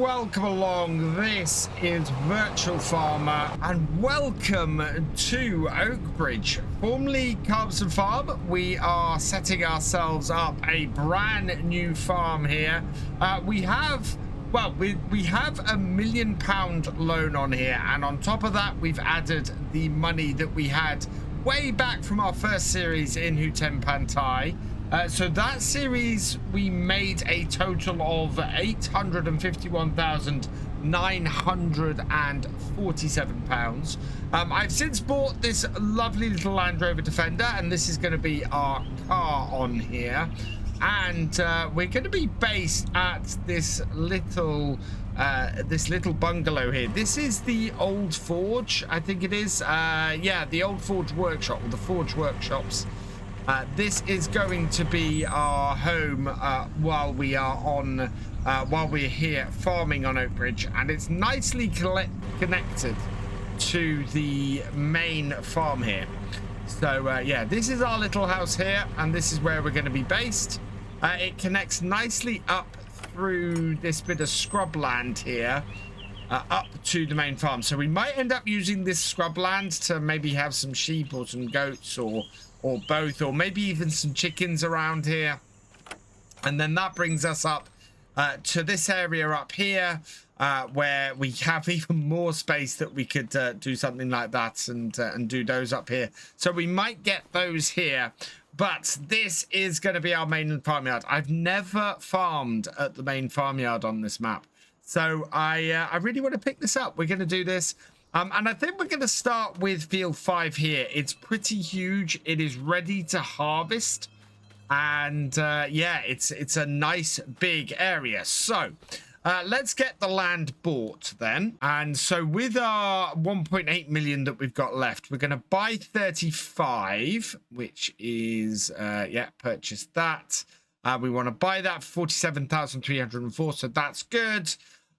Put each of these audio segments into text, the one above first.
welcome along. This is Virtual Farmer and welcome to Oakbridge, formerly Calmsden Farm. We are setting ourselves up a brand new farm here. We have a £1 million loan on here, and on top of that we've added the money that we had way back from our first series in Hutan Pantai. So that series we made a total of £851,947. I've since bought this lovely little Land Rover Defender, and this is going to be our car on here. And we're going to be based at this little bungalow here. This is the Old Forge, I think it is. Yeah, the Old Forge Workshop, or the Forge Workshops. This is going to be our home while we're here farming on Oakbridge, and it's nicely connected to the main farm here. So yeah, this is our little house here, and this is where we're going to be based. It connects nicely up through this bit of scrubland here, up to the main farm. So we might end up using this scrubland to maybe have some sheep or some goats or both, or maybe even some chickens around here. And then that brings us up to this area up here, where we have even more space that we could do something like that and do those up here. So we might get those here, but this is going to be our main farmyard. I've never farmed at the main farmyard on this map, so I really want to pick this up. We're going to do this. And I think we're going to start with field 5 here. It's pretty huge. It is ready to harvest. And yeah, it's a nice big area. So let's get the land bought then. And so with our 1.8 million that we've got left, we're going to buy 35, which is, yeah, purchase that. We want to buy that for 47,304. So that's good.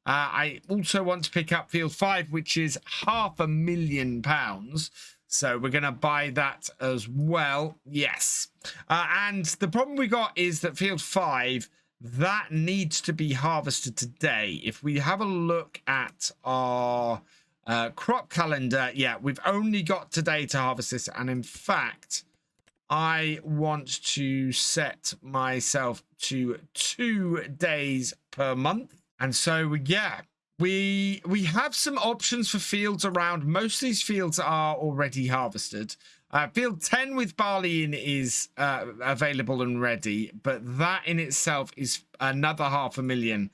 I also want to pick up field 5, which is £500,000. So we're going to buy that as well. Yes. And the problem we got is that field 5, that needs to be harvested today. If we have a look at our crop calendar, yeah, we've only got today to harvest this. And in fact, I want to set myself to 2 days per month. And so, yeah, we have some options for fields around. Most of these fields are already harvested. Field 10 with barley in is available and ready, but that in itself is another £500,000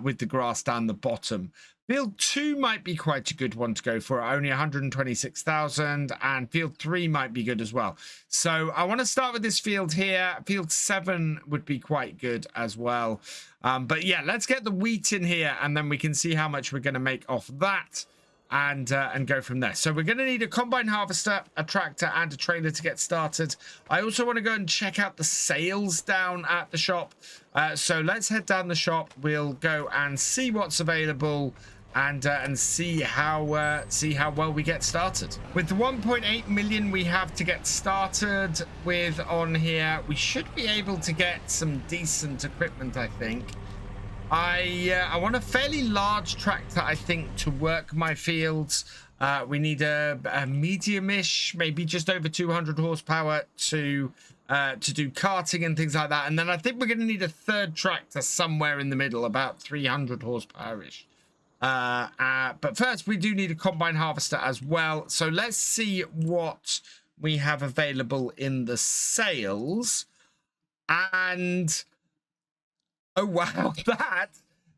with the grass down the bottom. Field 2 might be quite a good one to go for, only 126,000, and field 3 might be good as well. So I want to start with this field here. Field 7 would be quite good as well. But yeah, let's get the wheat in here, and then we can see how much we're going to make off that and go from there. So we're going to need a combine harvester, a tractor, and a trailer to get started. I also want to go and check out the sales down at the shop. So let's head down the shop. We'll go and see what's available and see how well we get started. With the 1.8 million we have to get started with on here, we should be able to get some decent equipment, I think. I want a fairly large tractor, I think, to work my fields. We need a medium-ish, maybe just over 200 horsepower to do carting and things like that. And then I think we're going to need a third tractor somewhere in the middle, about 300 horsepower-ish. But first, we do need a combine harvester as well. So let's see what we have available in the sales. And oh wow,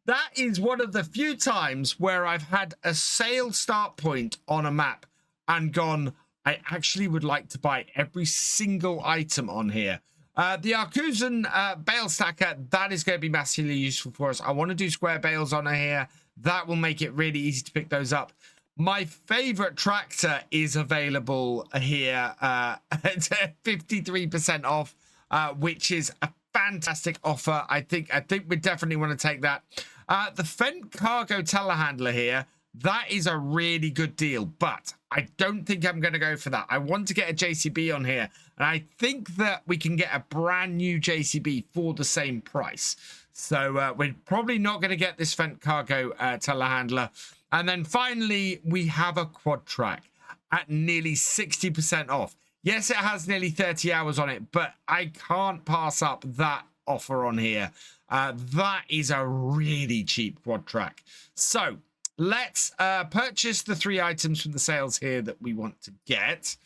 that is one of the few times where I've had a sale start point on a map and gone, I actually would like to buy every single item on here. The Arcusan bale stacker, that is going to be massively useful for us. I want to do square bales on here. That will make it really easy to pick those up. My favorite tractor is available here at 53% off, which is a fantastic offer. I think we definitely want to take that. The Fendt cargo telehandler here, that is a really good deal, but I don't think I'm going to go for that. I want to get a JCB on here, and I think that we can get a brand new JCB for the same price. So we're probably not going to get this Fendt cargo telehandler. And then finally, we have a quad track at nearly 60% off. Yes, it has nearly 30 hours on it, but I can't pass up that offer on here. That is a really cheap quad track. So let's purchase the 3 items from the sales here that we want to get.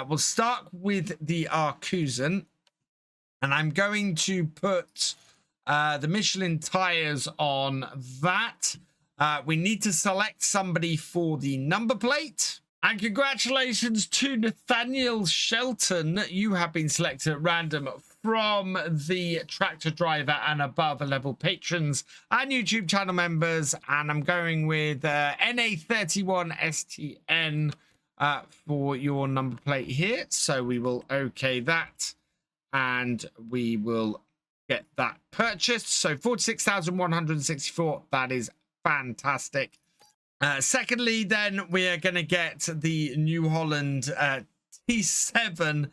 We'll start with the Arcusen, and I'm going to put the Michelin tires on that. We need to select somebody for the number plate. And congratulations to Nathaniel Shelton. You have been selected at random from the tractor driver and above level patrons and YouTube channel members. And I'm going with NA31STN for your number plate here. So we will okay that, and we will get that purchased. So 46,164. That is fantastic. Secondly, then we're going to get the New Holland T7.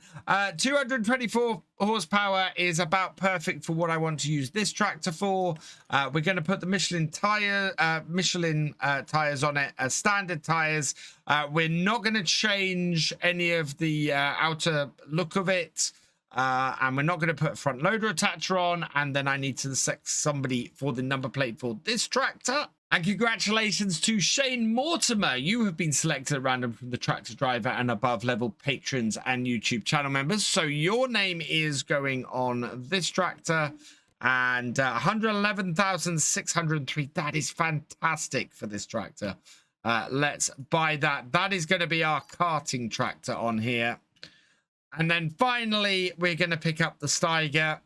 224 horsepower is about perfect for what I want to use this tractor for. We're going to put the Michelin tires on it as standard tires. We're not going to change any of the outer look of it. And we're not going to put a front loader attacher on. And then I need to select somebody for the number plate for this tractor. And congratulations to Shane Mortimer. You have been selected at random from the tractor driver and above level patrons and YouTube channel members. So your name is going on this tractor, and 111,603. That is fantastic for this tractor. Let's buy that. That is going to be our karting tractor on here. And then finally, we're going to pick up the Steiger.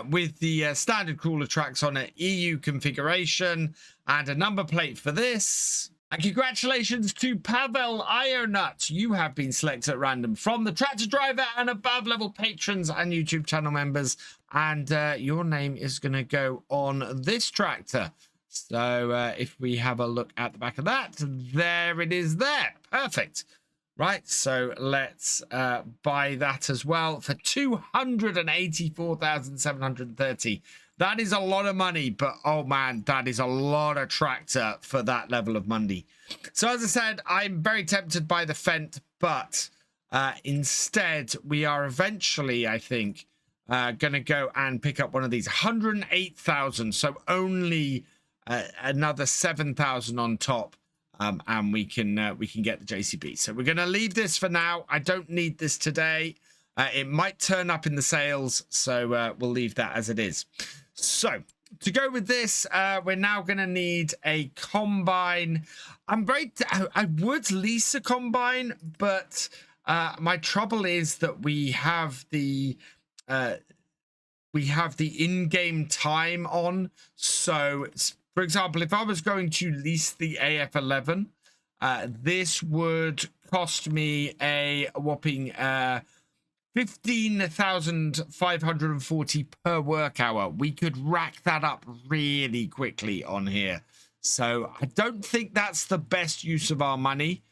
With the standard crawler tracks on it, EU configuration, and a number plate for this. And congratulations to Pavel Ionut. You have been selected at random from the tractor driver and above level patrons and YouTube channel members. And your name is going to go on this tractor. So if we have a look at the back of that, there it is there. Perfect. Right, so let's buy that as well for 284,730. That is a lot of money, but oh man, that is a lot of tractor for that level of money. So as I said, I'm very tempted by the Fendt, but instead we are eventually, I think, going to go and pick up one of these. 108,000, so only another 7,000 on top. And we can get the JCB. So we're going to leave this for now. I don't need this today. It might turn up in the sales, so we'll leave that as it is. So to go with this, we're now going to need a combine. I would lease a combine, but my trouble is that we have the in-game time on. So for example, if I was going to lease the AF11, this would cost me a whopping 15,540 per work hour. We could rack that up really quickly on here. So I don't think that's the best use of our money.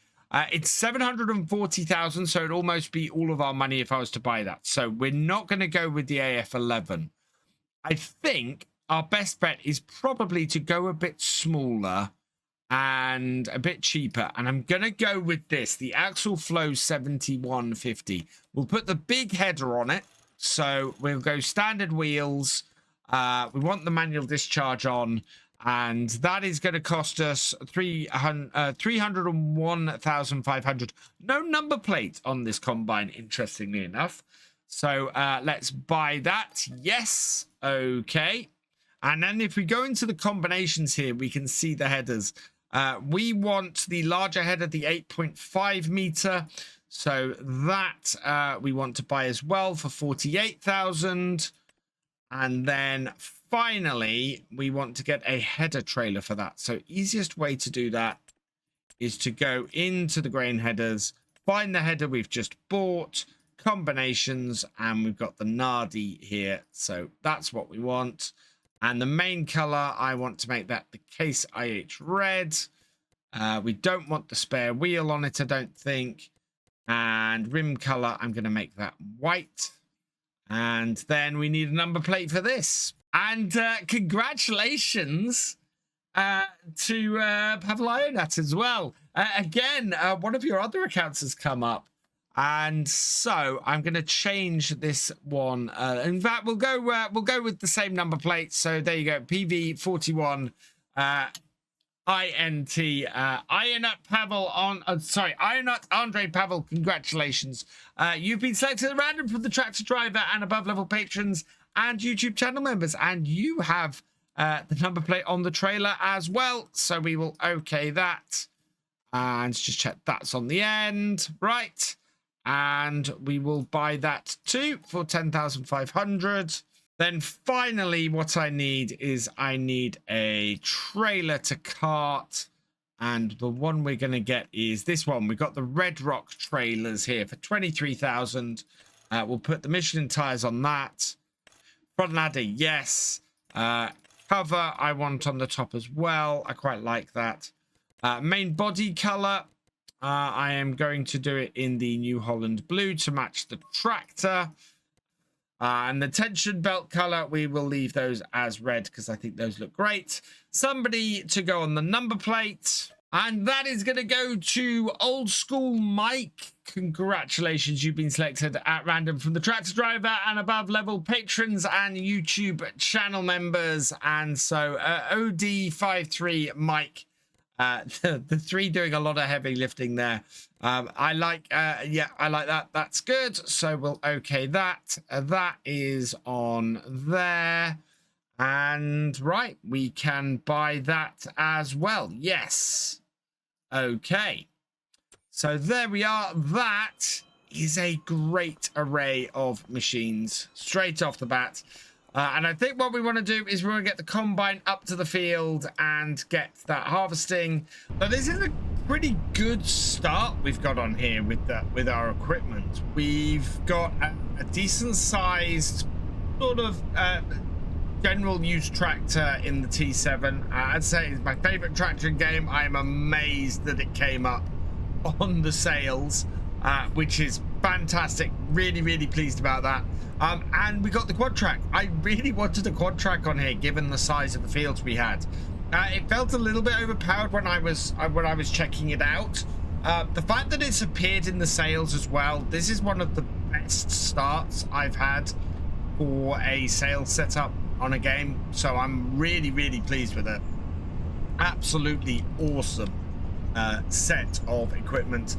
It's 740,000, so it'd almost be all of our money if I was to buy that. So we're not going to go with the AF11. I think our best bet is probably to go a bit smaller and a bit cheaper. And I'm going to go with this, the Axle Flow 7150. We'll put the big header on it. So we'll go standard wheels. We want the manual discharge on. And that is going to cost us 301,500. No number plate on this combine, interestingly enough. So let's buy that. Yes. Okay. And then if we go into the combinations here, we can see the headers. We want the larger header, the 8.5 meter. So that we want to buy as well for 48,000. And then finally, we want to get a header trailer for that. So easiest way to do that is to go into the grain headers, find the header we've just bought, combinations, and we've got the Nardi here. So that's what we want. And the main color, I want to make that the Case IH red. We don't want the spare wheel on it, I don't think. And rim color, I'm going to make that white. And then we need a number plate for this. And congratulations to Pavel Ionat as well. Again, one of your other accounts has come up. And so I'm going to change this one. In fact, we'll go with the same number plate. So there you go, PV41 INT Ionat Pavel on sorry, Ionat Andrei Pavel, congratulations. You've been selected at random from the tractor driver and above level patrons and YouTube channel members, and you have the number plate on the trailer as well. So we will okay that and just check that's on the end, right? And we will buy that too for 10,500. Then finally, what I need is I need a trailer to cart. And the one we're going to get is this one. We've got the Red Rock trailers here for 23,000. We'll put the Michelin tires on that. Front ladder, yes. Cover, I want on the top as well. I quite like that. Main body color. I am going to do it in the New Holland blue to match the tractor. And the tension belt color, we will leave those as red because I think those look great. Somebody to go on the number plate. And that is going to go to Old School Mike. Congratulations, you've been selected at random from the tractor driver and above level patrons and YouTube channel members. And so OD53 Mike. The three doing a lot of heavy lifting there. I like that. That's good. So we'll okay that. That is on there. And right, we can buy that as well. Yes. Okay. So there we are. That is a great array of machines straight off the bat. And I think what we want to do is we want to get the combine up to the field and get that harvesting. But this is a pretty good start we've got on here with our equipment. We've got a decent sized sort of general use tractor in the T7. I'd say it's my favorite tractor in game. I'm amazed that it came up on the sales, which is fantastic. Really, really pleased about that. And we got the quad track. I really wanted a quad track on here, given the size of the fields we had. It felt a little bit overpowered when I was checking it out. The fact that it's appeared in the sales as well. This is one of the best starts I've had for a sales setup on a game. So I'm really, really pleased with it. Absolutely awesome set of equipment.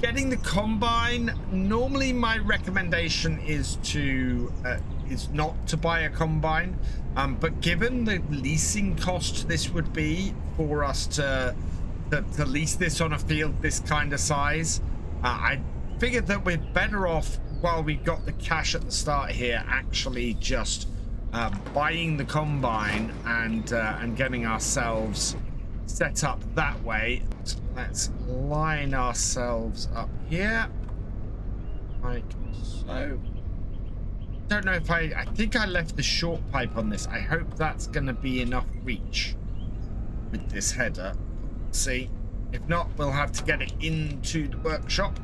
Getting the combine, normally my recommendation is not to buy a combine, but given the leasing cost this would be for us to lease this on a field this kind of size, I figured that we're better off, while we've got the cash at the start here, actually just buying the combine and getting ourselves set up that way. Let's line ourselves up here like so. Don't know if I think I left the short pipe on this. I hope that's going to be enough reach with this header. See, if not, we'll have to get it into the workshop.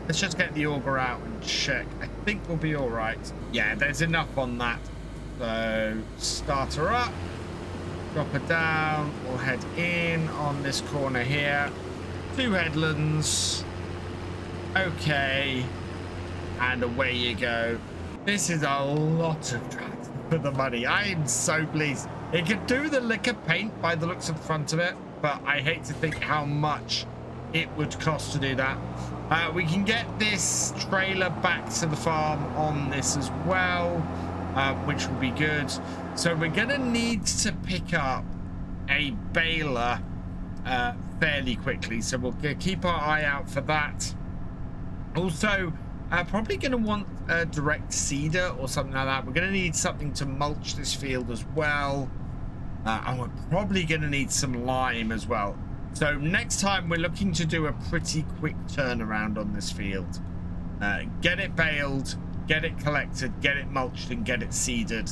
Let's just get the auger out and check. I think we'll be all right. Yeah, there's enough on that. So start her up. Drop her down. We'll head in on this corner here. 2 headlands. Okay. And away you go. This is a lot of tractor for the money. I am so pleased. It could do the liquor paint by the looks of the front of it, but I hate to think how much it would cost to do that. We can get this trailer back to the farm on this as well, which will be good. So we're going to need to pick up a baler fairly quickly. So we'll keep our eye out for that. Also, probably going to want a direct seeder or something like that. We're going to need something to mulch this field as well. And we're probably going to need some lime as well. So next time we're looking to do a pretty quick turnaround on this field. Get it baled, get it collected, get it mulched, and get it seeded.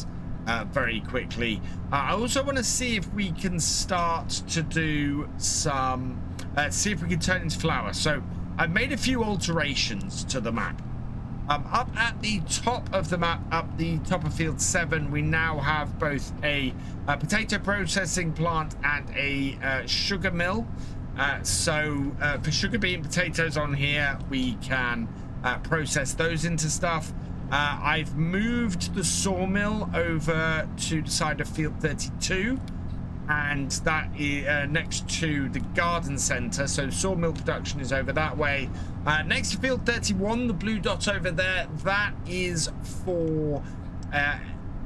very quickly. I also want to see if we can start to do some, see if we can turn into flour. So I've made a few alterations to the map. Up at the top of the map, up the top of field 7, we now have both a potato processing plant and a sugar mill. So for sugar beet potatoes on here, we can process those into stuff. I've moved the sawmill over to the side of field 32, and that is next to the garden center. So sawmill production is over that way. Next to field 31, the blue dot over there, that is for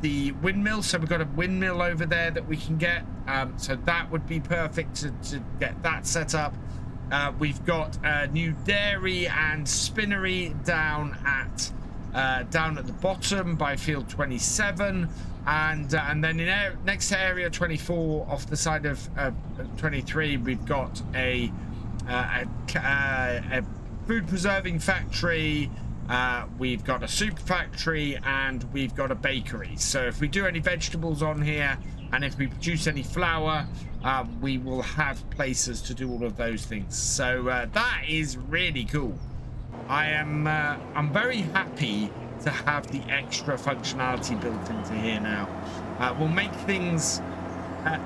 the windmill. So we've got a windmill over there that we can get. So that would be perfect to get that set up. We've got a new dairy and spinnery down at the bottom by field 27, and then in next to area 24 off the side of 23, we've got a food preserving factory, we've got a soup factory, and we've got a bakery. So if we do any vegetables on here, and if we produce any flour, we will have places to do all of those things. So that is really cool. I'm very happy to have the extra functionality built into here now. Will make things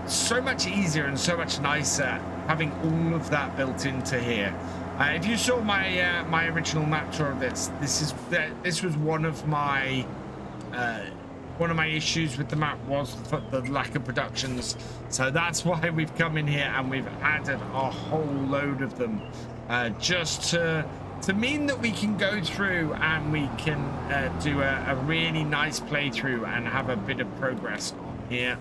so much easier and so much nicer having all of that built into here. If you saw my my original map tour of this was one of my issues with the map, was the lack of productions. So that's why we've come in here and we've added a whole load of them, just to mean that we can go through and we can do a really nice playthrough and have a bit of progress on here.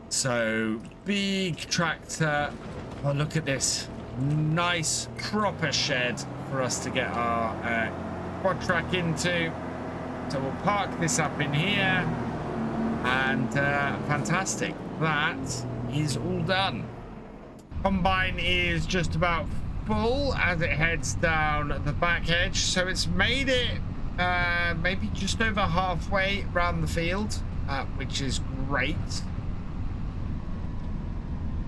So big tractor. Oh, look at this nice proper shed for us to get our quad track into. So we'll park this up in here, and fantastic, that is all done. Combine is just about full as it heads down the back edge, so it's made it maybe just over halfway around the field, which is great.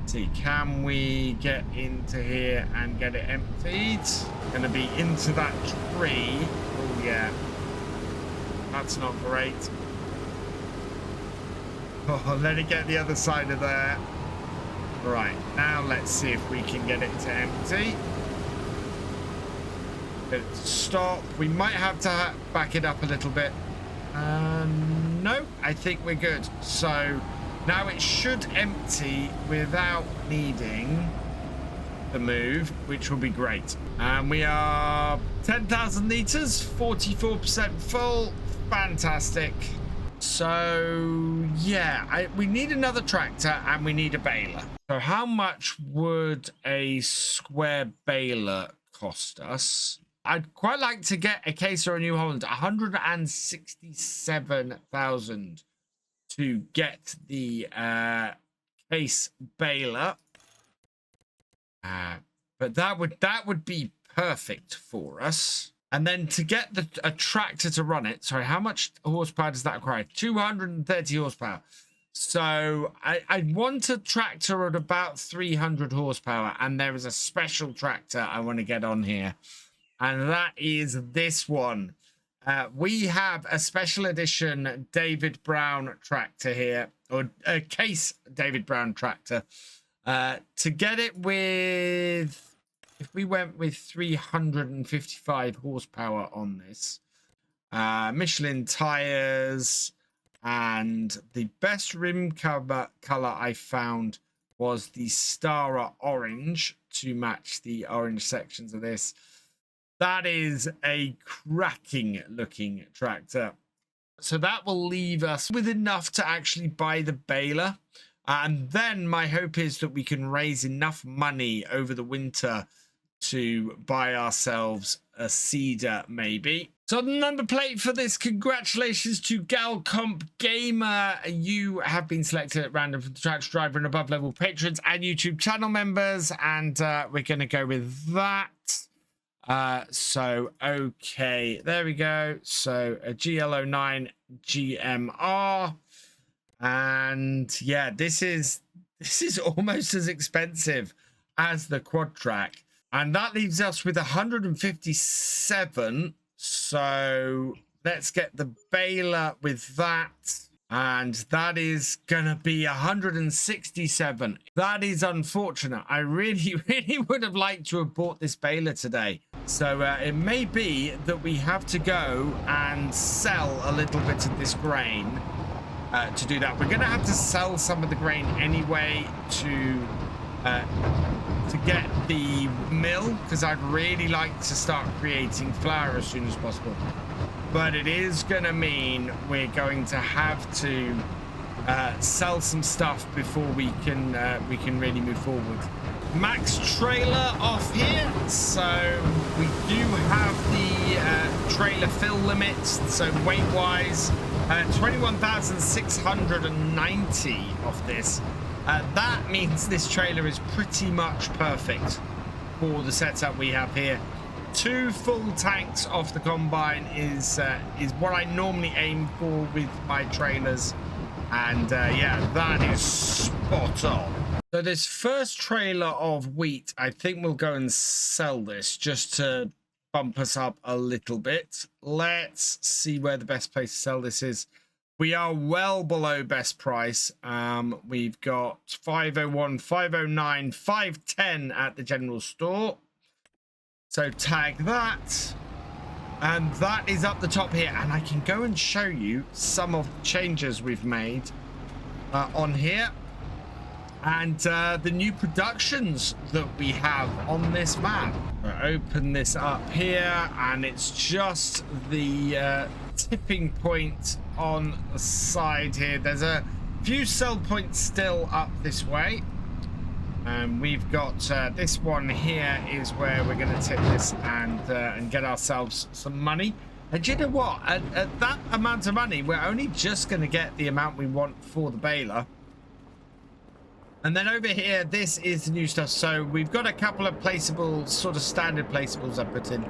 Let's see, can we get into here and get it emptied? Gonna be into that tree. Oh yeah, that's not great. Oh, let it get the other side of there. Right, now let's see if we can get it to empty. Get it to stop. We might have to back it up a little bit. No, I think we're good. So now it should empty without needing the move, which will be great. And we are 10,000 litres, 44% full. Fantastic. So yeah, we need another tractor and we need a baler. So how much would a square baler cost us? I'd quite like to get a case or a New Holland. 167,000 to get the case baler. But that would be perfect for us. And then to get a tractor to run it, sorry, how much horsepower does that require? 230 horsepower. So I want a tractor at about 300 horsepower, and there is a special tractor I want to get on here, and that is this one. We have a special edition David Brown tractor here, or a case David Brown tractor. To get it with, if we went with 355 horsepower on this, Michelin tires, and the best rim color I found was the Stara orange to match the orange sections of this. That is a cracking looking tractor. So that will leave us with enough to actually buy the baler. And then my hope is that we can raise enough money over the winter to buy ourselves a seeder, maybe. So the number plate for this, congratulations to Galcomp Gamer. You have been selected at random for the tractor driver and above level patrons and YouTube channel members, and we're going to go with that. So okay, there we go. So a GL09 GMR, and yeah, this is almost as expensive as the quad track, and that leaves us with 157. So let's get the baler with that, and that is gonna be 167. That is unfortunate. I really would have liked to have bought this baler today. So it may be that we have to go and sell a little bit of this grain to do that. We're gonna have to sell some of the grain anyway to get the mill, because I'd really like to start creating flour as soon as possible. But it is gonna mean we're going to have to sell some stuff before we can really move forward. Max trailer off here, so we do have the trailer fill limits. So weight wise, 21,690 off this. That means this trailer is pretty much perfect for the setup we have here. 2 full tanks off the combine is what I normally aim for with my trailers, and yeah, that is spot on. So this first trailer of wheat, I think we'll go and sell this just to bump us up a little bit. Let's see where the best place to sell this is. We are well below best price. We've got 501, 509, 510 at the general store. So tag that, and that is up the top here, and I can go and show you some of the changes we've made on here, and the new productions that we have on this map. I'll open this up here, and it's just the tipping point on the side here. There's a few sell points still up this way. And we've got this one here is where we're going to tip this and get ourselves some money. And you know what? At that amount of money, we're only just going to get the amount we want for the baler. And then over here, this is the new stuff. So we've got a couple of placeables, sort of standard placeables I put in.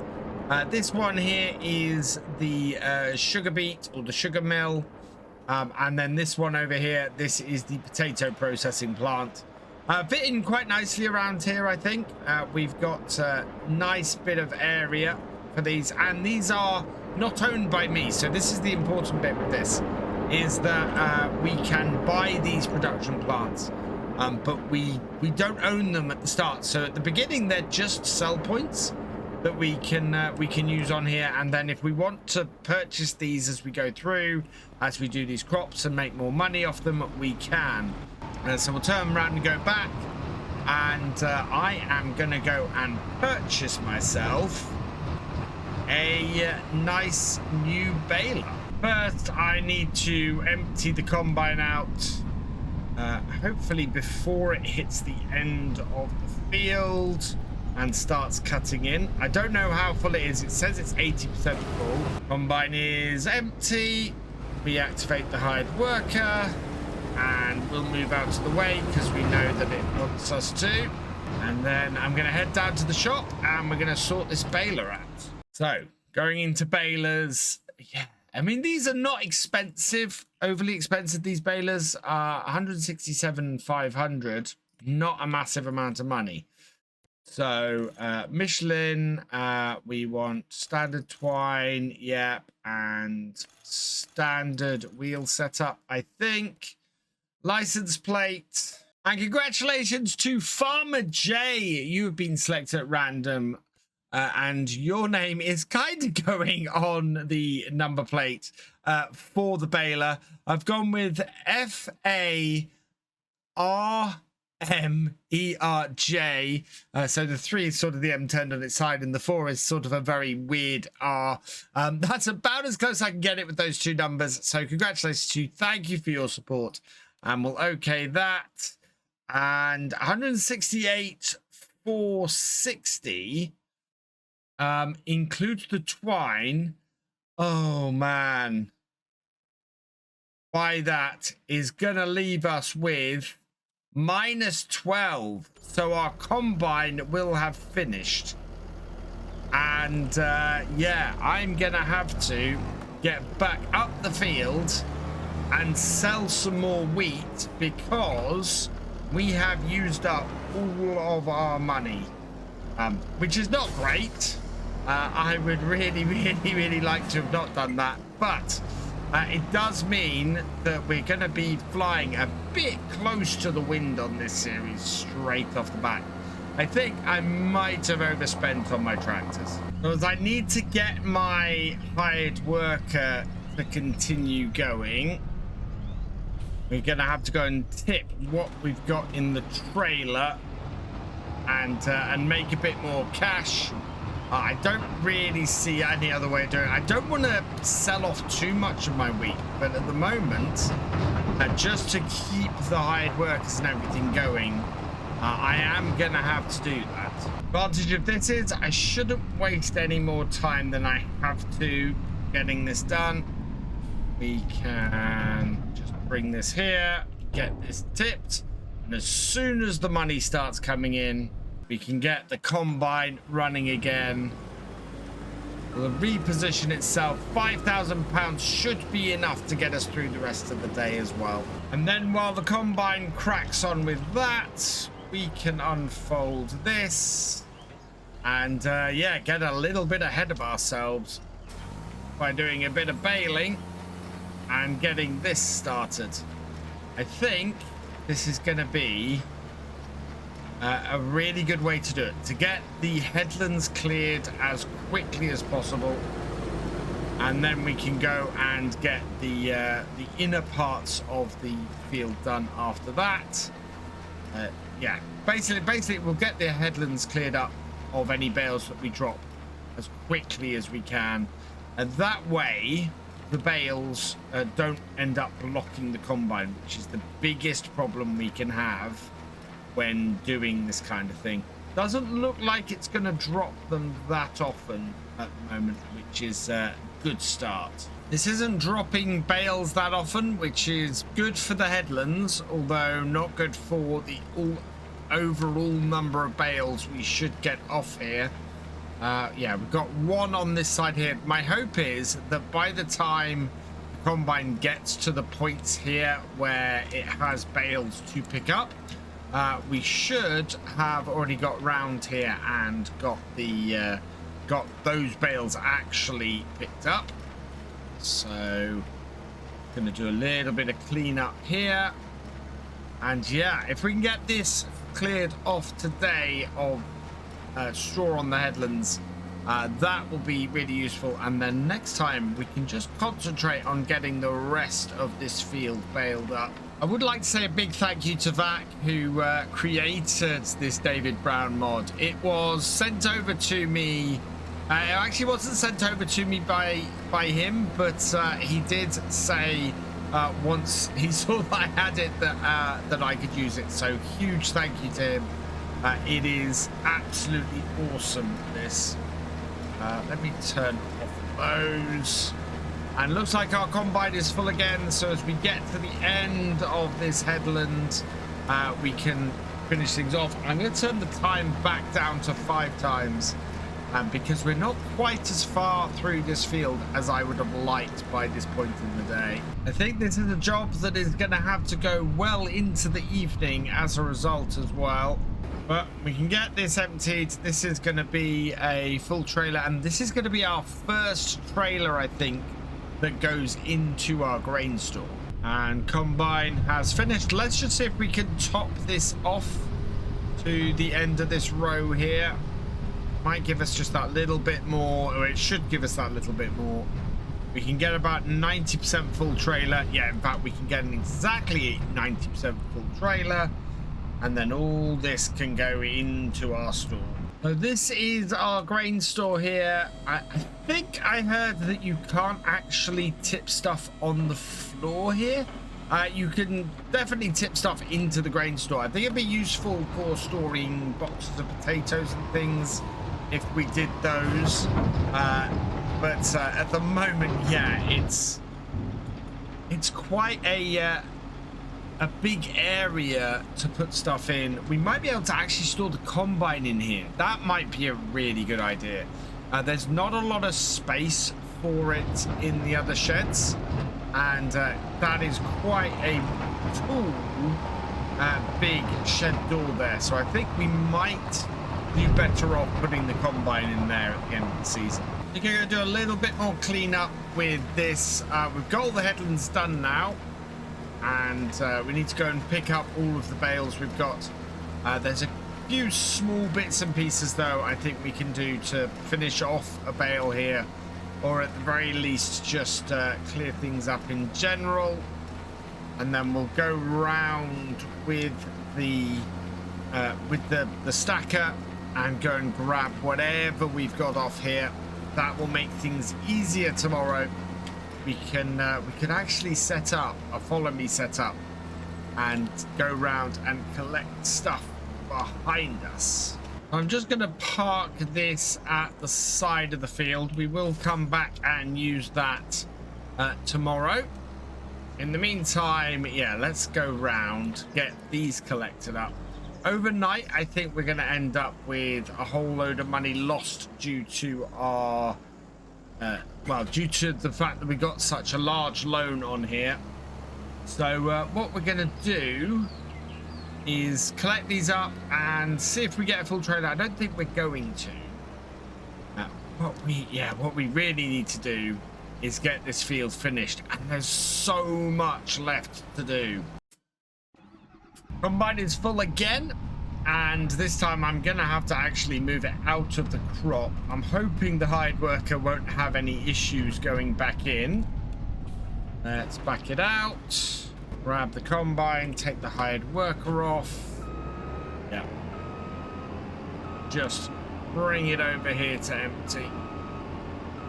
This one here is the sugar beet or the sugar mill. And then this one over here, this is the potato processing plant. Fitting quite nicely around here, I think. We've got a nice bit of area for these, and these are not owned by me. So this is the important bit with this, is that we can buy these production plants, but we don't own them at the start. So at the beginning, they're just sell points that we can use on here, and then if we want to purchase these as we go through, as we do these crops and make more money off them, we can. So we'll turn around and go back, and I am going to go and purchase myself a nice new baler. First, I need to empty the combine out, hopefully before it hits the end of the field and starts cutting in. I don't know how full it is. It says it's 80% full. Combine is empty. We activate the hired worker, and we'll move out of the way because we know that it wants us to. And then I'm going to head down to the shop, and we're going to sort this baler out. So going into balers, yeah, I mean, these are not expensive, overly expensive. These balers are 167,500, not a massive amount of money. So Michelin, we want standard twine, yep, and standard wheel setup, I think. License plate. And congratulations to Farmer J. You have been selected at random, and your name is kind of going on the number plate for the baler. I've gone with FARMERJ. So the 3 is sort of the M turned on its side, and the 4 is sort of a very weird R. That's about as close as I can get it with those 2 numbers. So congratulations to you. Thank you for your support. And we'll okay that. And 168,460 includes the twine. Oh man. By that is gonna leave us with -12. So our combine will have finished. And yeah, I'm gonna have to get back up the field and sell some more wheat because we have used up all of our money, which is not great. I would really like to have not done that, but it does mean that we're going to be flying a bit close to the wind on this series straight off the bat. I think I might have overspent on my tractors because I need to get my hired worker to continue going. We're going to have to go and tip what we've got in the trailer and make a bit more cash. I don't really see any other way of doing it. I don't want to sell off too much of my wheat, but at the moment, just to keep the hired workers and everything going, I am going to have to do that. Advantage of this is I shouldn't waste any more time than I have to getting this done. We can just bring this here, get this tipped, and as soon as the money starts coming in, we can get the combine running again. The reposition itself, £5,000 should be enough to get us through the rest of the day as well. And then while the combine cracks on with that, we can unfold this and yeah, get a little bit ahead of ourselves by doing a bit of baling and getting this started. I think this is going to be a really good way to do it, to get the headlands cleared as quickly as possible, and then we can go and get the inner parts of the field done after that. Yeah, basically we'll get the headlands cleared up of any bales that we drop as quickly as we can, and that way the bales don't end up blocking the combine, which is the biggest problem we can have when doing this kind of thing. Doesn't look like it's going to drop them that often at the moment, which is a good start. This isn't dropping bales that often, which is good for the headlands, although not good for the overall number of bales we should get off here. Yeah, we've got one on this side here. My hope is that by the time the combine gets to the points here where it has bales to pick up, we should have already got round here and got the got those bales actually picked up. So gonna do a little bit of cleanup here, and yeah, if we can get this cleared off today of straw on the headlands, that will be really useful, and then next time we can just concentrate on getting the rest of this field baled up. I would like to say a big thank you to Vac, who created this David Brown mod. It was sent over to me. It actually wasn't sent over to me by him, but he did say once he saw that I had it that I could use it. So huge thank you to him. It is absolutely awesome, this. Let me turn off those. And looks like our combine is full again, so as we get to the end of this headland, we can finish things off. I'm going to turn the time back down to 5 times, because we're not quite as far through this field as I would have liked by this point in the day. I think this is a job that is going to have to go well into the evening as a result as well. But we can get this emptied. This is going to be a full trailer, and this is going to be our first trailer, I think, that goes into our grain store. And combine has finished. Let's just see if we can top this off to the end of this row here. Might give us just that little bit more, or it should give us that little bit more. We can get about 90% full trailer. Yeah, in fact, we can get an exactly 90% full trailer, and then all this can go into our store. So this is our grain store here. I think I heard that you can't actually tip stuff on the floor here. You can definitely tip stuff into the grain store. I think it'd be useful for storing boxes of potatoes and things if we did those. But at the moment, yeah, it's quite a big area to put stuff in. We might be able to actually store the combine in here. That might be a really good idea. There's not a lot of space for it in the other sheds, and that is quite a tall, big shed door there. So I think we might do better off putting the combine in there at the end of the season. I think I'm going to do a little bit more cleanup with this. We've got all the headlands done now, and we need to go and pick up all of the bales we've got. There's a few small bits and pieces though I think we can do to finish off a bale here, or at the very least just clear things up in general, and then we'll go round with the stacker and go and grab whatever we've got off here. That will make things easier tomorrow. We can actually set up a follow me setup and go round and collect stuff behind us. I'm just going to park this at the side of the field. We will come back and use that tomorrow. In the meantime, yeah, let's go round, get these collected up. Overnight, I think we're going to end up with a whole load of money lost due to our due to the fact that we got such a large loan on here. So what we're going to do is collect these up and see if we get a full trailer. I don't think we're going to. What we really need to do is get this field finished, and there's so much left to do. Combine is full again, and this time I'm gonna have to actually move it out of the crop. I'm hoping the hired worker won't have any issues going back in. Let's back it out. Grab the combine, take the hired worker off. Yeah. Just bring it over here to empty.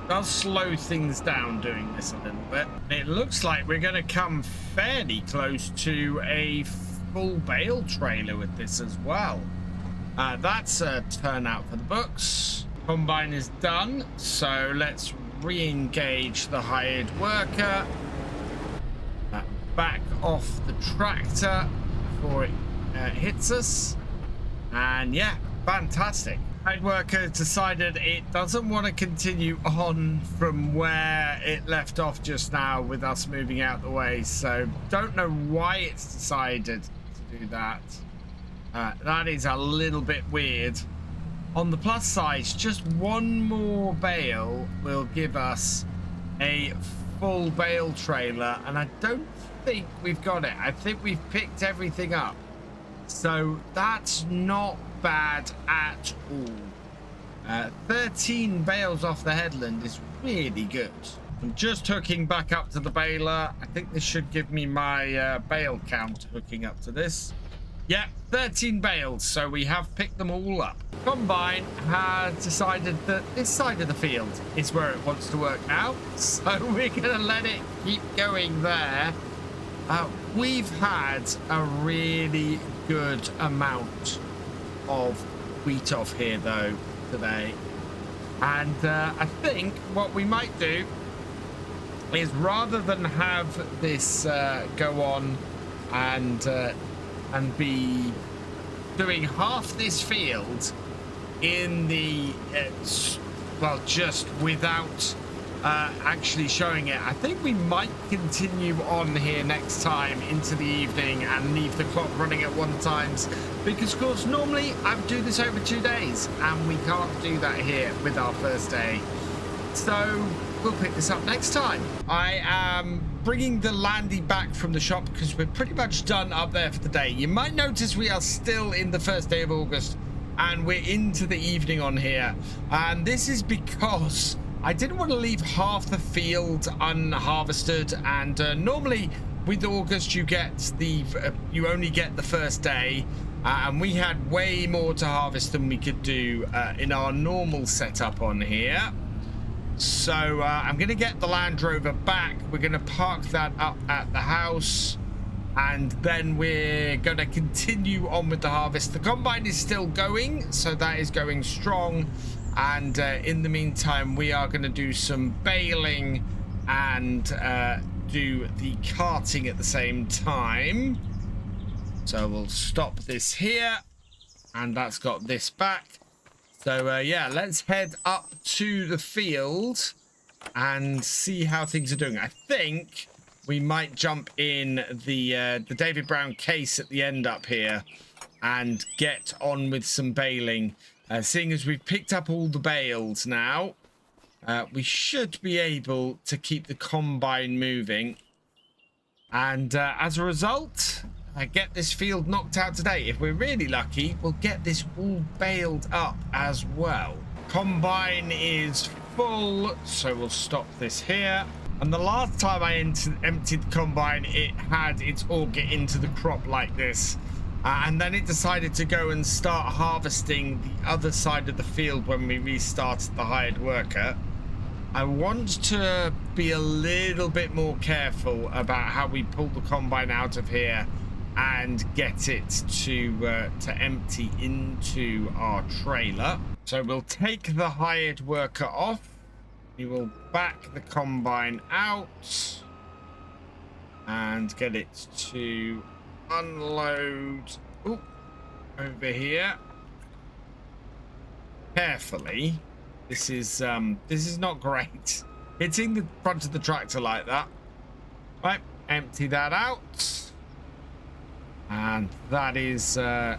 Does slow things down doing this a little bit. It looks like we're going to come fairly close to a full bale trailer with this as well. That's a turnout for the books. Combine is done, so let's re-engage the hired worker. Back off the tractor before it hits us, and yeah, fantastic. Hired worker decided it doesn't want to continue on from where it left off just now with us moving out the way, so don't know why it's decided to do that. That is a little bit weird. On the plus side, just one more bale will give us a full bale trailer, and I don't think we've got it. I think we've picked everything up, so that's not bad at all. 13 bales off the headland is really good. I'm just hooking back up to the baler. I think this should give me my bale count hooking up to this. Yeah, 13 bales, so we have picked them all up. Combine has decided that this side of the field is where it wants to work now, so we're gonna let it keep going there. We've had a really good amount of wheat off here though today, and I think what we might do is, rather than have this go on and be doing half this field in the just without actually showing it, I think we might continue on here next time into the evening and leave the clock running at 1 times, because of course normally I would do this over 2 days, and we can't do that here with our first day, so we'll pick this up next time. I am bringing the Landy back from the shop because we're pretty much done up there for the day. You might notice we are still in the first day of August and we're into the evening on here, and this is because I didn't want to leave half the field unharvested, and normally with August you get you only get the first day, and we had way more to harvest than we could do in our normal setup on here. So I'm going to get the Land Rover back. We're going to park that up at the house, and then we're going to continue on with the harvest. The combine is still going, so that is going strong, and in the meantime we are going to do some baling and do the carting at the same time. So we'll stop this here, and that's got this back. So yeah, let's head up to the field and see how things are doing. I think we might jump in the David Brown case at the end up here and get on with some baling. Seeing as we've picked up all the bales now, we should be able to keep the combine moving. And as a result, get this field knocked out today. If we're really lucky, we'll get this all baled up as well. Combine is full, so we'll stop this here. And the last time I emptied the combine, it had its auger into the crop like this. And then it decided to go and start harvesting the other side of the field when we restarted the hired worker. I want to be a little bit more careful about how we pull the combine out of here and get it to empty into our trailer. So we'll take the hired worker off. We will back the combine out and get it to unload over here carefully. This is not great. Hitting the front of the tractor like that. Right, empty that out. And that is yeah,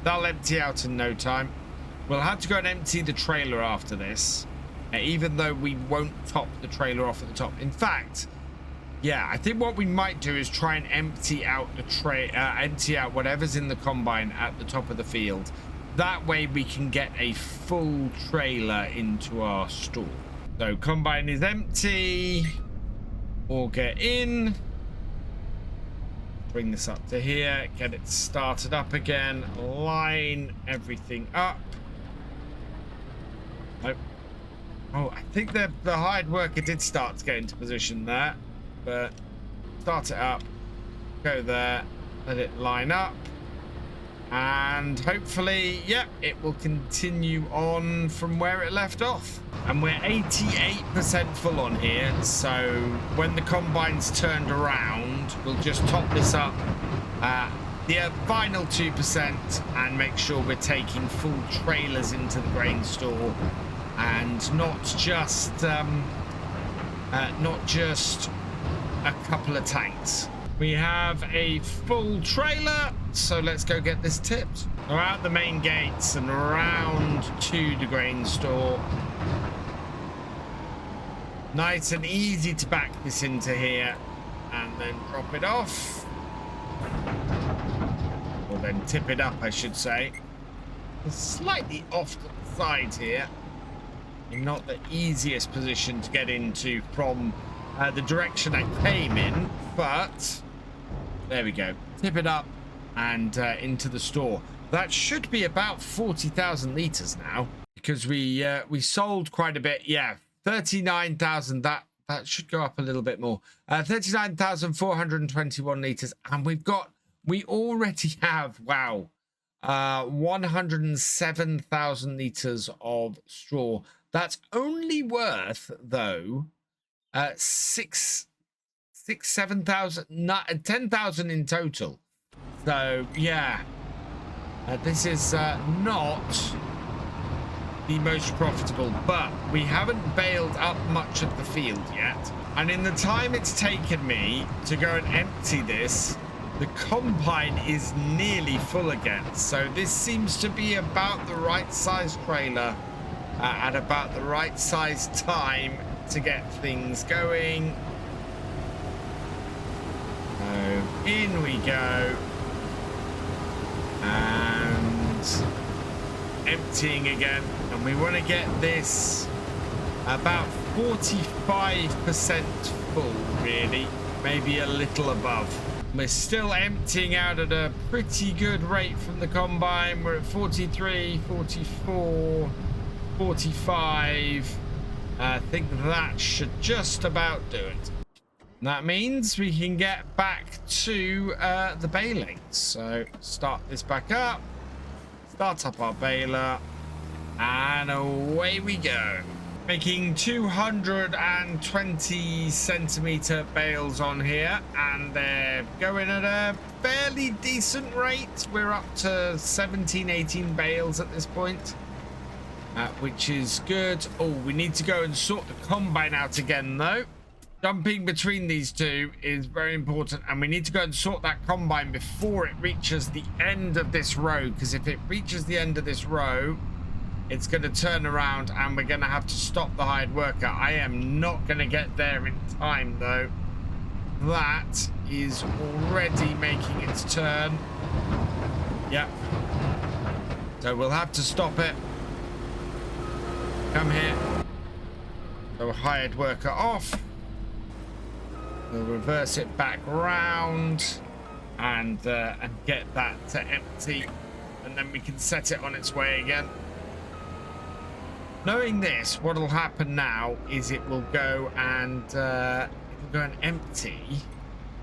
that'll empty out in no time. We'll have to go and empty the trailer after this, even though we won't top the trailer off at the top. In fact, yeah, I think what we might do is try and empty out the empty out whatever's in the combine at the top of the field. That way we can get a full trailer into our store. So combine is empty. Auger in. Bring this up to here. Get it started up again. Line everything up. Nope. Oh, I think the hired worker did start to get into position there. But start it up. Go there. Let it line up. And hopefully, yep, it will continue on from where it left off. And we're 88% full on here, so when the combine's turned around, we'll just top this up the final 2% and make sure we're taking full trailers into the grain store and not just a couple of tanks. We have a full trailer, so let's go get this tipped. We're out the main gates and around to the grain store. Nice and easy to back this into here and then drop it off. Or then tip it up, I should say. It's slightly off to the side here. Not the easiest position to get into from the direction I came in, but there we go. Tip it up and into the store. That should be about 40,000 litres now, because we sold quite a bit. Yeah, 39,000. That should go up a little bit more. 39,421 litres, and we already have 107,000 litres of straw. That's only worth though 7,000, 10,000 in total. So yeah, this is not the most profitable, but we haven't baled up much of the field yet. And in the time it's taken me to go and empty this, the combine is nearly full again. So this seems to be about the right size trailer at about the right size time to get things going. So in we go, and emptying again, and we want to get this about 45% full, really, maybe a little above. We're still emptying out at a pretty good rate from the combine. We're at 43, 44, 45. I think that should just about do it. That means we can get back to the baling. So start this back up, start up our baler, and away we go. Making 220 centimeter bales on here, and they're going at a fairly decent rate. We're up to 17, 18 bales at this point, which is good. Oh, we need to go and sort the combine out again, though. Jumping between these two is very important, and we need to go and sort that combine before it reaches the end of this row, because if it reaches the end of this row, it's going to turn around and we're going to have to stop the hired worker. I am not going to get there in time, though. That is already making its turn. Yep. So we'll have to stop it. Come here. So hired worker off. We'll reverse it back round and get that to empty, and then we can set it on its way again. Knowing this, what will happen now is it will go and empty,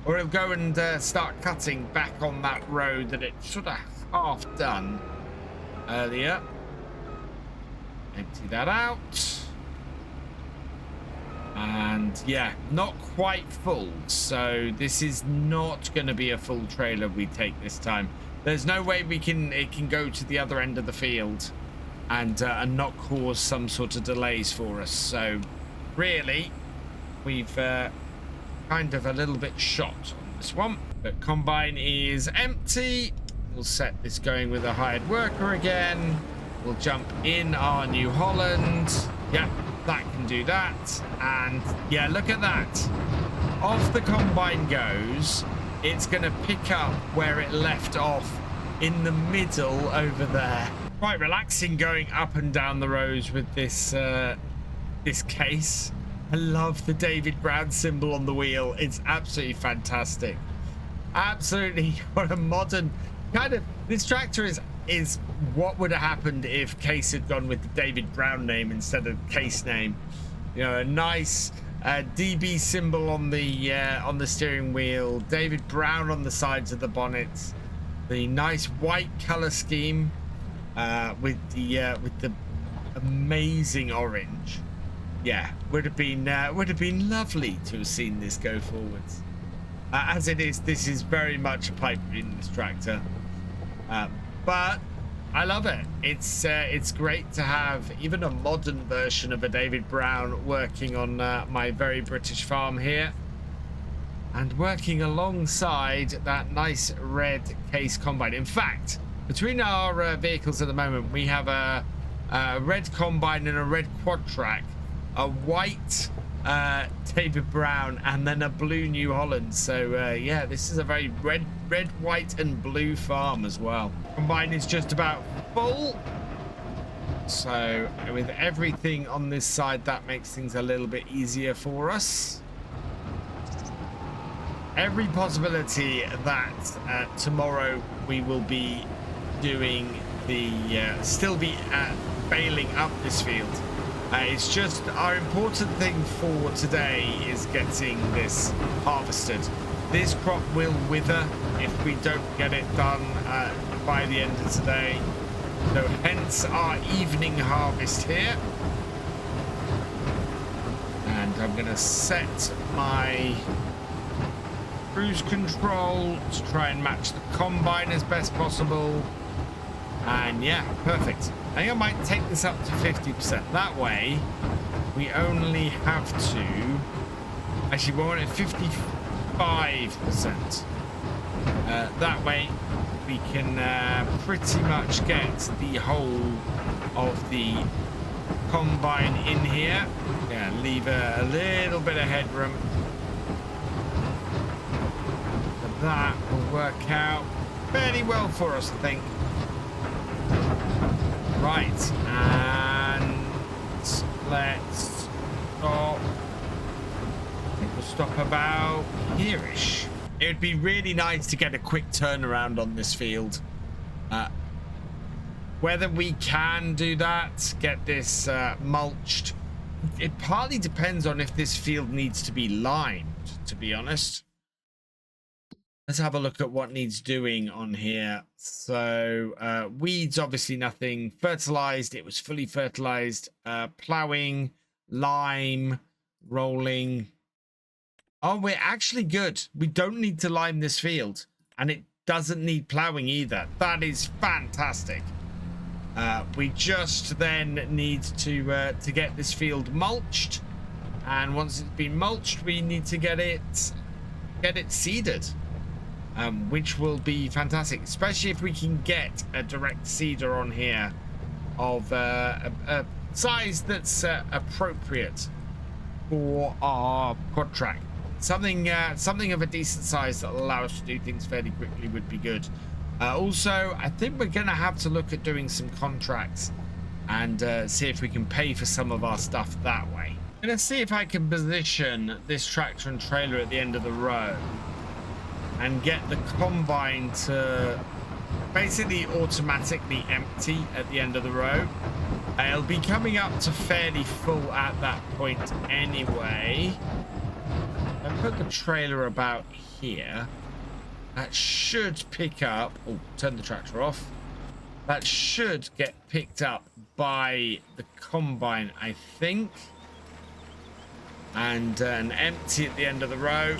or it'll go and start cutting back on that road that it sort of half done earlier. Empty that out. And yeah, not quite full, so this is not going to be a full trailer we take this time. There's no way it can go to the other end of the field and not cause some sort of delays for us. So really, we've kind of a little bit shot on this one. But combine is empty. We'll set this going with a hired worker again. We'll jump in our New Holland. Yeah, that can do that. And yeah, look at that. Off the combine goes. It's going to pick up where it left off in the middle over there. Quite relaxing going up and down the rows with this this case. I love the David Brown symbol on the wheel. It's absolutely fantastic. Absolutely, what a modern kind of. This tractor is what would have happened if Case had gone with the David Brown name instead of Case name. You know, a nice DB symbol on the steering wheel, David Brown on the sides of the bonnets, the nice white color scheme. With the amazing orange. Yeah, would have been lovely to have seen this go forwards. As it is, this is very much a pipe in this tractor, but I love it. It's great to have even a modern version of a David Brown working on my very British farm here, and working alongside that nice red Case combine. In fact, between our vehicles at the moment, we have a red combine and a red quad track, a white David Brown, and then a blue New Holland. So yeah, this is a very red, white, and blue farm as well. Combine is just about full. So with everything on this side, that makes things a little bit easier for us. Every possibility that tomorrow we will be doing the still be baling up this field. It's just our important thing for today is getting this harvested. This crop will wither if we don't get it done by the end of today, so hence our evening harvest here. And I'm going to set my cruise control to try and match the combine as best possible. And yeah, perfect. I think I might take this up to 50%. That way, we only have to... Actually, we want it 55%. That way, we can pretty much get the whole of the combine in here. Yeah, leave a little bit of headroom. That will work out fairly well for us, I think. Right, and let's stop. I think we'll stop about here-ish. It would be really nice to get a quick turnaround on this field. Whether we can do that, get this mulched, it partly depends on if this field needs to be limed, to be honest. Let's have a look at what needs doing on here. So weeds, obviously nothing. Fertilized, it was fully fertilized. Plowing, lime, rolling. Oh, we're actually good. We don't need to lime this field, and it doesn't need plowing either. That is fantastic. We just then need to get this field mulched, and once it's been mulched, we need to get it seeded, which will be fantastic, especially if we can get a direct seeder on here of a size that's appropriate for our quad track. Something of a decent size that will allow us to do things fairly quickly would be good. Also, I think we're going to have to look at doing some contracts and see if we can pay for some of our stuff that way. I'm going to see if I can position this tractor and trailer at the end of the row and get the combine to basically automatically empty at the end of the row. It'll be coming up to fairly full at that point anyway. I put the trailer about here. That should pick up. Oh, turn the tractor off. That should get picked up by the combine, I think. And an empty at the end of the row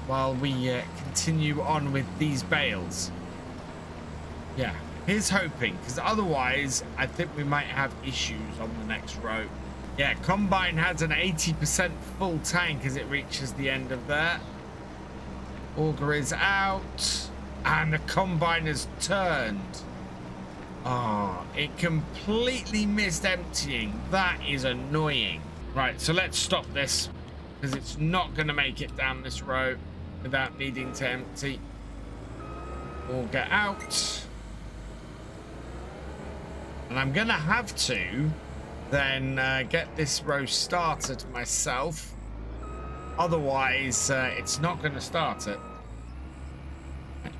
while we continue on with these bales. Yeah, here's hoping, because otherwise I think we might have issues on the next row. Yeah, combine has an 80% full tank as it reaches the end of that. Auger is out, and the combine has turned. Oh, it completely missed emptying. That is annoying. Right, so let's stop this, because it's not going to make it down this row without needing to empty. Auger out. And I'm going to have to then get this row started myself. Otherwise, it's not going to start it.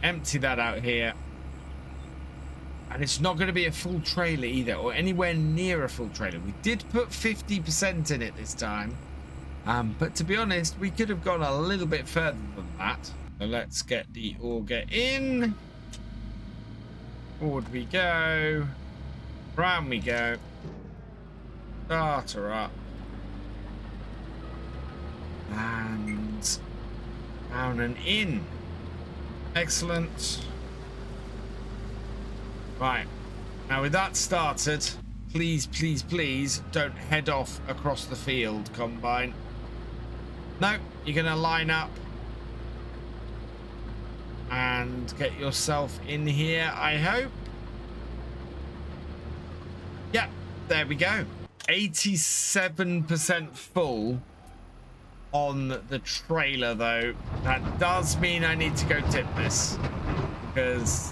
Empty that out here. And it's not going to be a full trailer either, or anywhere near a full trailer. We did put 50% in it this time. But to be honest, we could have gone a little bit further than that. So let's get the auger in. Forward we go. Round we go. Start her up. And down and in. Excellent. Right. Now with that started, please, please, please don't head off across the field, combine. No, you're going to line up and get yourself in here, I hope. Yep, there we go. 87% full on the trailer, though. That does mean I need to go tip this, because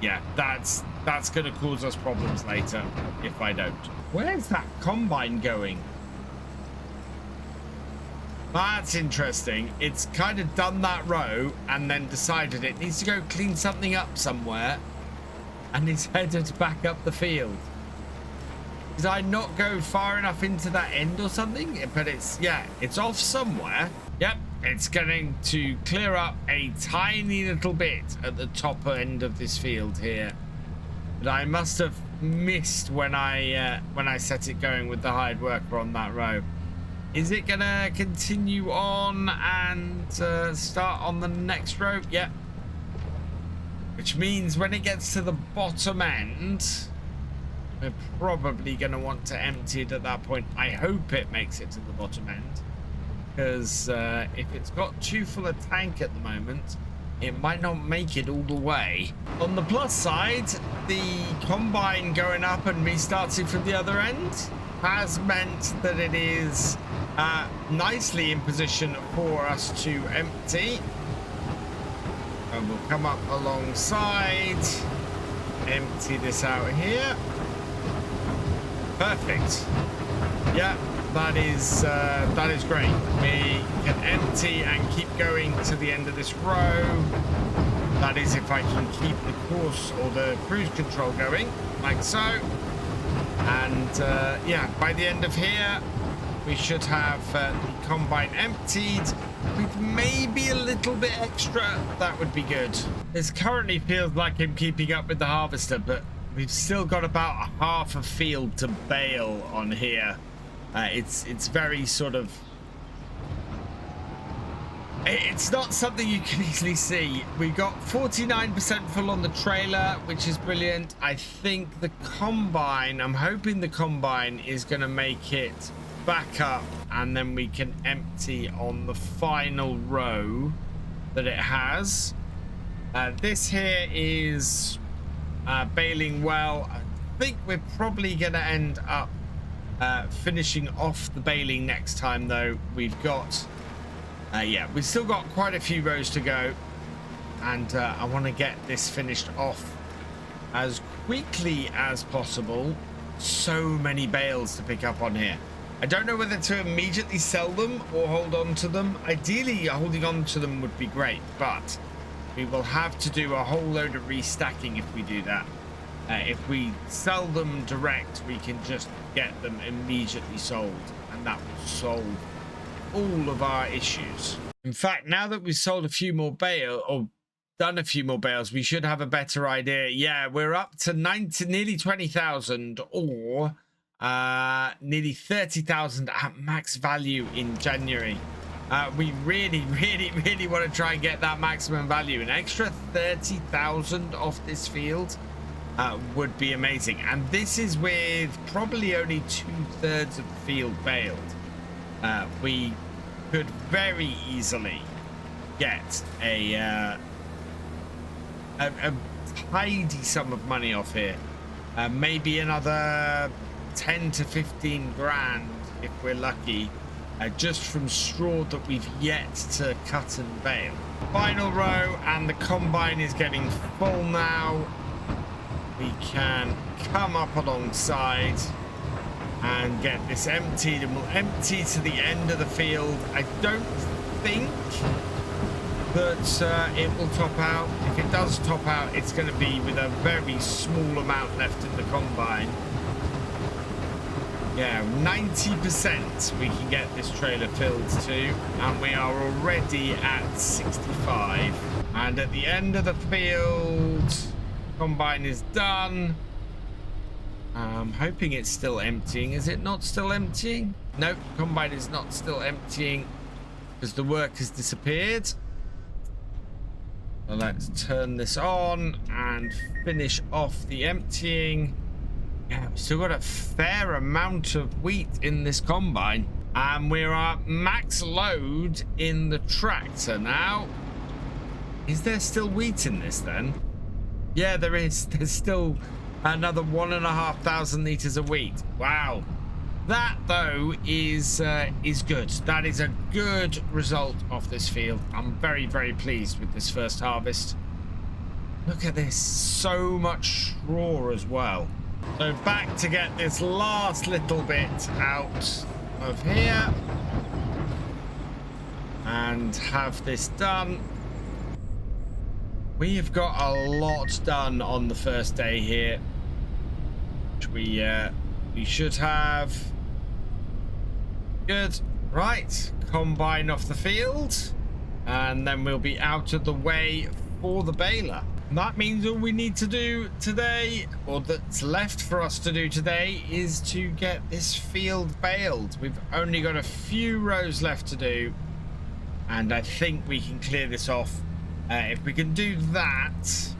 yeah, that's going to cause us problems later if I don't. Where's that combine going? That's interesting. It's kind of done that row and then decided it needs to go clean something up somewhere, and it's headed back up the field. Did I not go far enough into that end or something? But it's, yeah, it's off somewhere. Yep, it's going to clear up a tiny little bit at the top end of this field here. But I must have missed when I set it going with the hired worker on that row. Is it gonna continue on and start on the next row? Yep. Which means when it gets to the bottom end, we're probably going to want to empty it at that point. I hope it makes it to the bottom end, because if it's got too full a tank at the moment, it might not make it all the way. On the plus side, the combine going up and restarting from the other end has meant that it is nicely in position for us to empty. And we'll come up alongside, empty this out here. Perfect. Yeah, that is great. We can empty and keep going to the end of this row. That is if I can keep the course or the cruise control going, like so. And yeah, by the end of here, we should have the combine emptied with maybe a little bit extra. That would be good. This currently feels like I'm keeping up with the harvester, but we've still got about half a field to bale on here. It's very sort of, it's not something you can easily see. We got 49% full on the trailer, which is brilliant. I think the combine, I'm hoping the combine is going to make it back up, and then we can empty on the final row that it has. This here is baling well. I think we're probably going to end up finishing off the baling next time, though. We've got yeah, we've still got quite a few rows to go, and I want to get this finished off as quickly as possible. So many bales to pick up on here. I don't know whether to immediately sell them or hold on to them. Ideally, holding on to them would be great, but we will have to do a whole load of restacking if we do that. If we sell them direct, we can just get them immediately sold, and that will solve all of our issues. In fact, now that we've sold a few more bales, or done a few more bales, we should have a better idea. Yeah, we're up to nearly 20,000, or nearly 30,000 at max value in January. We really want to try and get that maximum value. An extra 30,000 off this field would be amazing, and this is with probably only 2/3 of the field baled. We could very easily get a tidy sum of money off here. Maybe another 10 to 15 grand if we're lucky, just from straw that we've yet to cut and bale. Final row, and the combine is getting full now. We can come up alongside and get this emptied, and we'll empty to the end of the field. I don't think that it will top out. If it does top out, it's going to be with a very small amount left in the combine. Yeah, 90% we can get this trailer filled to, and we are already at 65. And at the end of the field, combine is done. I'm hoping it's still emptying. Is it not still emptying? Nope, combine is not still emptying because the work has disappeared. So let's turn this on and finish off the emptying. Yeah, we've still got a fair amount of wheat in this combine, and we're at max load in the tractor now. Is there still wheat in this then? Yeah, there is. There's still another 1,500 liters of wheat. Wow, that though is good. That is a good result off this field. I'm very pleased with this first harvest. Look at this, so much straw as well. So back to get this last little bit out of here and have this done. We have got a lot done on the first day here, which we should have. Good. Right, combine off the field, and then we'll be out of the way for the baler. And that means all we need to do today, or that's left for us to do today, is to get this field baled. We've only got a few rows left to do, and I think we can clear this off. If we can do that,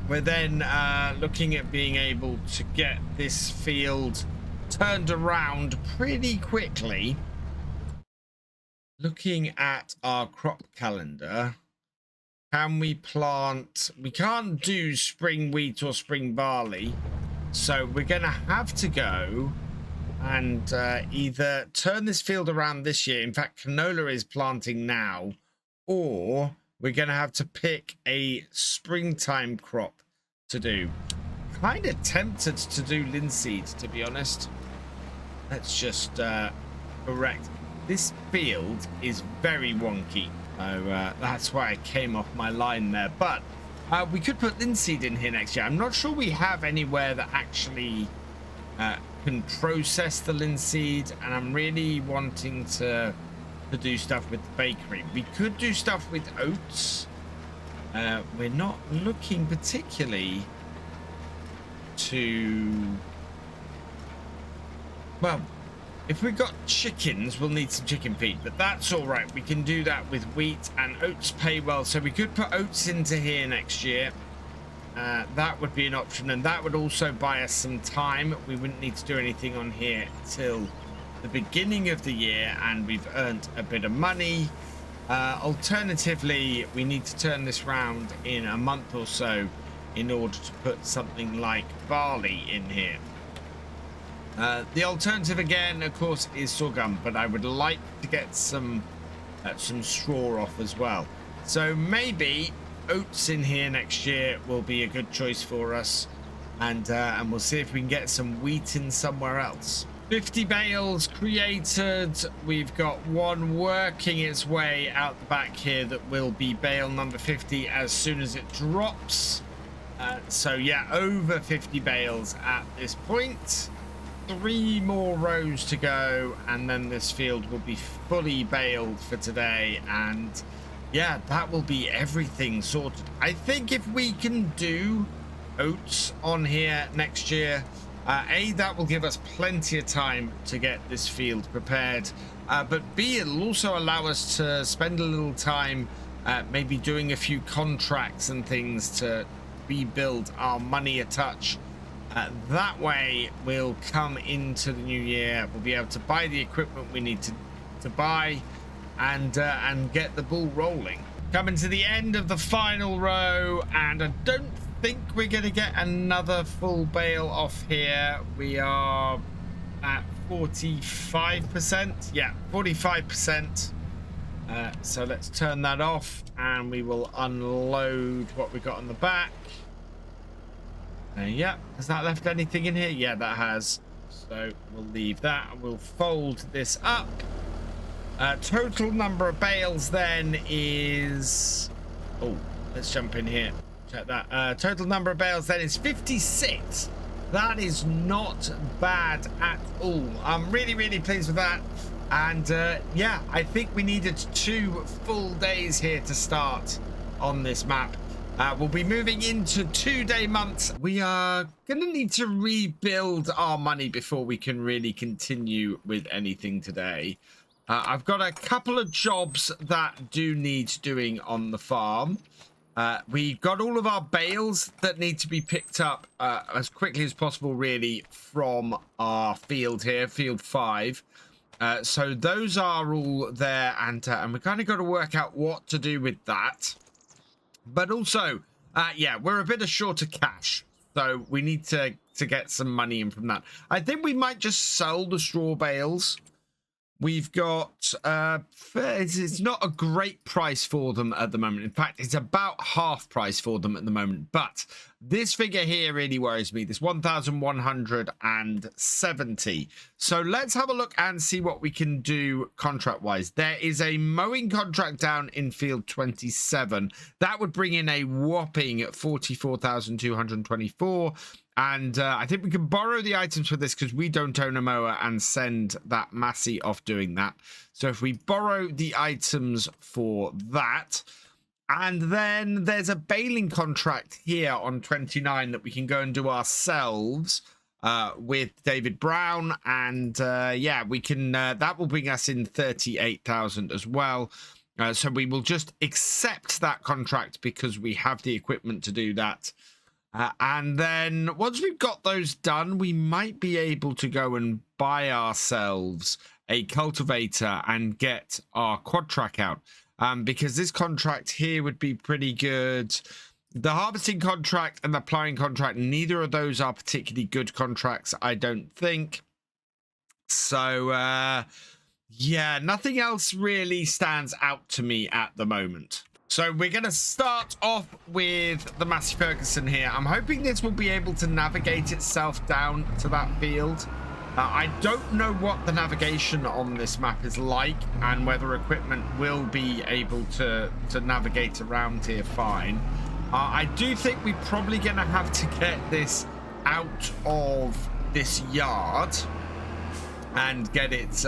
we're then looking at being able to get this field turned around pretty quickly. Looking at our crop calendar, can we plant? We can't do spring wheat or spring barley, so we're going to have to go and either turn this field around this year. In fact, canola is planting now, or we're going to have to pick a springtime crop to do. Kind of tempted to do linseed, to be honest. Let's just correct. This field is very wonky, so that's why I came off my line there. But we could put linseed in here next year. I'm not sure we have anywhere that actually can process the linseed, and I'm really wanting to do stuff with the bakery. We could do stuff with oats. We're not looking particularly to, well, If we've got chickens, we'll need some chicken feed, but that's all right. We can do that with wheat, and oats pay well, so we could put oats into here next year. That would be an option, and that would also buy us some time. We wouldn't need to do anything on here till the beginning of the year, and we've earned a bit of money. Alternatively, we need to turn this round in a month or so in order to put something like barley in here. The alternative again, of course, is sorghum, but I would like to get some straw off as well. So maybe oats in here next year will be a good choice for us, and we'll see if we can get some wheat in somewhere else. 50 bales created. We've got one working its way out the back here that will be bale number 50 as soon as it drops. So yeah, over 50 bales at this point. 3 more rows to go, and then this field will be fully baled for today, and yeah, that will be everything sorted. I think if we can do oats on here next year, A, that will give us plenty of time to get this field prepared, but B, it'll also allow us to spend a little time maybe doing a few contracts and things to rebuild our money a touch. That way we'll come into the new year, we'll be able to buy the equipment we need to buy, and get the ball rolling. Coming to the end of the final row, and I don't think we're going to get another full bale off here. We are at 45%. Yeah, 45%. So let's turn that off, and we will unload what we got on the back. Yeah, has that left anything in here? Yeah, that has. So we'll leave that, and we'll fold this up. Total number of bales then is... Oh, let's jump in here. Check that. Total number of bales then is 56. That is not bad at all. I'm really, really pleased with that. And yeah, I think we needed 2 full days here to start on this map. We'll be moving into 2-day months. We are going to need to rebuild our money before we can really continue with anything today. I've got a couple of jobs that do need doing on the farm. We've got all of our bales that need to be picked up as quickly as possible, really, from our field here, field 5. So those are all there, and we kind of got to work out what to do with that. But also, yeah, we're a bit short of cash, so we need to get some money in from that. I think we might just sell the straw bales. We've got, it's not a great price for them at the moment. In fact, it's about half price for them at the moment. But this figure here really worries me, this 1,170. So let's have a look and see what we can do contract-wise. There is a mowing contract down in field 27. That would bring in a whopping 44,224. And I think we can borrow the items for this because we don't own a mower, and send that Massey off doing that. So if we borrow the items for that, and then there's a baling contract here on 29 that we can go and do ourselves with David Brown. And yeah, we can, that will bring us in 38,000 as well. So we will just accept that contract because we have the equipment to do that. And then once we've got those done, we might be able to go and buy ourselves a cultivator and get our quad track out, because this contract here would be pretty good. The harvesting contract and the ploughing contract, neither of those are particularly good contracts, I don't think. So yeah, nothing else really stands out to me at the moment. So we're going to start off with the Massey Ferguson here. I'm hoping this will be able to navigate itself down to that field. I don't know what the navigation on this map is like, and whether equipment will be able to navigate around here fine. I do think we're probably going to have to get this out of this yard and get it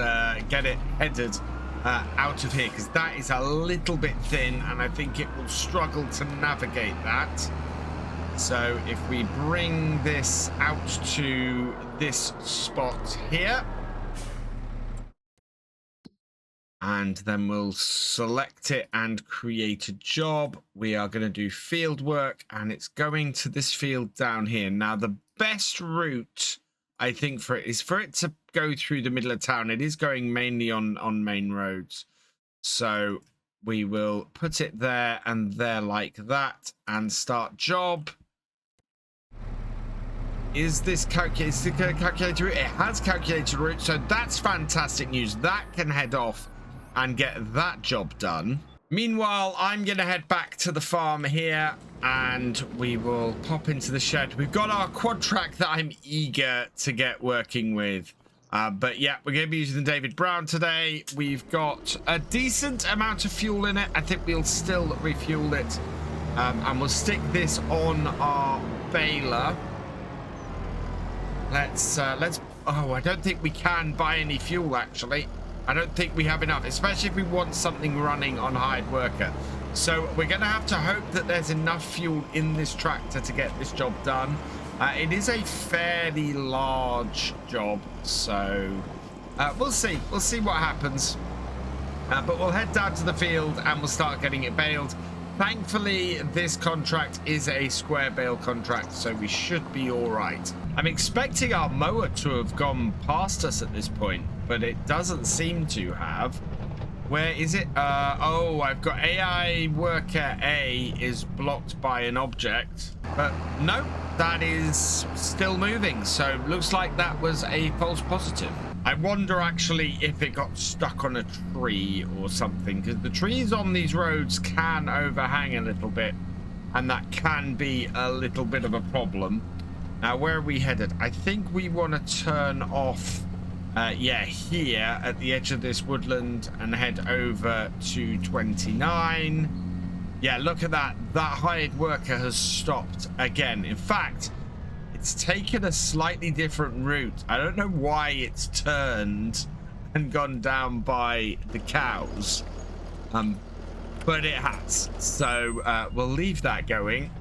headed out of here, because that is a little bit thin, and I think it will struggle to navigate that. So if we bring this out to this spot here, and then we'll select it and create a job. We are going to do field work, and it's going to this field down here. Now, the best route, I think, for it is for it to go through the middle of town. It is going mainly on main roads. So we will put it there and there like that and start job. Is this calculated route? It has calculated route, so that's fantastic news. That can head off and get that job done. Meanwhile, I'm going to head back to the farm here and we will pop into the shed. We've got our quad track that I'm eager to get working with. But yeah, we're going to be using the David Brown today. We've got a decent amount of fuel in it. I think we'll still refuel it. And we'll stick this on our baler. Let's oh, I don't think we can buy any fuel, actually. I don't think we have enough, especially if we want something running on hired worker. So we're going to have to hope that there's enough fuel in this tractor to get this job done. It is a fairly large job, so we'll see. We'll see what happens. But we'll head down to the field and we'll start getting it baled. Thankfully, this contract is a square bale contract, so we should be all right. I'm expecting our mower to have gone past us at this point, but it doesn't seem to have. Where is it? Oh, I've got AI worker A is blocked by an object, but no, that is still moving. So looks like that was a false positive. I wonder actually if it got stuck on a tree or something, because the trees on these roads can overhang a little bit, and that can be a little bit of a problem. Now, where are we headed? I think we want to turn off, yeah, here at the edge of this woodland and head over to 29. Yeah, look at that. That hired worker has stopped again. In fact, it's taken a slightly different route. I don't know why it's turned and gone down by the cows, but it has. So we'll leave that going.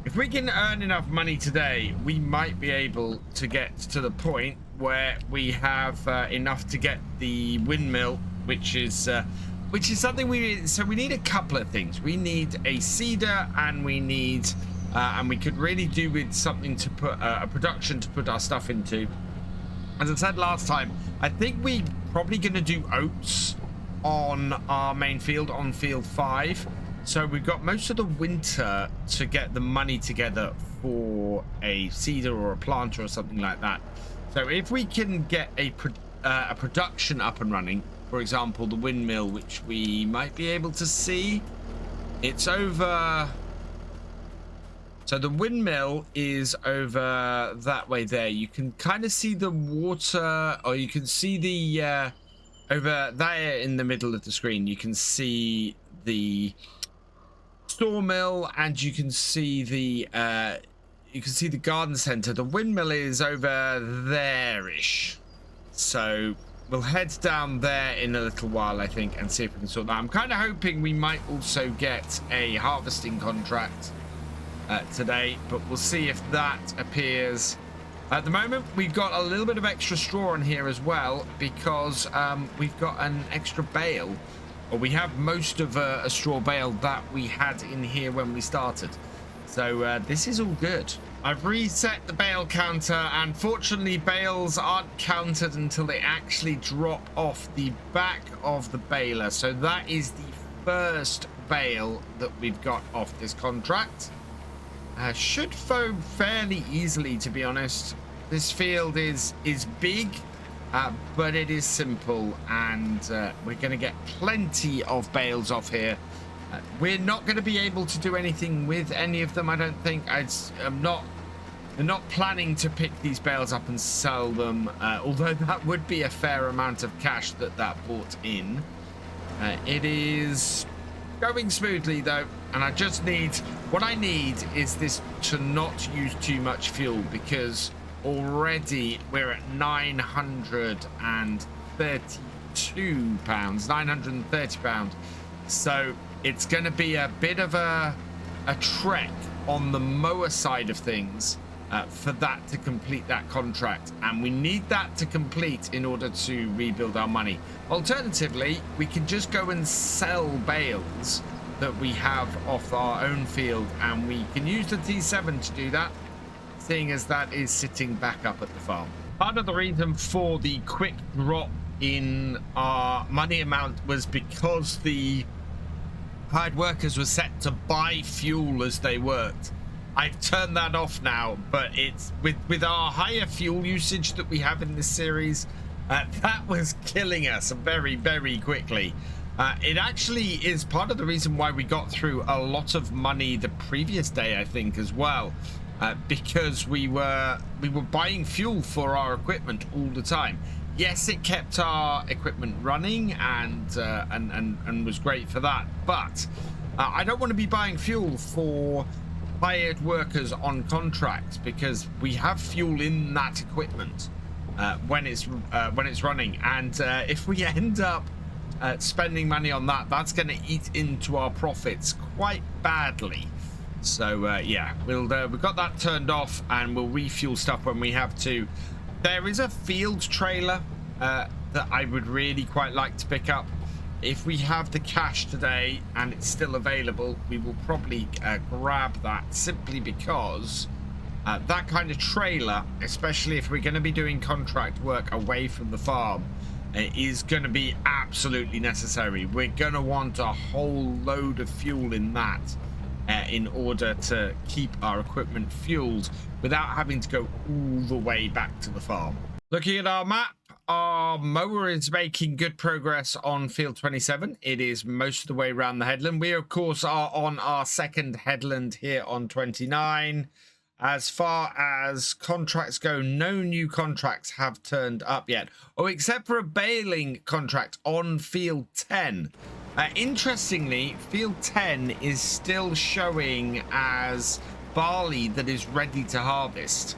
If we can earn enough money today, we might be able to get to the point where we have enough to get the windmill, which is something we need. So we need a couple of things. We need a seeder, and we need and we could really do with something to put a production to put our stuff into. As I said last time, I think we're probably going to do oats on our main field, on field 5. So we've got most of the winter to get the money together for a seeder or a planter or something like that. So if we can get a production up and running, for example, the windmill, which we might be able to see, it's over. So the windmill is over that way there. You can kind of see the water, or you can see the over there in the middle of the screen. You can see the sawmill, and you can see the garden center. The windmill is over there-ish. So we'll head down there in a little while, I think, and see if we can sort that. I'm kind of hoping we might also get a harvesting contract today, but we'll see if that appears. At the moment, we've got a little bit of extra straw in here as well, because we've got an extra bale, or we have most of a straw bale that we had in here when we started. So this is all good. I've reset the bale counter, and fortunately bales aren't counted until they actually drop off the back of the baler. So that is the first bale that we've got off this contract. Should flow fairly easily, to be honest. This field is big, but it is simple, and we're going to get plenty of bales off here. We're not going to be able to do anything with any of them, I don't think. I'm not planning to pick these bales up and sell them, although that would be a fair amount of cash that brought in. It is going smoothly though, and what I need is this to not use too much fuel, because already we're at 932 pounds, 930 pounds. So it's going to be a bit of a trek on the mower side of things for that to complete that contract, and we need that to complete in order to rebuild our money. Alternatively, we can just go and sell bales that we have off our own field, and we can use the T7 to do that, seeing as that is sitting back up at the farm. Part of the reason for the quick drop in our money amount was because the hired workers were set to buy fuel as they worked. I've turned that off now, but it's with our higher fuel usage that we have in this series, that was killing us very, very quickly. It actually is part of the reason why we got through a lot of money the previous day, I think, as well, because we were buying fuel for our equipment all the time. Yes, it kept our equipment running and was great for that, but I don't want to be buying fuel for hired workers on contracts, because we have fuel in that equipment when it's running, and if we end up spending money on that, that's going to eat into our profits quite badly. So yeah, we've got that turned off, and we'll refuel stuff when we have to. There is a field trailer that I would really quite like to pick up. If we have the cash today and it's still available, we will probably grab that, simply because that kind of trailer, especially if we're going to be doing contract work away from the farm, is going to be absolutely necessary. We're going to want a whole load of fuel in that in order to keep our equipment fueled without having to go all the way back to the farm. Looking at our map, our mower is making good progress on field 27. It is most of the way around the headland. We, of course, are on our second headland here on 29. As far as contracts go, no new contracts have turned up yet. Oh, except for a baling contract on field 10. Interestingly, field 10 is still showing as barley that is ready to harvest.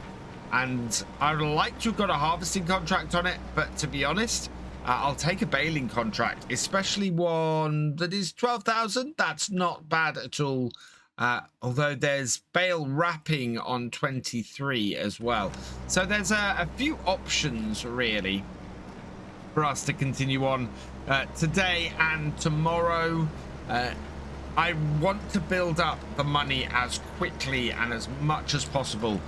And I would like to have got a harvesting contract on it, but to be honest, I'll take a baling contract, especially one that is 12,000. That's not bad at all. Although there's bale wrapping on 23 as well. So there's a few options really for us to continue on today and tomorrow. I want to build up the money as quickly and as much as possible.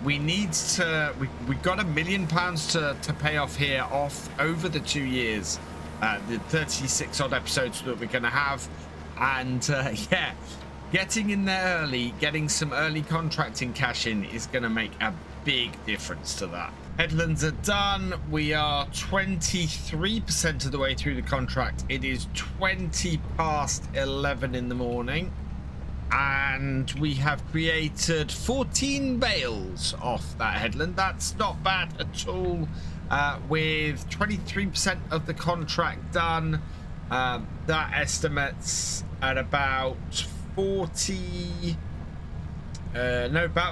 We need to, we've got £1 million to pay off here over the 2 years, the 36 odd episodes that we're going to have. And yeah, getting in there early, getting some early contracting cash in is going to make a big difference to that. Headlands are done. We are 23% of the way through the contract. It is 20 past 11 in the morning, and we have created 14 bales off that headland. That's not bad at all. With 23% of the contract done, that estimates at about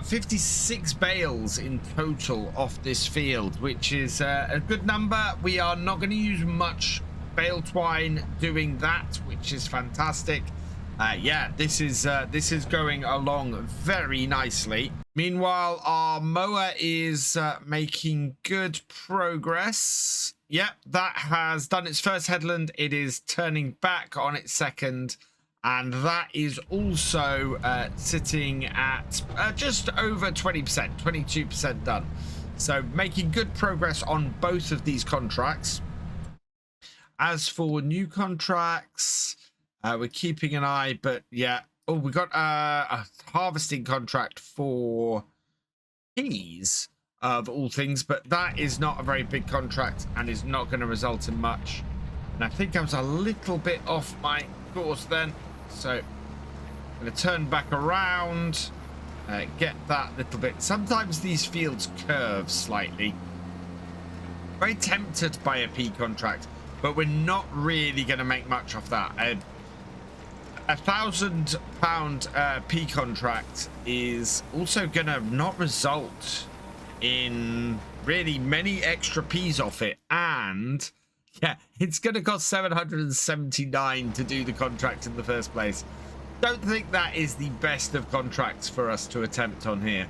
56 bales in total off this field, which is a good number. We are not going to use much bale twine doing that, which is fantastic. Yeah, this is going along very nicely. Meanwhile, our mower is making good progress. Yep, that has done its first headland. It is turning back on its second, and that is also sitting at just over 20%, 22% done. So making good progress on both of these contracts. As for new contracts, we're keeping an eye, but yeah. Oh, we got a harvesting contract for peas, of all things, but that is not a very big contract and is not going to result in much. And I think I was a little bit off my course then. So I'm going to turn back around, get that little bit. Sometimes these fields curve slightly. Very tempted by a pea contract, but we're not really going to make much off that. £1,000 pea contract is also going to not result in really many extra peas off it, and yeah, it's going to cost 779 to do the contract in the first place. Don't think that is the best of contracts for us to attempt on here.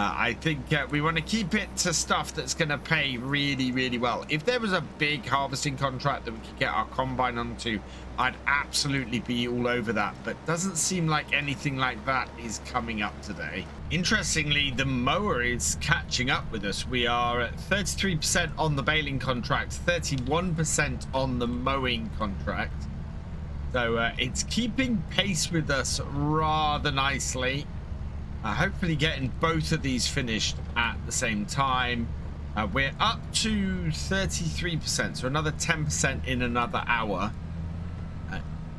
I think we want to keep it to stuff that's going to pay really, really well. If there was a big harvesting contract that we could get our combine onto, I'd absolutely be all over that. But doesn't seem like anything like that is coming up today. Interestingly, the mower is catching up with us. We are at 33% on the baling contract, 31% on the mowing contract. So it's keeping pace with us rather nicely. Hopefully getting both of these finished at the same time. We're up to 33%, so another 10% in another hour,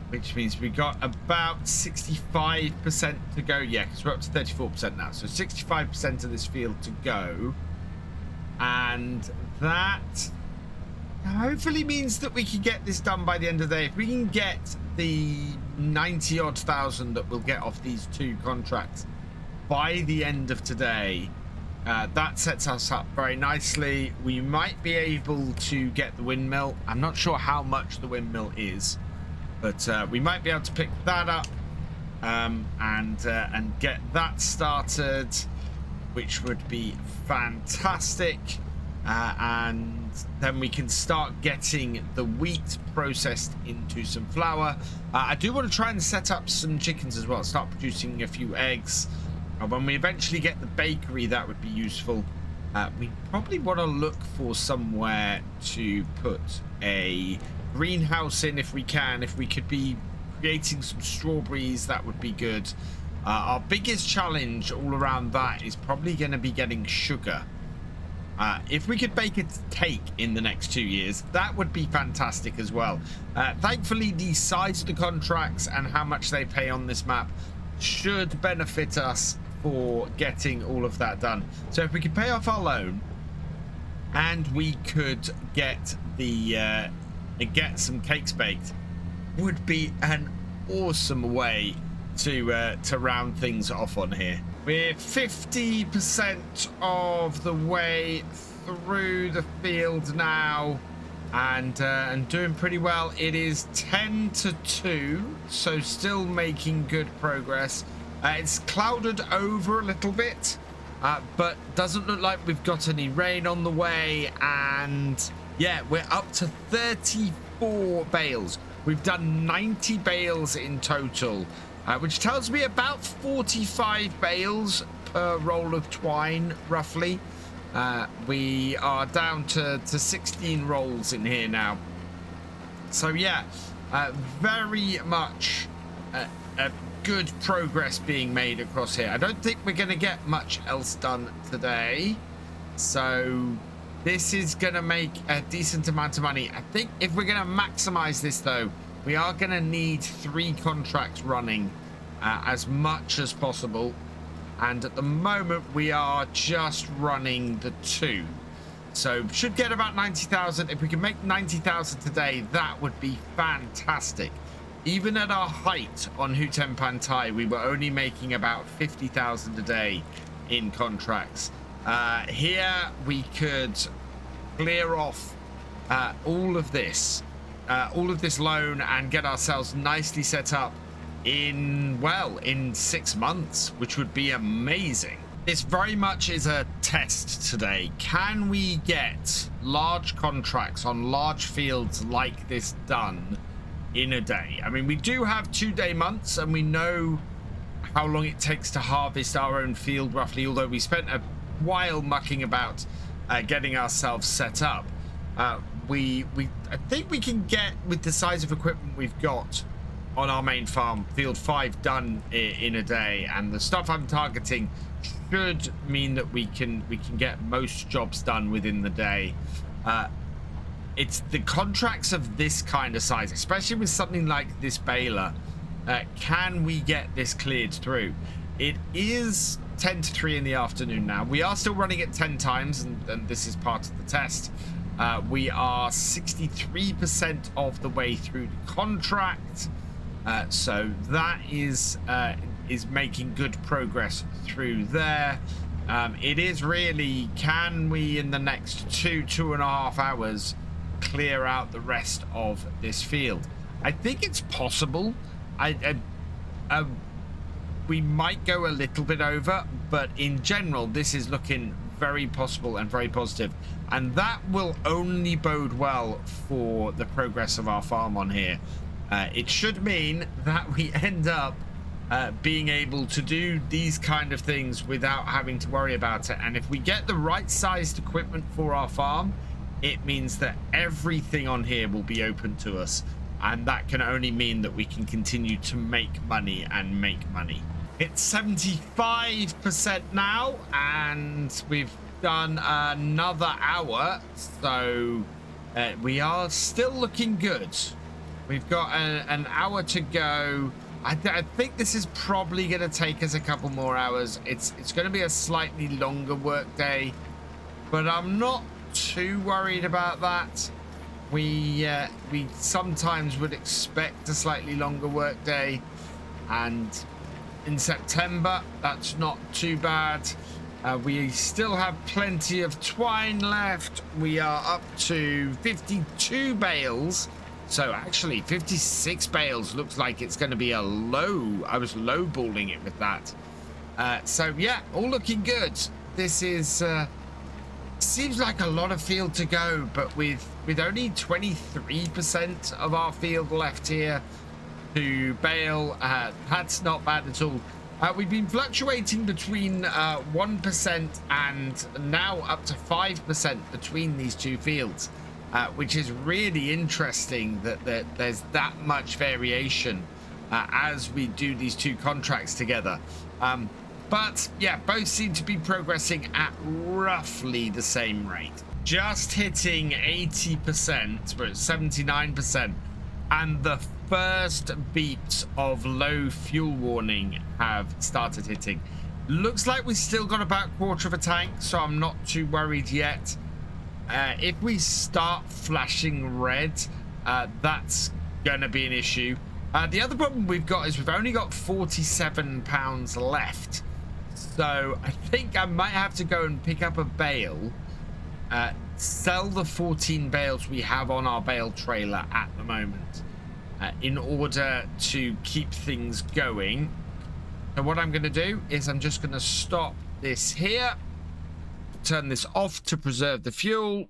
which means we got about 65% to go. Yeah, because we're up to 34% now, so 65% of this field to go, and that hopefully means that we can get this done by the end of the day. If we can get the 90-odd thousand that we'll get off these two contracts by the end of today, that sets us up very nicely. We might be able to get the windmill. I'm not sure how much the windmill is, but we might be able to pick that up and get that started, which would be fantastic. And then we can start getting the wheat processed into some flour. I do want to try and set up some chickens as well, start producing a few eggs. When we eventually get the bakery, that would be useful. We probably want to look for somewhere to put a greenhouse in if we can. If we could be creating some strawberries, that would be good. Our biggest challenge all around that is probably going to be getting sugar. If we could bake a cake in the next 2 years, that would be fantastic as well. Thankfully, the size of the contracts and how much they pay on this map should benefit us for getting all of that done. So if we could pay off our loan and we could get the get some cakes baked, would be an awesome way to round things off on here. We're 50% of the way through the field now, and doing pretty well. It is 10-2, so still making good progress. It's clouded over a little bit, but doesn't look like we've got any rain on the way. And yeah, we're up to 34 bales. We've done 90 bales in total, which tells me about 45 bales per roll of twine, roughly. We are down to 16 rolls in here now. So yeah, very much a good progress being made across here. I don't think we're going to get much else done today, so this is going to make a decent amount of money. I think if we're going to maximize this, though, we are going to need 3 contracts running as much as possible, and at the moment we are just running the 2, so should get about 90,000. If we can make 90,000 today, that would be fantastic. Even at our height on Hutan Pantai, we were only making about 50,000 a day in contracts. Here we could clear off all of this loan and get ourselves nicely set up in 6 months, which would be amazing. This very much is a test today. Can we get large contracts on large fields like this done in a day? I mean, we do have 2-day months, and we know how long it takes to harvest our own field roughly, although we spent a while mucking about getting ourselves set up. I think we can get, with the size of equipment we've got on our main farm, field 5 done in a day, and the stuff I'm targeting should mean that we can get most jobs done within the day. It's the contracts of this kind of size, especially with something like this baler. Can we get this cleared through? It is 10-3 in the afternoon now. We are still running it 10 times, and this is part of the test. We are 63% of the way through the contract, so that is making good progress through there. It is really, can we in the next 2.5 hours clear out the rest of this field? I think it's possible. we might go a little bit over, but in general, this is looking very possible and very positive. And that will only bode well for the progress of our farm on here. It should mean that we end up being able to do these kind of things without having to worry about it. And if we get the right sized equipment for our farm, it means that everything on here will be open to us. And that can only mean that we can continue to make money and make money. It's 75% now, and we've done another hour. So we are still looking good. We've got an hour to go. I think this is probably going to take us a couple more hours. It's going to be a slightly longer work day, but I'm not too worried about that. We sometimes would expect a slightly longer work day, and in September that's not too bad. We still have plenty of twine left. We are up to 52 bales. So actually 56 bales looks like it's going to be a low. I was lowballing it with that. So yeah, all looking good. This is seems like a lot of field to go, but with only 23% of our field left here to bale, that's not bad at all. We've been fluctuating between 1% and now up to 5% between these two fields. Which is really interesting that there's that much variation as we do these two contracts together. But yeah, both seem to be progressing at roughly the same rate. Just hitting 80%, we're at 79%, and the first beeps of low fuel warning have started hitting. Looks like we've still got about a quarter of a tank, so I'm not too worried yet. If we start flashing red, that's going to be an issue. The other problem we've got is we've only got 47 pounds left. So I think I might have to go and pick up a bale, sell the 14 bales we have on our bale trailer at the moment, in order to keep things going. So what I'm going to do is I'm just going to stop this here. Turn this off to preserve the fuel,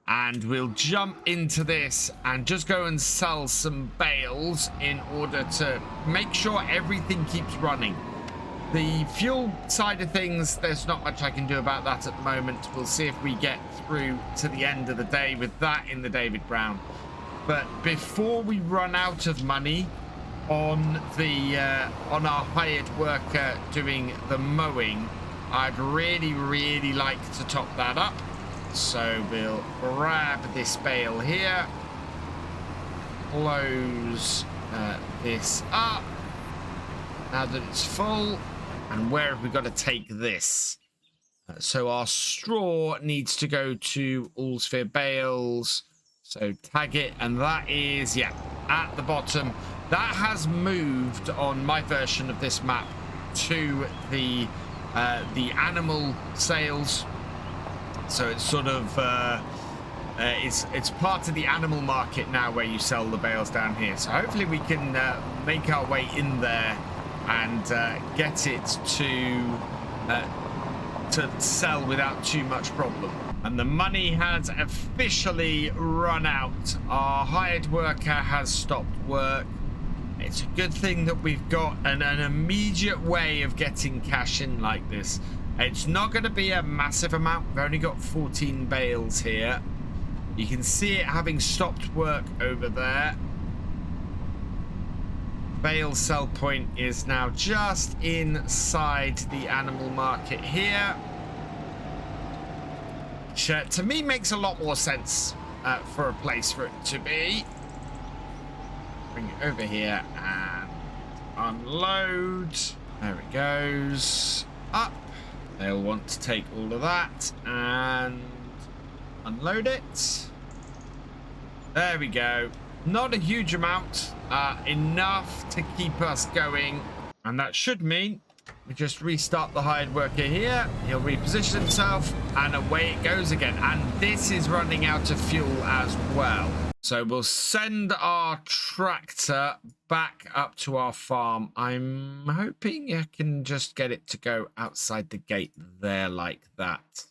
and we'll jump into this and just go and sell some bales in order to make sure everything keeps running. The fuel side of things, there's not much I can do about that at the moment. We'll see if we get through to the end of the day with that in the David Brown. But before we run out of money on our hired worker doing the mowing, I'd really like to top that up. So we'll grab this bale here, close this up now that it's full. And where have we got to take this? So our straw needs to go to Allsphere Bales. So tag it, and that is, yeah, at the bottom. That has moved on my version of this map to the animal sales. So it's sort of it's part of the animal market now, where you sell the bales down here. So hopefully we can make our way in there and get it to sell without too much problem. And the money has officially run out. Our hired worker has stopped work. It's a good thing that we've got an immediate way of getting cash in like this. It's not going to be a massive amount. We've only got 14 bales here. You can see it having stopped work over there. Bale sell point is now just inside the animal market here, which to me makes a lot more sense for a place for it to be. Bring it over here and unload. There it goes. Up. They'll want to take all of that and unload it. There we go. Not a huge amount, enough to keep us going. And that should mean we just restart the hired worker here. He'll reposition himself and away it goes again. And this is running out of fuel as well. So we'll send our tractor back up to our farm. I'm hoping I can just get it to go outside the gate there like that.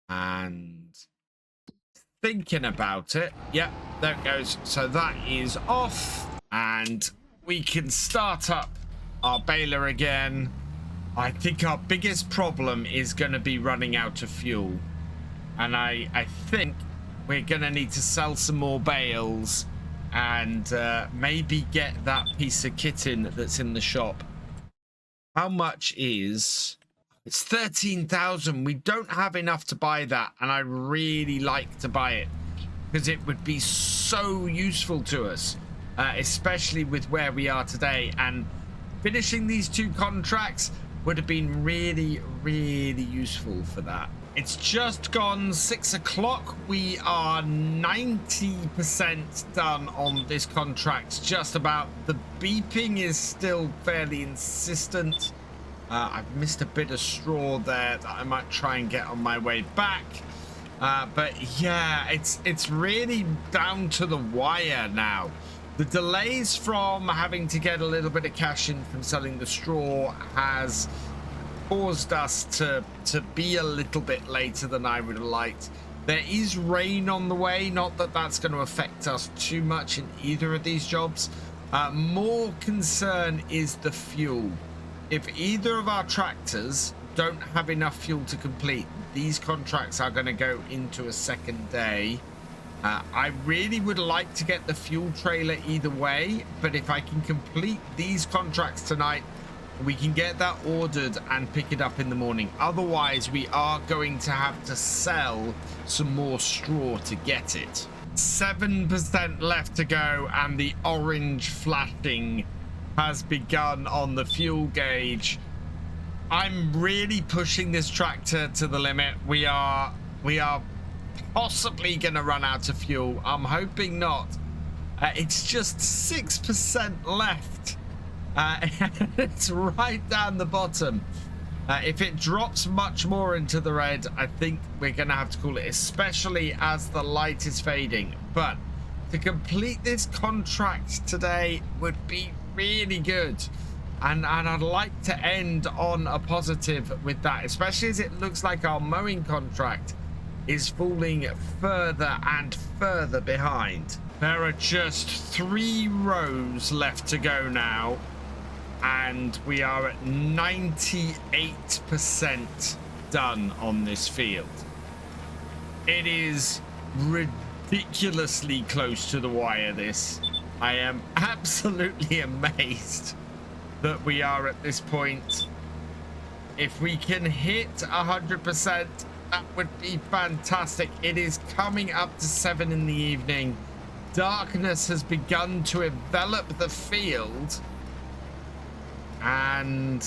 And thinking about it. Yep, there it goes. So that is off. And we can start up our baler again. I think our biggest problem is going to be running out of fuel. And I think we're going to need to sell some more bales and maybe get that piece of kit in that's in the shop. How much is... It's 13,000. We don't have enough to buy that, and I really like to buy it because it would be so useful to us, especially with where we are today. And finishing these 2 contracts would have been really, really useful for that. It's just gone 6 o'clock. We are 90% done on this contract, just about. The beeping is still fairly insistent. I've missed a bit of straw there that I might try and get on my way back. But yeah, it's really down to the wire now. The delays from having to get a little bit of cash in from selling the straw has caused us to be a little bit later than I would have liked. There is rain on the way, not that that's going to affect us too much in either of these jobs. More concern is the fuel. If either of our tractors don't have enough fuel to complete, these contracts are going to go into a second day. I really would like to get the fuel trailer either way, but if I can complete these contracts tonight, we can get that ordered and pick it up in the morning. Otherwise, we are going to have to sell some more straw to get it. 7% left to go, and the orange flashing has begun on the fuel gauge. I'm really pushing this tractor to the limit. We are possibly going to run out of fuel. I'm hoping not. It's just 6% left. It's right down the bottom. If it drops much more into the red, I think we're going to have to call it, especially as the light is fading. But to complete this contract today would be really good, and I'd like to end on a positive with that, especially as it looks like our mowing contract is falling further and further behind. There are just 3 rows left to go now, and we are at 98% done on this field. It is ridiculously close to the wire, this. I am absolutely amazed that we are at this point. If we can hit 100%, that would be fantastic. It is coming up to 7 in the evening. Darkness has begun to envelop the field, and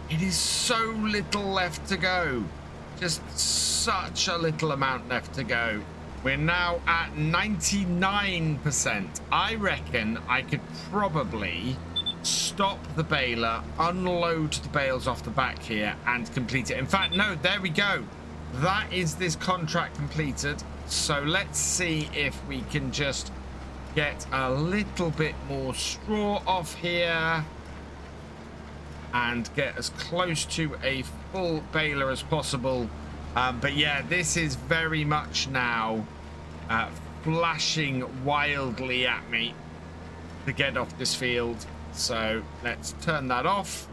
it is so little left to go. Just such a little amount left to go. We're now at 99%. I reckon I could probably stop the baler, unload the bales off the back here, and complete it. In fact, no, there we go. That is this contract completed. So let's see if we can just get a little bit more straw off here and get as close to a full baler as possible. But yeah, this is very much now flashing wildly at me to get off this field. So let's turn that off.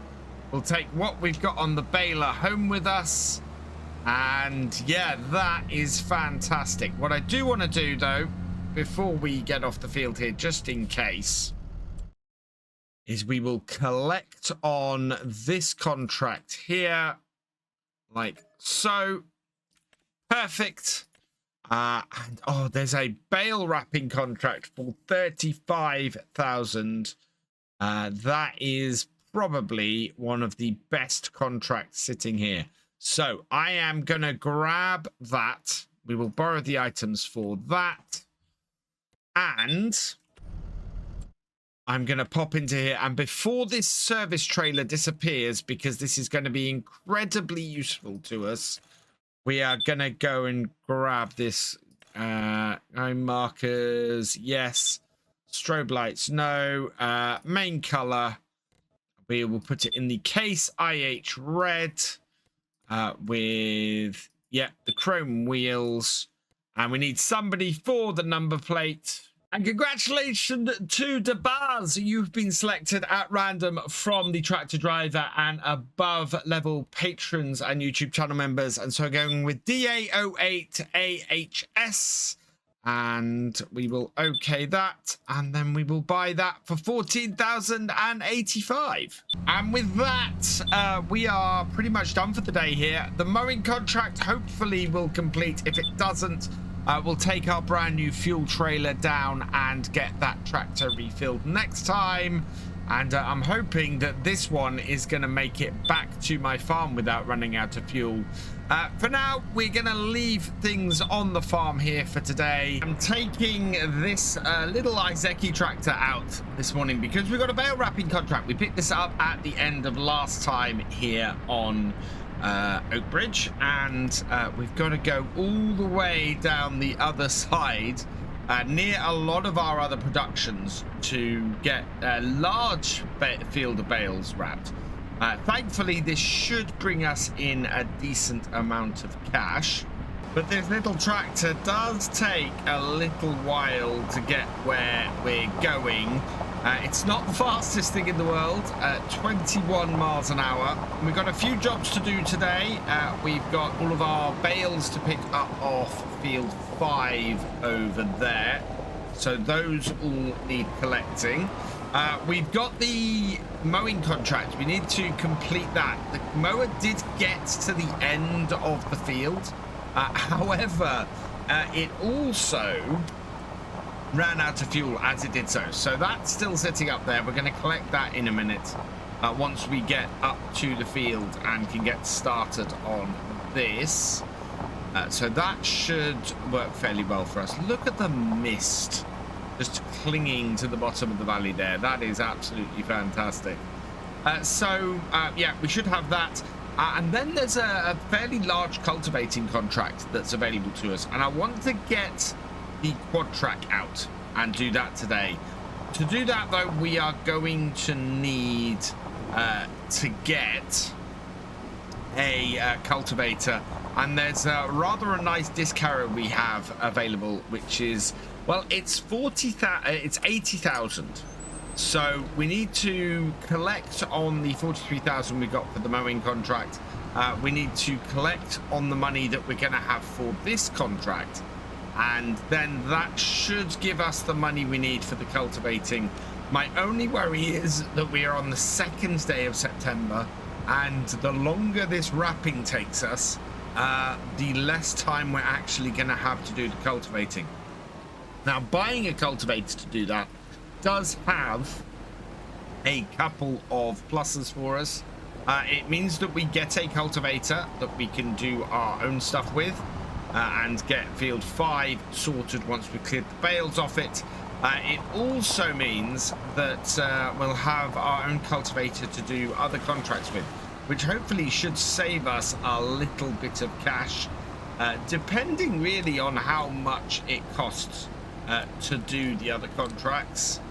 We'll take what we've got on the baler home with us. And yeah, that is fantastic. What I do want to do, though, before we get off the field here, just in case, is we will collect on this contract here, like so. Perfect. And oh, there's a bale wrapping contract for 35,000. That is probably one of the best contracts sitting here. So I am going to grab that. We will borrow the items for that. And I'm going to pop into here. And before this service trailer disappears, because this is going to be incredibly useful to us, we are going to go and grab this Home markers, yes. Strobe lights, no. Main color, we will put it in the case IH red with, yeah, the chrome wheels. And we need somebody for the number plate. And congratulations to DeBaz. You've been selected at random from the tractor driver and above level patrons and YouTube channel members. And so going with DA08AHS. And we will okay that. And then we will buy that for 14,085. And with that, we are pretty much done for the day here. The mowing contract hopefully will complete. If it doesn't, we'll take our brand new fuel trailer down and get that tractor refilled next time. And I'm hoping that this one is going to make it back to my farm without running out of fuel. For now, we're going to leave things on the farm here for today. I'm taking this little Iseki tractor out this morning because we've got a bale wrapping contract. We picked this up at the end of last time here on Oakbridge, and we've got to go all the way down the other side near a lot of our other productions to get a large field of bales wrapped. Thankfully, this should bring us in a decent amount of cash, but this little tractor does take a little while to get where we're going. It's not the fastest thing in the world, 21 miles an hour. We've got a few jobs to do today. We've got all of our bales to pick up off field 5 over there. So those all need collecting. We've got the mowing contract. We need to complete that. The mower did get to the end of the field. However, it also ran out of fuel as it did so that's still sitting up there. We're going to collect that in a minute once we get up to the field and can get started on this. So that should work fairly well for us. Look at the mist just clinging to the bottom of the valley there. That is absolutely fantastic. Yeah, we should have that. And then there's a fairly large cultivating contract that's available to us, and I want to get the quad track out and do that today. To do that though, we are going to need to get a cultivator, and there's rather a nice disc harrow we have available, which is, well, it's 80,000. So we need to collect on the 43,000 we got for the mowing contract. We need to collect on the money that we're going to have for this contract, and then that should give us the money we need for the cultivating. My only worry is that we are on the 2nd day of September, and the longer this wrapping takes us, the less time we're actually going to have to do the cultivating. Now, buying a cultivator to do that does have a couple of pluses for us. It means that we get a cultivator that we can do our own stuff with, and get field 5 sorted once we cleared the bales off it. It also means that we'll have our own cultivator to do other contracts with, which hopefully should save us a little bit of cash, depending really on how much it costs to do the other contracts.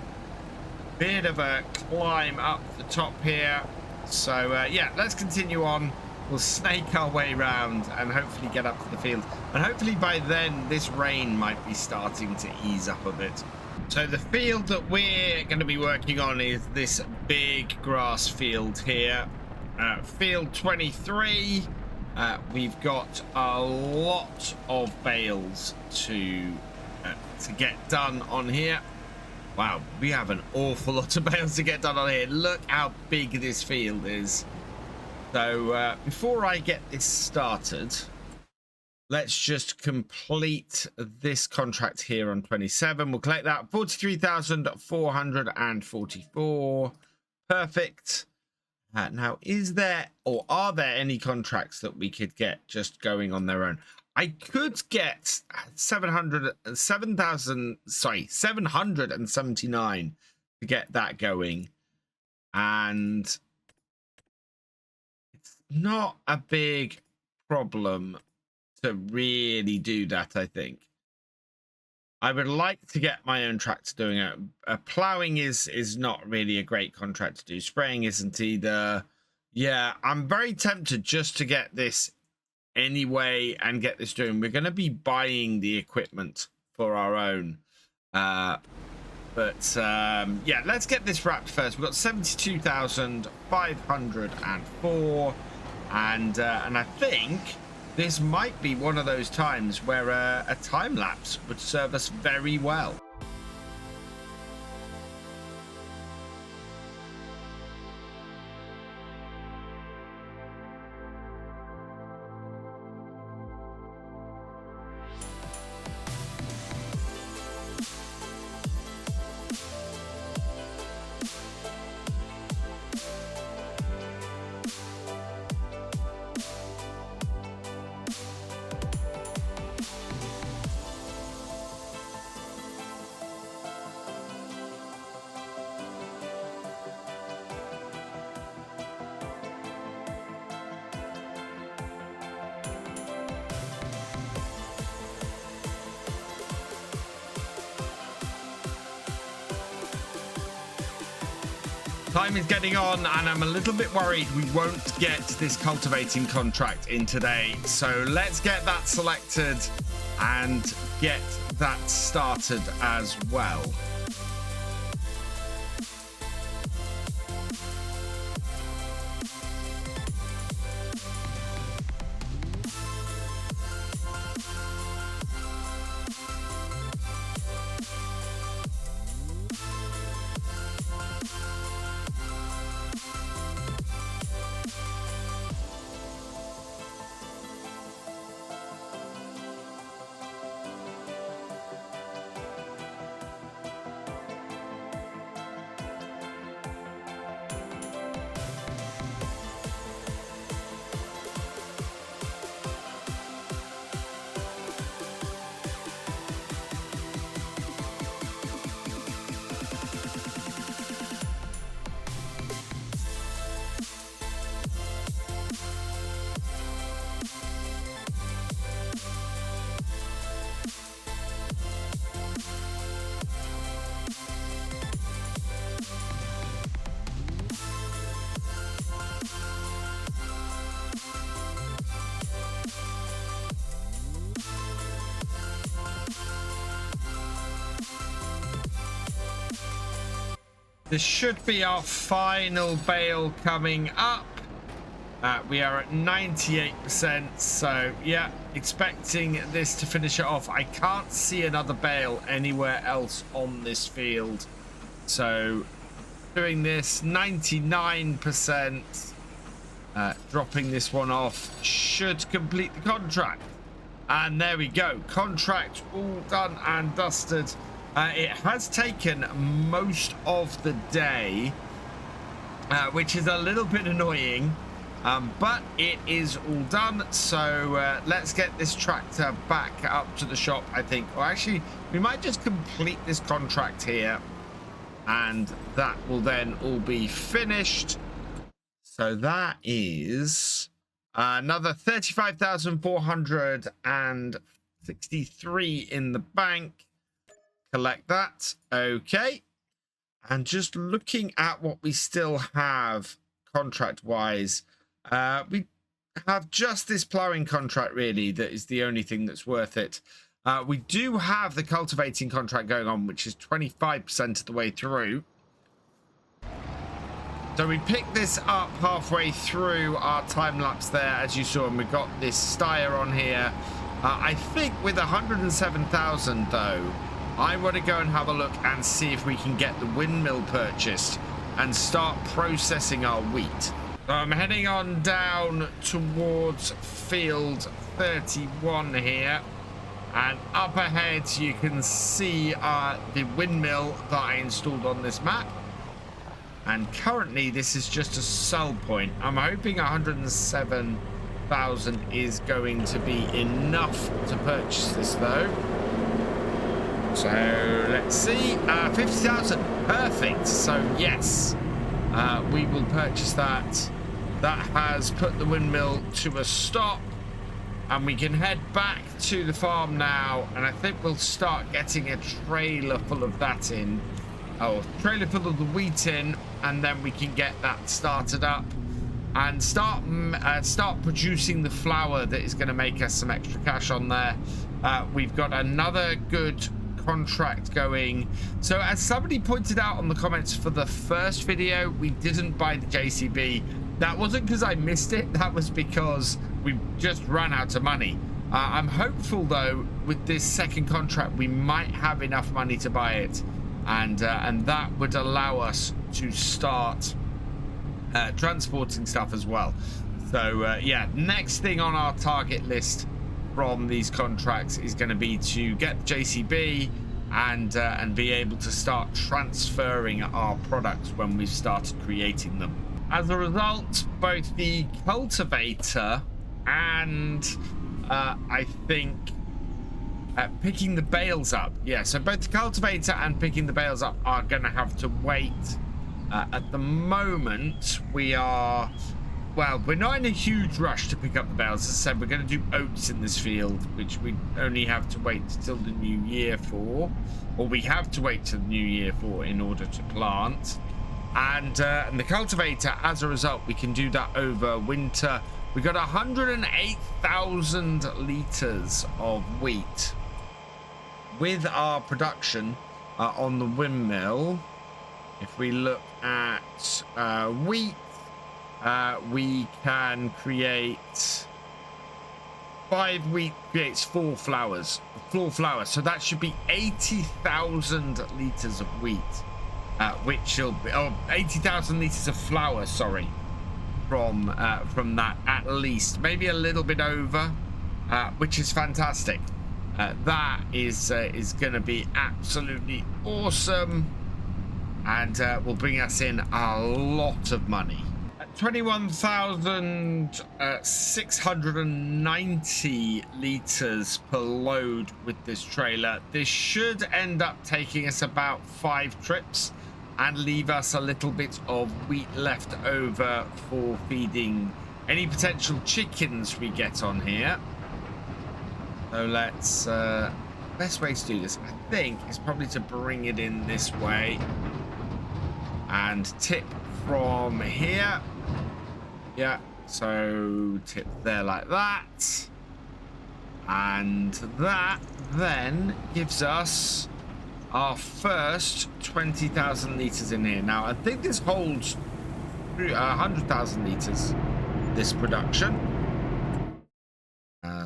Bit of a climb up the top here. So yeah, let's continue on. We'll snake our way around and hopefully get up to the field. And hopefully by then this rain might be starting to ease up a bit. So the field that we're going to be working on is this big grass field here. Field 23. We've got a lot of bales to get done on here. Wow, we have an awful lot of bales to get done on here. Look how big this field is. So before I get this started, let's just complete this contract here on 27. We'll collect that 43,444. Perfect. Now, is there or are there any contracts that we could get just going on their own? I could get 779 to get that going, and it's not a big problem to really do that, I think. I would like to get my own tractor doing it. Plowing is not really a great contract to do. Spraying isn't either. Yeah, I'm very tempted just to get this anyway and get this doing. We're going to be buying the equipment for our own. Yeah, let's get this wrapped first. We've got 72,504. And I think this might be one of those times where a time lapse would serve us very well. Time is getting on, and I'm a little bit worried we won't get this cultivating contract in today. So let's get that selected and get that started as well. This should be our final bale coming up. We are at 98%, so yeah, expecting this to finish it off. I can't see another bale anywhere else on this field, so doing this 99%, dropping this one off should complete the contract. And there we go, contract all done and dusted. It has taken most of the day, which is a little bit annoying, but it is all done. So let's get this tractor back up to the shop, I think. Or actually, we might just complete this contract here, and that will then all be finished. So that is another 35,463 in the bank. Collect that. Okay. And just looking at what we still have contract wise, we have just this plowing contract really that is the only thing that's worth it. We do have the cultivating contract going on, which is 25% of the way through. So we picked this up halfway through our time lapse there, as you saw, and we got this styer on here. I think with 107,000 though, I want to go and have a look and see if we can get the windmill purchased and start processing our wheat. So I'm heading on down towards field 31 here, and up ahead you can see the windmill that I installed on this map. And currently this is just a sell point. I'm hoping 107,000 is going to be enough to purchase this though. So let's see, 50,000, perfect. So yes, we will purchase that. That has put the windmill to a stop. And we can head back to the farm now, and I think we'll start getting a trailer full of that in. Oh, trailer full of the wheat in, and then we can get that started up and start producing the flour that is going to make us some extra cash on there. We've got another good contract going. So as somebody pointed out on the comments for the first video, we didn't buy the JCB. That wasn't because I missed it. That was because we just ran out of money. I'm hopeful though, with this second contract, we might have enough money to buy it, and that would allow us to start transporting stuff as well. So yeah, next thing on our target list from these contracts is going to be to get the JCB and be able to start transferring our products when we've started creating them. As a result, both the cultivator and I think picking the bales up, yeah, so both the cultivator and picking the bales up are going to have to wait. At the moment, we are, well, we're not in a huge rush to pick up the bales. As I said, we're going to do oats in this field, which we only have to wait till the new year for, or we have to wait till the new year for in order to plant. And the cultivator, as a result, we can do that over winter. We got 108,000 litres of wheat with our production on the windmill. If we look at wheat, we can create 5 wheat creates 4 flour. So that should be 80,000 litres of wheat. Which will be 80,000 litres of flour, sorry, from that, at least, maybe a little bit over, which is fantastic. That is going to be absolutely awesome, and will bring us in a lot of money. 21,690 litres per load with this trailer. This should end up taking us about 5 trips and leave us a little bit of wheat left over for feeding any potential chickens we get on here. So let's best way to do this, I think, is probably to bring it in this way and tip from here. Yeah, so tip there like that, and that then gives us our first 20,000 litres in here. Now I think this holds 100,000 litres, this production.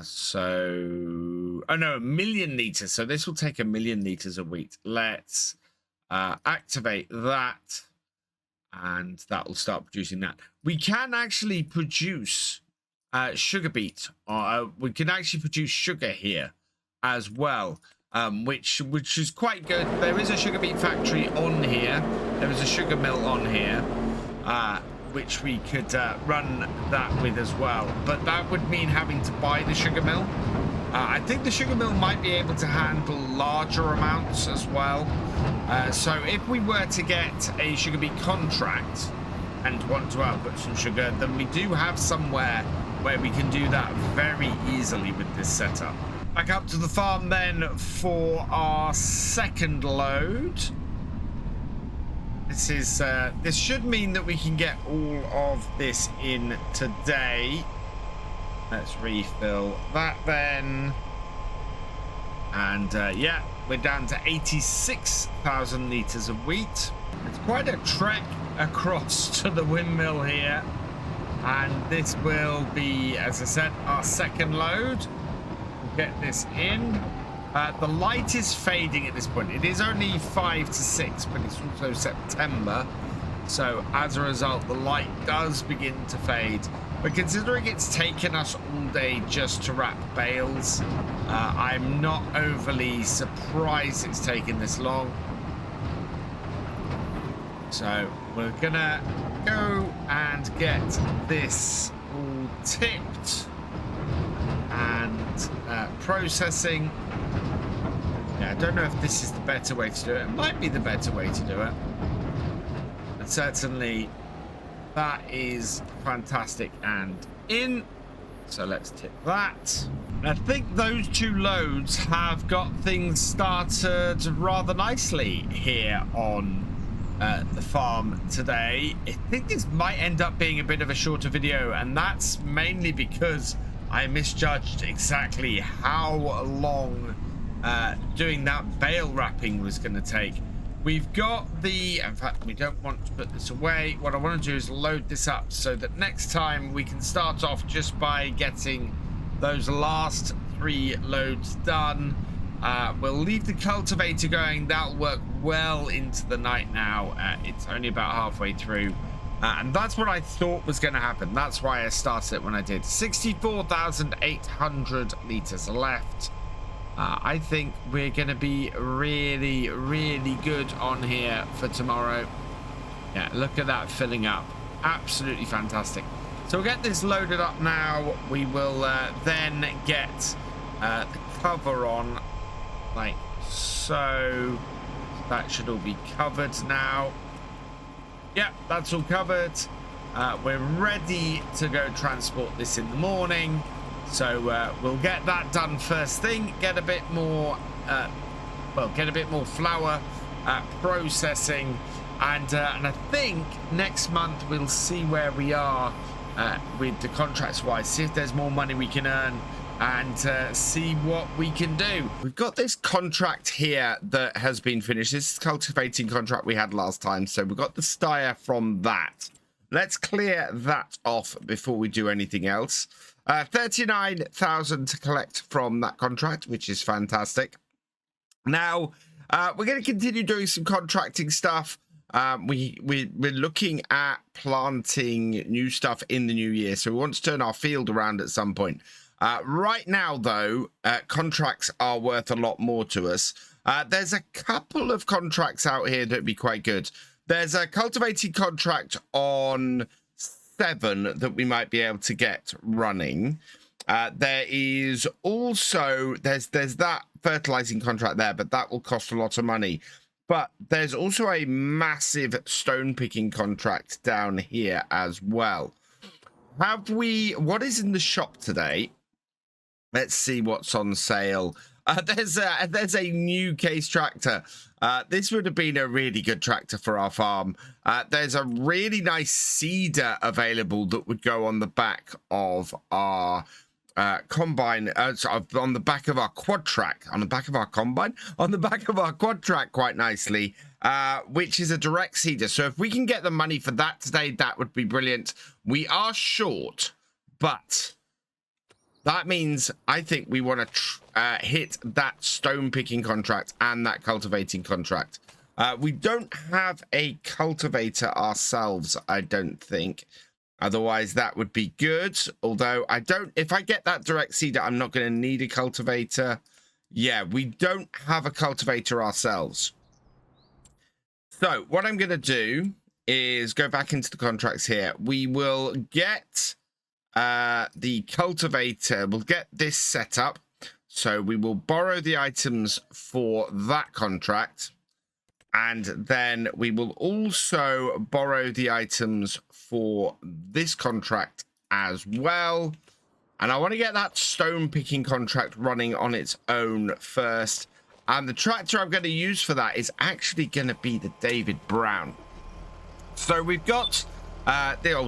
So, oh no, 1,000,000 litres. So this will take 1,000,000 litres of wheat. Let's activate that, and that will start producing that. We can actually produce sugar beet, or we can actually produce sugar here as well, which is quite good. There is a sugar beet factory on here. There is a sugar mill on here, which we could run that with as well. But that would mean having to buy the sugar mill. I think the sugar mill might be able to handle larger amounts as well. So if we were to get a sugar beet contract and want to output some sugar, then we do have somewhere where we can do that very easily with this setup. Back up to the farm then for our second load. This should mean that we can get all of this in today. Let's refill that then. And yeah, we're down to 86,000 litres of wheat. It's quite a trek across to the windmill here. And this will be, as I said, our second load. We'll get this in. The light is fading at this point. It is only 5 to 6, but it's also September. So as a result, the light does begin to fade. But considering it's taken us all day just to wrap bales, I'm not overly surprised it's taken this long. So we're gonna go and get this all tipped and processing. Yeah, I don't know if this is the better way to do it. It might be the better way to do it. But certainly that is fantastic and in. So let's tip that. I think those 2 loads have got things started rather nicely here on the farm today. I think this might end up being a bit of a shorter video, and that's mainly because I misjudged exactly how long doing that bale wrapping was going to take. We've got in fact, we don't want to put this away. What I want to do is load this up so that next time we can start off just by getting those last 3 loads done. We'll leave the cultivator going. That'll work well into the night now. It's only about halfway through. And that's what I thought was going to happen. That's why I started it when I did. 64,800 litres left. I think we're going to be really, really good on here for tomorrow. Yeah, look at that filling up. Absolutely fantastic. So we'll get this loaded up now. We will then get the cover on like so. That should all be covered now. Yep, that's all covered. We're ready to go transport this in the morning. So we'll get that done first thing. Get a bit more, get a bit more flour processing, and I think next month we'll see where we are with the contracts wise. See if there's more money we can earn, and see what we can do. We've got this contract here that has been finished. This is the cultivating contract we had last time. So we've got the stire from that. Let's clear that off before we do anything else. 39,000 to collect from that contract, which is fantastic. Now, we're going to continue doing some contracting stuff. We're looking at planting new stuff in the new year, so we want to turn our field around at some point. Right now, though, contracts are worth a lot more to us. There's a couple of contracts out here that would be quite good. There's a cultivating contract on 7 that we might be able to get running. There is also there's that fertilizing contract there, but that will cost a lot of money. But there's also a massive stone picking contract down here as well. What is in the shop today? Let's see what's on sale. There's a new case tractor. This would have been a really good tractor for our farm. There's a really nice seeder available that would go on the back of our combine, on the back of our quad track, on the back of our combine, on the back of our quad track quite nicely, which is a direct seeder. So if we can get the money for that today, that would be brilliant. We are short, but that means I think we want to hit that stone picking contract and that cultivating contract. We don't have a cultivator ourselves, I don't think. Otherwise, that would be good. Although if I get that direct seeder, I'm not going to need a cultivator. Yeah, we don't have a cultivator ourselves. So what I'm going to do is go back into the contracts here. We will get the cultivator. We'll get this set up. So we will borrow the items for that contract. And then we will also borrow the items for this contract as well. And I want to get that stone picking contract running on its own first. And the tractor I'm going to use for that is actually going to be the David Brown. So we've got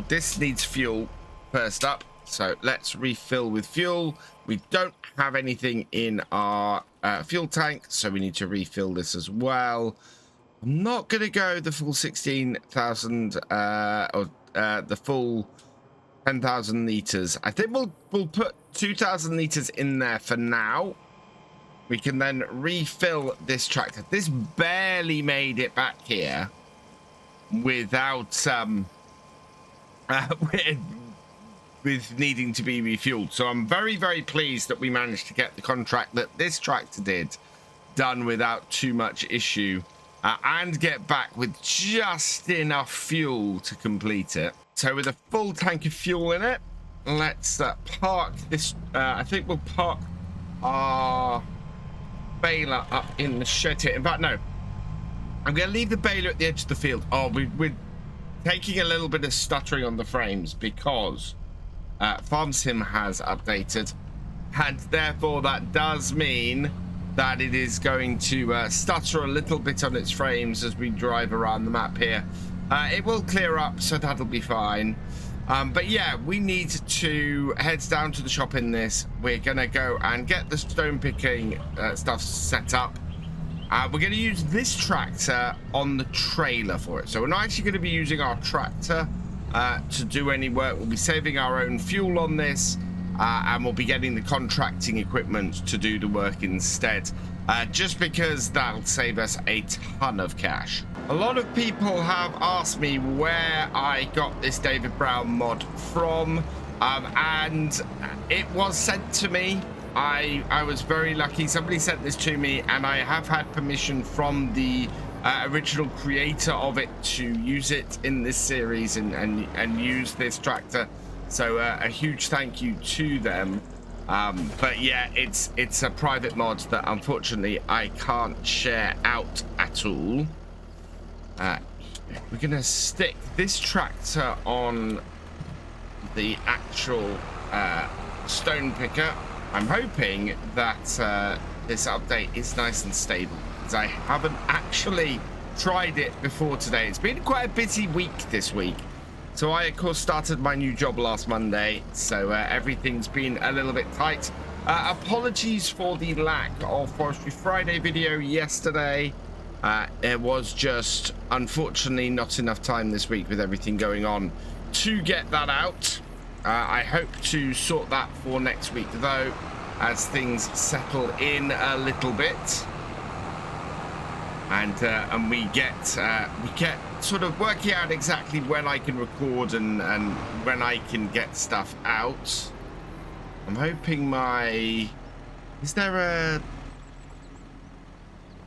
this needs fuel first up. So let's refill with fuel. We don't have anything in our fuel tank, so we need to refill this as well. I'm not going to go the full 16,000 or the full 10,000 liters. I think we'll put 2,000 liters in there for now. We can then refill this tractor. This barely made it back here without with needing to be refueled. So I'm very, very pleased that we managed to get the contract that this tractor did done without too much issue. And get back with just enough fuel to complete it. So with a full tank of fuel in it, let's park this. I think we'll park our baler up in the shed here. In fact, no. I'm going to leave the baler at the edge of the field. Oh, we're taking a little bit of stuttering on the frames because Farm Sim has updated, and therefore that does mean that it is going to stutter a little bit on its frames as we drive around the map here. It will clear up, so that'll be fine. But yeah, we need to head down to the shop in this. We're gonna go and get the stone picking stuff set up. We're going to use this tractor on the trailer for it. So we're not actually going to be using our tractor to do any work. We'll be saving our own fuel on this, and we'll be getting the contracting equipment to do the work instead, just because that'll save us a ton of cash. A lot of people have asked me where I got this David Brown mod from, and it was sent to me. I was very lucky. Somebody sent this to me, and I have had permission from the original creator of it to use it in this series and use this tractor. So a huge thank you to them. But yeah, it's a private mod that unfortunately I can't share out at all. We're gonna stick this tractor on the actual stone picker. I'm hoping that this update is nice and stable, because I haven't actually tried it before today. It's been quite a busy week this week. So I, of course, started my new job last Monday, so everything's been a little bit tight. Apologies for the lack of Forestry Friday video yesterday. There was just, unfortunately, not enough time this week with everything going on to get that out. I hope to sort that for next week, though, as things settle in a little bit, and we get sort of working out exactly when I can record and when I can get stuff out. I'm hoping is there a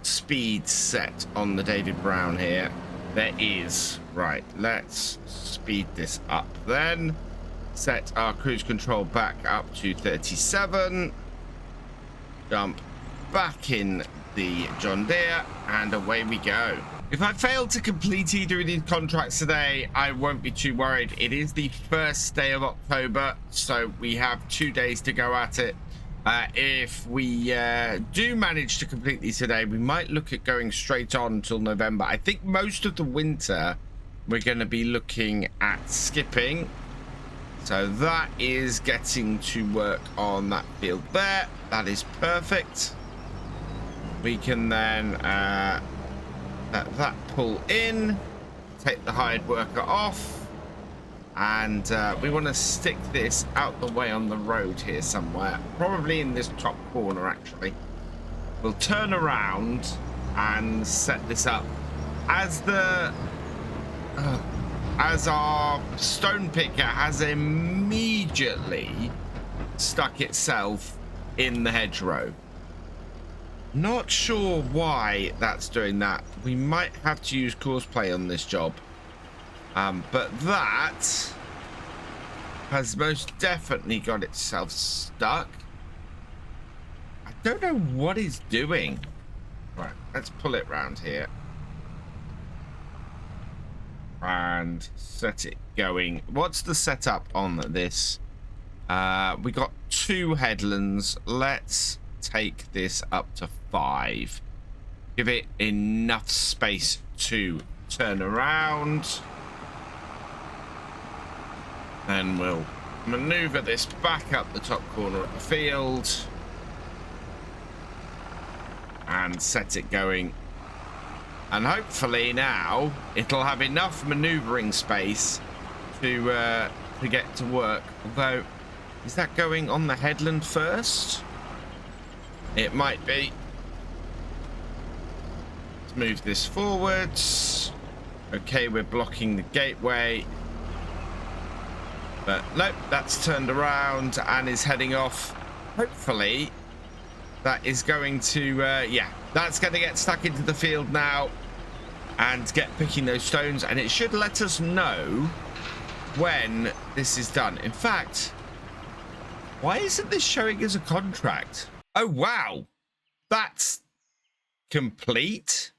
speed set on the David Brown here? There is. Right, let's speed this up then. Set our cruise control back up to 37. Jump back in the John Deere, and away we go. If I fail to complete either of these contracts today, I won't be too worried. It is the first day of October, so we have 2 days to go at it. If we do manage to complete these today, we might look at going straight on until November. I think most of the winter we're going to be looking at skipping. So that is getting to work on that field there. That is perfect. We can then let that pull in, take the hired worker off, and we want to stick this out the way on the road here somewhere, probably in this top corner actually. We'll turn around and set this up as our stone picker has immediately stuck itself in the hedgerow. Not sure why that's doing that. We might have to use courseplay on this job, but that has most definitely got itself stuck. I don't know what it's doing. Right, let's pull it round here and set it going. What's the setup on this? We got 2 headlands. Let's take this up to 5. Give it enough space to turn around. Then we'll maneuver this back up the top corner of the field and set it going. And hopefully now it'll have enough maneuvering space to get to work. Although, is that going on the headland first? It might be. Let's move this forwards. Okay, we're blocking the gateway. But nope, that's turned around and is heading off. Hopefully that is going to, yeah, that's going to get stuck into the field now and get picking those stones. And it should let us know when this is done. In fact, why isn't this showing as a contract? Oh, wow. That's complete.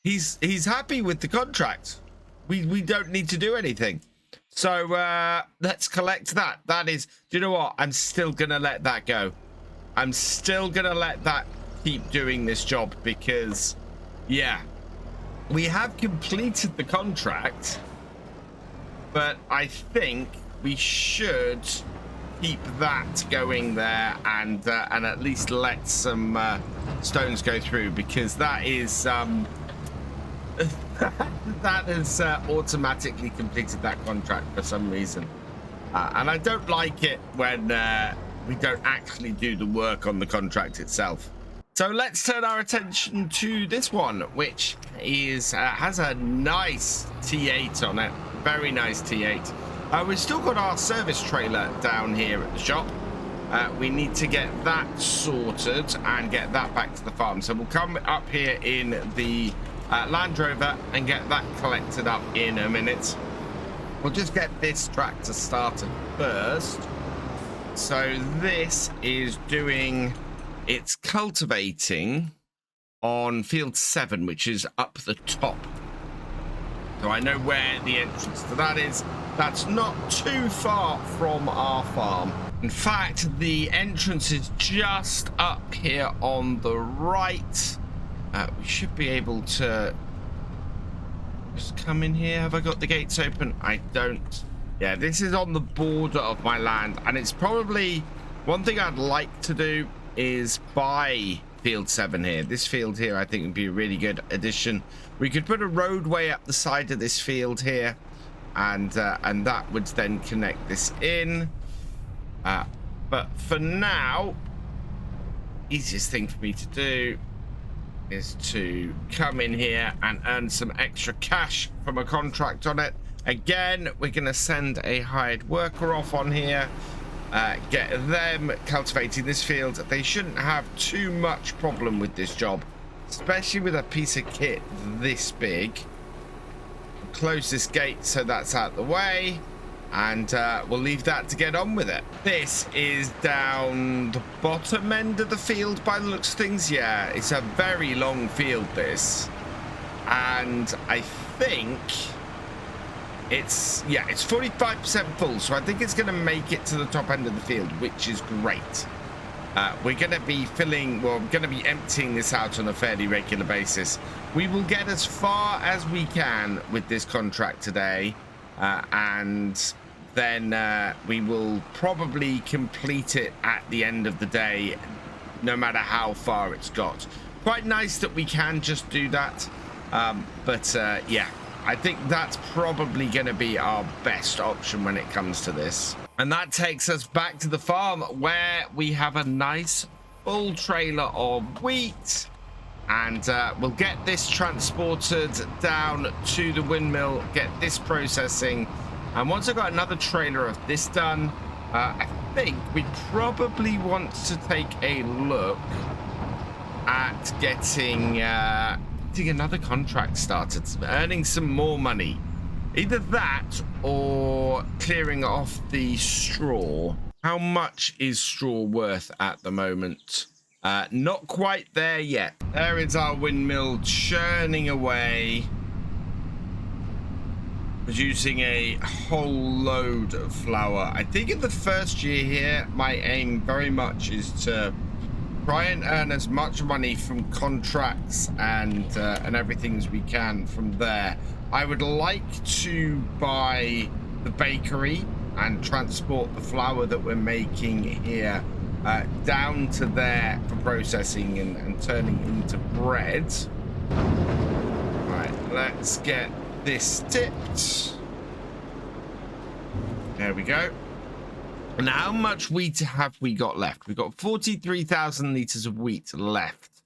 He's happy with the contract. We don't need to do anything. So let's collect that. That is, do you know what? I'm still going to let that go. I'm still going to let that keep doing this job because, yeah, we have completed the contract, but I think we should keep that going there and at least let some stones go through, because that is that has automatically completed that contract for some reason, and I don't like it when we don't actually do the work on the contract itself. So let's turn our attention to this one, which is has a nice T8 on it. Very nice T8. We've still got our service trailer down here at the shop. We need to get that sorted and get that back to the farm. So we'll come up here in the Land Rover and get that collected up in a minute. We'll just get this tractor started first. So this is doing its cultivating on field 7, which is up the top. So I know where the entrance to that is. That's not too far from our farm. In fact, the entrance is just up here on the right. We should be able to just come in here. Have I got the gates open? I don't. Yeah, this is on the border of my land, and it's probably one thing I'd like to do is buy field 7 here. This field here I think would be a really good addition. We could put a roadway up the side of this field here, and that would then connect this in. But for now, easiest thing for me to do is to come in here and earn some extra cash from a contract on it. Again, we're going to send a hired worker off on here, get them cultivating this field. They shouldn't have too much problem with this job, especially with a piece of kit this big. Close this gate so that's out the way, and we'll leave that to get on with it. This is down the bottom end of the field by the looks of things. Yeah, it's a very long field, this, and I think it's 45% full, so I think it's going to make it to the top end of the field, which is great. We're going to be emptying this out on a fairly regular basis. We will get as far as we can with this contract today, and then we will probably complete it at the end of the day, no matter how far it's got. Quite nice that we can just do that, but yeah, I think that's probably going to be our best option when it comes to this. And that takes us back to the farm, where we have a nice full trailer of wheat, and we'll get this transported down to the windmill, get this processing, and once I've got another trailer of this done, I think we probably want to take a look at getting another contract started, earning some more money. Either that or clearing off the straw. How much is straw worth at the moment? Not quite there yet. There is our windmill churning away, producing a whole load of flour. I think in the first year here, my aim very much is to try and earn as much money from contracts and everything as we can from there. I would like to buy the bakery and transport the flour that we're making here down to there for processing and turning into bread. Right, let's get this tipped. There we go. And how much wheat have we got left? We've got 43,000 litres of wheat left.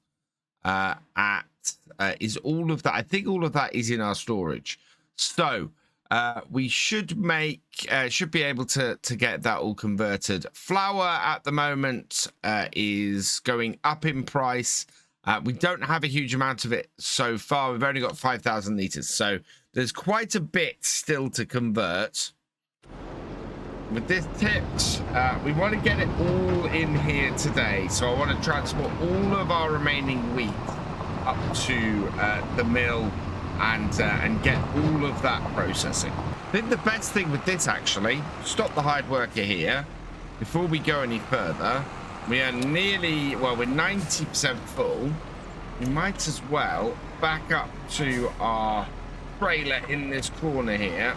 Is all of that? I think all of that is in our storage. So we should be able to get that all converted. Flour at the moment is going up in price. We don't have a huge amount of it so far. We've only got 5,000 litres. So there's quite a bit still to convert. With this tipped, we want to get it all in here today. So I want to transport all of our remaining wheat up to the mill and get all of that processing. think the best thing with this, actually, stop the hired worker here. Before we go any further, we are nearly, well, we're 90% full. We might as well back up to our trailer in this corner here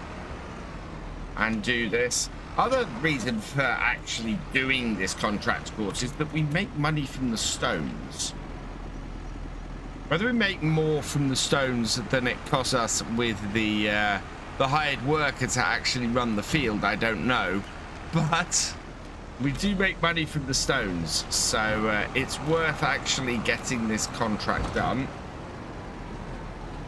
and do this. Other reason for actually doing this contract course is that we make money from the stones. Whether we make more from the stones than it costs us with the hired worker to actually run the field, I don't know, but we do make money from the stones, so it's worth actually getting this contract done.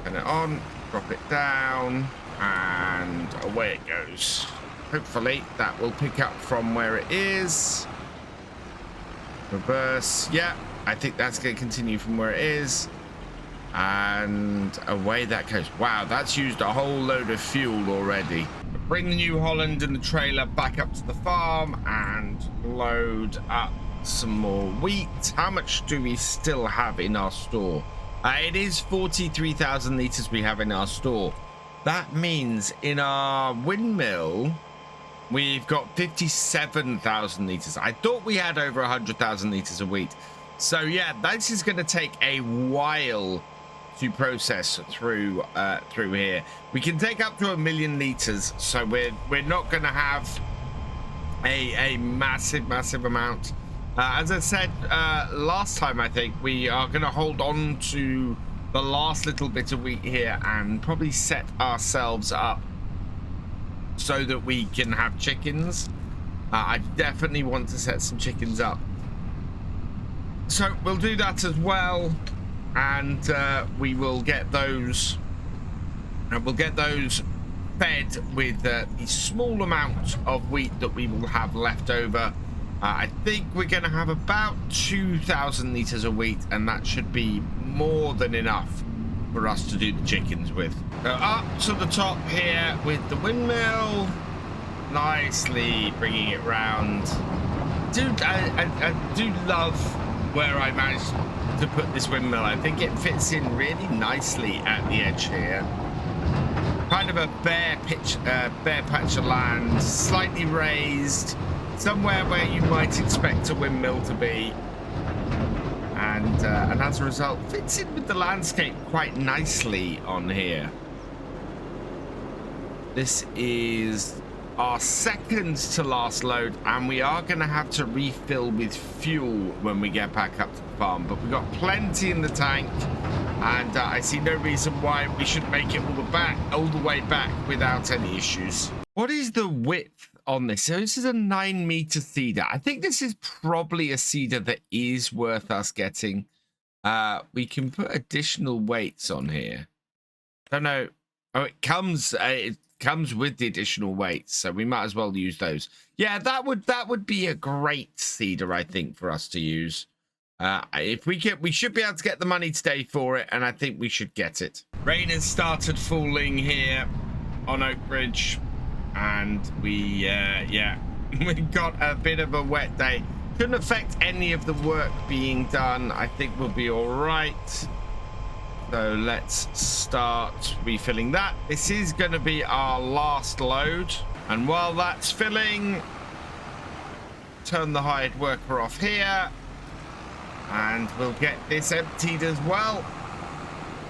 Turn it on, drop it down, and away it goes. Hopefully that will pick up from where it is. Reverse. Yeah, I think that's going to continue from where it is. And away that goes. Wow, that's used a whole load of fuel already. Bring the New Holland and the trailer back up to the farm and load up some more wheat. How much do we still have in our store? It is 43,000 litres we have in our store. That means in our windmill, we've got 57,000 litres. I thought we had over 100,000 litres of wheat. So yeah, this is going to take a while to process through here. We can take up to 1 million litres, so we're not going to have a massive amount. As I said last time, I think we are going to hold on to the last little bit of wheat here and probably set ourselves up so that we can have chickens. I definitely want to set some chickens up, so we'll do that as well, and we will get those fed with the small amount of wheat that we will have left over. I think we're going to have about 2,000 litres of wheat, and that should be more than enough for us to do the chickens with. So up to the top here with the windmill, nicely bringing it round. Dude, I do love where I managed to put this windmill. I think it fits in really nicely at the edge here. Kind of a bare patch of land, slightly raised, somewhere where you might expect a windmill to be, and as a result fits in with the landscape quite nicely on here. This is our second to last load, and we are going to have to refill with fuel when we get back up to the farm, but we've got plenty in the tank, and I see no reason why we should make it all the way back without any issues. What is the width on this? So this is a 9-meter cedar. I think this is probably a cedar that is worth us getting. We can put additional weights on here. Don't know. Oh, it comes with the additional weights, so we might as well use those. Yeah, that would be a great cedar, I think, for us to use. If we should be able to get the money today for it, and I think we should get it. Rain has started falling here on Oakbridge, and we got a bit of a wet day. Shouldn't affect any of the work being done. I think we'll be all right. So let's start refilling that. This is going to be our last load, and while that's filling, turn the hired worker off here, and we'll get this emptied as well.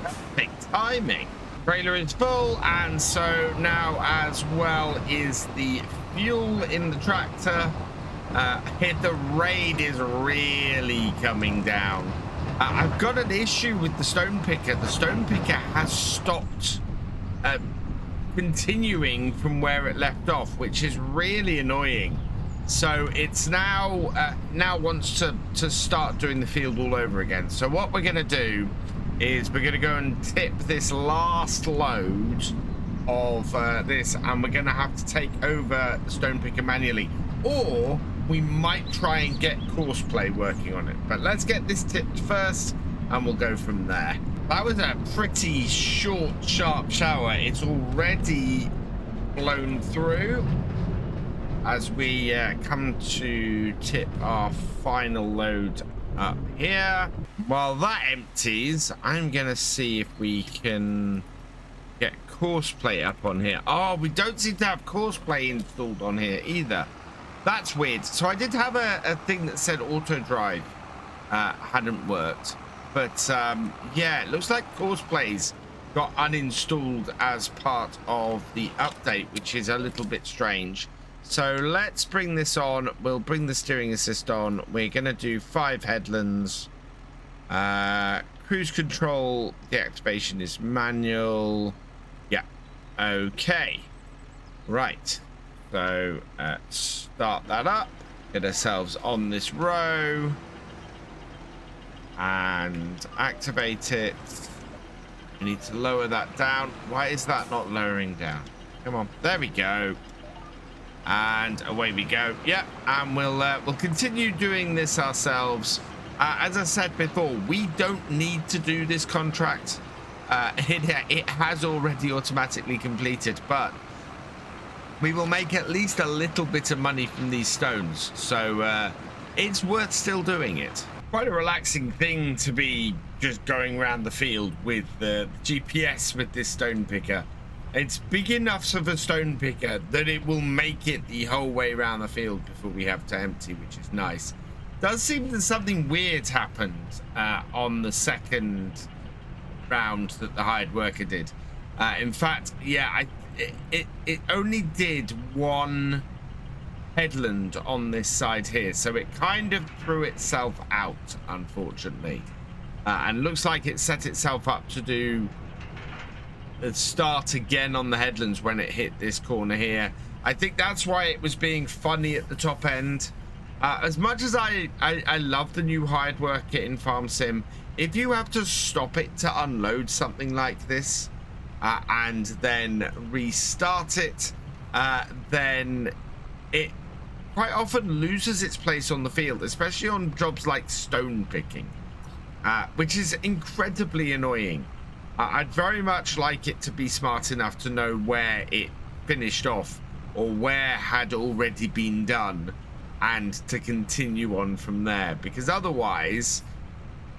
Perfect timing. Trailer is full, and so now as well is the fuel in the tractor. The rain is really coming down. I've got an issue with the stone picker. The stone picker has stopped continuing from where it left off, which is really annoying. So it's now wants to start doing the field all over again. So what we're going to do is we're going to go and tip this last load of this, and we're going to have to take over the stone picker manually, or we might try and get Courseplay working on it. But let's get this tipped first, and we'll go from there. That was a pretty short, sharp shower. It's already blown through as we come to tip our final load up here. While that empties, I'm gonna see if we can get course plate up on here. Oh, we don't seem to have course plate installed on here either. That's weird. So I did have a thing that said auto drive hadn't worked, but yeah, it looks like course plays got uninstalled as part of the update, which is a little bit strange. So let's bring this on. We'll bring the steering assist on. We're gonna do 5 headlands. Cruise control deactivation is manual. Yeah, okay, right. So start that up, get ourselves on this row and activate it. We need to lower that down. Why is that not lowering down? Come on, there we go. And away we go. Yep, and we'll continue doing this ourselves. As I said before, we don't need to do this contract. It has already automatically completed, but we will make at least a little bit of money from these stones. So it's worth still doing it. Quite a relaxing thing to be just going around the field with the GPS with this stone picker. It's big enough of a stone picker that it will make it the whole way around the field before we have to empty, which is nice. Does seem that something weird happened on the second round that the hired worker did. In fact, yeah, it only did 1 headland on this side here, so it kind of threw itself out, unfortunately, and looks like it set itself up to do start again on the headlands when it hit this corner here. I think that's why it was being funny at the top end. As much as I love the new hired worker in Farm Sim, if you have to stop it to unload something like this and then restart it, then it quite often loses its place on the field, especially on jobs like stone picking, which is incredibly annoying. I'd very much like it to be smart enough to know where it finished off or where had already been done, and to continue on from there, because otherwise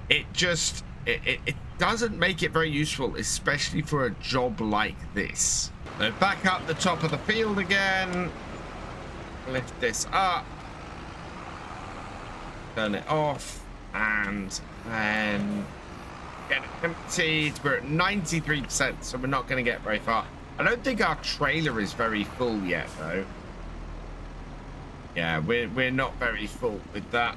it just it doesn't make it very useful, especially for a job like this. So back up the top of the field again, lift this up, turn it off, and then get it emptied. We're at 93%, so we're not going to get very far. I don't think our trailer is very full yet, though. Yeah, we're not very full with that.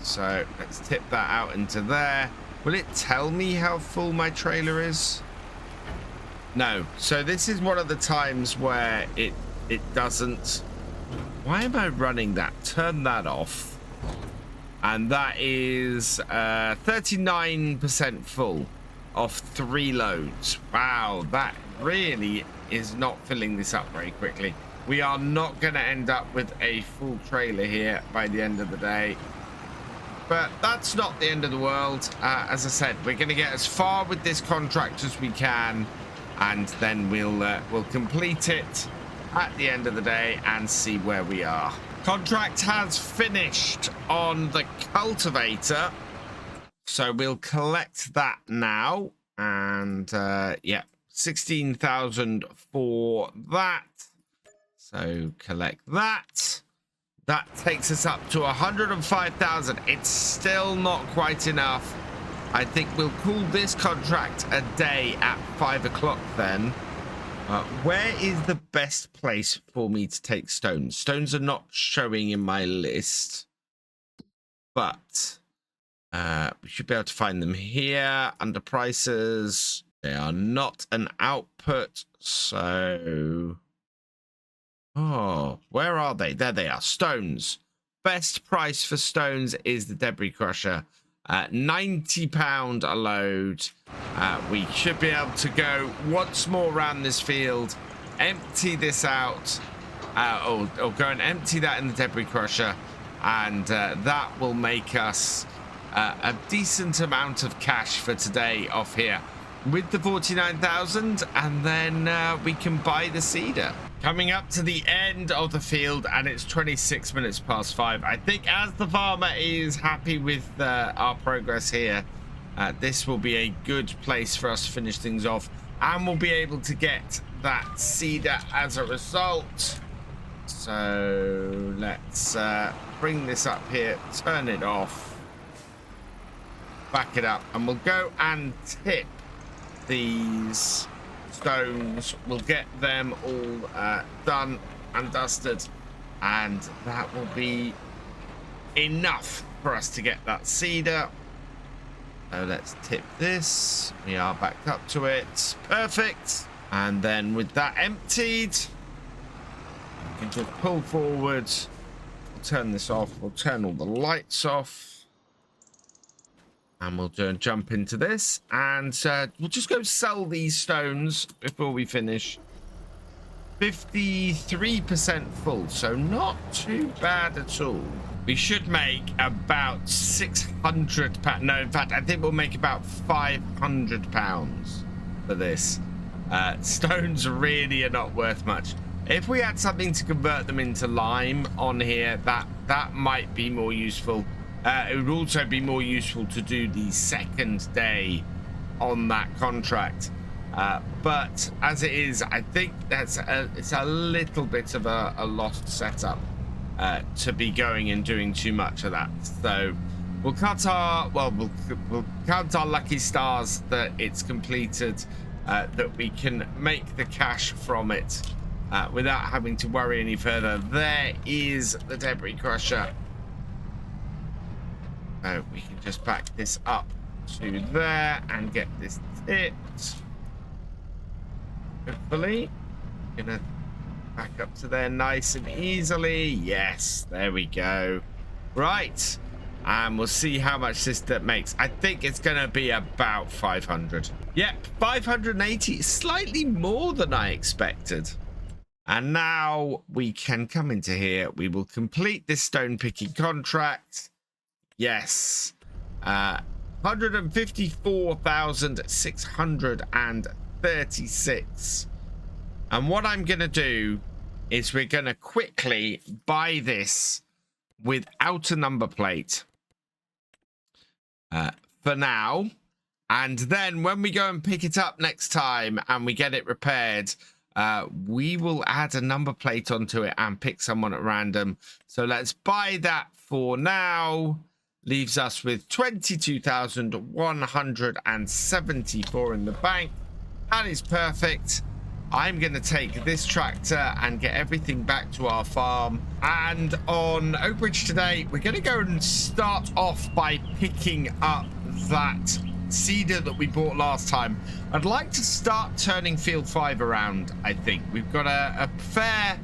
So let's tip that out into there. Will it tell me how full my trailer is? No. So this is one of the times where it doesn't. Why am I running that? Turn that off. And that is 39% full off 3 loads. Wow, that really is not filling this up very quickly. We are not going to end up with a full trailer here by the end of the day. But that's not the end of the world. As I said, we're going to get as far with this contract as we can, and then we'll complete it at the end of the day and see where we are. Contract has finished on the cultivator, so we'll collect that now. And yeah, 16,000 for that. So collect that. That takes us up to 105,000. It's still not quite enough. I think we'll call this contract a day at 5 o'clock then. Where is the best place for me to take stones? Stones are not showing in my list, but we should be able to find them here under prices. They are not an output, so... Oh, where are they? There they are. Stones. Best price for stones is the debris crusher. £90 a load. We should be able to go once more around this field, empty this out, or go and empty that in the debris crusher, and that will make us a decent amount of cash for today off here with the 49,000, and then we can buy the cedar. Coming up to the end of the field, and it's 26 minutes past 5. I think as the farmer is happy with our progress here, this will be a good place for us to finish things off. and we'll be able to get that cedar as a result. So let's bring this up here, turn it off, back it up, and we'll go and tip these stones. We'll get them all done and dusted, and that will be enough for us to get that cedar. So let's tip this. We are backed up to it. Perfect. And then with that emptied, we can just pull forward. We'll turn this off. We'll turn all the lights off. And we'll jump into this. And we'll just go sell these stones before we finish. 53% full. So not too bad at all. We should make about 600 pounds. No, in fact, I think we'll make about 500 pounds for this. Stones really are not worth much. If we had something to convert them into lime on here, that might be more useful. It would also be more useful to do the second day on that contract. But as it is, I think it's a little bit of a lost setup. To be going and doing too much of that. So we'll cut our, well, we'll count our lucky stars that it's completed, that we can make the cash from it without having to worry any further. There is the debris crusher. So we can just back this up to there and get this tipped. Hopefully. Gonna back up to there nice and easily. Yes, there we go. Right, and we'll see how much this makes. I think it's gonna be about 500. Yep, 580, slightly more than I expected. And now we can come into here. We will complete this stone picking contract. Yes, 154,636. And what I'm going to do is we're going to quickly buy this without a number plate for now. And then when we go and pick it up next time and we get it repaired, we will add a number plate onto it and pick someone at random. So let's buy that for now. Leaves us with 22,174 in the bank. That is perfect. I'm going to take this tractor and get everything back to our farm. And on Oakbridge today, we're going to go and start off by picking up that cedar that we bought last time. I'd like to start turning field 5 around. I think we've got a fair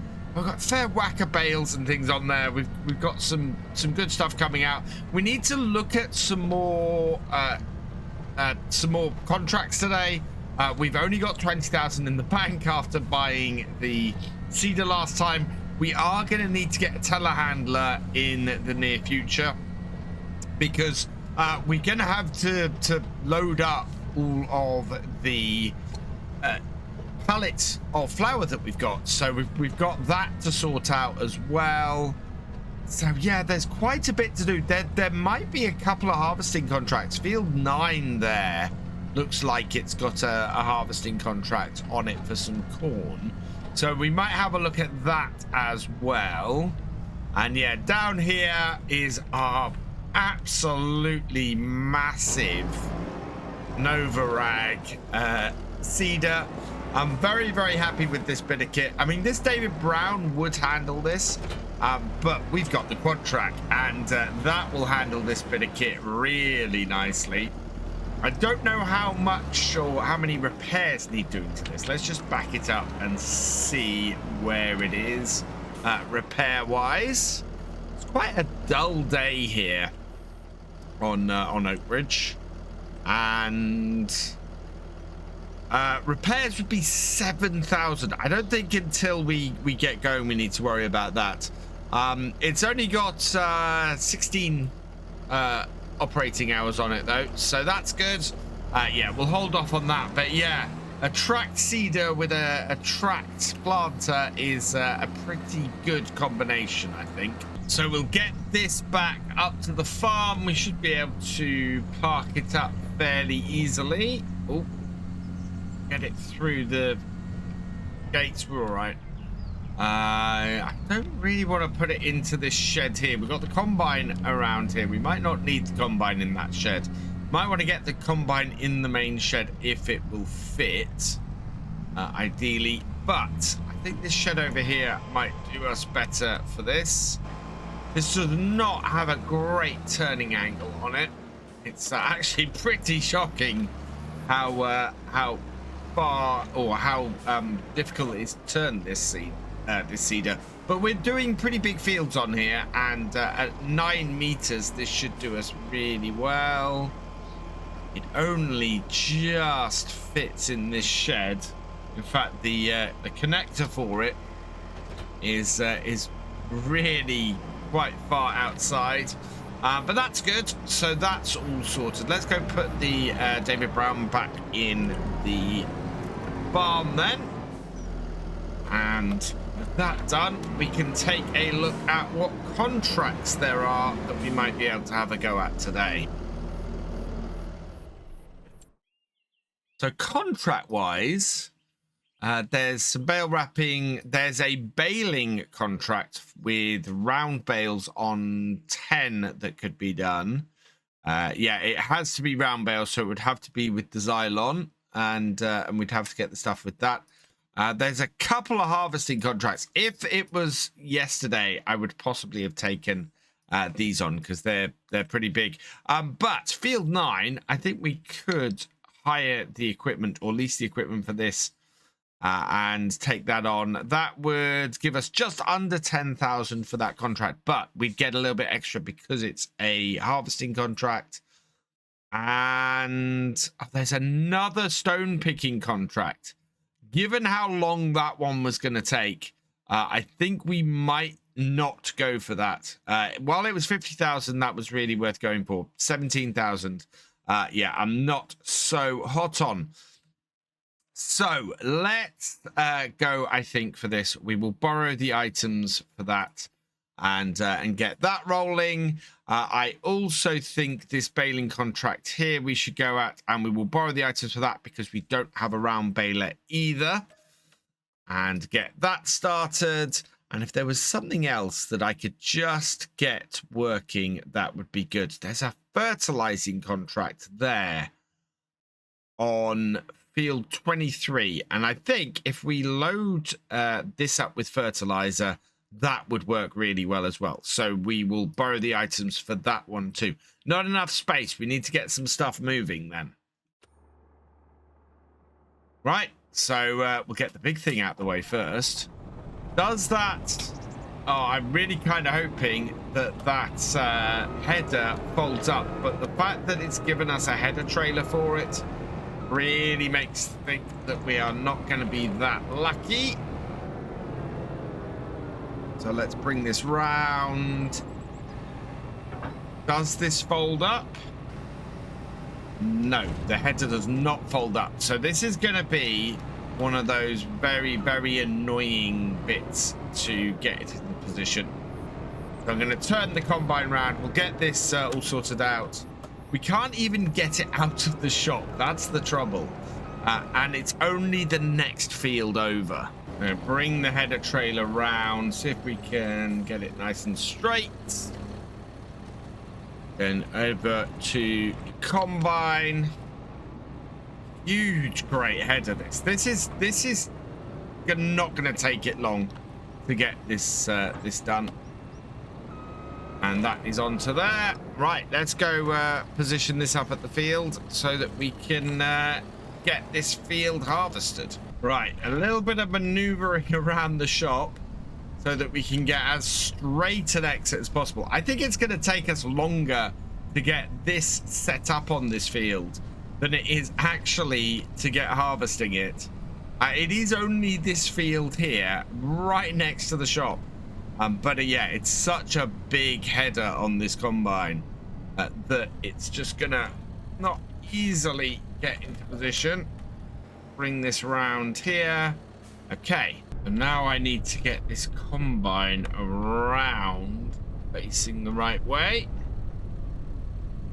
whack of bales and things on there. We've got some good stuff coming out. We need to look at some more contracts today. We've only got 20,000 in the bank after buying the cedar last time. We are going to need to get a telehandler in the near future because we're going to have to load up all of the pallets of flour that we've got. So we've got that to sort out as well. So yeah, there's quite a bit to do. There might be a couple of harvesting contracts. Field 9 there looks like it's got a harvesting contract on it for some corn. So we might have a look at that as well. And yeah, down here is our absolutely massive Novarag cedar. I'm very, very happy with this bit of kit. I mean, this David Brown would handle this, but we've got the quad track, and that will handle this bit of kit really nicely. I don't know how much or how many repairs need doing to this. Let's just back it up and see where it is repair-wise. It's quite a dull day here on Oakbridge, and repairs would be 7,000. I don't think until we get going we need to worry about that. It's only got 16 operating hours on it though, so that's good. Yeah, we'll hold off on that. But yeah, a tracked cedar with a tracked planter is a pretty good combination, I think. So we'll get this back up to the farm. We should be able to park it up fairly easily. Oh, get it through the gates. We're all right. I don't really want to put it into this shed here. We've got the combine around here. We might not need the combine in that shed. Might want to get the combine in the main shed if it will fit, ideally. But I think this shed over here might do us better for this. This does not have a great turning angle on it. It's actually pretty shocking how far or how difficult it is to turn this seeder. But we're doing pretty big fields on here, and at 9 meters, this should do us really well. It only just fits in this shed. In fact, the connector for it is really quite far outside, but that's good. So that's all sorted. Let's go put the David Brown back in the farm then, and with that done, we can take a look at what contracts there are that we might be able to have a go at today. So contract wise, there's some bale wrapping. There's a baling contract with round bales on 10 that could be done. Yeah, it has to be round bales, so it would have to be with the Xylon, and we'd have to get the stuff with that. There's a couple of harvesting contracts. If it was yesterday, I would possibly have taken these on because they're pretty big. But field 9, I think we could hire the equipment or lease the equipment for this. And take that on. That would give us just under 10,000 for that contract, but we'd get a little bit extra because it's a harvesting contract. And there's another stone picking contract. Given how long that one was going to take, I think we might not go for that. While it was 50,000, that was really worth going for. 17,000. Yeah, I'm not so hot on. So let's go, I think, for this. We will borrow the items for that and get that rolling. I also think this baling contract here we should go at, and we will borrow the items for that because we don't have a round baler either. And get that started. And if there was something else that I could just get working, that would be good. There's a fertilizing contract there on field 23, and I think if we load this up with fertilizer, that would work really well as well. So we will borrow the items for that one too. Not enough space. We need to get some stuff moving then. Right, so we'll get the big thing out the way first. Does that... Oh, I'm really kind of hoping that header folds up, but the fact that it's given us a header trailer for it really makes think that we are not going to be that lucky. So let's bring this round. Does this fold up? No, the header does not fold up. So this is going to be one of those very, very annoying bits to get it in position. So I'm going to turn the combine round. We'll get this all sorted out. We can't even get it out of the shop. That's the trouble. And it's only the next field over. I'm going to bring the header trailer round, see if we can get it nice and straight. Then over to combine. Huge, great header. This is not going to take it long to get this done. And that is onto there. Right, let's go position this up at the field so that we can get this field harvested. Right, a little bit of maneuvering around the shop so that we can get as straight an exit as possible. I think it's going to take us longer to get this set up on this field than it is actually to get harvesting it. It is only this field here, right next to the shop. But yeah, it's such a big header on this combine that it's just gonna not easily get into position. Bring this around here. Okay, and now I need to get this combine around facing the right way.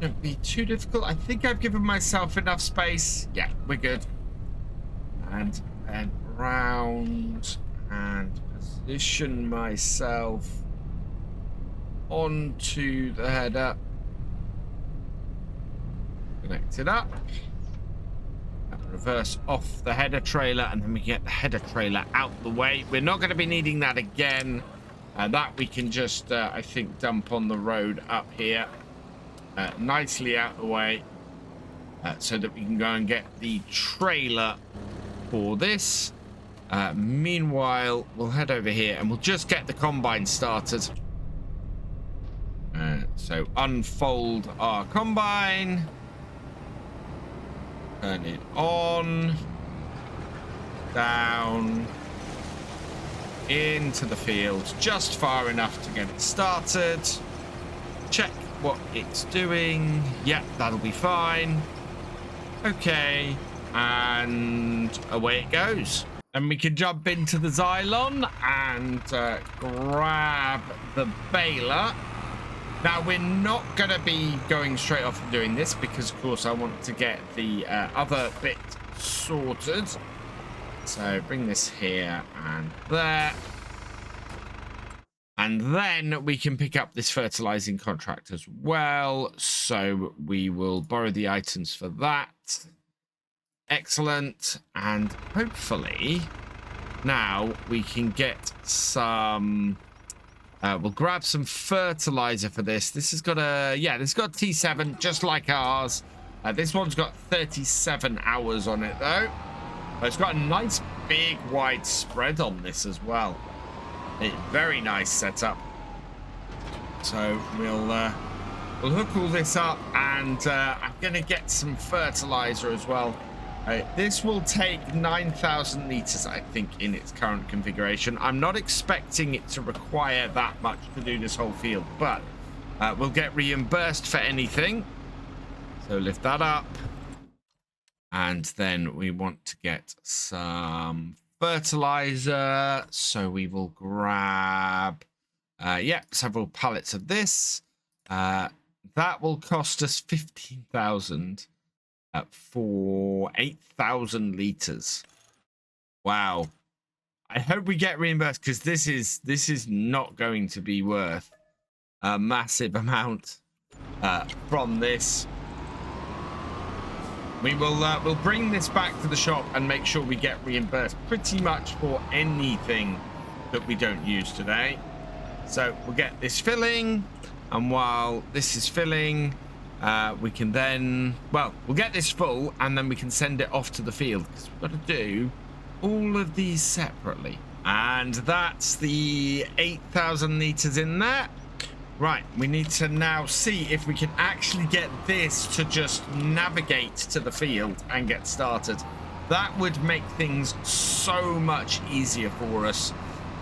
Don't be too difficult. I think I've given myself enough space. Yeah, we're good. and then round and position myself onto the header. Connect it up. And reverse off the header trailer, and then we get the header trailer out the way. We're not going to be needing that again. That we can just, I think, dump on the road up here. Nicely out the way. So that we can go and get the trailer for this. Meanwhile, we'll head over here and we'll just get the combine started. So unfold our combine. Turn it on. Down. Into the field. Just far enough to get it started. Check what it's doing. Yep, that'll be fine. Okay. And away it goes. And we can jump into the Xylon and grab the baler. Now, we're not going to be going straight off and doing this because, of course, I want to get the other bit sorted. So bring this here and there. And then we can pick up this fertilizing contract as well. So we will borrow the items for that. Excellent. And hopefully now we can get some... we'll grab some fertilizer for this. This has got a... Yeah, this has got T7 just like ours. This one's got 37 hours on it though. It's got a nice big wide spread on this as well. A very nice setup. So we'll hook all this up, and I'm gonna get some fertilizer as well. This will take 9,000 liters, I think, in its current configuration. I'm not expecting it to require that much to do this whole field, but we'll get reimbursed for anything. So lift that up. And then we want to get some fertilizer. So we will grab, several pallets of this. That will cost us 15,000 for 8,000 liters. Wow. I hope we get reimbursed, because this is not going to be worth a massive amount from this. We will we'll bring this back to the shop and make sure we get reimbursed pretty much for anything that we don't use today. So we'll get this filling, and while this is filling, we can then, well, we'll get this full and then we can send it off to the field, because we've got to do all of these separately. And that's the 8,000 liters in there. Right, we need to now see if we can actually get this to just navigate to the field and get started. That would make things so much easier for us.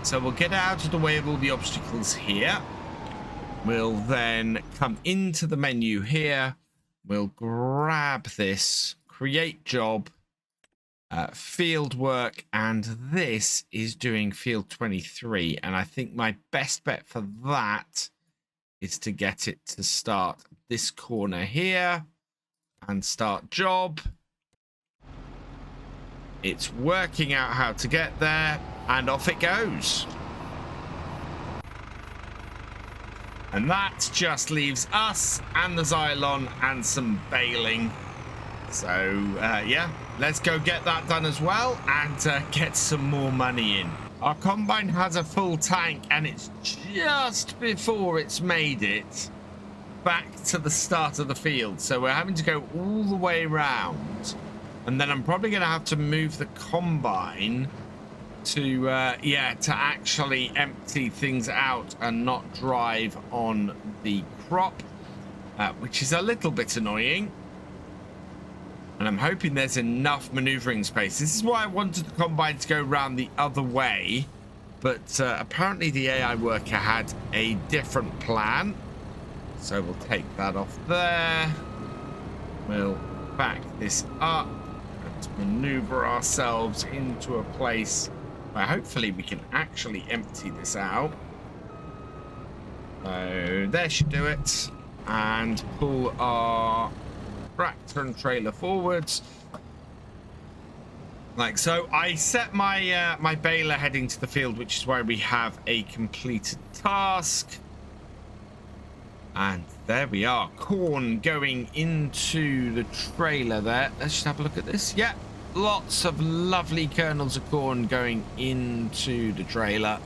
So we'll get out of the way of all the obstacles here. We'll then come into the menu here. We'll grab this, create job, field work, and this is doing field 23. And I think my best bet for that is to get it to start this corner here and start job. It's working out how to get there, and off it goes. And that just leaves us and the Xylon and some baling. So yeah, let's go get that done as well and get some more money in. Our combine has a full tank, and it's just before it's made it back to the start of the field. So we're having to go all the way around. And then I'm probably going to have to move the combine to, to actually empty things out and not drive on the crop, which is a little bit annoying. And I'm hoping there's enough maneuvering space. This is why I wanted the combine to go around the other way. But apparently the AI worker had a different plan. So we'll take that off there. We'll back this up and maneuver ourselves into a place where hopefully we can actually empty this out. So there should do it. And pull our tractor and trailer forwards. Like so. I set my my baler heading to the field, which is where we have a completed task. And there we are, corn going into the trailer there. Let's just have a look at this. Yeah, lots of lovely kernels of corn going into the trailer.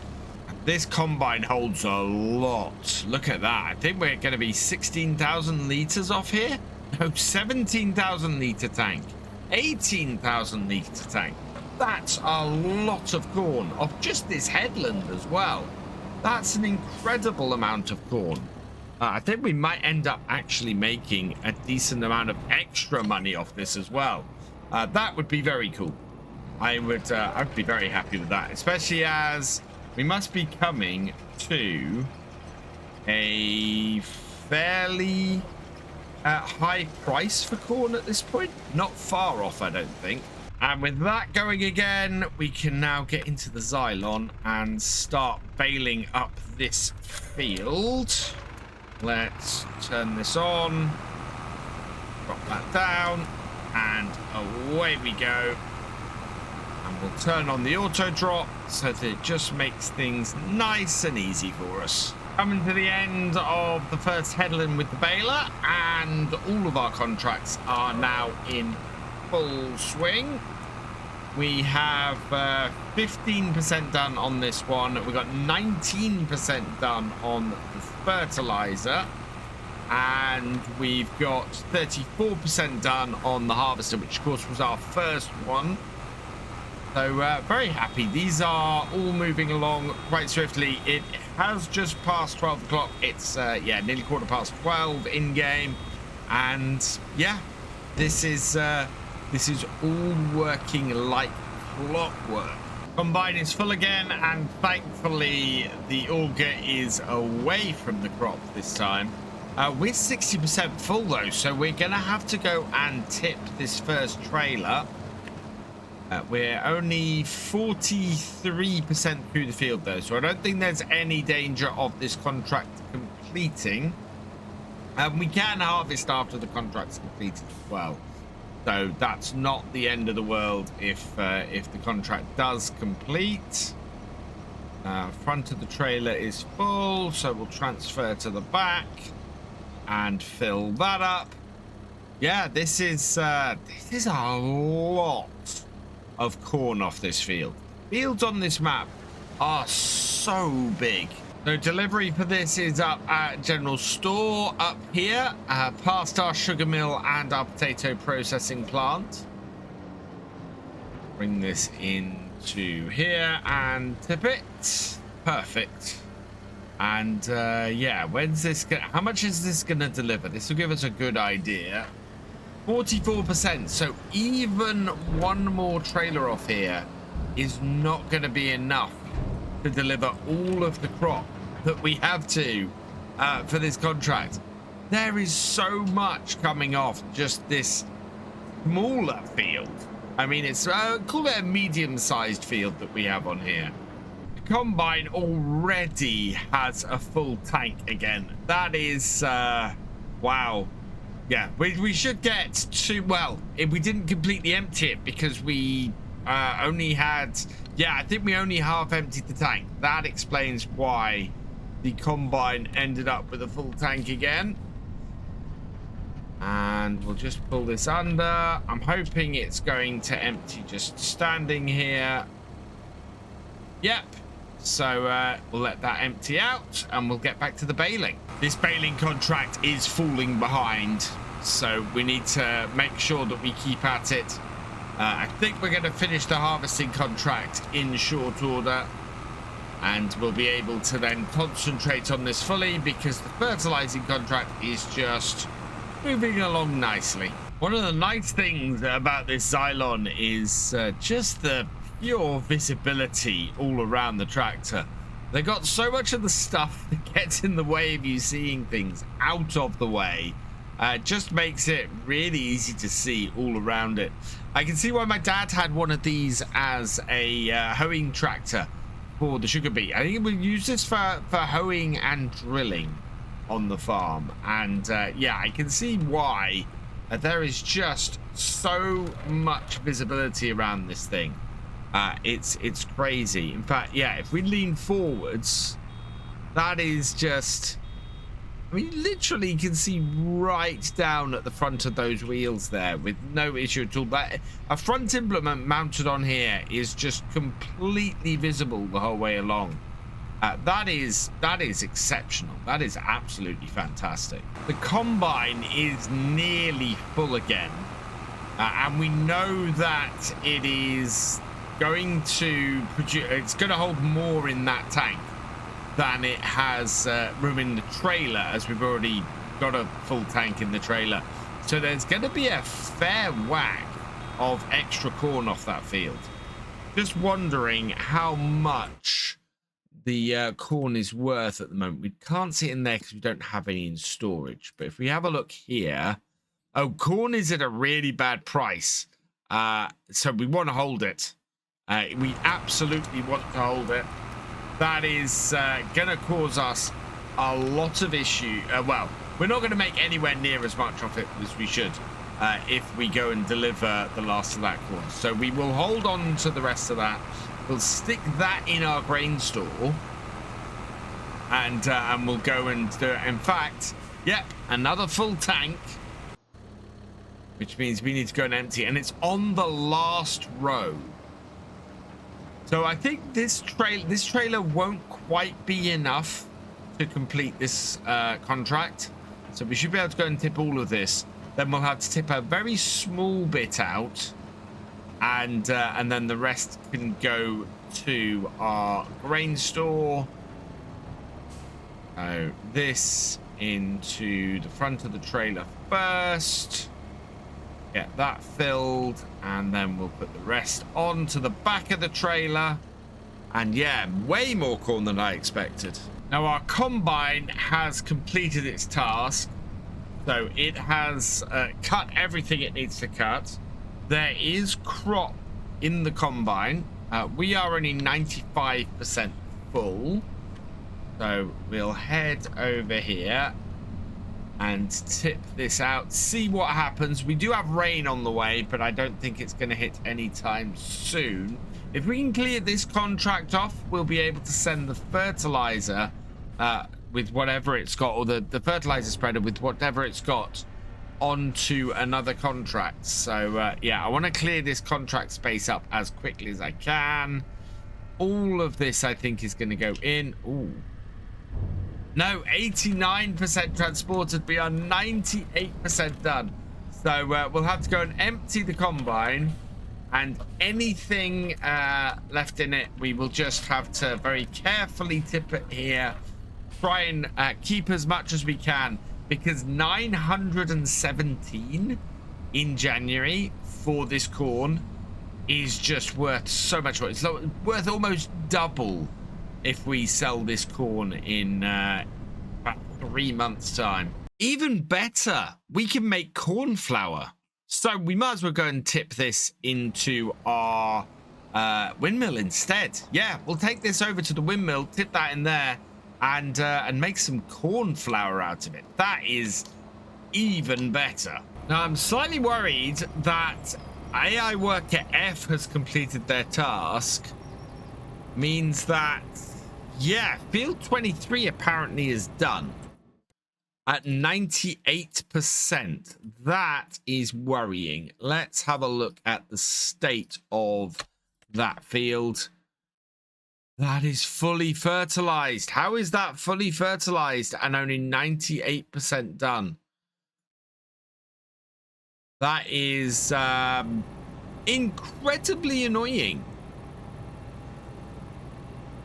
This combine holds a lot. Look at that. I think we're going to be 16,000 litres off here. No, 17,000 litre tank. 18,000 litre tank. That's a lot of corn off just this headland as well. That's an incredible amount of corn. I think we might end up actually making a decent amount of extra money off this as well. That would be very cool. I'd be very happy with that, especially as we must be coming to a fairly high price for corn at this point. Not far off, I don't think. And with that going again, we can now get into the Xylon and start baling up this field. Let's turn this on, drop that down, and away we go. And we'll turn on the auto drop so that it just makes things nice and easy for us. Coming to the end of the first headland with the baler, and all of our contracts are now in full swing. We have 15% done on this one. We've got 19% done on the fertilizer, and we've got 34% done on the harvester, which of course was our first one. So very happy. These are all moving along quite swiftly. It has just passed 12 o'clock. It's yeah, nearly 12:15 in game, and yeah, this is all working like clockwork. Combine is full again, and thankfully the auger is away from the crop this time. We're 60% full though, so we're gonna have to go and tip this first trailer. We're only 43% through the field though, so I don't think there's any danger of this contract completing. We can harvest after the contract's completed as well. So that's not the end of the world if the contract does complete. Front of the trailer is full, so we'll transfer to the back and fill that up. Yeah, this is a lot of corn off this field. Fields on this map are so big. So delivery for this is up at General Store up here, past our sugar mill and our potato processing plant. Bring this into here and tip it. Perfect. And yeah, when's this how much is this gonna deliver? This will give us a good idea. 44%. So even one more trailer off here is not going to be enough to deliver all of the crop that we have to for this contract. There is so much coming off just this smaller field. I mean, it's call it a medium-sized field that we have on here. The combine already has a full tank again. That is wow. Yeah, we should get to, well, we didn't completely empty it because we only had, yeah, I think we only half emptied the tank. That explains why the combine ended up with a full tank again. And we'll just pull this under. I'm hoping it's going to empty just standing here. Yep. So we'll let that empty out and we'll get back to the baling. This baling contract is falling behind, so we need to make sure that we keep at it. I think we're going to finish the harvesting contract in short order, and we'll be able to then concentrate on this fully because the fertilizing contract is just moving along nicely. One of the nice things about this Xylon is just the pure visibility all around the tractor. They got so much of the stuff that gets in the way of you seeing things out of the way. Just makes it really easy to see all around it. I can see why my dad had one of these as a hoeing tractor for the sugar beet. I think we'll use this for hoeing and drilling on the farm. And yeah, I can see why There is just so much visibility around this thing. It's crazy. In fact, yeah, if we lean forwards, that is just, I mean, literally you can see right down at the front of those wheels there with no issue at all. That a front implement mounted on here is just completely visible the whole way along. That is exceptional. That is absolutely fantastic. The combine is nearly full again, and we know that it is going to produce. It's going to hold more in that tank than it has room in the trailer, as we've already got a full tank in the trailer. So there's going to be a fair whack of extra corn off that field. Just wondering how much the corn is worth at the moment. We can't see it in there because we don't have any in storage. But if we have a look here, oh, corn is at a really bad price. So we want to hold it. We absolutely want to hold it. That is going to cause us a lot of issue. Well, we're not going to make anywhere near as much of it as we should if we go and deliver the last of that corn. So we will hold on to the rest of that. We'll stick that in our grain store, and we'll go and do it. In fact, yep, another full tank, which means we need to go and empty, and it's on the last row. So I think this trailer won't quite be enough to complete this contract. So we should be able to go and tip all of this. Then we'll have to tip a very small bit out, and then the rest can go to our grain store. So this into the front of the trailer first. Get that filled, and then we'll put the rest onto the back of the trailer. And yeah, way more corn than I expected. Now our combine has completed its task. So it has cut everything it needs to cut. There is crop in the combine. We are only 95% full. So we'll head over here and tip this out, see what happens. We do have rain on the way, but I don't think it's going to hit anytime soon. If we can clear this contract off, we'll be able to send the fertilizer with whatever it's got, or the fertilizer spreader with whatever it's got, onto another contract. So yeah, I want to clear this contract space up as quickly as I can. All of this I think is going to go in. Ooh. No, 89% transported. We are 98% done. So we'll have to go and empty the combine, and anything left in it, we will just have to very carefully tip it here. Try and keep as much as we can, because 917 in January for this corn is just worth so much more. It's worth almost double if we sell this corn in about 3 months' time. Even better, we can make corn flour. So we might as well go and tip this into our windmill instead. Yeah, we'll take this over to the windmill, tip that in there, and make some corn flour out of it. That is even better. Now, I'm slightly worried that AI Worker F has completed their task. Means that, yeah, field 23 apparently is done at 98%. That is worrying. Let's have a look at the state of that field. That is fully fertilized. How is that fully fertilized and only 98% done? That is incredibly annoying.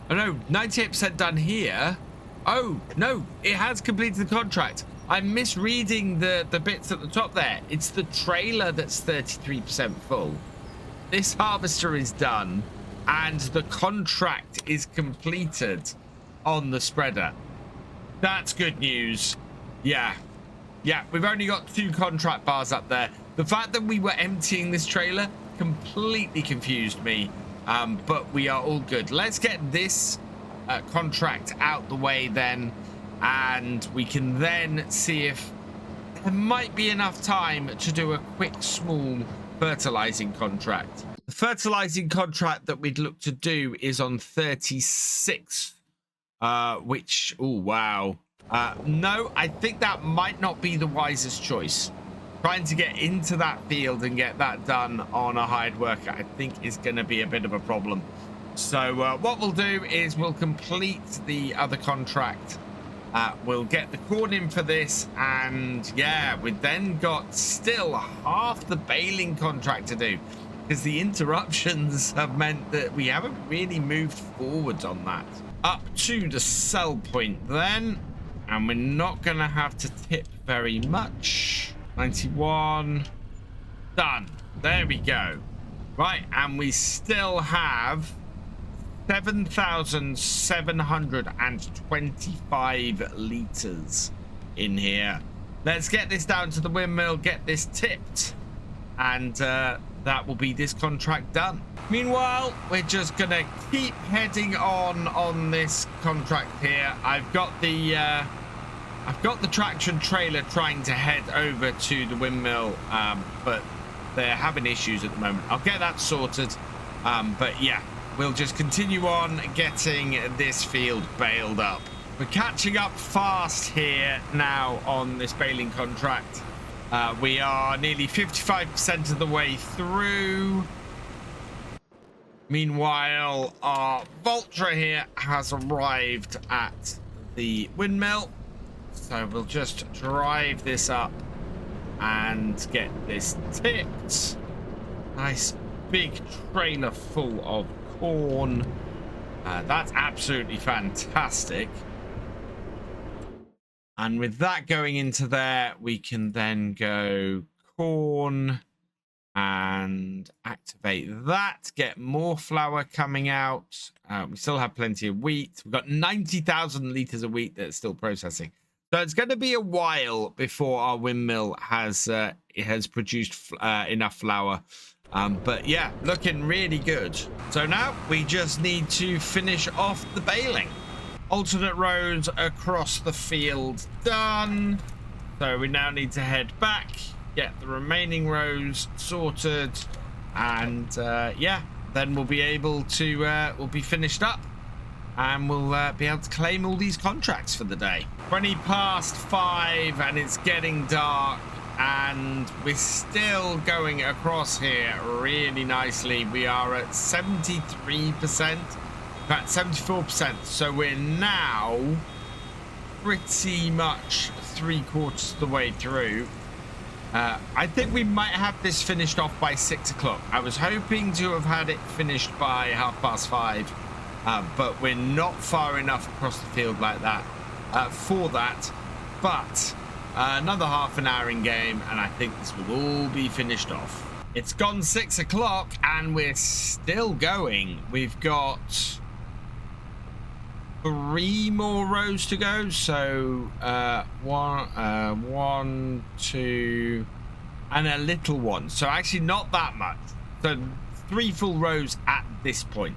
Oh no, 98% done here. Oh no, it has completed the contract. I'm misreading the bits at the top there. It's the trailer that's 33% full. This harvester is done, and the contract is completed on the spreader. That's good news. Yeah, we've only got 2 contract bars up there. The fact that we were emptying this trailer completely confused me, but we are all good. Let's get this contract out the way then, and we can then see if there might be enough time to do a quick, small fertilizing contract. The fertilizing contract that we'd look to do is on 36, which, oh, wow. No, I think that might not be the wisest choice. Trying to get into that field and get that done on a hired worker, I think is going to be a bit of a problem. So what we'll do is we'll complete the other contract. We'll get the corn in for this, and yeah, we've then got still half the baling contract to do, because the interruptions have meant that we haven't really moved forwards on that. Up to the sell point then, and we're not going to have to tip very much. 91. Done. There we go. Right, and we still have 7,725 litres in here. Let's get this down to the windmill, get this tipped, and that will be this contract done. Meanwhile, we're just gonna keep heading on this contract here. I've got the traction trailer trying to head over to the windmill, but they're having issues at the moment. I'll get that sorted, but yeah, we'll just continue on getting this field baled up. We're catching up fast here now on this baling contract. We are nearly 55% of the way through. Meanwhile, our Vulture here has arrived at the windmill. So we'll just drive this up and get this tipped. Nice big trailer full of corn. That's absolutely fantastic. And with that going into there, we can then go corn and activate that, get more flour coming out. We still have plenty of wheat. We've got 90,000 litres of wheat that's still processing. So it's going to be a while before our windmill has produced enough flour. But yeah, looking really good. So now we just need to finish off the baling. Alternate rows across the field done. So we now need to head back, get the remaining rows sorted, and yeah, then we'll be able to we'll be finished up, and we'll be able to claim all these contracts for the day. 20 past 5, and it's getting dark, and we're still going across here really nicely. We are at 73%, about 74%, so we're now pretty much 3/4 of the way through. I think we might have this finished off by 6 o'clock. I was hoping to have had it finished by 5:30, but we're not far enough across the field like that for that. But another half an hour in game, and I think this will all be finished off. It's gone 6 o'clock, and we're still going. We've got 3 more rows to go. So 1, 2, and a little one. So actually not that much. So 3 full rows at this point.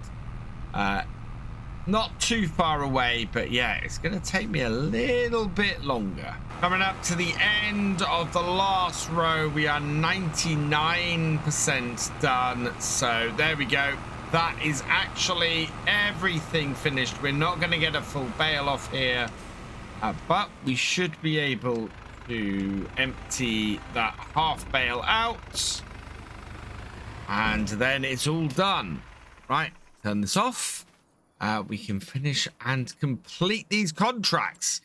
Not too far away, but yeah, it's going to take me a little bit longer. Coming up to the end of the last row, we are 99% done. So there we go. That is actually everything finished. We're not going to get a full bale off here, but we should be able to empty that half bale out, and then it's all done. Right, turn this off. We can finish and complete these contracts.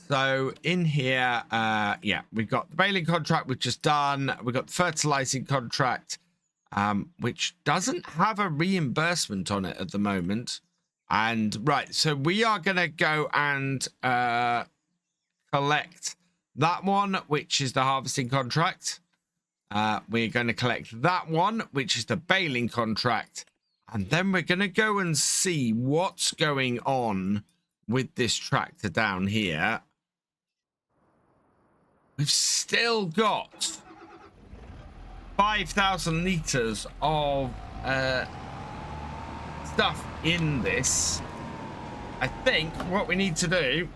So in here, yeah, we've got the baling contract we've just done. We've got the fertilizing contract, which doesn't have a reimbursement on it at the moment. And right, so we are going to go and collect that one, which is the harvesting contract. We're going to collect that one, which is the baling contract. And then we're going to go and see what's going on with this tractor down here. We've still got 5,000 litres of stuff in this. I think what we need to do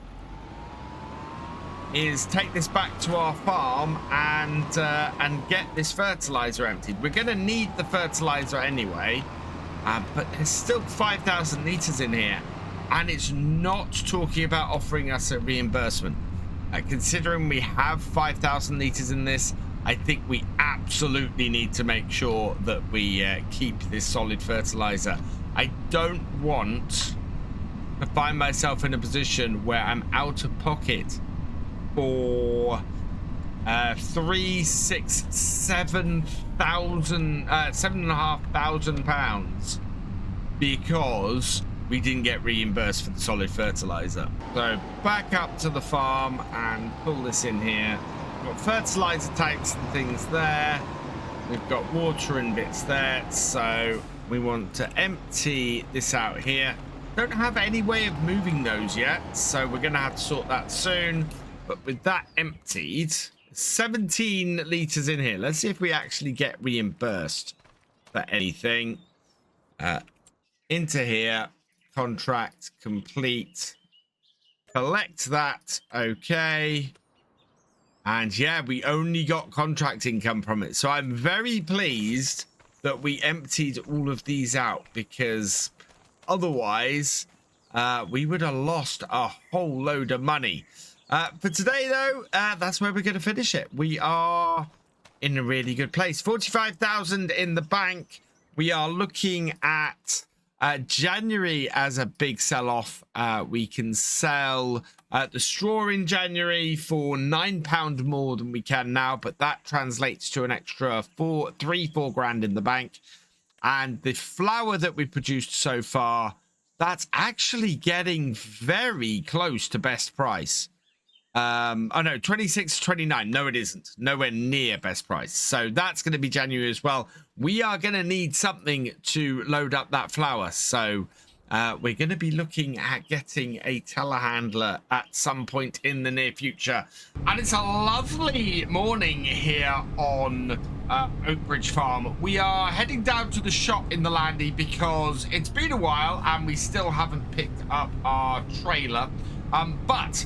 is take this back to our farm and get this fertilizer emptied. We're going to need the fertilizer anyway, but there's still 5,000 liters in here, and it's not talking about offering us a reimbursement. Considering we have 5,000 liters in this, I think we absolutely need to make sure that we keep this solid fertilizer. I don't want to find myself in a position where I'm out of pocket for 7,500 pounds because we didn't get reimbursed for the solid fertilizer. So back up to the farm and pull this in here. We've got fertilizer tanks and things there. We've got water and bits there. So we want to empty this out here. Don't have any way of moving those yet, so we're going to have to sort that soon. But with that emptied, 17 liters in here. Let's see if we actually get reimbursed for anything. Into here. Contract complete. Collect that. Okay. And yeah, we only got contract income from it. So I'm very pleased that we emptied all of these out, because otherwise we would have lost a whole load of money. For today, though, that's where we're going to finish it. We are in a really good place. 45,000 in the bank. We are looking at January as a big sell-off. We can sell the straw in January for £9 more than we can now, but that translates to an extra 4 grand in the bank. And the flour that we produced so far, that's actually getting very close to best price. Oh no, 26.29. No, it isn't. Nowhere near best price. So that's going to be January as well. We are going to need something to load up that flour. So we're going to be looking at getting a telehandler at some point in the near future. And it's a lovely morning here on Oakbridge Farm. We are heading down to the shop in the Landy because it's been a while and we still haven't picked up our trailer. But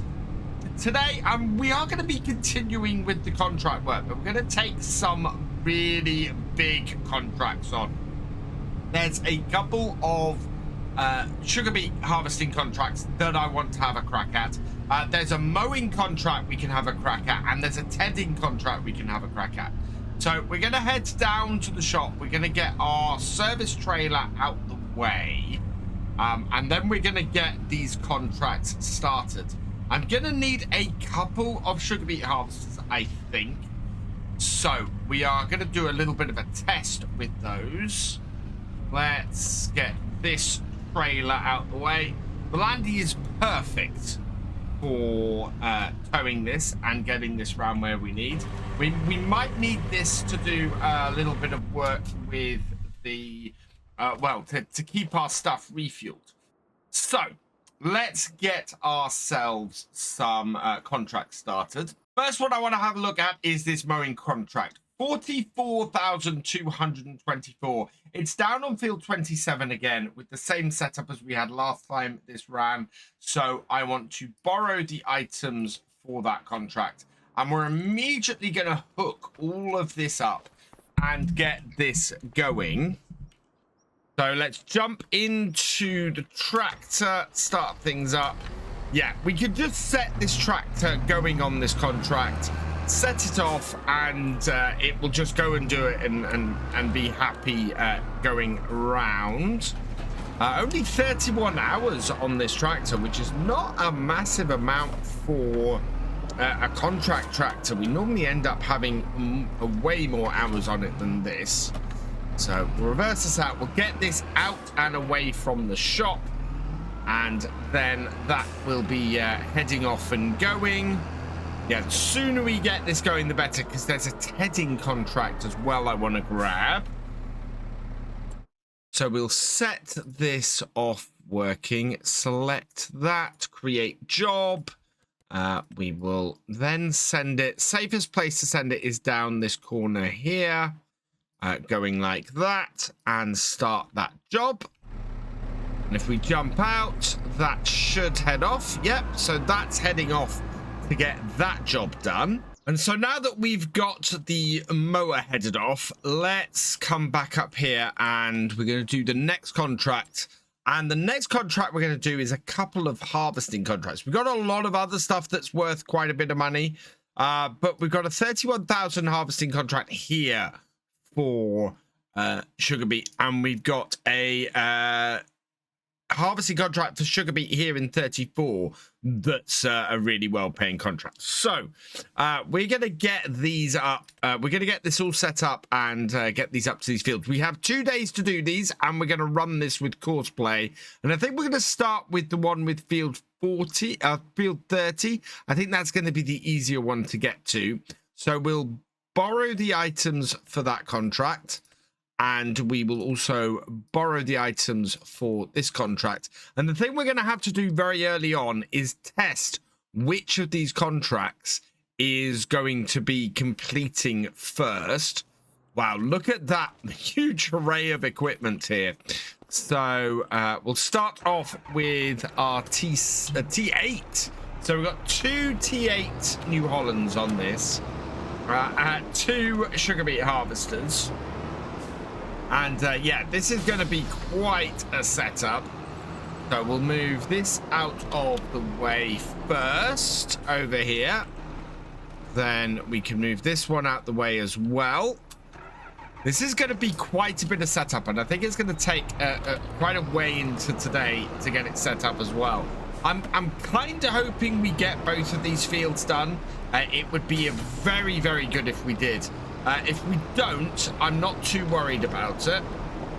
today, we are going to be continuing with the contract work, but we're going to take some really big contracts on. There's a couple of sugar beet harvesting contracts that I want to have a crack at. There's a mowing contract we can have a crack at, and there's a tedding contract we can have a crack at. So we're going to head down to the shop. We're going to get our service trailer out the way, and then we're going to get these contracts started. I'm going to need a couple of sugar beet harvesters, I think. So we are going to do a little bit of a test with those. Let's get this trailer out the way. The Landy is perfect for towing this and getting this round where we need. We might need this to do a little bit of work with the, to keep our stuff refueled. So let's get ourselves some contracts started. First one I want to have a look at is this mowing contract. 44,224. It's down on field 27 again with the same setup as we had last time this ran. So I want to borrow the items for that contract. And we're immediately going to hook all of this up and get this going. So let's jump into the tractor, start things up. Yeah, we could just set this tractor going on this contract, set it off, and it will just go and do it and be happy going round. Only 31 hours on this tractor, which is not a massive amount for a contract tractor. We normally end up having way more hours on it than this. So we'll reverse this out. We'll get this out and away from the shop, and then that will be heading off and going. Yeah, the sooner we get this going, the better, because there's a tedding contract as well I want to grab. So we'll set this off working, select that, create job. We will then send it. Safest place to send it is down this corner here. Going like that, and start that job. And if we jump out, that should head off. Yep, so that's heading off to get that job done. And so now that we've got the mower headed off, let's come back up here and we're going to do the next contract. And the next contract we're going to do is a couple of harvesting contracts. We've got a lot of other stuff that's worth quite a bit of money, but we've got a 31,000 harvesting contract here for sugar beet, and we've got a harvesting contract for sugar beet here in 34 that's a really well-paying contract. So we're going to get these up. We're going to get this all set up and get these up to these fields. We have 2 days to do these, and we're going to run this with course play. And I think we're going to start with the one with field 30. I think that's going to be the easier one to get to. So we'll borrow the items for that contract, and we will also borrow the items for this contract. And the thing we're going to have to do very early on is test which of these contracts is going to be completing first. Wow, look at that huge array of equipment here. So we'll start off with our T8. So we've got 2 T8 New Hollands on this, 2 sugar beet harvesters. And yeah, this is going to be quite a setup. So we'll move this out of the way first over here. Then we can move this one out the way as well. This is going to be quite a bit of setup, and I think it's going to take quite a way into today to get it set up as well. I'm kind of hoping we get both of these fields done. It would be very, very good if we did. If we don't, I'm not too worried about it.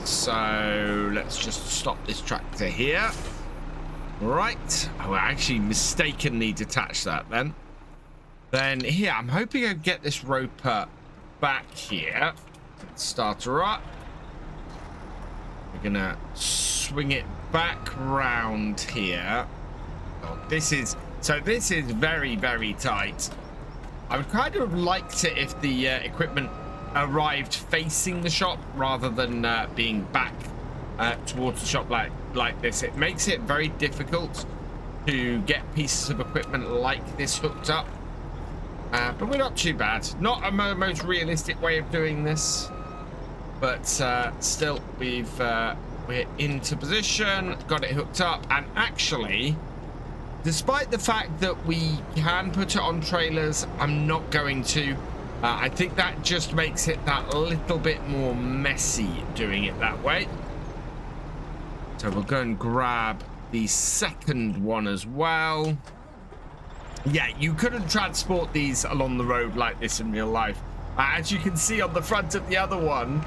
So let's just stop this tractor here. Right. Oh, I actually mistakenly detached that then. Then here, I'm hoping I get this roper back here. Start her up. We're gonna swing it back round here. Oh, this is very, very tight. I would kind of liked it if the equipment arrived facing the shop rather than being back towards the shop like this. It makes it very difficult to get pieces of equipment like this hooked up. But we're not too bad. Not a most realistic way of doing this, but still, we're into position, got it hooked up, and actually, despite the fact that we can put it on trailers, I'm not going to. I think that just makes it that little bit more messy doing it that way. So we'll go and grab the second one as well. Yeah, you couldn't transport these along the road like this in real life. As you can see on the front of the other one,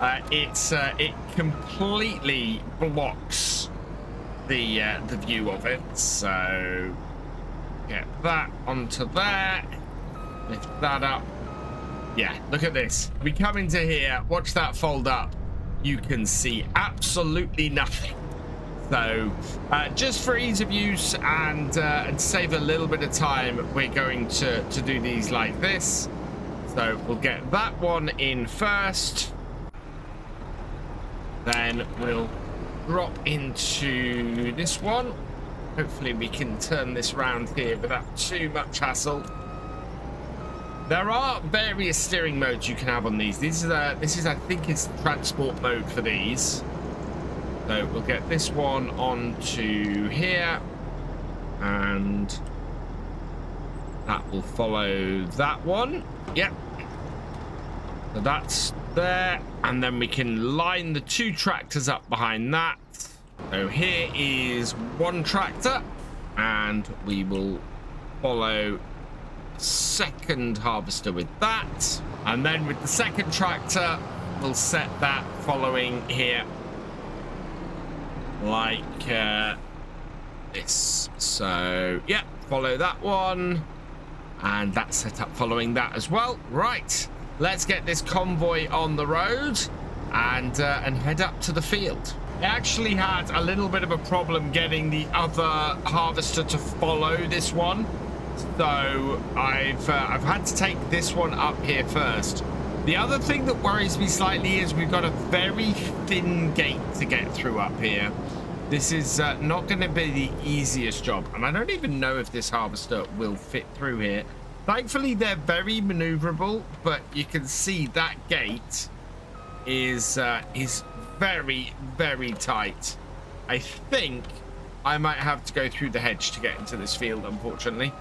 it completely blocks the view of it. So get that onto there, lift that up. Yeah, look at this. We come into here, watch that fold up. You can see absolutely nothing. So just for ease of use and save a little bit of time, we're going to do these like this. So we'll get that one in first. Then we'll drop into this one. Hopefully we can turn this round here without too much hassle. There are various steering modes you can have on these. This is I think is transport mode for these. So we'll get this one onto here, and that will follow that one. Yep. So that's there, and then we can line the 2 tractors up behind that. So here is one tractor, and we will follow second harvester with that, and then with the second tractor we'll set that following here like this. So yeah, follow that one, and that's set up following that as well. Right, let's get this convoy on the road and head up to the field. I actually had a little bit of a problem getting the other harvester to follow this one, so I've had to take this one up here first. The other thing that worries me slightly is we've got a very thin gate to get through up here. This is not going to be the easiest job, and I don't even know if this harvester will fit through here. Thankfully, they're very maneuverable, but you can see that gate is very, very tight. I think I might have to go through the hedge to get into this field, unfortunately.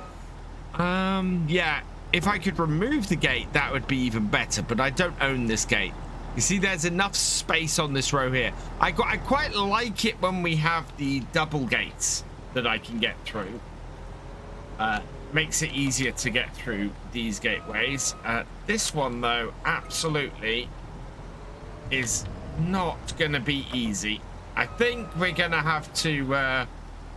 Yeah, if I could remove the gate, that would be even better, but I don't own this gate. You see, there's enough space on this row here. I quite like it when we have the double gates that I can get through. Makes it easier to get through these gateways. This one, though, absolutely is not going to be easy. I think we're going to have to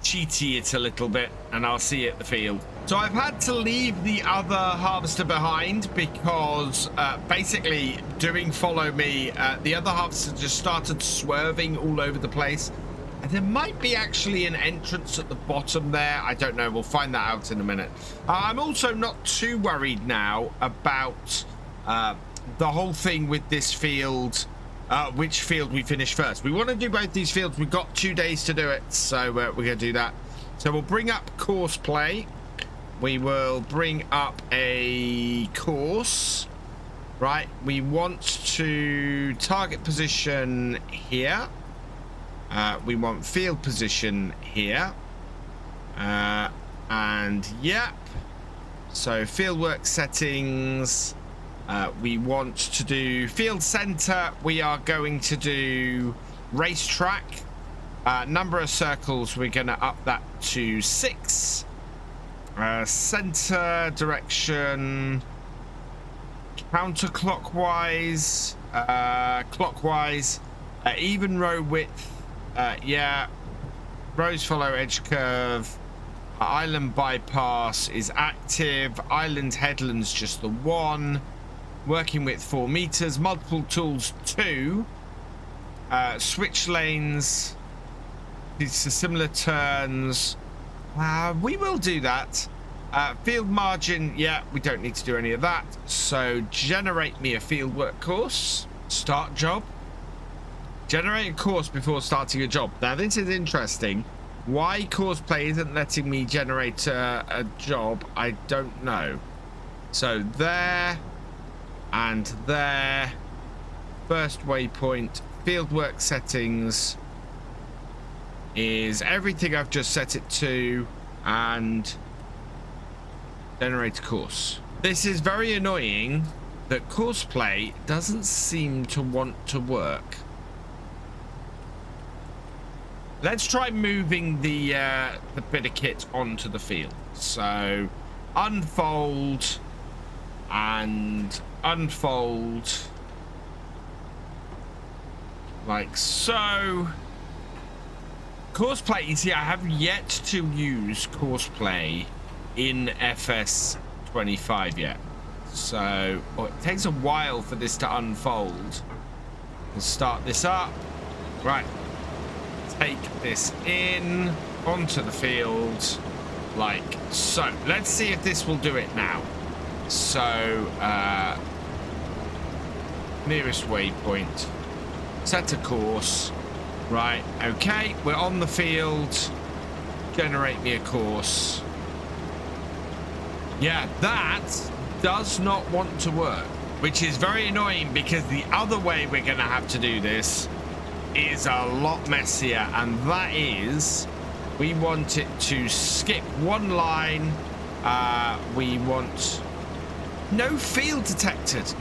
cheaty it a little bit, and I'll see you at the field. So I've had to leave the other harvester behind because basically doing follow me, the other harvester just started swerving all over the place. And there might be actually an entrance at the bottom there. I don't know. We'll find that out in a minute. I'm also not too worried now about the whole thing with this field. Which field we finish first. We want to do both these fields. We've got 2 days to do it, so we're going to do that. So we'll bring up course play. We will bring up a course. Right, we want to target position here. We want field position here. And yep. So field work settings. We want to do field center. We are going to do racetrack. Number of circles, we're going to up that to 6. Center direction, counterclockwise, clockwise, even row width. Yeah, rows follow edge curve. Island bypass is active. Island headlands just the 1. Working width 4 meters. Multiple tools 2. Switch lanes. These are similar turns. We will do that. Field margin, yeah, we don't need to do any of that. So generate me a field work course. Start job. Generate a course before starting a job. Now this is interesting. Why course play isn't letting me generate a job, I don't know. So there and there. First waypoint. Field work settings is everything I've just set it to, and generate a course. This is very annoying that course play doesn't seem to want to work. Let's try moving the bit of kit onto the field. So unfold and unfold like so. Course play, you see, I have yet to use course play in FS25 yet. So it takes a while for this to unfold. Let's start this up. Right. Take this in onto the field like so. Let's see if this will do it now. So nearest waypoint, set a course. Right, okay, we're on the field. Generate me a course. Yeah, that does not want to work, which is very annoying because the other way we're going to have to do this is a lot messier, and that is we want it to skip one line. We want no field detected.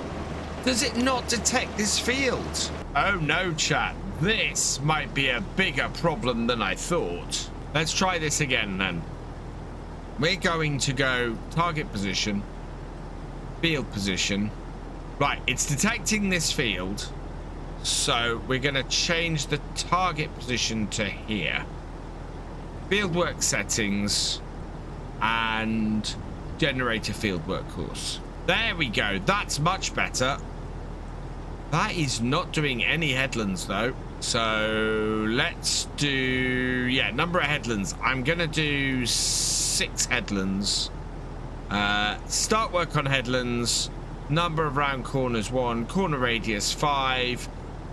Does it not detect this field? Oh no, chat. This might be a bigger problem than I thought. Let's try this again then. We're going to go target position, field position. Right, it's detecting this field. So we're going to change the target position to here. Fieldwork settings and generate a fieldwork course. There we go. That's much better. That is not doing any headlands though. So let's do, yeah, number of headlands. I'm going to do 6 headlands. Start work on headlands. Number of round corners 1. Corner radius 5.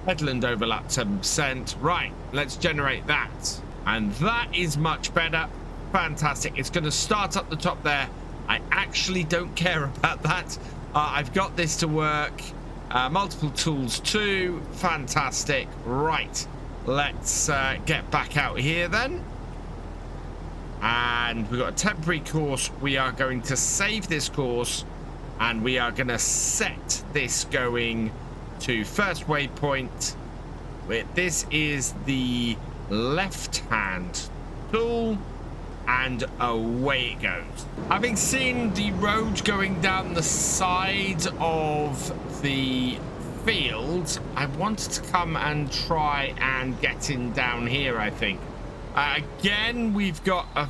Headland overlap 7%. Right, let's generate that. And that is much better. Fantastic. It's going to start up the top there. I actually don't care about that. I've got this to work. Multiple tools too. Fantastic. Right, let's get back out here then. And we've got a temporary course. We are going to save this course, and we are going to set this going to first waypoint. This is the left-hand tool, and away it goes. Having seen the road going down the side of the field, I wanted to come and try and get in down here, I think. Again, we've got a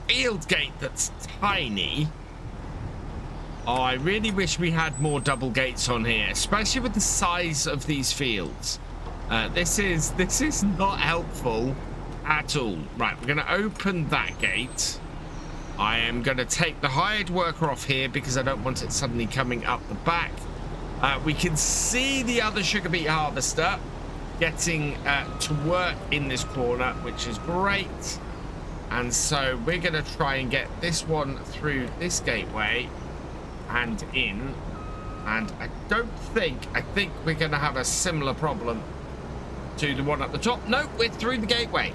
field gate that's tiny. Oh, I really wish we had more double gates on here, especially with the size of these fields. This is not helpful at all. Right, we're going to open that gate. I am going to take the hired worker off here because I don't want it suddenly coming up the back. We can see the other sugar beet harvester getting to work in this corner, which is great. And so we're going to try and get this one through this gateway and in. And I think we're going to have a similar problem to the one at the top. Nope, we're through the gateway.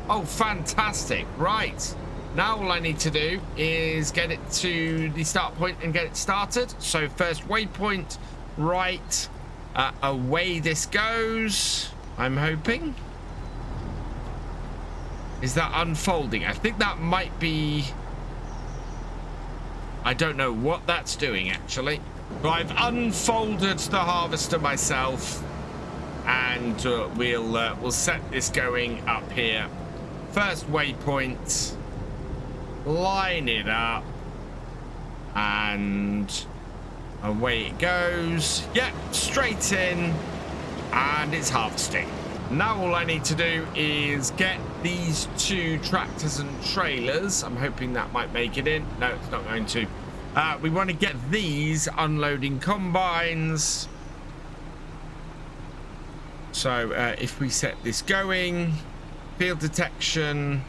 Oh, fantastic. Right, now all I need to do is get it to the start point and get it started. So first waypoint, right, away this goes. I'm hoping. Is that unfolding? I think that might be... I don't know what that's doing, actually. But I've unfolded the harvester myself, and we'll set this going up here. First waypoint, line it up, and away it goes. Yep, straight in, and it's harvesting. Now all I need to do is get these two tractors and trailers. I'm hoping that might make it in. No, it's not going to. We want to get these unloading combines. So if we set this going, field detection,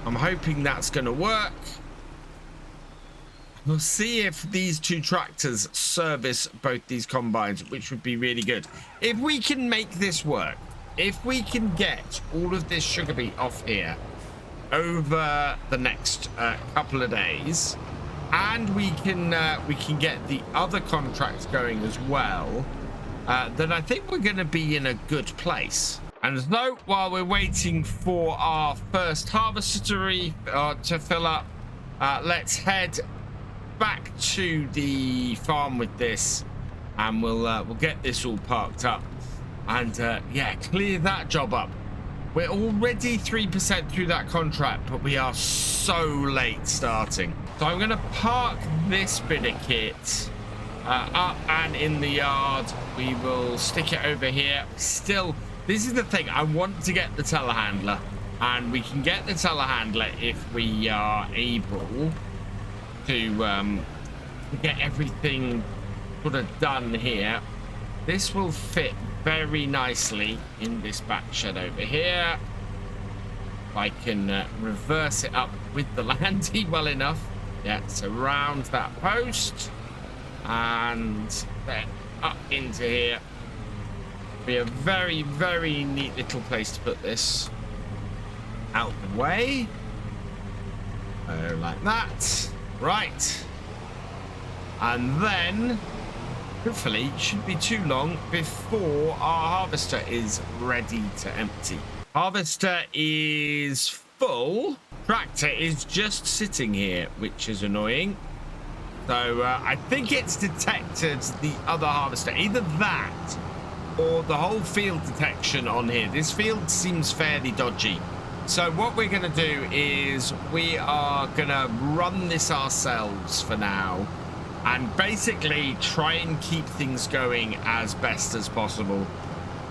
I'm hoping that's going to work. We'll see if these two tractors service both these combines, which would be really good. If we can make this work, if we can get all of this sugar beet off here over the next couple of days, and we can get the other contracts going as well, then I think we're going to be in a good place. And so while we're waiting for our first harvester to fill up, let's head back to the farm with this, and we'll get this all parked up, and yeah, clear that job up. We're already 3% through that contract, but we are so late starting. So I'm going to park this bit of kit up and in the yard. We will stick it over here. Still, this is the thing, I want to get the telehandler, and we can get the telehandler if we are able to get everything sort of done here. This will fit very nicely in this back shed over here. I can reverse it up with the landy well enough. Yeah, so round that post and then up into here. Be a very, very neat little place to put this. Out the way. Like that. Right. And then hopefully it shouldn't be too long before our harvester is ready to empty. Harvester is full. Tractor is just sitting here, which is annoying. So I think it's detected the other harvester. Either that or the whole field detection on here. This field seems fairly dodgy. So what we're going to do is we are going to run this ourselves for now and basically try and keep things going as best as possible.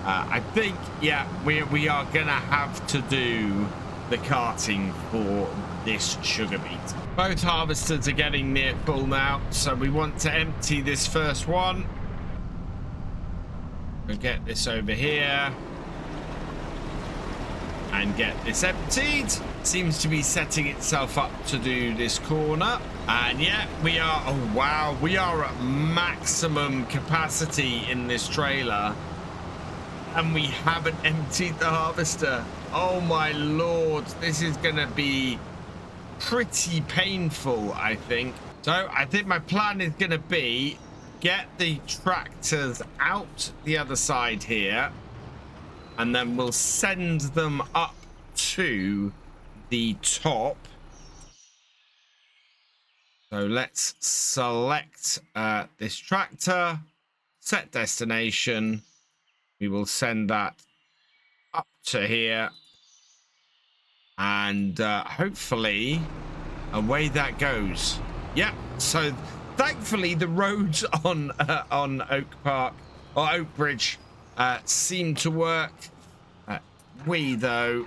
I think, yeah, we are going to have to do the carting for this sugar beet. Both harvesters are getting near full now, so we want to empty this first one. We'll get this over here and get this emptied. Seems to be setting itself up to do this corner. And yeah, we are, oh wow, we are at maximum capacity in this trailer. And we haven't emptied the harvester. Oh my lord, this is gonna be pretty painful, I think. So I think my plan is gonna be get the tractors out the other side here, and then we'll send them up to the top. So let's select this tractor, set destination. We will send that up to here, and hopefully away that goes. Yep. So thankfully the roads on Oakbridge seem to work. We though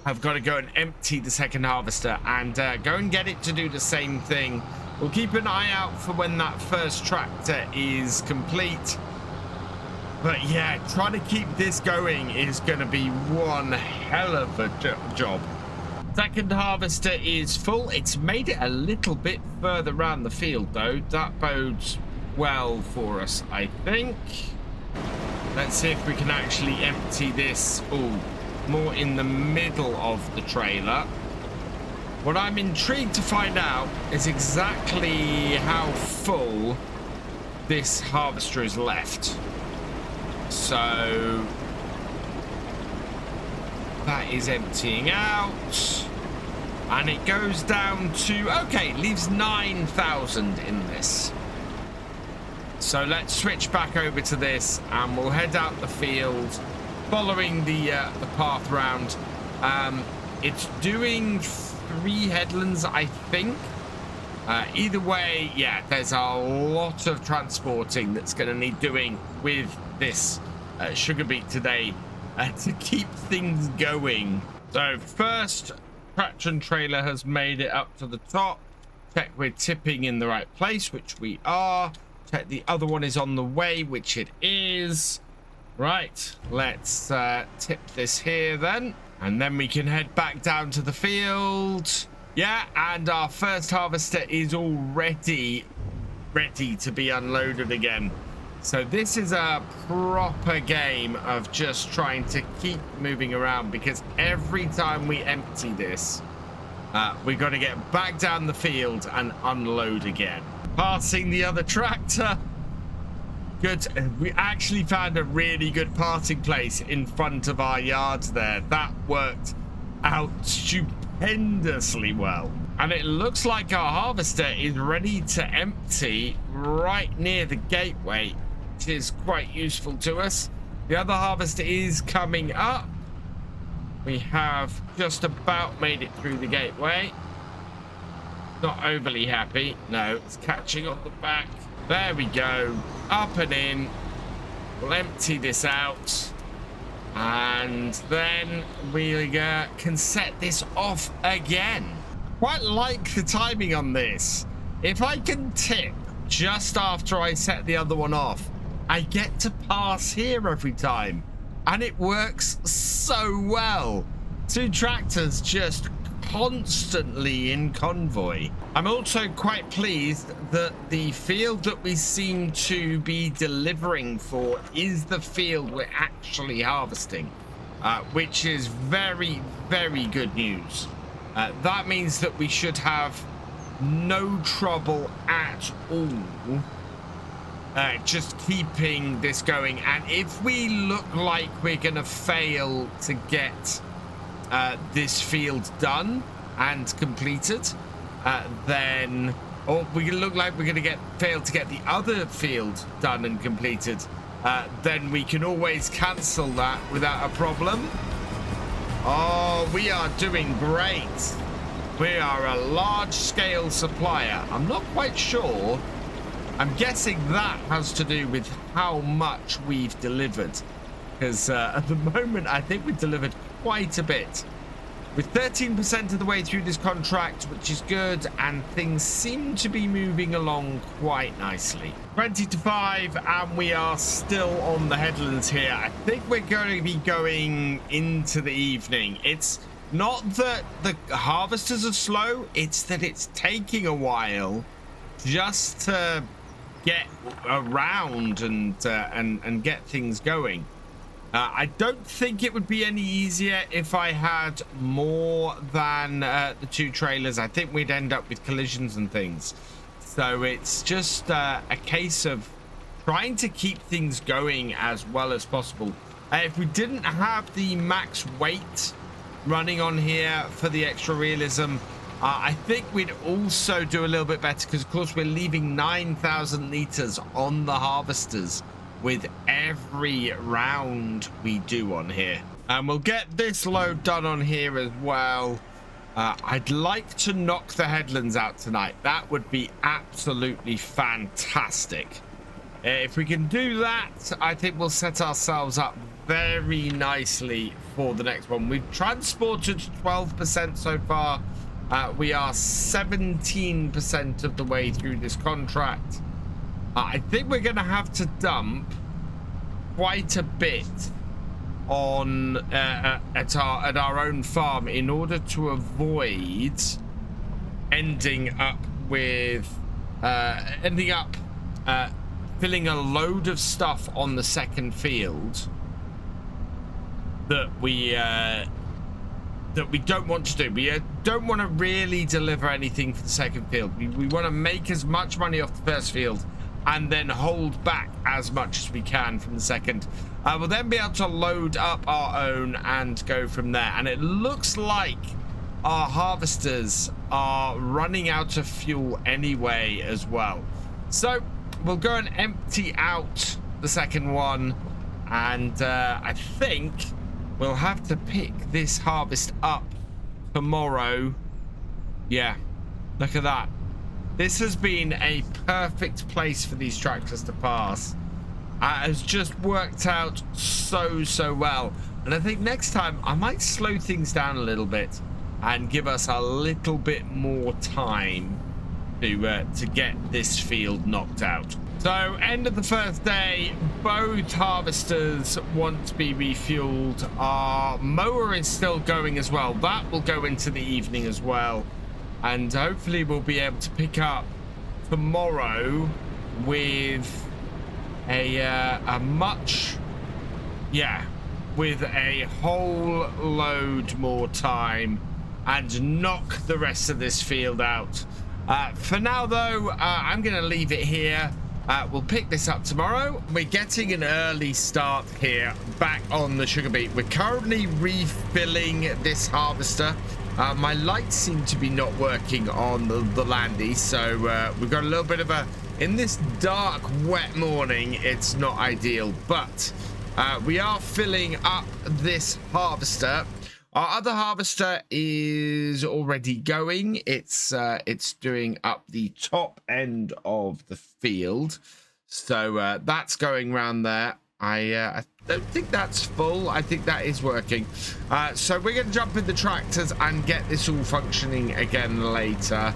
have got to go and empty the second harvester and go and get it to do the same thing. We'll keep an eye out for when that first tractor is complete. But yeah, trying to keep this going is going to be one hell of a job. Second harvester is full. It's made it a little bit further around the field though. That bodes well for us, I think. Let's see if we can actually empty this more in the middle of the trailer. What I'm intrigued to find out is exactly how full this harvester is left. So that is emptying out, and it goes down to, okay, leaves 9,000 in this. So let's switch back over to this and we'll head out the field following the path round. It's doing 3 headlands, I think. Either way, yeah, there's a lot of transporting that's going to need doing with this sugar beet today to keep things going. So first traction trailer has made it up to the top. Check we're tipping in the right place, which we are. Check the other one is on the way, which it is. Right, let's tip this here then, and then we can head back down to the field. Yeah, and our first harvester is already ready to be unloaded again. So this is a proper game of just trying to keep moving around, because every time we empty this, we got to get back down the field and unload again. Passing the other tractor. Good. We actually found a really good parting place in front of our yards there. That worked out stupendously well. And it looks like our harvester is ready to empty right near the gateway, which is quite useful to us. The other harvester is coming up. We have just about made it through the gateway. Not overly happy. No, it's catching on the back. There we go. Up and in. We'll empty this out. And then we can set this off again. Quite like the timing on this. If I can tip just after I set the other one off, I get to pass here every time. And it works so well. 2 tractors just constantly in convoy. I'm also quite pleased that the field that we seem to be delivering for is the field we're actually harvesting, which is very, very good news. That means that we should have no trouble at all just keeping this going. And if we look like we're gonna fail to get this field done and completed, then, or we look like we're going to fail to get the other field done and completed, then we can always cancel that without a problem. Oh, we are doing great. We are a large-scale supplier. I'm not quite sure. I'm guessing that has to do with how much we've delivered, because at the moment I think we've delivered quite a bit. We're 13% of the way through this contract, which is good, and things seem to be moving along quite nicely. 20 to 5, and we are still on the headlands here. I think we're going to be going into the evening. It's not that the harvesters are slow, it's that it's taking a while just to get around and get things going. I don't think it would be any easier if I had more than the 2 trailers. I think we'd end up with collisions and things. So it's just a case of trying to keep things going as well as possible. If we didn't have the max weight running on here for the extra realism, I think we'd also do a little bit better, because of course we're leaving 9,000 liters on the harvesters with every round we do on here. And we'll get this load done on here as well. I'd like to knock the headlands out tonight. That would be absolutely fantastic. If we can do that, I think we'll set ourselves up very nicely for the next one. We've transported 12% so far. We are 17% of the way through this contract. I think we're going to have to dump quite a bit on at our own farm in order to avoid ending up filling a load of stuff on the second field that we don't want to do. We don't want to really deliver anything for the second field. We want to make as much money off the first field and then hold back as much as we can from the second. We'll then be able to load up our own and go from there. And it looks like our harvesters are running out of fuel anyway as well. So we'll go and empty out the second one, and I think we'll have to pick this harvest up tomorrow. Yeah, look at that. This has been a perfect place for these tractors to pass. It has just worked out so well. And I think next time I might slow things down a little bit and give us a little bit more time to get this field knocked out. So end of the first day, both harvesters want to be refueled. Our mower is still going as well. That will go into the evening as well. And hopefully we'll be able to pick up tomorrow with with a whole load more time and knock the rest of this field out. For now though, I'm gonna leave it here. We'll pick this up tomorrow. We're getting an early start here back on the sugar beet. We're currently refilling this harvester. My lights seem to be not working on the landy, so we've got a little bit of in this dark, wet morning, it's not ideal, but we are filling up this harvester. Our other harvester is already going. It's doing up the top end of the field, so that's going around there. I don't think that's full. I think that is working. So we're going to jump in the tractors and get this all functioning again later.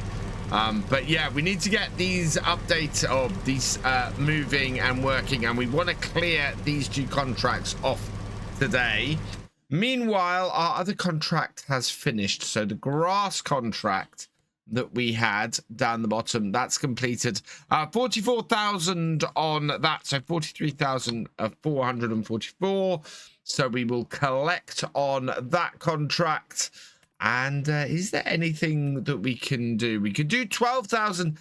But yeah, we need to get these updates of these moving and working, and we want to clear these 2 contracts off today. Meanwhile, our other contract has finished. So the grass contract that we had down the bottom, that's completed. 44,000 on that, so 43,444. So we will collect on that contract. And is there anything that we can do? We could do 12,000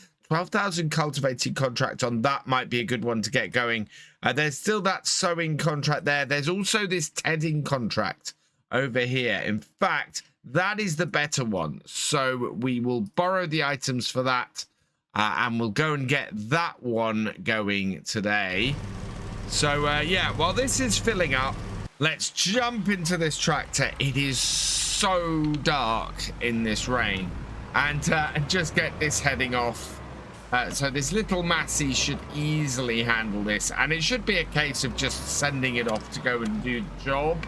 cultivating contract on that. Might be a good one to get going. There's still that sowing contract there. There's also this tedding contract over here. In fact, that is the better one. So we will borrow the items for that, and we'll go and get that one going today. So yeah, while this is filling up, let's jump into this tractor. It is so dark in this rain, and just get this heading off. So this little Massey should easily handle this, and it should be a case of just sending it off to go and do the job.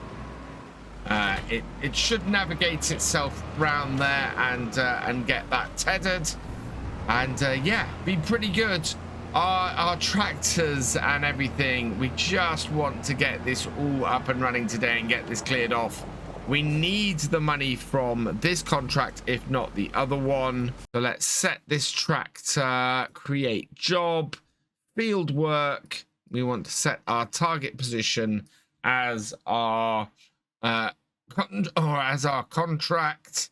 It should navigate itself round there and get that tethered, and yeah, be pretty good. Our tractors and everything, we just want to get this all up and running today and get this cleared off. We need the money from this contract, if not the other one. So let's set this tractor, create job, field work. We want to set our target position as our as our contract,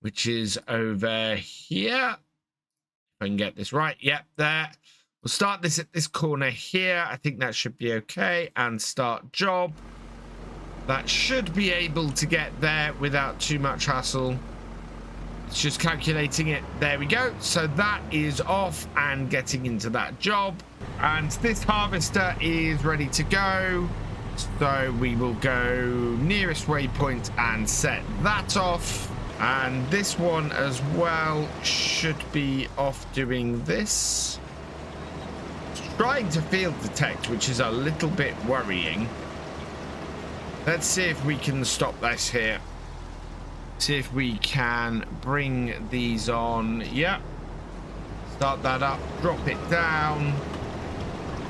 which is over here. If I can get this right. Yep, there. We'll start this at this corner here. I think that should be okay. And start job. That should be able to get there without too much hassle. It's just calculating it. There we go. So that is off and getting into that job. And this harvester is ready to go. So we will go nearest waypoint and set that off. And this one as well should be off doing this. Trying to field detect, which is a little bit worrying. Let's see if we can stop this here. See if we can bring these on. Yep. Start that up, drop it down.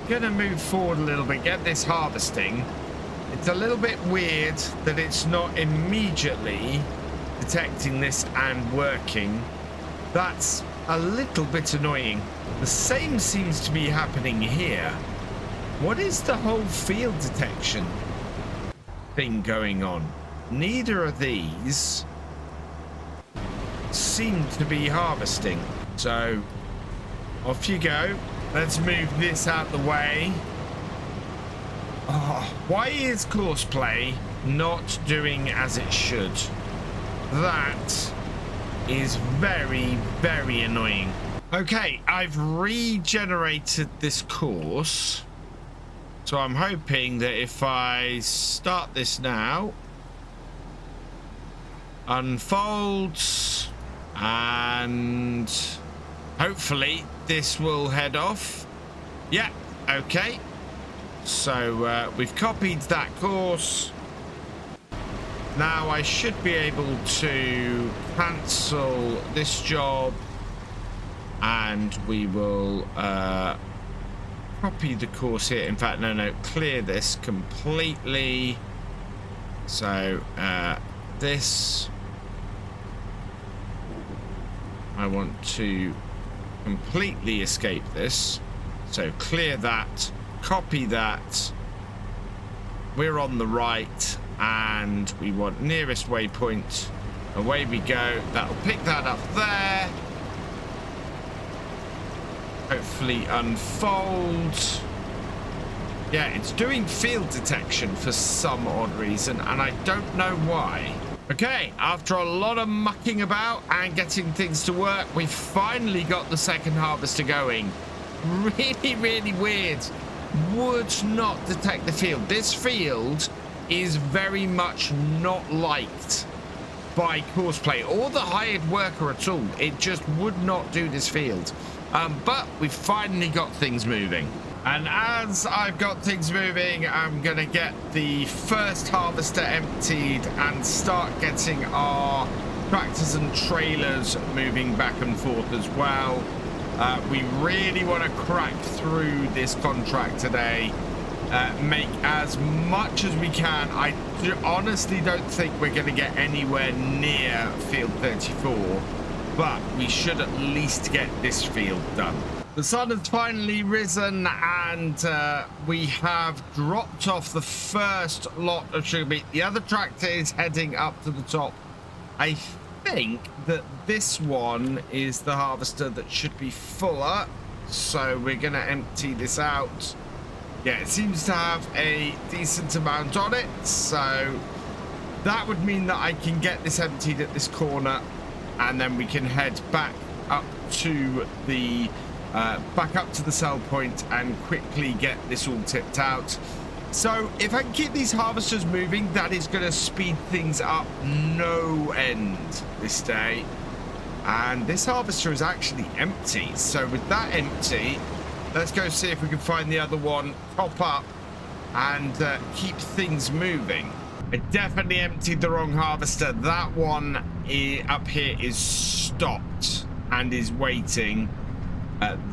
Gonna move forward a little bit, get this harvesting. It's a little bit weird that it's not immediately detecting this and working. That's a little bit annoying. The same seems to be happening here. What is the whole field detection thing going on? Neither of these seem to be harvesting. So off you go. Let's move this out the way. Oh, why is courseplay not doing as it should? That is very, very annoying. Okay, I've regenerated this course. So I'm hoping that if I start this now, unfolds, and hopefully this will head off. Yeah, okay. So we've copied that course. Now I should be able to cancel this job, and we will copy the course here. In fact, no, clear this completely. So this, I want to completely escape this. So clear that, copy that. We're on the right, and we want nearest waypoint. Away we go. That'll pick that up there. Hopefully unfold. Yeah, it's doing field detection for some odd reason, and I don't know why. Okay, after a lot of mucking about and getting things to work, we finally got the second harvester going. Really, really weird. Would not detect the field. This field is very much not liked by courseplay or the hired worker at all. It just would not do this field. But we finally got things moving. And as I've got things moving, I'm going to get the first harvester emptied and start getting our tractors and trailers moving back and forth as well. We really want to crack through this contract today, make as much as we can. I honestly don't think we're going to get anywhere near field 34, but we should at least get this field done. The sun has finally risen, and we have dropped off the first lot of sugar beet. The other tractor is heading up to the top. I think that this one is the harvester that should be fuller, so we're going to empty this out. Yeah, it seems to have a decent amount on it, so that would mean that I can get this emptied at this corner, and then we can head back up to the sell point and quickly get this all tipped out. So if I can keep these harvesters moving, that is going to speed things up no end this day. And this harvester is actually empty. So with that empty, let's go see if we can find the other one, pop up, and keep things moving. I definitely emptied the wrong harvester. That one up here is stopped and is waiting.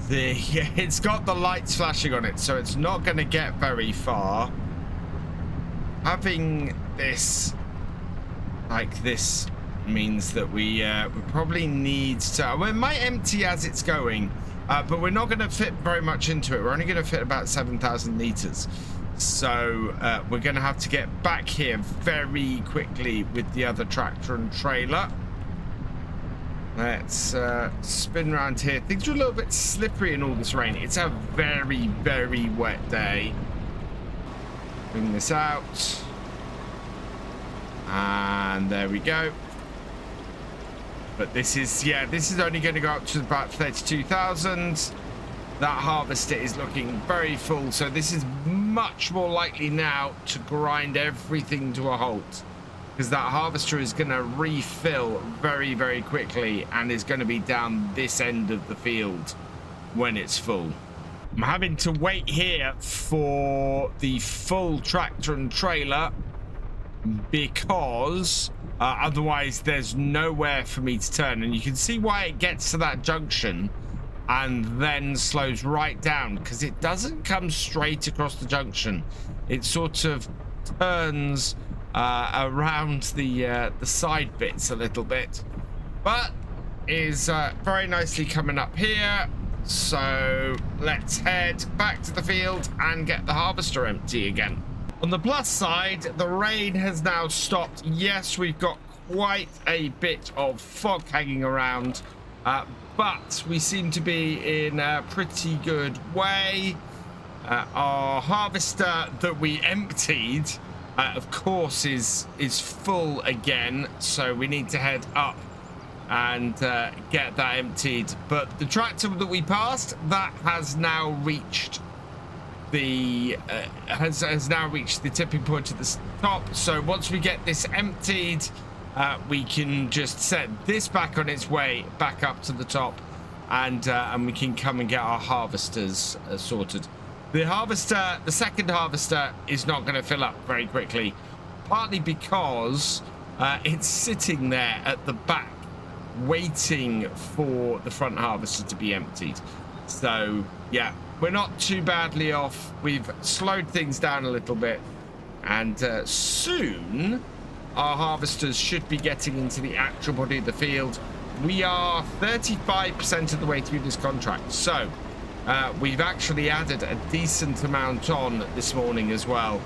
It's got the lights flashing on it, so it's not going to get very far. Having this like this means that we probably need to... Well, it might empty as it's going, but we're not going to fit very much into it. We're only going to fit about 7,000 litres. So we're going to have to get back here very quickly with the other tractor and trailer. Let's spin around here. Things are a little bit slippery in all this rain. It's a very, very wet day. Bring this out. And there we go. But this is, yeah, this is only going to go up to about 32,000. That harvester is looking very full, so this is much more likely now to grind everything to a halt, because that harvester is going to refill very, very quickly and is going to be down this end of the field when it's full. I'm having to wait here for the full tractor and trailer because otherwise there's nowhere for me to turn, and you can see why it gets to that junction and then slows right down, because it doesn't come straight across the junction. It sort of turns around the side bits a little bit, but is very nicely coming up here. So let's head back to the field and get the harvester empty again. On the plus side, the rain has now stopped. Yes, we've got quite a bit of fog hanging around, but we seem to be in a pretty good way. Our harvester that we emptied, of course, is full again, so we need to head up and get that emptied. But the tractor that we passed, that has now reached the has now reached the tipping point at the top. So once we get this emptied, we can just set this back on its way back up to the top, and we can come and get our harvesters sorted. The harvester, the second harvester, is not going to fill up very quickly, partly because it's sitting there at the back waiting for the front harvester to be emptied. So yeah, we're not too badly off. We've slowed things down a little bit, and soon our harvesters should be getting into the actual body of the field. We are 35% of the way through this contract, so we've actually added a decent amount on this morning as well.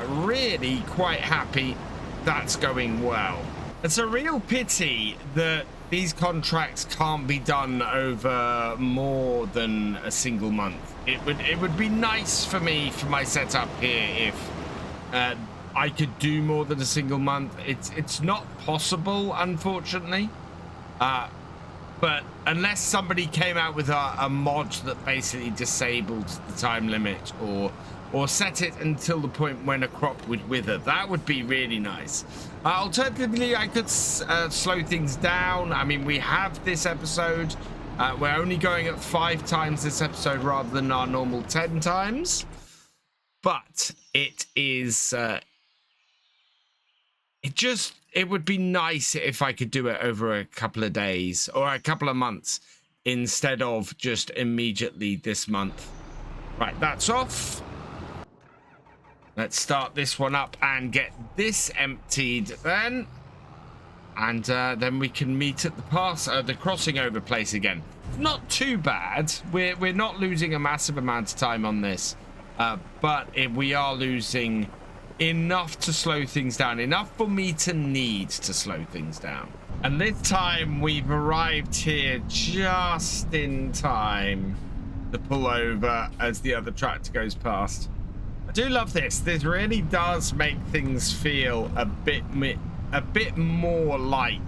Really quite happy that's going well. It's a real pity that these contracts can't be done over more than a single month. It would be nice for me, for my setup here, if I could do more than a single month. It's not possible, unfortunately. But unless somebody came out with a mod that basically disabled the time limit, or set it until the point when a crop would wither, that would be really nice. Alternatively, I could slow things down. I mean, we have this episode. We're only going at 5 times this episode rather than our normal 10 times. But it is... It would be nice if I could do it over a couple of days or a couple of months instead of just immediately this month. Right, that's off. Let's start this one up and get this emptied then. And then we can meet at the crossing over place again. Not too bad. We're not losing a massive amount of time on this. But we are losing enough to slow things down, enough for me to need to slow things down. And this time we've arrived here just in time to pull over as the other tractor goes past. I do love this. This really does make things feel a bit more like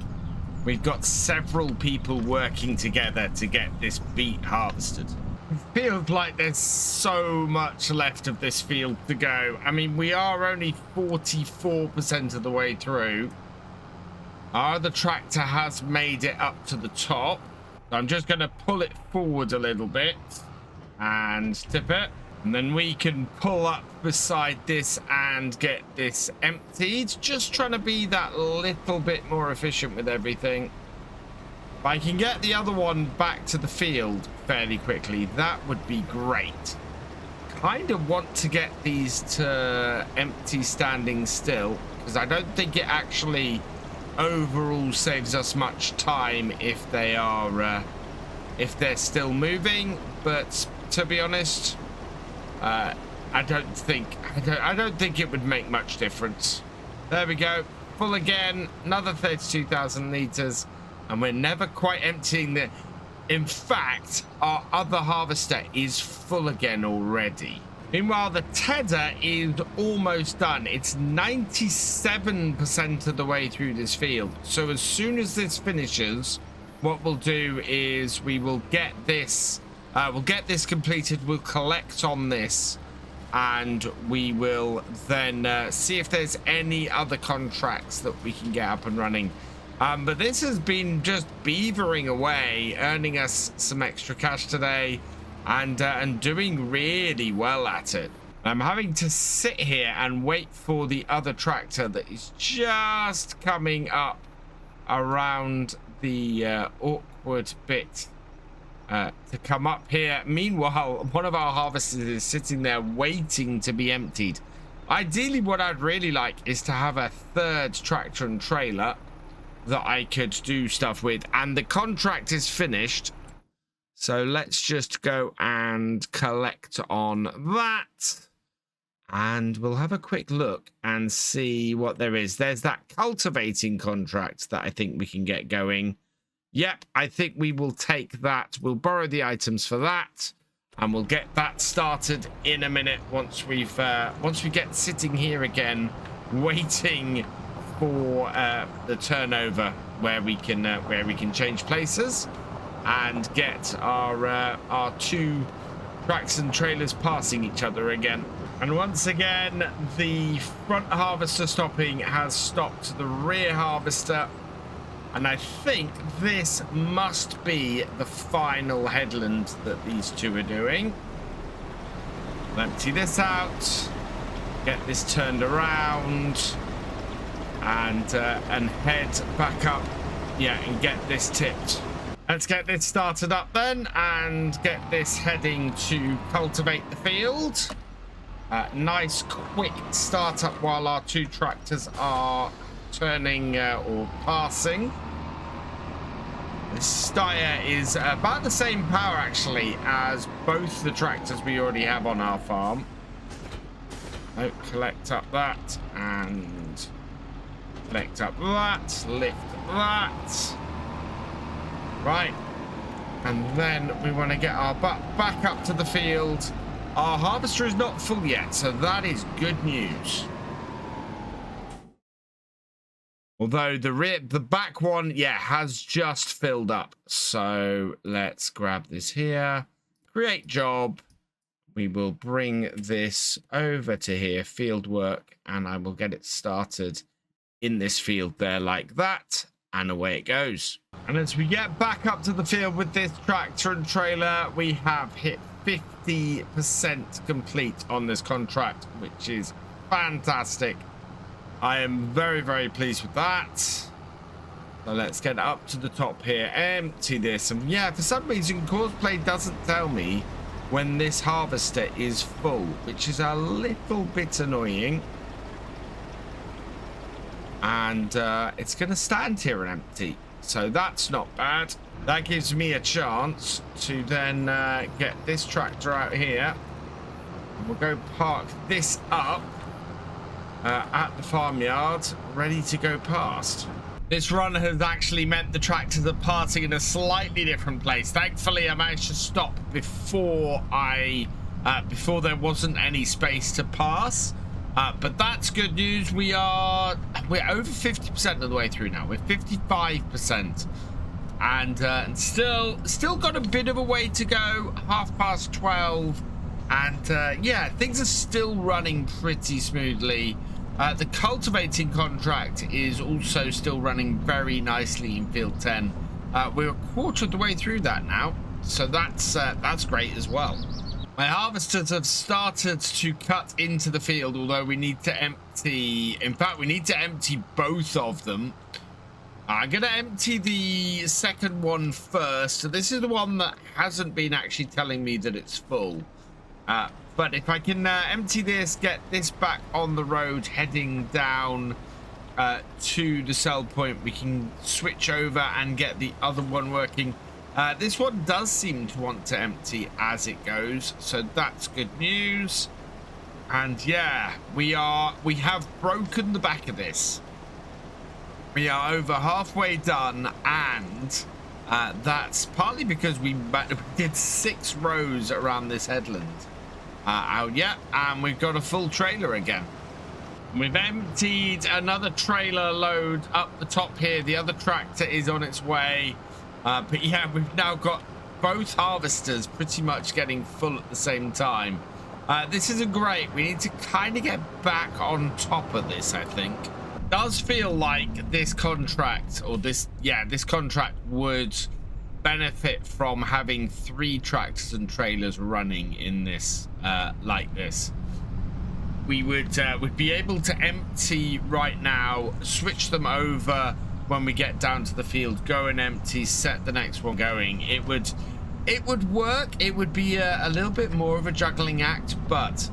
we've got several people working together to get this beet harvested. It feels like there's so much left of this field to go. I mean, we are only 44% of the way through. Our other tractor has made it up to the top. So I'm just going to pull it forward a little bit and tip it. And then we can pull up beside this and get this emptied. Just trying to be that little bit more efficient with everything. If I can get the other one back to the field fairly quickly, that would be great. Kind of want to get these to empty standing still, because I don't think it actually overall saves us much time if they are if they're still moving. But to be honest, I don't think it would make much difference. There we go, full again, another 32,000 liters, and we're never quite emptying the. In fact, our other harvester is full again already. Meanwhile, the tedder is almost done. It's 97% of the way through this field. So as soon as this finishes, what we'll do is we will get this completed. We'll collect on this, and we will then see if there's any other contracts that we can get up and running. But this has been just beavering away, earning us some extra cash today, and doing really well at it. I'm having to sit here and wait for the other tractor that is just coming up around the awkward bit to come up here. Meanwhile, one of our harvesters is sitting there waiting to be emptied. Ideally, what I'd really like is to have a third tractor and trailer that I could do stuff with, and the contract is finished, so let's just go and collect on that, and we'll have a quick look and see what there is. There's that cultivating contract that I think we can get going. Yep, I think we will take that. We'll borrow the items for that, and we'll get that started in a minute once we get sitting here again waiting for the turnover, where we can change places and get our two tracks and trailers passing each other again. And once again, the front harvester stopping has stopped the rear harvester, and I think this must be the final headland that these two are doing. Empty this out, get this turned around, and head back up, yeah, and get this tipped. Let's get this started up then and get this heading to cultivate the field. Nice quick startup while our two tractors are turning or passing. This Steyr is about the same power actually as both the tractors we already have on our farm. So collect up that and collect up that, lift that. Right, and then we want to get our butt back up to the field. Our harvester is not full yet, so that is good news. Although the back one, yeah, has just filled up. So let's grab this here, create job. We will bring this over to here, field work, and I will get it started in this field there like that, and away it goes. And as we get back up to the field with this tractor and trailer, we have hit 50% complete on this contract, which is fantastic. I am very, very pleased with that. So let's get up to the top here, empty this, and yeah, for some reason Courseplay doesn't tell me when this harvester is full, which is a little bit annoying. And it's going to stand here and empty, so that's not bad. That gives me a chance to then get this tractor out here, and we'll go park this up at the farmyard, ready to go past. This run has actually meant the tractors are parting in a slightly different place. Thankfully, I managed to stop before there wasn't any space to pass. But that's good news. We're over 50% of the way through now. We're 55%, and still got a bit of a way to go. 12:30, and yeah, things are still running pretty smoothly. The cultivating contract is also still running very nicely in field 10. We're a quarter of the way through that now, so that's great as well. My harvesters have started to cut into the field, although we need to empty. In fact, we need to empty both of them. I'm going to empty the second one first. So this is the one that hasn't been actually telling me that it's full. But if I can empty this, get this back on the road, heading down to the sell point, we can switch over and get the other one working. This one does seem to want to empty as it goes, so that's good news. And yeah, we have broken the back of this. We are over halfway done, and that's partly because we did 6 rows around this headland. Yeah, and we've got a full trailer again. We've emptied another trailer load up the top here. The other tractor is on its way. But yeah, we've now got both harvesters pretty much getting full at the same time. This isn't great. We need to kind of get back on top of this, I think. It does feel like this contract, or this contract would benefit from having 3 tractors and trailers running in this, like this. We would be able to empty right now, switch them over when we get down to the field, go and empty, set the next one going. It would work. It would be a little bit more of a juggling act, but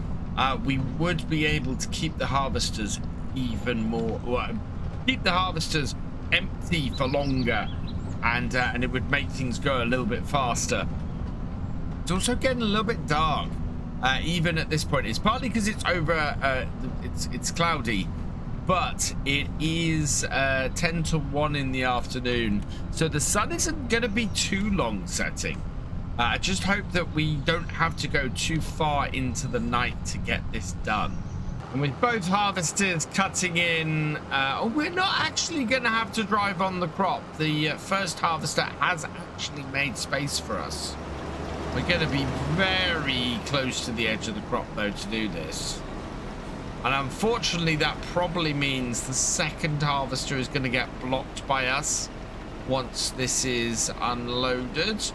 we would be able to keep the harvesters even more, well, keep the harvesters empty for longer, and it would make things go a little bit faster. It's also getting a little bit dark, even at this point. It's partly because it's over, it's cloudy, but it is 10 to 1 in the afternoon, so the sun isn't going to be too long setting. I just hope that we don't have to go too far into the night to get this done. And with both harvesters cutting in, we're not actually going to have to drive on the crop. The first harvester has actually made space for us. We're going to be very close to the edge of the crop, though, to do this. And unfortunately, that probably means the second harvester is going to get blocked by us once this is unloaded.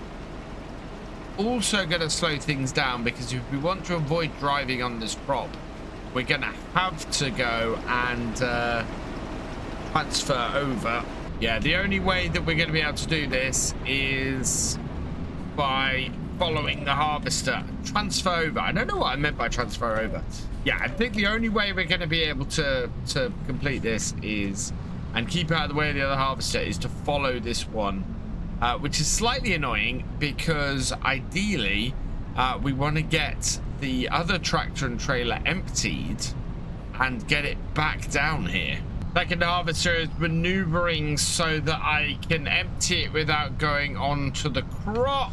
Also going to slow things down, because if we want to avoid driving on this crop, we're going to have to go and transfer over. Yeah, the only way that we're going to be able to do this is by following the harvester. Transfer over. I don't know what I meant by transfer over. Yeah, I think the only way we're going to be able to complete this is, and keep out of the way of the other harvester, is to follow this one, which is slightly annoying, because ideally we want to get the other tractor and trailer emptied and get it back down here. Second harvester is maneuvering so that I can empty it without going onto the crop,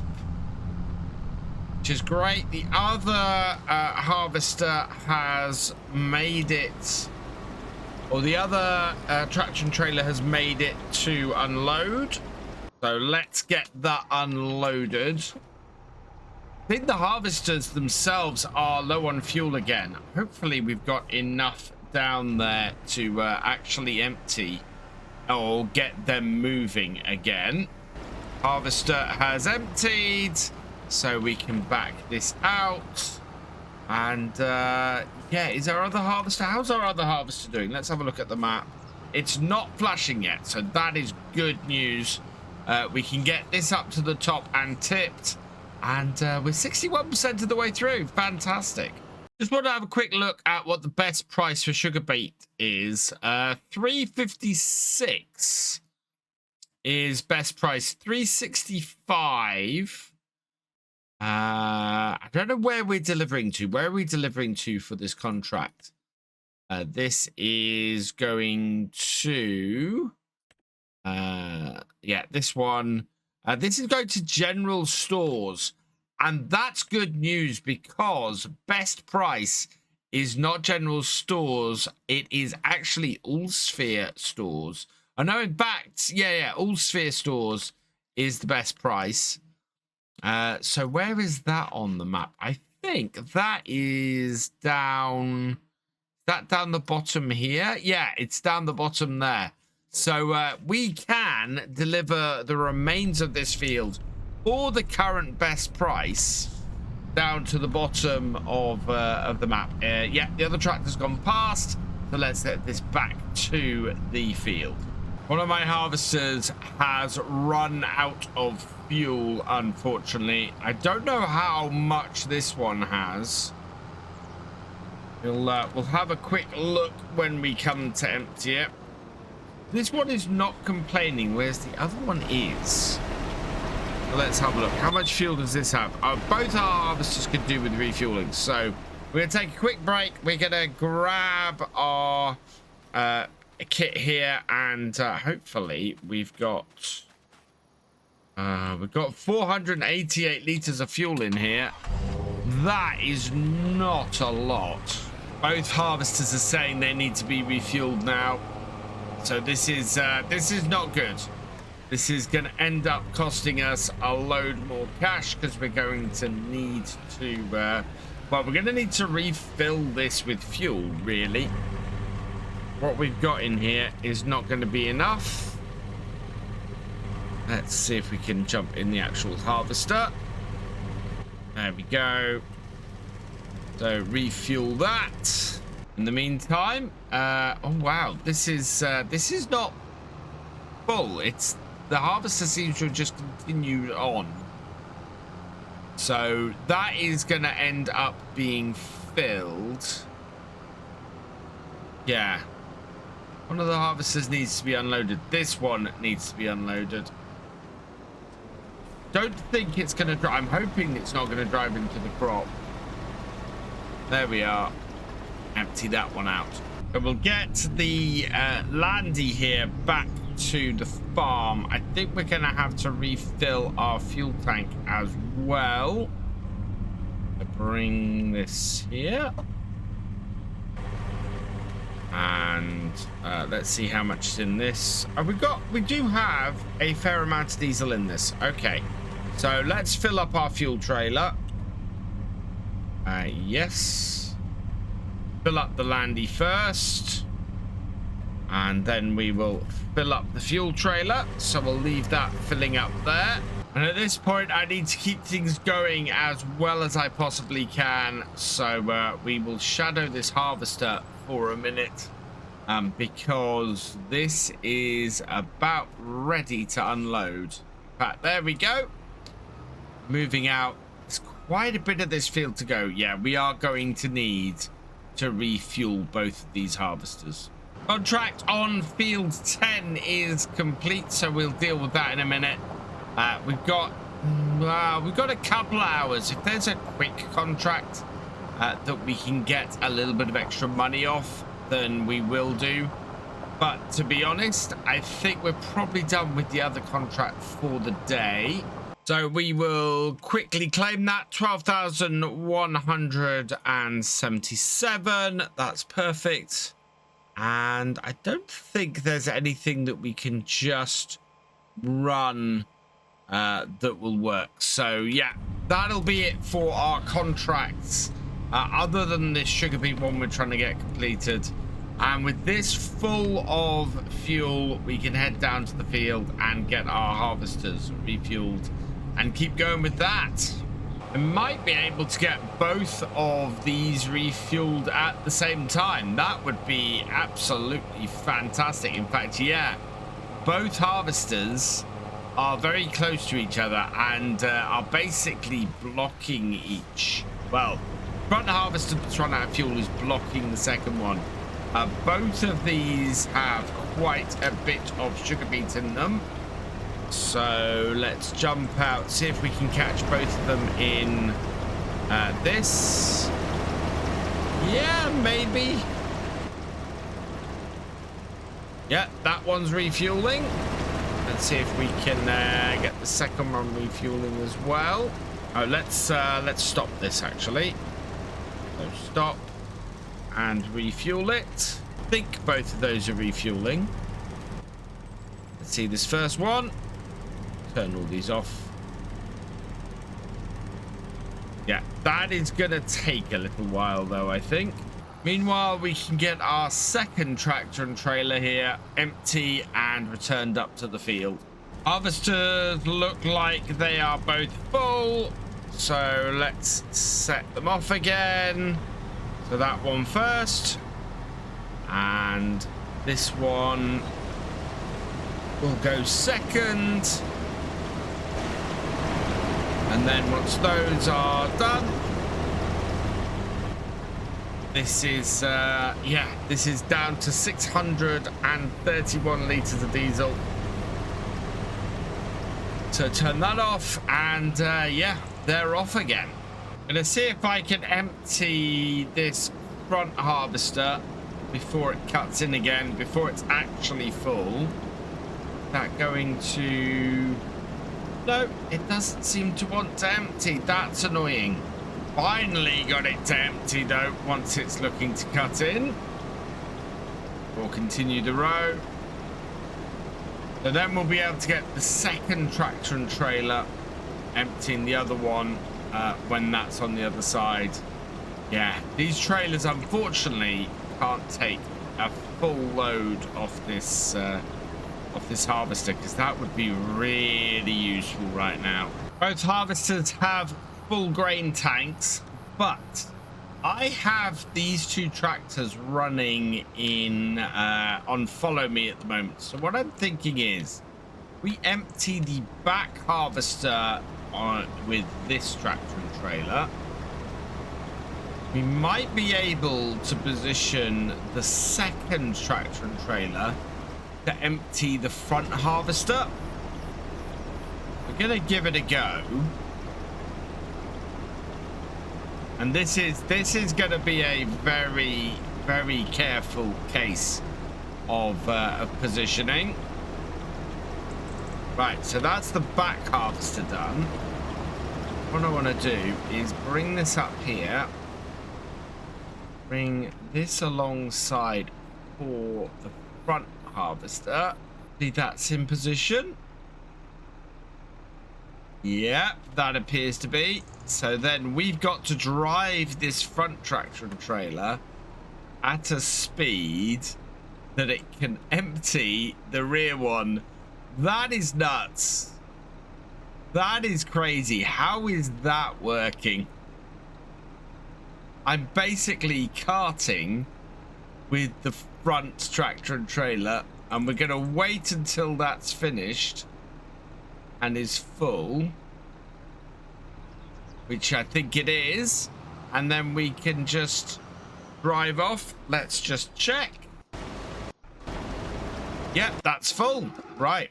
which is great. The other harvester has made it, or the other tractor and trailer has made it to unload. So let's get that unloaded. I think the harvesters themselves are low on fuel again. Hopefully we've got enough down there to actually empty or get them moving again. Harvester has emptied, so we can back this out. And yeah, is our other harvester, how's our other harvester doing? Let's have a look at the map. It's not flashing yet, so that is good news. We can get this up to the top and tipped, and we're 61% of the way through. Fantastic. Just want to have a quick look at what the best price for sugar beet is. 356 is best price. 365. I don't know where we're delivering to. Where are we delivering to for this contract? This is going to yeah, this one. This is going to general stores, and that's good news, because best price is not general stores, it is actually all sphere stores. I know, in fact, yeah, all sphere stores is the best price. So where is that on the map? I think that is down the bottom here. Yeah, it's down the bottom there. So we can deliver the remains of this field for the current best price down to the bottom of the map. Yeah, the other tractor's gone past, so let's get this back to the field. One of my harvesters has run out of fuel, unfortunately. I don't know how much this one has. We'll have a quick look when we come to empty it. This one is not complaining, whereas the other one is. Let's have a look. How much fuel does this have? Both our harvesters could do with refueling. So we're going to take a quick break. We're going to grab our kit here, and hopefully we've got 488 liters of fuel in here. That is not a lot. Both harvesters are saying they need to be refueled now. So this is not good. This is going to end up costing us a load more cash because we're going to need to, well, we're going to need to refill this with fuel, really. What we've got in here is not going to be enough. Let's see if we can jump in the actual harvester. There we go. So refuel that. In the meantime, oh wow, this is not full. It's the harvester seems to have just continued on. So that is going to end up being filled. Yeah. One of the harvesters needs to be unloaded. This one needs to be unloaded. Don't think it's going to drive. I'm hoping it's not going to drive into the crop. There we are. Empty that one out. And we'll get the Landy here back to the farm. I think we're going to have to refill our fuel tank as well. Bring this here. And let's see how much is in this. We do have a fair amount of diesel in this. Okay, so let's fill up our fuel trailer. Yes, fill up the Landy first, and then we will fill up the fuel trailer. So we'll leave that filling up there. And at this point, I need to keep things going as well as I possibly can. So we will shadow this harvester for a minute, because this is about ready to unload. In fact, there we go. Moving out. There's quite a bit of this field to go. Yeah, we are going to need to refuel both of these harvesters. Contract on field 10 is complete, so we'll deal with that in a minute. We've got a couple of hours. If there's a quick contract that we can get a little bit of extra money off, then we will do. But to be honest, I think we're probably done with the other contract for the day. So we will quickly claim that 12,177. That's perfect. And I don't think there's anything that we can just run that will work. So yeah, that'll be it for our contracts. Other than this sugar beet one we're trying to get completed. And with this full of fuel, we can head down to the field and get our harvesters refueled and keep going with that. We might be able to get both of these refueled at the same time. That would be absolutely fantastic. In fact, yeah, both harvesters are very close to each other and are basically blocking each. Well, front harvester that's run out of fuel is blocking the second one. Both of these have quite a bit of sugar beet in them. So let's jump out, see if we can catch both of them in this. Yeah, maybe. Yeah, that one's refueling. Let's see if we can get the second one refueling as well. Oh, let's stop this actually. So stop and refuel it. I think both of those are refueling. Let's see this first one. Turn all these off. Yeah, that is gonna take a little while though, I think. Meanwhile, we can get our second tractor and trailer here empty and returned up to the field. Harvesters look like they are both full, So let's set them off again. So that one first, and this one will go second. And then once those are done, this is this is down to 631 litres of diesel. So turn that off, and yeah, they're off again. I'm gonna see if I can empty this front harvester before it cuts in again, before it's actually full. That going to... No, it doesn't seem to want to empty. That's annoying. Finally got it to empty though, once it's looking to cut in. Or continue the row. So then we'll be able to get the second tractor and trailer emptying the other one when that's on the other side. Yeah, these trailers unfortunately can't take a full load off this harvester, because that would be really useful right now. Both harvesters have full grain tanks, but I have these two tractors running in on follow me at the moment. So what I'm thinking is we empty the back harvester with this tractor and trailer. We might be able to position the second tractor and trailer to empty the front harvester. We're gonna give it a go, and this is gonna be a very, very careful case of positioning. Right, so that's the back harvester done. What I want to do is bring this up here, bring this alongside for the front harvester. See, that's in position. Yep, that appears to be. So then we've got to drive this front tractor and trailer at a speed that it can empty the rear one. That is nuts. That is crazy. How is that working? I'm basically carting with the front tractor and trailer, and we're going to wait until that's finished and is full, which I think it is, and then we can just drive off. Let's just check. Yep, that's full. Right,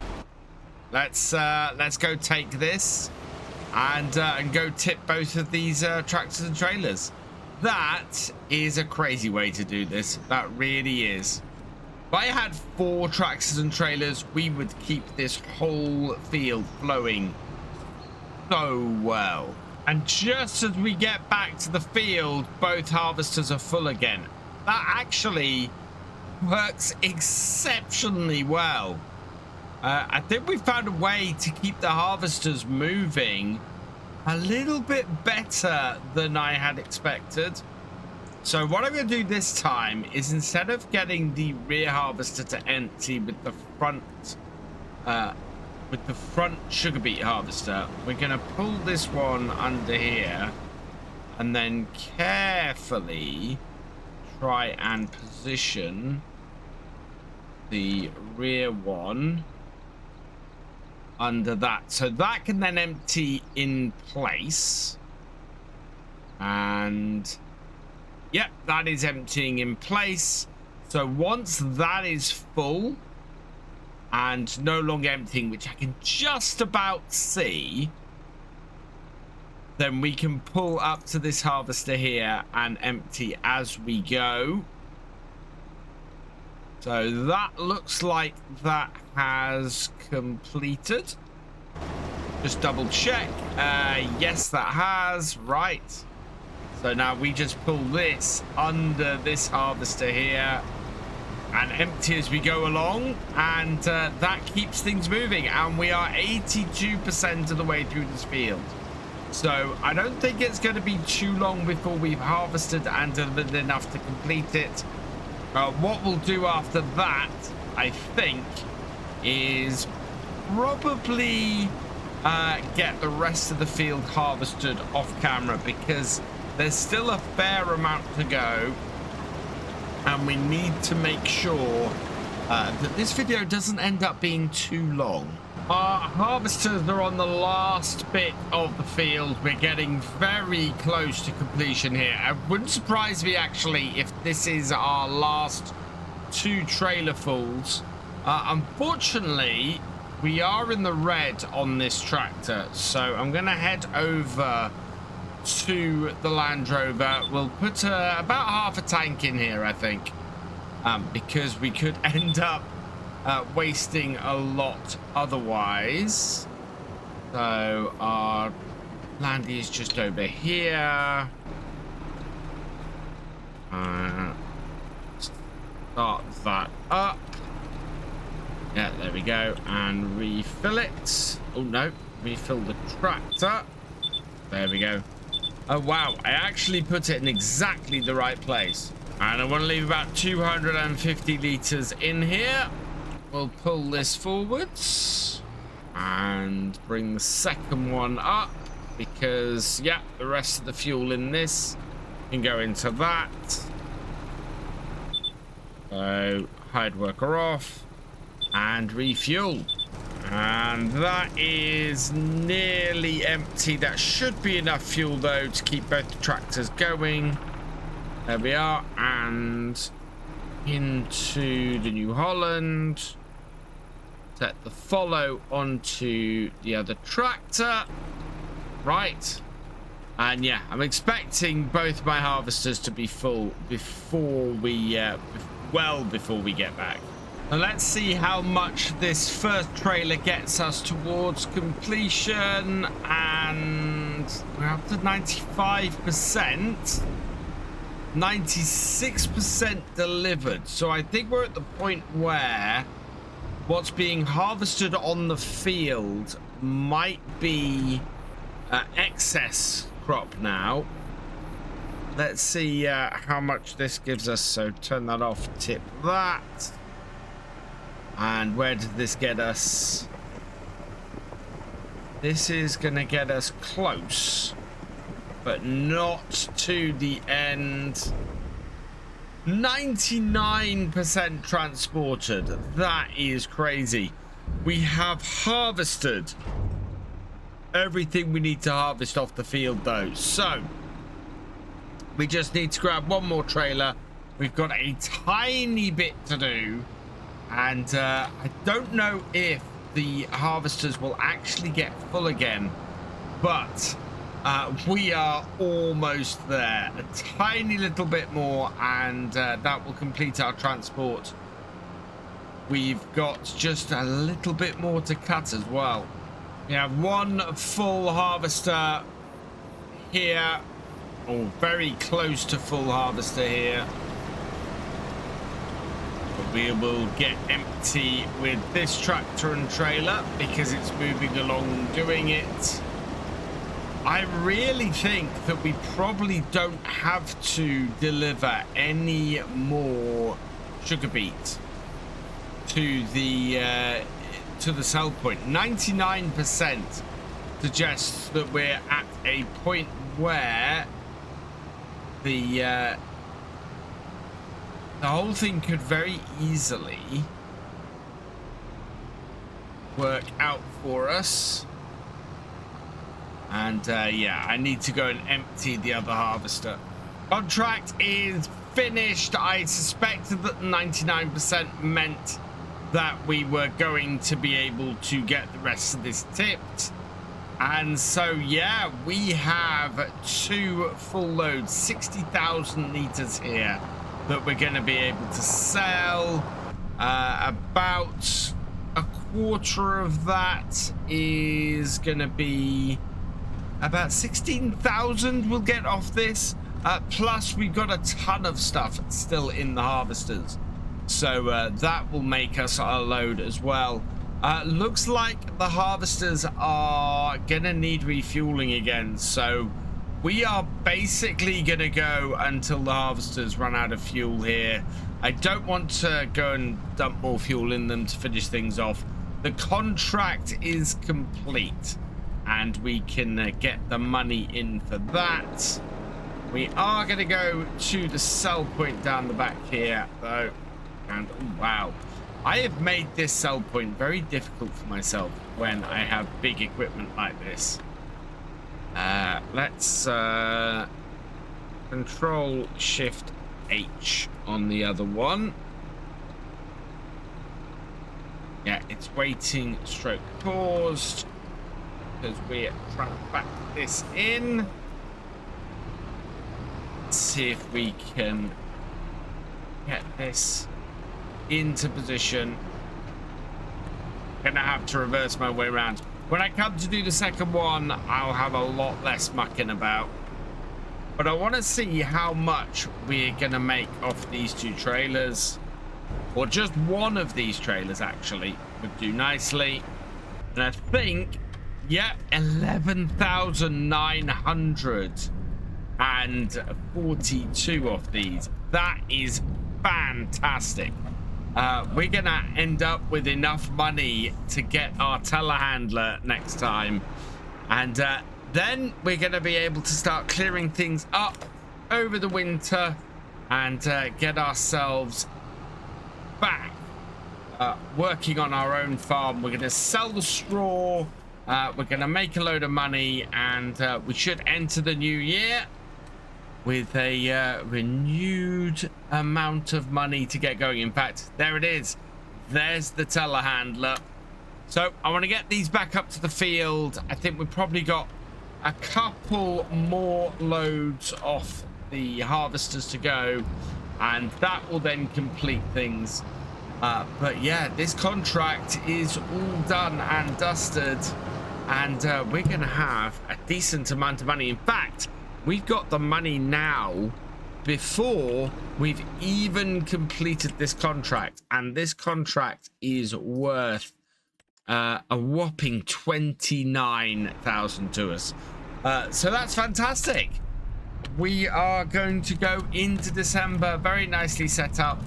let's go take this and go tip both of these tractors and trailers. That is a crazy way to do this. That really is. If I had 4 tractors and trailers, we would keep this whole field flowing so well. And just as we get back to the field, both harvesters are full again. That actually works exceptionally well. I think we found a way to keep the harvesters moving a little bit better than I had expected. So what I'm going to do this time is, instead of getting the rear harvester to empty with the front sugar beet harvester, we're going to pull this one under here and then carefully try and position the rear one under that, so that can then empty in place. And yep, that is emptying in place. So once that is full and no longer emptying, which I can just about see, then we can pull up to this harvester here and empty as we go. So that looks like that has completed. Just double check. Yes, that has. Right. So now we just pull this under this harvester here and empty as we go along, and that keeps things moving, and we are 82% of the way through this field. So I don't think it's going to be too long before we've harvested and delivered enough to complete it. What we'll do after that, I think, is probably get the rest of the field harvested off camera, because there's still a fair amount to go, and we need to make sure that this video doesn't end up being too long. Our harvesters are on the last bit of the field. We're getting very close to completion here. It wouldn't surprise me actually if this is our last 2 trailerfuls. Unfortunately, we are in the red on this tractor, so I'm going to head over to the Land Rover. We'll put about half a tank in here, I think, because we could end up wasting a lot otherwise. So our landy is just over here. Start that up. Yeah, there we go. And refill it. Oh no, refill the tractor. There we go. Oh wow, I actually put it in exactly the right place. And I want to leave about 250 liters in here. We'll pull this forwards and bring the second one up, because yeah, the rest of the fuel in this can go into that. So hide worker off and refuel, and that is nearly empty. That should be enough fuel though to keep both the tractors going. There we are, and into the New Holland. Set the follow onto the other tractor. Right. And yeah, I'm expecting both my harvesters to be full before we before we get back. And let's see how much this first trailer gets us towards completion. And we're up to 95%. 96% delivered. So I think we're at the point where what's being harvested on the field might be excess crop now. Let's see how much this gives us. So turn that off, tip that. And where did this get us? This is going to get us close, but not to the end. 99% transported. That is crazy. We have harvested everything we need to harvest off the field though, so we just need to grab one more trailer. We've got a tiny bit to do, and I don't know if the harvesters will actually get full again, but we are almost there. A tiny little bit more, and that will complete our transport. We've got just a little bit more to cut as well. We have one full harvester here, or very close to full harvester here. But we will get empty with this tractor and trailer because it's moving along doing it. I really think that we probably don't have to deliver any more sugar beet to the sell point. 99% suggests that we're at a point where the whole thing could very easily work out for us. And yeah, I need to go and empty the other harvester. Contract is finished. I suspected that 99% meant that we were going to be able to get the rest of this tipped. And so yeah, we have 2 full loads, 60,000 liters here that we're going to be able to sell. About a quarter of that is going to be about 16,000 we'll get off this. Plus we've got a ton of stuff still in the harvesters, so that will make us a load as well. Looks like the harvesters are gonna need refueling again, so we are basically gonna go until the harvesters run out of fuel here. I don't want to go and dump more fuel in them to finish things off. The contract is complete. and we can get the money in for that. We are going to go to the sell point down the back here, though. And oh, wow, I have made this sell point very difficult for myself when I have big equipment like this. Let's Control Shift H on the other one. Yeah, it's waiting stroke paused because we're trying to back this in. Let's see if we can get this into position. Gonna have to reverse my way around. When I come to do the second one, I'll have a lot less mucking about. But I want to see how much we're gonna make off these two trailers. Or just one of these trailers, actually, would do nicely. And I think, yeah, 11,942 of these. That is fantastic. We're going to end up with enough money to get our telehandler next time. And then we're going to be able to start clearing things up over the winter and get ourselves back working on our own farm. We're going to sell the straw, we're going to make a load of money, and we should enter the new year with a renewed amount of money to get going. In fact, there it is. There's the telehandler. So I want to get these back up to the field. I think we've probably got a couple more loads off the harvesters to go, and that will then complete things. But yeah, this contract is all done and dusted, and we're gonna have a decent amount of money. In fact, we've got the money now before we've even completed this contract, and this contract is worth a whopping 29,000 to us. So that's fantastic. We are going to go into December very nicely set up,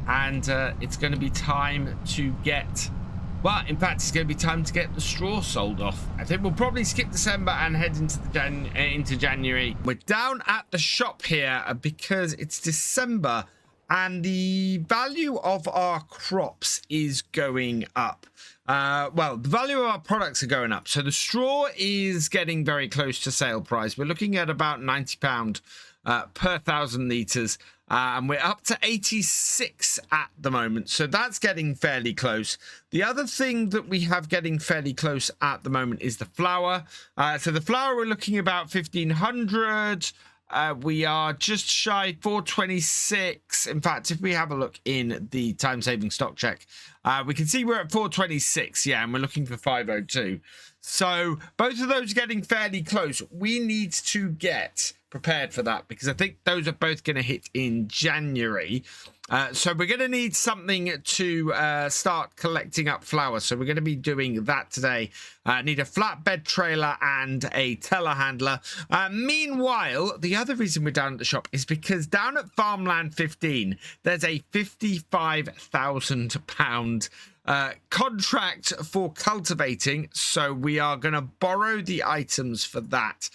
and it's going to be time to get, well, in fact, it's going to be time to get the straw sold off. I think we'll probably skip December and head into the into January. We're down at the shop here because it's December and the value of our crops is going up. Well, the value of our products are going up. So the straw is getting very close to sale price. We're looking at about £90 per 1,000 litres. And we're up to 86 at the moment. So that's getting fairly close. The other thing that we have getting fairly close at the moment is the flour. So the flour, we're looking about 1,500. We are just shy 426. In fact, if we have a look in the time saving stock check, we can see we're at 426. Yeah, and we're looking for 502. So both of those are getting fairly close. We need to get prepared for that because I think those are both going to hit in January. So we're going to need something to start collecting up flour. So we're going to be doing that today. Need a flatbed trailer and a telehandler. Meanwhile, the other reason we're down at the shop is because down at Farmland 15, there's a £55,000 contract for cultivating. So we are going to borrow the items for that.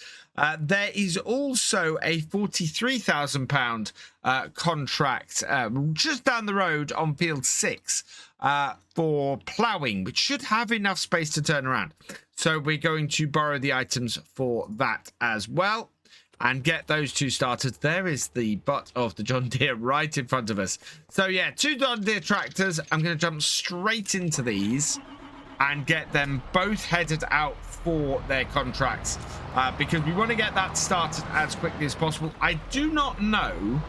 There is also a £43,000 contract just down the road on field 6 for ploughing, which should have enough space to turn around. So we're going to borrow the items for that as well and get those two started. There is the butt of the John Deere right in front of us. So yeah, 2 John Deere tractors. I'm going to jump straight into these and get them both headed out for their contracts because we want to get that started as quickly as possible. I do not know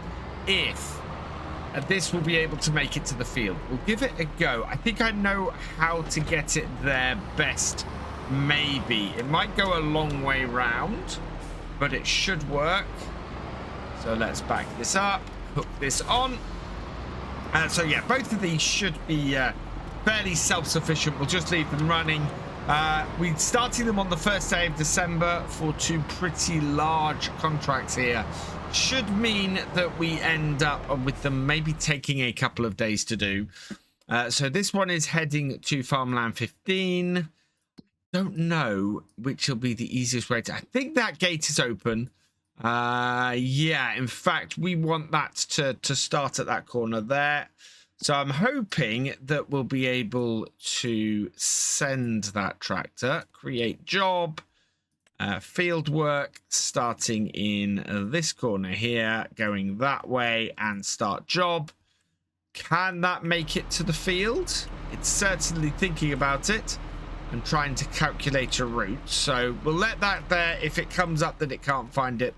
if this will be able to make it to the field. We'll give it a go. I think I know how to get it there best. Maybe it might go a long way round, but it should work. So let's back this up, hook this on. So yeah, both of these should be fairly self-sufficient. We'll just leave them running. We're starting them on the first day of December for 2 pretty large contracts here. Should mean that we end up with them maybe taking a couple of days to do. So this one is heading to Farmland 15. Don't know which will be the easiest way to... I think that gate is open. Yeah, in fact, we want that to start at that corner there. So I'm hoping that we'll be able to send that tractor, create job, field work, starting in this corner here, going that way, and start job. Can that make it to the field? It's certainly thinking about it and trying to calculate a route. So we'll let that there. If it comes up that it can't find it,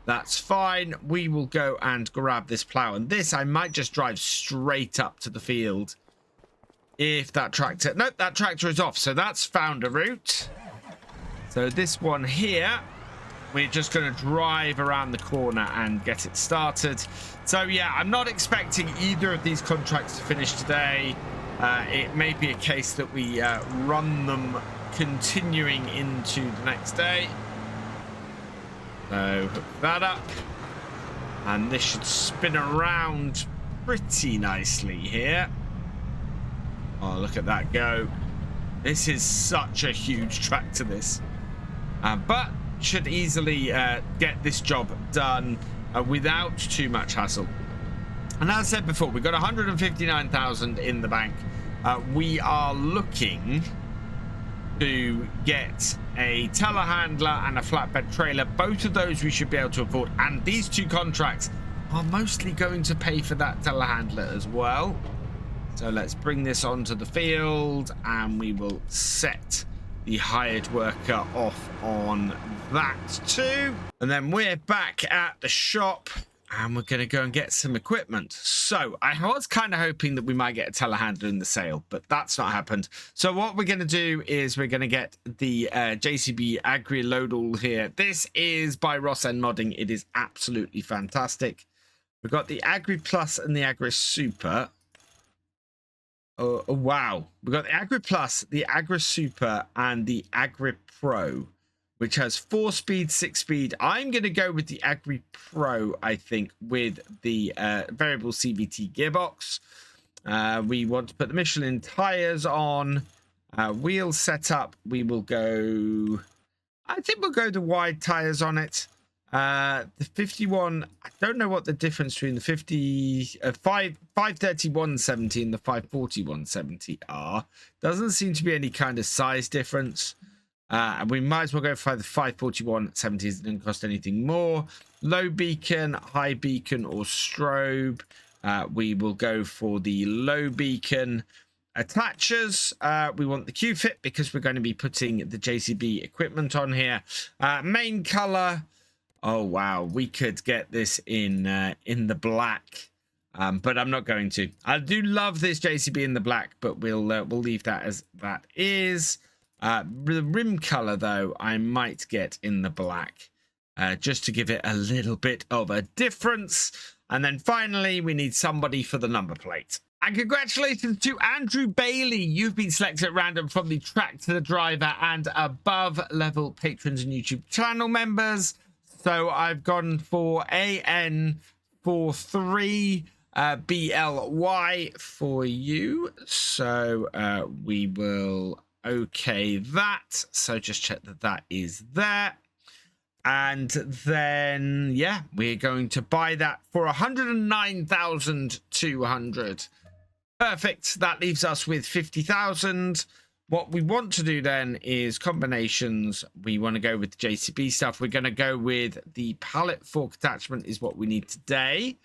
that's fine. We will go and grab this plow. And this, I might just drive straight up to the field. If that tractor... Nope, that tractor is off. So that's found a route. So this one here, we're just going to drive around the corner and get it started. So yeah, I'm not expecting either of these contracts to finish today. It may be a case that we run them continuing into the next day. So hook that up, and this should spin around pretty nicely here. Oh, look at that go. This is such a huge tractor, this. But should easily get this job done without too much hassle. And as I said before, we've got 159,000 in the bank. We are looking to get a telehandler and a flatbed trailer. Both of those we should be able to afford. And these two contracts are mostly going to pay for that telehandler as well. So let's bring this onto the field and we will set the hired worker off on that too. And then we're back at the shop and we're going to go and get some equipment. So I was kind of hoping that we might get a telehandler in the sale, but that's not happened. So what we're going to do is we're going to get the JCB Agri Load All here. This is by Ross End Modding. It is absolutely fantastic. We've got the Agri Plus and the Agri Super. Oh, wow. We've got the Agri Plus, the Agri Super, and the Agri Pro, which has 4-speed, 6-speed. I'm going to go with the Agri Pro, I think, with the variable CVT gearbox. We want to put the Michelin tires on. Wheel setup, we will go... I think we'll go the wide tires on it. The 51, I don't know what the difference between the 530-170 and the 540-170 are. Doesn't seem to be any kind of size difference. And we might as well go for the 540-170. It doesn't cost anything more. Low beacon, high beacon, or strobe. We will go for the low beacon. Attachers, we want the Q-fit because we're going to be putting the JCB equipment on here. Main color, oh wow, we could get this in the black, but I'm not going to. I do love this JCB in the black, but we'll leave that as that is. The rim color though, I might get in the black, just to give it a little bit of a difference. And then finally, we need somebody for the number plate. And congratulations to Andrew Bailey. You've been selected at random from the Tractor Driver and above level patrons and YouTube channel members. So I've gone for AN43 BLY for you. So we will okay that. So just check that that is there. And then, yeah, we're going to buy that for 109,200. Perfect. That leaves us with 50,000. What we want to do then is combinations. We want to go with the JCB stuff. We're going to go with the pallet fork attachment is what we need today.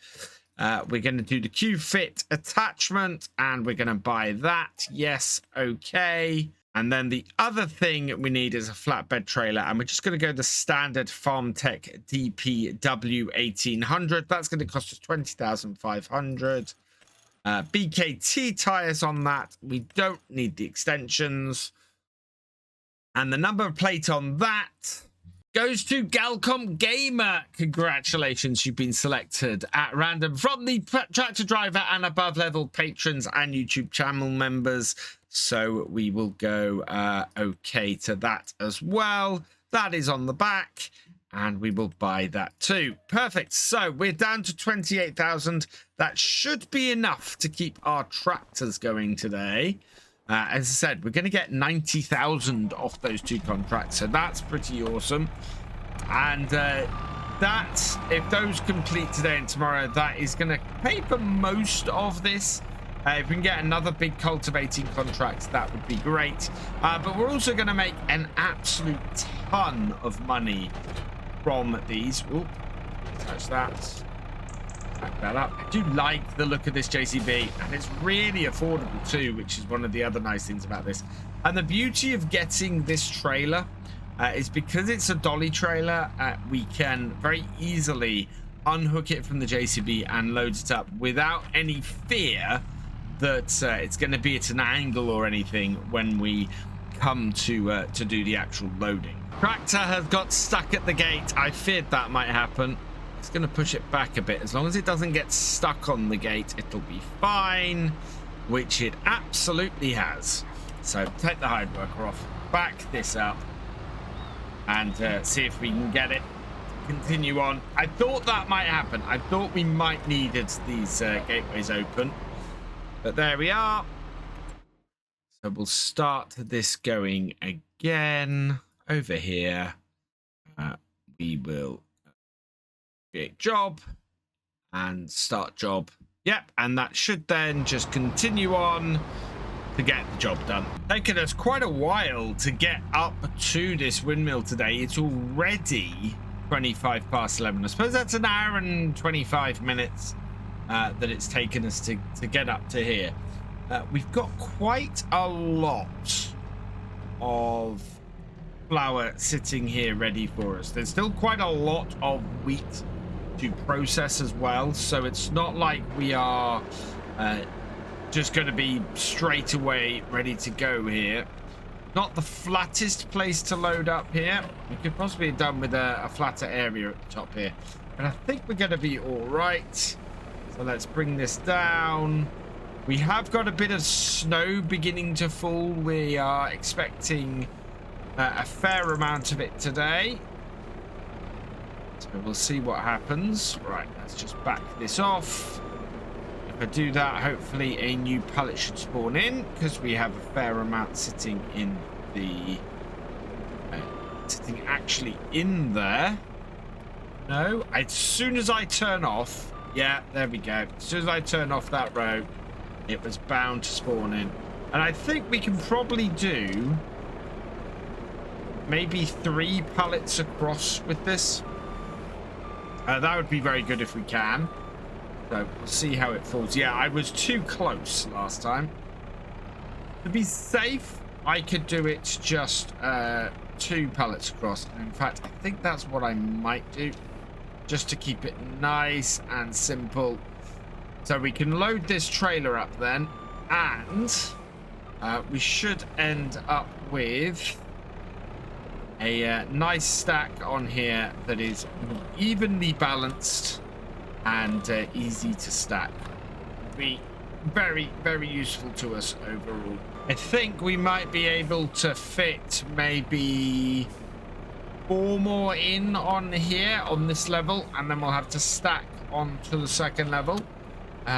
We're going to do the Q-fit attachment and we're going to buy that. Yes. Okay. And then the other thing we need is a flatbed trailer. And we're just going to go the standard FarmTech DPW 1800. That's going to cost us 20,500. BKT tires on that. We don't need the extensions. And the number plate on that goes to Galcom Gamer. Congratulations, you've been selected at random from the Tractor Driver and above level patrons and YouTube channel members. So we will go okay to that as well. That is on the back. And we will buy that too. Perfect. So we're down to 28,000. That should be enough to keep our tractors going today. As I said, we're going to get 90,000 off those 2 contracts, so that's pretty awesome. And that, if those complete today and tomorrow, that is going to pay for most of this. If we can get another big cultivating contract, that would be great. But we're also going to make an absolute ton of money from these. Oop, touch that. Back that up. I do like the look of this JCB, and it's really affordable too, which is one of the other nice things about this. And the beauty of getting this trailer is because it's a dolly trailer, we can very easily unhook it from the JCB and load it up without any fear that it's going to be at an angle or anything when we come to do the actual loading. Tractor has got stuck at the gate. I feared that might happen. It's going to push it back a bit. As long as it doesn't get stuck on the gate, it'll be fine, which it absolutely has. So take the hide worker off, back this up, and see if we can get it to continue on. I thought that might happen. I thought we might needed these gateways open, but there we are. So we'll start this going again over here. We will create job and start job. Yep, and that should then just continue on to get the job done. Taken us quite a while to get up to this windmill today. It's already 25 past 11. I suppose that's an hour and 25 minutes that it's taken us to get up to here. We've got quite a lot of flour sitting here ready for us. There's still quite a lot of wheat to process as well, so it's not like we are just going to be straight away ready to go here. Not the flattest place to load up here. We could possibly have done with a flatter area at the top here, but I think we're going to be all right. So let's bring this down. We have got a bit of snow beginning to fall. We are expecting a fair amount of it today. So we'll see what happens. Right, let's just back this off. If I do that, hopefully a new pallet should spawn in, because we have a fair amount sitting in the... sitting actually in there. No, as soon as I turn off... Yeah, there we go. As soon as I turn off that row, it was bound to spawn in. And I think we can probably do maybe 3 pallets across with this. That would be very good if we can. So we'll see how it falls. Yeah, I was too close last time. To be safe, I could do it just 2 pallets across. In fact, I think that's what I might do, just to keep it nice and simple. So we can load this trailer up then, and we should end up with a nice stack on here that is evenly balanced and easy to stack. Be very, very useful to us overall. I think we might be able to fit maybe 4 more in on here on this level, and then we'll have to stack onto the second level.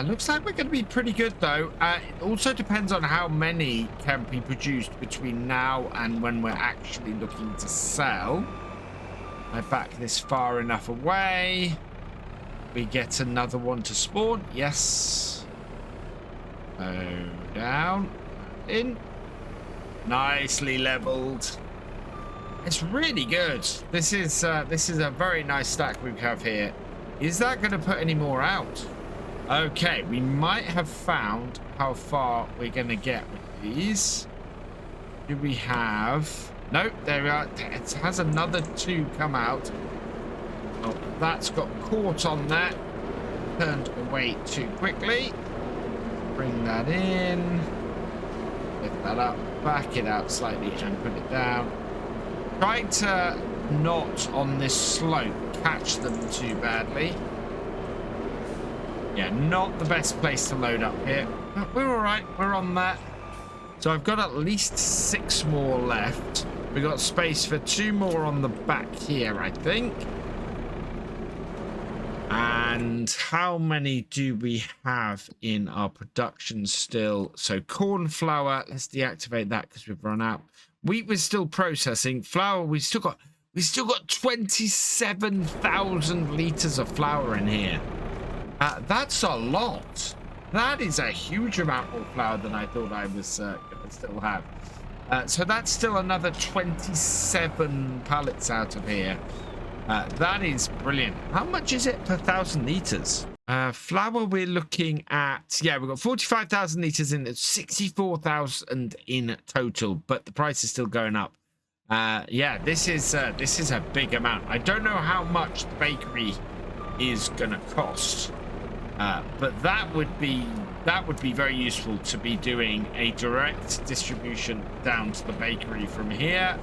Looks like we're going to be pretty good though. It also depends on how many can be produced between now and when we're actually looking to sell. I back this far enough away. We get another one to spawn. Yes. Go down. In. Nicely leveled. It's really good. This is a very nice stack we have here. Is that going to put any more out? Okay, we might have found how far we're going to get with these. Do we have... Nope, there we are. It has another 2 come out. Oh, that's got caught on that. Turned away too quickly. Bring that in. Lift that up. Back it out slightly and put it down. Try to not on this slope catch them too badly. Yeah, not the best place to load up here. But we're all right. We're on that. So I've got at least 6 more left. We've got space for 2 more on the back here, I think. And And how many do we have in our production still? So corn flour, let's deactivate that because we've run out. Wheat we're still processing. Flour, we still got 27,000 liters of flour in here. That's a lot. That is a huge amount more flour than I thought I was going to still have. So that's still another 27 pallets out of here. That is brilliant. How much is it per 1,000 liters? Flour, we're looking at, yeah, we've got 45,000 liters in it, 64,000 in total, but the price is still going up. Yeah, this is a big amount. I don't know how much the bakery is gonna cost, but that would be very useful to be doing a direct distribution down to the bakery from here,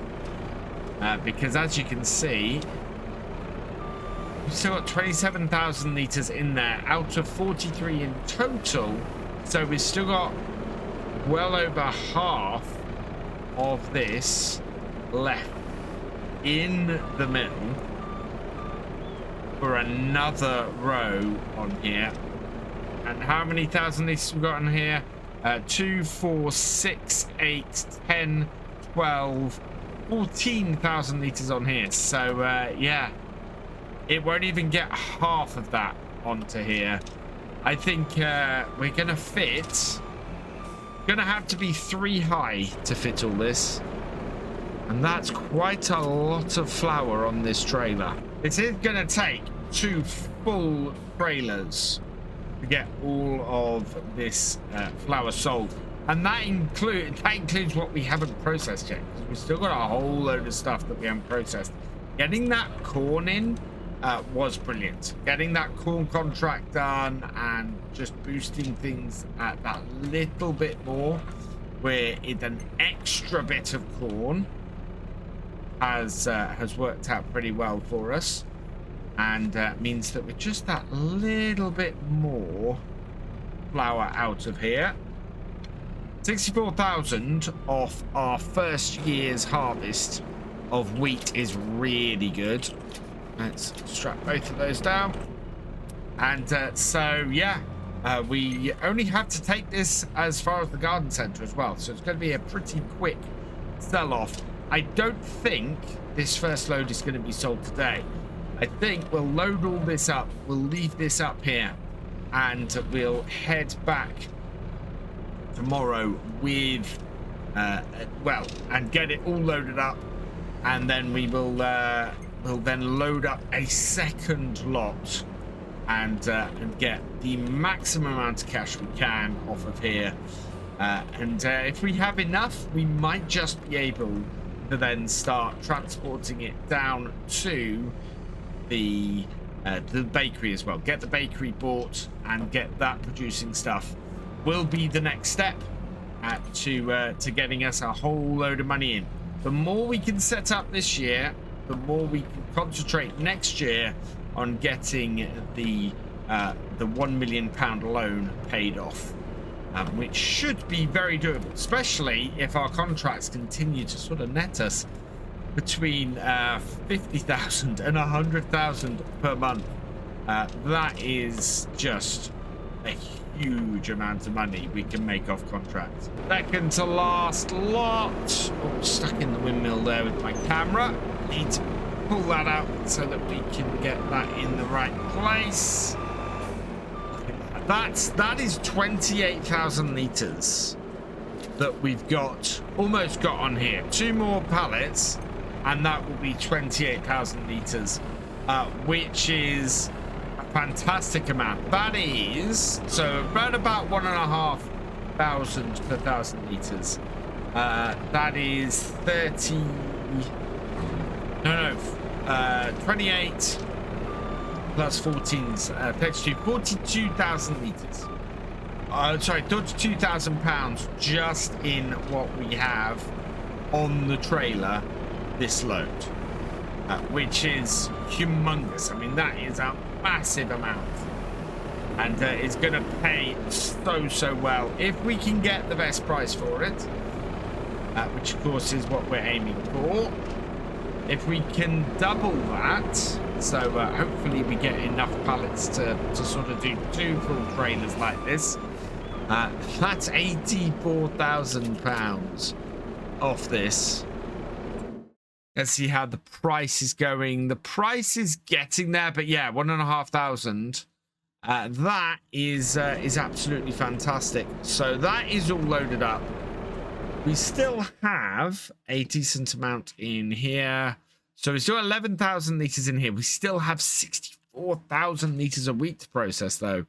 because as you can see, we've still got 27,000 liters in there out of 43 in total, so we've still got well over half of this left in the middle for another row on here. And how many thousand liters we've got in here? 2, 4, 6, 8, 10, 12, 14,000 liters on here. So yeah, it won't even get half of that onto here. I think we're gonna fit, gonna have to be 3 high to fit all this, and that's quite a lot of flour on this trailer. It is gonna take 2 full trailers to get all of this flour sold, and that includes what we haven't processed yet, because we've still got a whole load of stuff that we haven't processed. Getting that corn in was brilliant. Getting that corn contract done and just boosting things at that little bit more, where it's an extra bit of corn, has worked out pretty well for us, and means that with just that little bit more flour out of here, 64,000 off our first year's harvest of wheat is really good. Let's strap both of those down. And so, yeah, we only have to take this as far as the garden centre as well. So it's going to be a pretty quick sell-off. I don't think this first load is going to be sold today. I think we'll load all this up. We'll leave this up here. And we'll head back tomorrow with, well, and get it all loaded up. And then we will... we'll then load up a second lot and get the maximum amount of cash we can off of here. And if we have enough, we might just be able to then start transporting it down to the bakery as well. Get the bakery bought and get that producing stuff will be the next step to getting us a whole load of money in. The more we can set up this year, the more we can concentrate next year on getting the £1 million loan paid off, which should be very doable, especially if our contracts continue to sort of net us between 50,000 and 100,000 per month. That is just a huge amount of money we can make off contracts. Second to last lot. Oh, stuck in the windmill there with my camera. Need to pull that out so that we can get that in the right place. That is 28,000 liters that we've almost got on here. 2 more pallets and that will be 28,000 liters, which is a fantastic amount. That is so around about 1,500 per 1,000 liters. That is 30. No, 28 plus 14's 32, 42,000 liters. Sorry, 32,000 pounds just in what we have on the trailer this load, which is humongous. I mean, that is a massive amount, and it's going to pay so well if we can get the best price for it, which of course is what we're aiming for. If we can double that, so hopefully we get enough pallets to sort of do 2 full trailers like this. That's £84,000 off this. Let's see how the price is going. The price is getting there, but yeah, 1,500. That is absolutely fantastic. So that is all loaded up. We still have a decent amount in here. So we still have 11,000 litres in here. We still have 64,000 litres of wheat to process, though.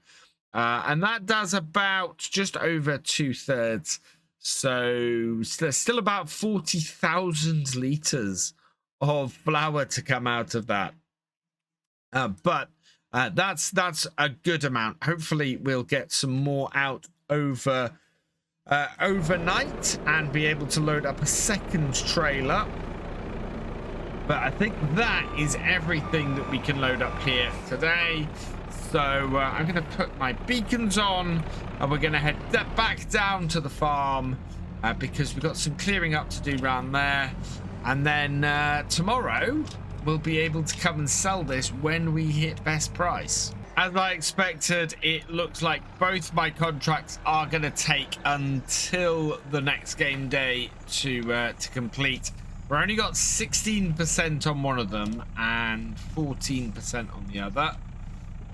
And that does about just over 2/3. So there's still about 40,000 litres of flour to come out of that. But that's a good amount. Hopefully we'll get some more out overnight and be able to load up a second trailer. But I think that is everything that we can load up here today. So I'm going to put my beacons on and we're going to head back down to the farm because we've got some clearing up to do around there. And then tomorrow we'll be able to come and sell this when we hit best price. As I expected, it looks like both my contracts are going to take until the next game day to complete. We've only got 16% on one of them and 14% on the other.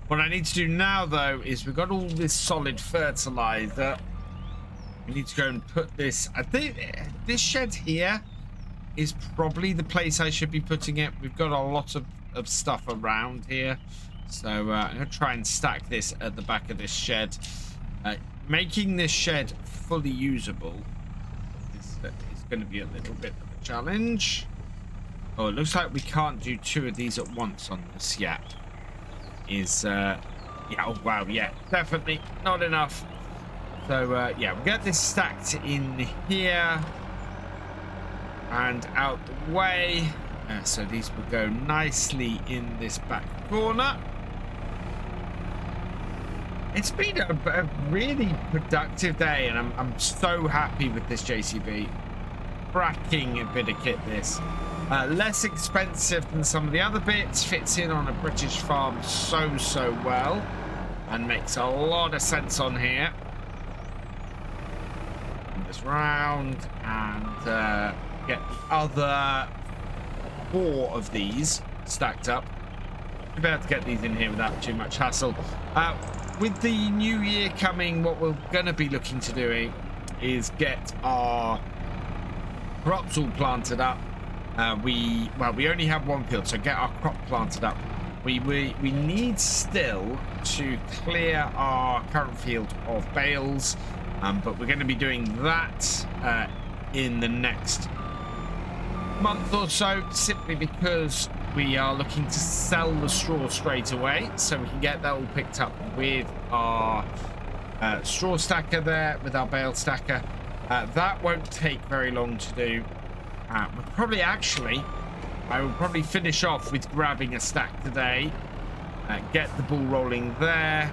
What I need to do now, though, is we've got all this solid fertilizer. We need to go and put this. I think this shed here is probably the place I should be putting it. We've got a lot of stuff around here. So I'm going to try and stack this at the back of this shed. Making this shed fully usable is going to be a little bit of a challenge. Oh, it looks like we can't do 2 of these at once on this yet. Yeah, oh wow, yeah, definitely not enough. So yeah, we'll get this stacked in here and out the way. So these will go nicely in this back corner. It's been a really productive day, and I'm so happy with this JCB. Cracking bit of kit, this. Less expensive than some of the other bits. Fits in on a British farm so well, and makes a lot of sense on here. Bring this round and get the other 4 of these stacked up. We'll be able to get these in here without too much hassle. With the new year coming, what we're going to be looking to doing is get our crops all planted up. We only have 1 field, so get our crop planted up. We need still to clear our current field of bales, but we're going to be doing that in the next month or so, simply because we are looking to sell the straw straight away, so we can get that all picked up with our straw stacker there, with our bale stacker. That won't take very long to do. I will probably finish off with grabbing a stack today, get the ball rolling there.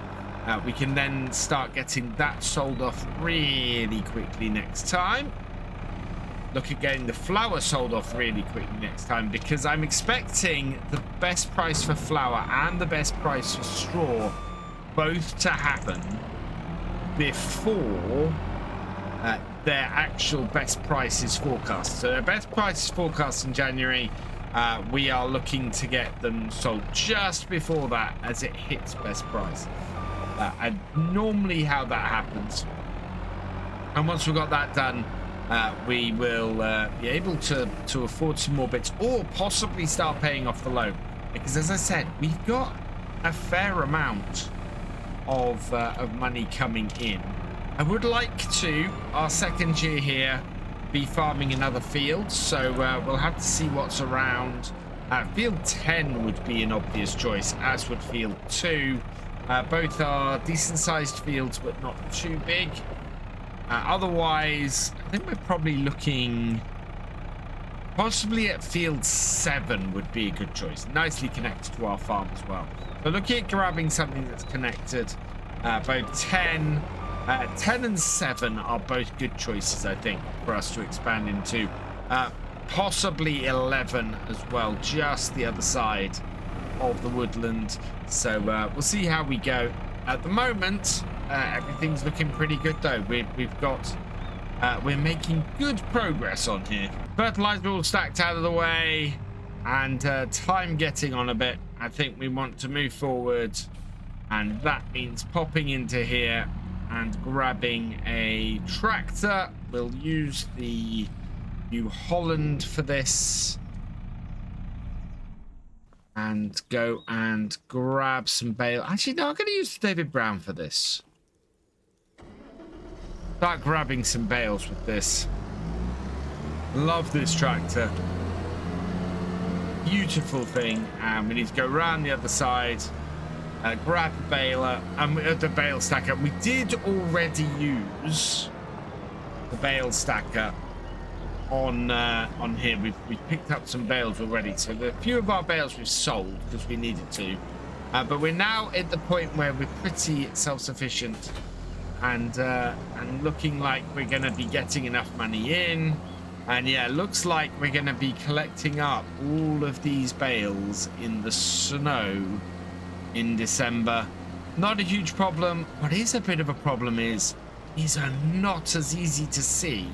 We can then start getting that sold off really quickly next time. Look at getting the flour sold off really quickly next time, because I'm expecting the best price for flour and the best price for straw both to happen before their actual best price is forecast. So their best price is forecast in January. We are looking to get them sold just before that, as it hits best price. And normally how that happens. And once we've got that done, we will be able to afford some more bits, or possibly start paying off the loan, because as I said, we've got a fair amount of money coming in. I would like to, our second year here, be farming another field, so we'll have to see what's around. Field 10 would be an obvious choice, as would field 2. Both are decent sized fields, but not too big. Otherwise, I think we're probably looking possibly at field 7 would be a good choice. Nicely connected to our farm as well. So looking at grabbing something that's connected. Both 10 and 7 are both good choices, I think, for us to expand into. possibly 11 as well, just the other side of the woodland. So we'll see how we go. At the moment, everything's looking pretty good though. We're making good progress on here. Fertilizer all stacked out of the way, and time getting on a bit. I think we want to move forward, and that means popping into here and grabbing a tractor. We'll use the New Holland for this, and go and grab some bale. Actually, no, I'm going to use the David Brown for this. Start grabbing some bales with this. Love this tractor. Beautiful thing. And we need to go around the other side, grab the baler and the bale stacker. We did already use the bale stacker on here. We've picked up some bales already, so a few of our bales we've sold because we needed to, but we're now at the point where we're pretty self-sufficient and looking like we're going to be getting enough money in. And yeah, looks like we're going to be collecting up all of these bales in the snow in December. Not a huge problem. What is a bit of a problem is these are not as easy to see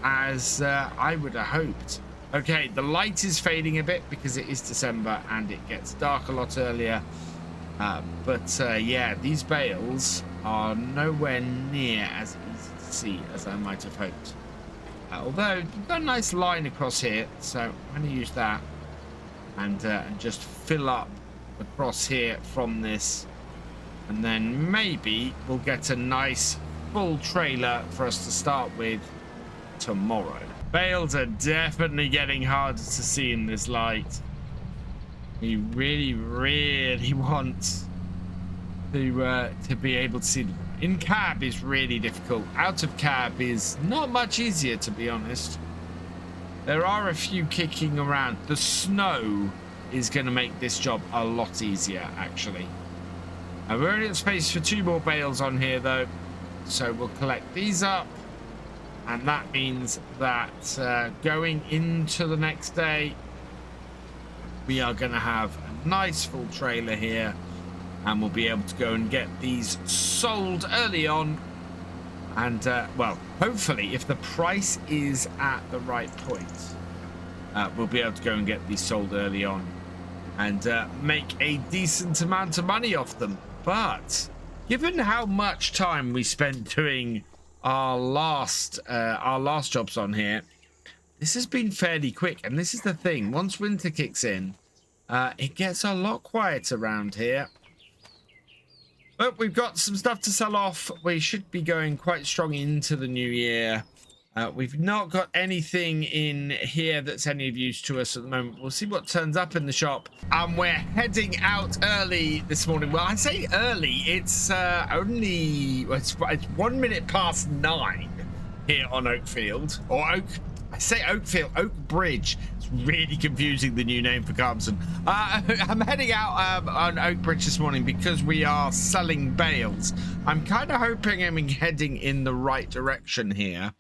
as I would have hoped. Okay, the light is fading a bit because it is December and it gets dark a lot earlier. Yeah, these bales are nowhere near as easy to see as I might have hoped. Although we've got a nice line across here, so I'm going to use that and just fill up across here from this, and then maybe we'll get a nice full trailer for us to start with tomorrow. Bales are definitely getting harder to see in this light. We really want to be able to see them. In cab is really difficult. Out of cab is not much easier, to be honest. There are a few kicking around. The snow is going to make this job a lot easier, actually. We're only at space for 2 more bales on here, though, so we'll collect these up, and that means that going into the next day, we are going to have a nice full trailer here, and we'll be able to go and get these sold early on. And well, hopefully if the price is at the right point, we'll be able to go and get these sold early on and make a decent amount of money off them. But given how much time we spent doing our last jobs on here, this has been fairly quick. And this is the thing, once winter kicks in, it gets a lot quieter around here. But we've got some stuff to sell off. We should be going quite strong into the new year. We've not got anything in here that's any of use to us at the moment. We'll see what turns up in the shop. And we're heading out early this morning. Well, I say early. It's only... It's 1 minute past 9 here on Oakfield. Or I say Oakfield, Oakbridge. It's really confusing, the new name for Calmsden. I'm heading out on Oakbridge this morning because we are selling bales. I'm kind of hoping I'm heading in the right direction here.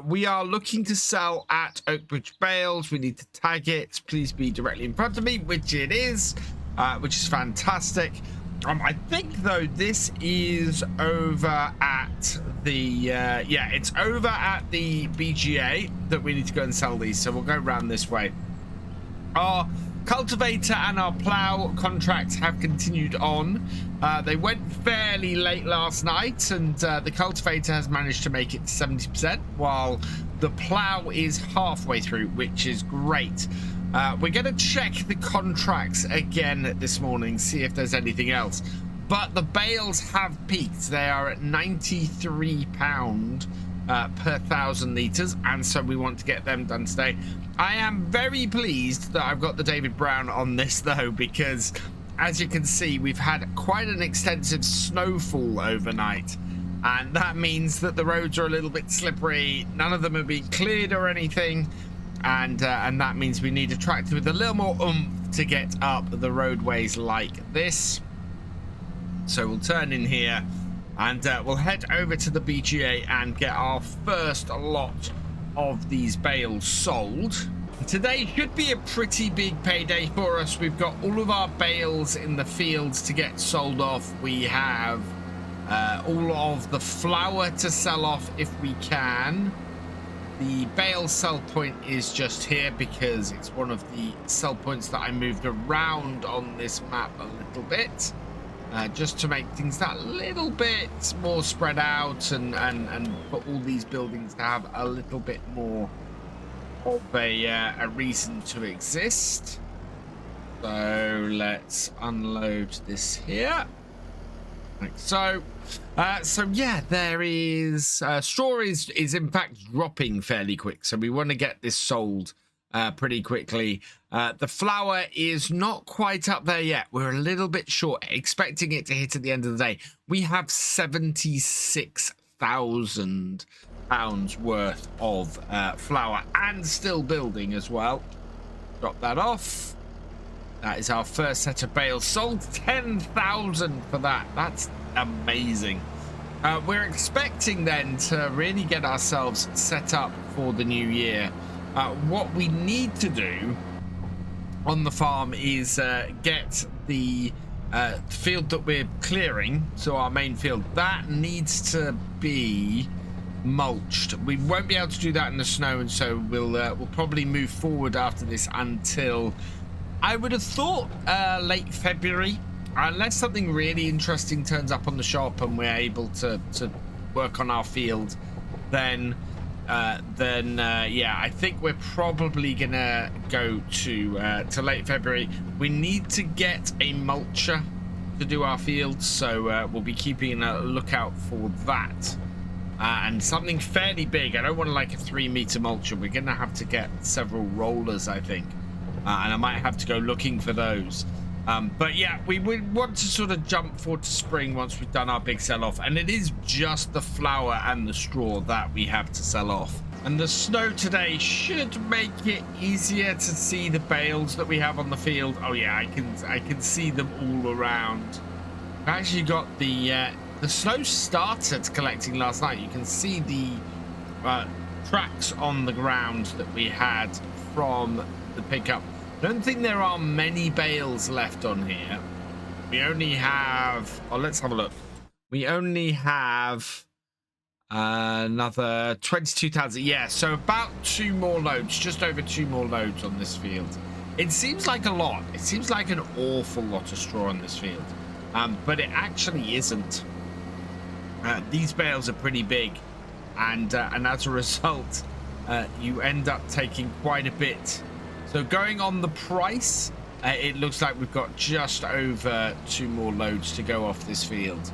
We are looking to sell at Oakbridge Bales. We need to tag it. Please be directly in front of me, which it is, which is fantastic. I think, though, this is over at the, yeah, it's over at the BGA that we need to go and sell these. So we'll go around this way. Our cultivator and our plough contracts have continued on. They went fairly late last night, and the cultivator has managed to make it 70%, while the plough is halfway through, which is great. We're going to check the contracts again this morning, see if there's anything else. But the bales have peaked. They are at £93 per 1,000 litres, and so we want to get them done today. I am very pleased that I've got the David Brown on this, though, because as you can see, we've had quite an extensive snowfall overnight, and that means that the roads are a little bit slippery. None of them are being cleared or anything. And that means we need a tractor with a little more oomph to get up the roadways like this. So we'll turn in here and we'll head over to the BGA and get our first lot of these bales sold. Today should be a pretty big payday for us. We've got all of our bales in the fields to get sold off. We have all of the flour to sell off if we can. The bale sell point is just here because it's one of the sell points that I moved around on this map a little bit, just to make things that little bit more spread out and for all these buildings to have a little bit more of a reason to exist. So let's unload this here. Like so. So yeah, there is straw is in fact dropping fairly quick, so we want to get this sold pretty quickly. The flour is not quite up there yet. We're a little bit short, expecting it to hit at the end of the day. We have 76,000 pounds worth of flour and still building as well. Drop that off. That is our first set of bales sold. 10,000 for that. That's amazing. We're expecting then to really get ourselves set up for the new year. What we need to do on the farm is get the field that we're clearing, so our main field, that needs to be mulched. We won't be able to do that in the snow, and so we'll probably move forward after this until, I would have thought, late February, unless something really interesting turns up on the shop and we're able to work on our field. Then yeah, I think we're probably gonna go to late February. We need to get a mulcher to do our field, so we'll be keeping a lookout for that. And something fairly big. I don't want like a 3-meter mulcher. We're gonna have to get several rollers, I think. And I might have to go looking for those. But yeah, we would want to sort of jump forward to spring once we've done our big sell-off. And it is just the flour and the straw that we have to sell off. And the snow today should make it easier to see the bales that we have on the field. Oh yeah, I can see them all around. I've actually got the snow started collecting last night. You can see the tracks on the ground that we had from the pickup. I don't think there are many bales left on here. We only have, oh, let's have a look. We only have another 22,000. Yeah, so about 2 more loads, just over 2 more loads on this field. It seems like a lot. It seems like an awful lot of straw on this field, but it actually isn't. These bales are pretty big, and as a result, you end up taking quite a bit. So going on the price, it looks like we've got just over 2 more loads to go off this field,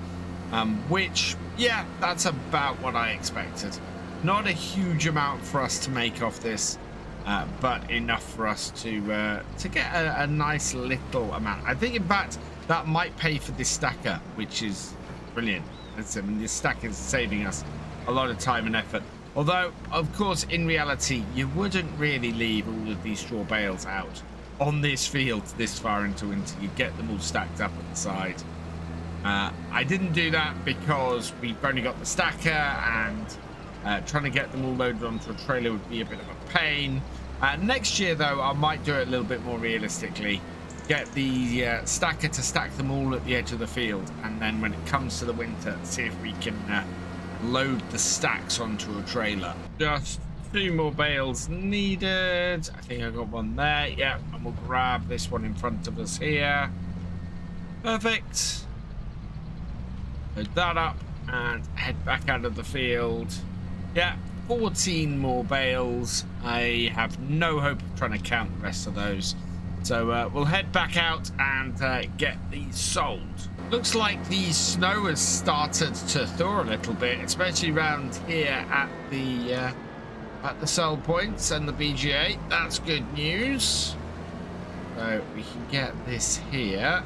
which, yeah, that's about what I expected. Not a huge amount for us to make off this, but enough for us to get a nice little amount. I think, in fact, that might pay for this stacker, which is brilliant. I mean, this stacker is saving us a lot of time and effort. Although, of course, in reality, you wouldn't really leave all of these straw bales out on this field this far into winter. You'd get them all stacked up at the side. I didn't do that because we've only got the stacker, and trying to get them all loaded onto a trailer would be a bit of a pain. Next year, though, I might do it a little bit more realistically. Get the stacker to stack them all at the edge of the field, and then when it comes to the winter, see if we can load the stacks onto a trailer. Just 2 more bales needed. I think I got one there. Yeah, and we'll grab this one in front of us here. Perfect. Load that up and head back out of the field. Yeah, 14 more bales. I have no hope of trying to count the rest of those. So we'll head back out and get these sold. Looks like the snow has started to thaw a little bit, especially around here at the sell points and the BGA. That's good news. So we can get this here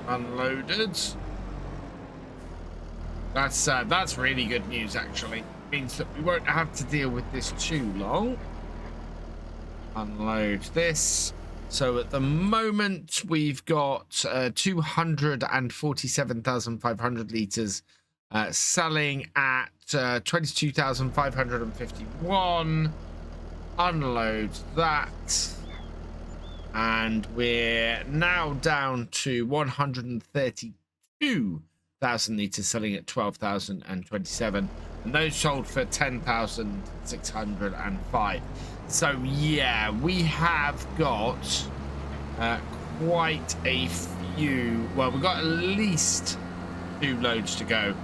unloaded. That's really good news, actually. Means that we won't have to deal with this too long. Unload this. So at the moment we've got 247,500 litres selling at 22,551. Unload that, and we're now down to 132,000 liters, selling at 12,027, and those sold for 10,605. So yeah, we have got quite a few. Well, we've got at least 2 loads to go.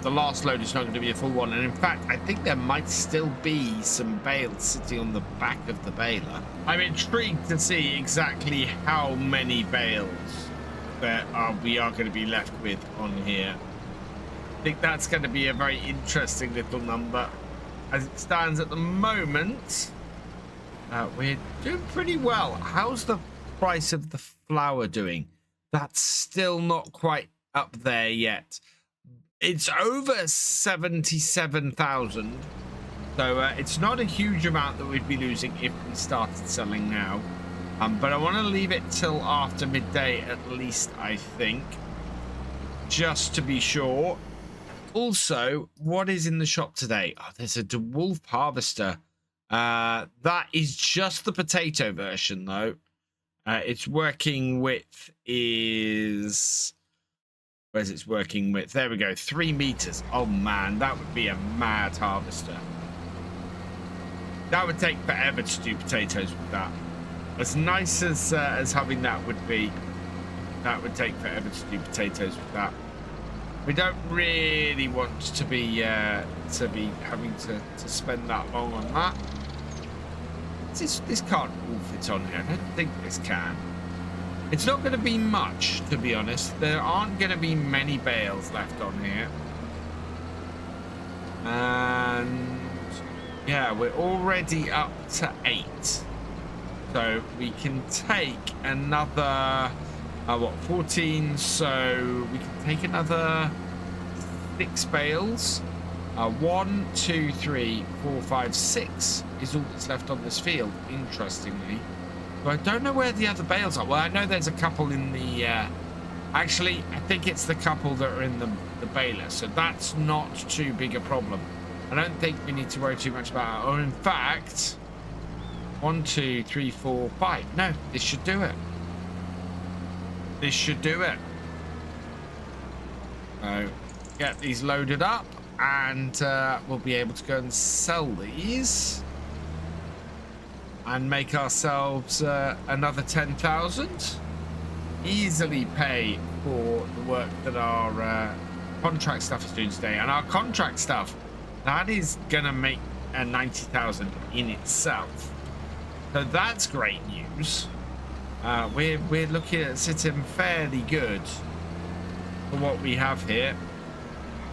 The last load is not going to be a full one, and in fact I think there might still be some bales sitting on the back of the baler. I'm intrigued to see exactly how many bales that we are going to be left with on here. I think that's going to be a very interesting little number. As it stands at the moment, we're doing pretty well. How's the price of the flour doing? That's still not quite up there yet. It's over 77,000, so it's not a huge amount that we'd be losing if we started selling now. But I want to leave it till after midday at least, I think, just to be sure. Also, what is in the shop today? Oh, there's a DeWolf harvester. That is just the potato version, though. Its working width is... Where's its working width? There we go, 3 meters. Oh man, that would be a mad harvester. That would take forever to do potatoes with that. As nice as having that would be, that would take forever to do potatoes with that. We don't really want to be having to spend that long on that. This can't all fit on here. I don't think this can. It's not going to be much, to be honest. There aren't going to be many bales left on here. And yeah, we're already up to 8. So we can take another, 14. So we can take another 6 bales. 1, 2, 3, 4, 5, 6 is all that's left on this field, interestingly. But I don't know where the other bales are. Well, I know there's a couple in the... actually, I think it's the couple that are in the baler. So that's not too big a problem. I don't think we need to worry too much about it. Or in fact... 1, 2, 3, 4, 5. No, this should do it. This should do it. So, get these loaded up. And we'll be able to go and sell these. And make ourselves another 10,000. Easily pay for the work that our contract stuff is doing today. And our contract stuff, that is going to make 90,000 in itself. So that's great news. We're looking at sitting fairly good for what we have here.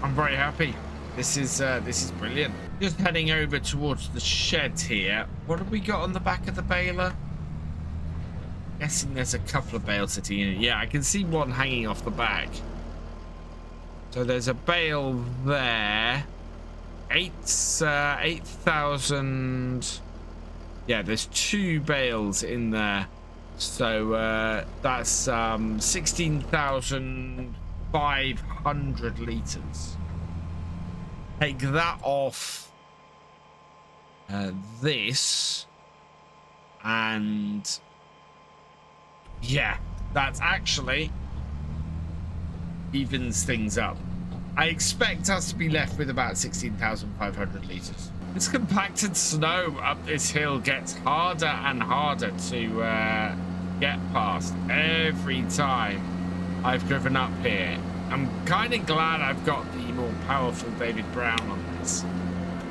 I'm very happy. This is brilliant. Just heading over towards the shed here. What have we got on the back of the baler? Guessing there's a couple of bales sitting in it. Yeah, I can see one hanging off the back. So there's a bale there. 8,000. Yeah, there's 2 bales in there. So that's 16,500 liters. Take that off this, and yeah, that's actually evens things up. I expect us to be left with about 16,500 liters. This compacted snow up this hill gets harder and harder to get past every time I've driven up here. I'm kind of glad I've got the more powerful David Brown on this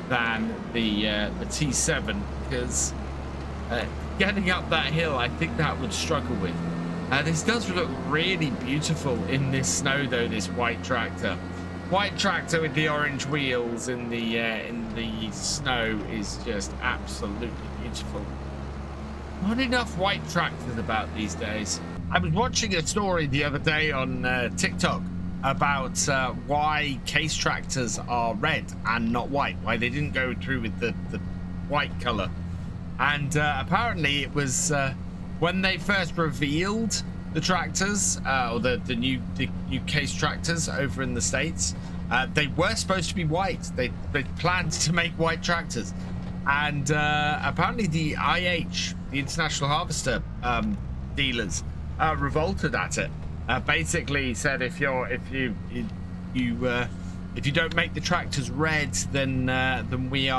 than the T7, because getting up that hill, I think that would struggle with. This does look really beautiful in this snow, though. This white tractor with the orange wheels in the snow is just absolutely beautiful. Not enough white tractors about these days. I was watching a story the other day on TikTok about why case tractors are red and not white, why they didn't go through with the white color. And apparently it was when they first revealed the tractors, or the new case tractors over in the States, They were supposed to be white. They planned to make white tractors, and apparently the IH, the International Harvester dealers, revolted at it. Basically said if you don't make the tractors red, then we're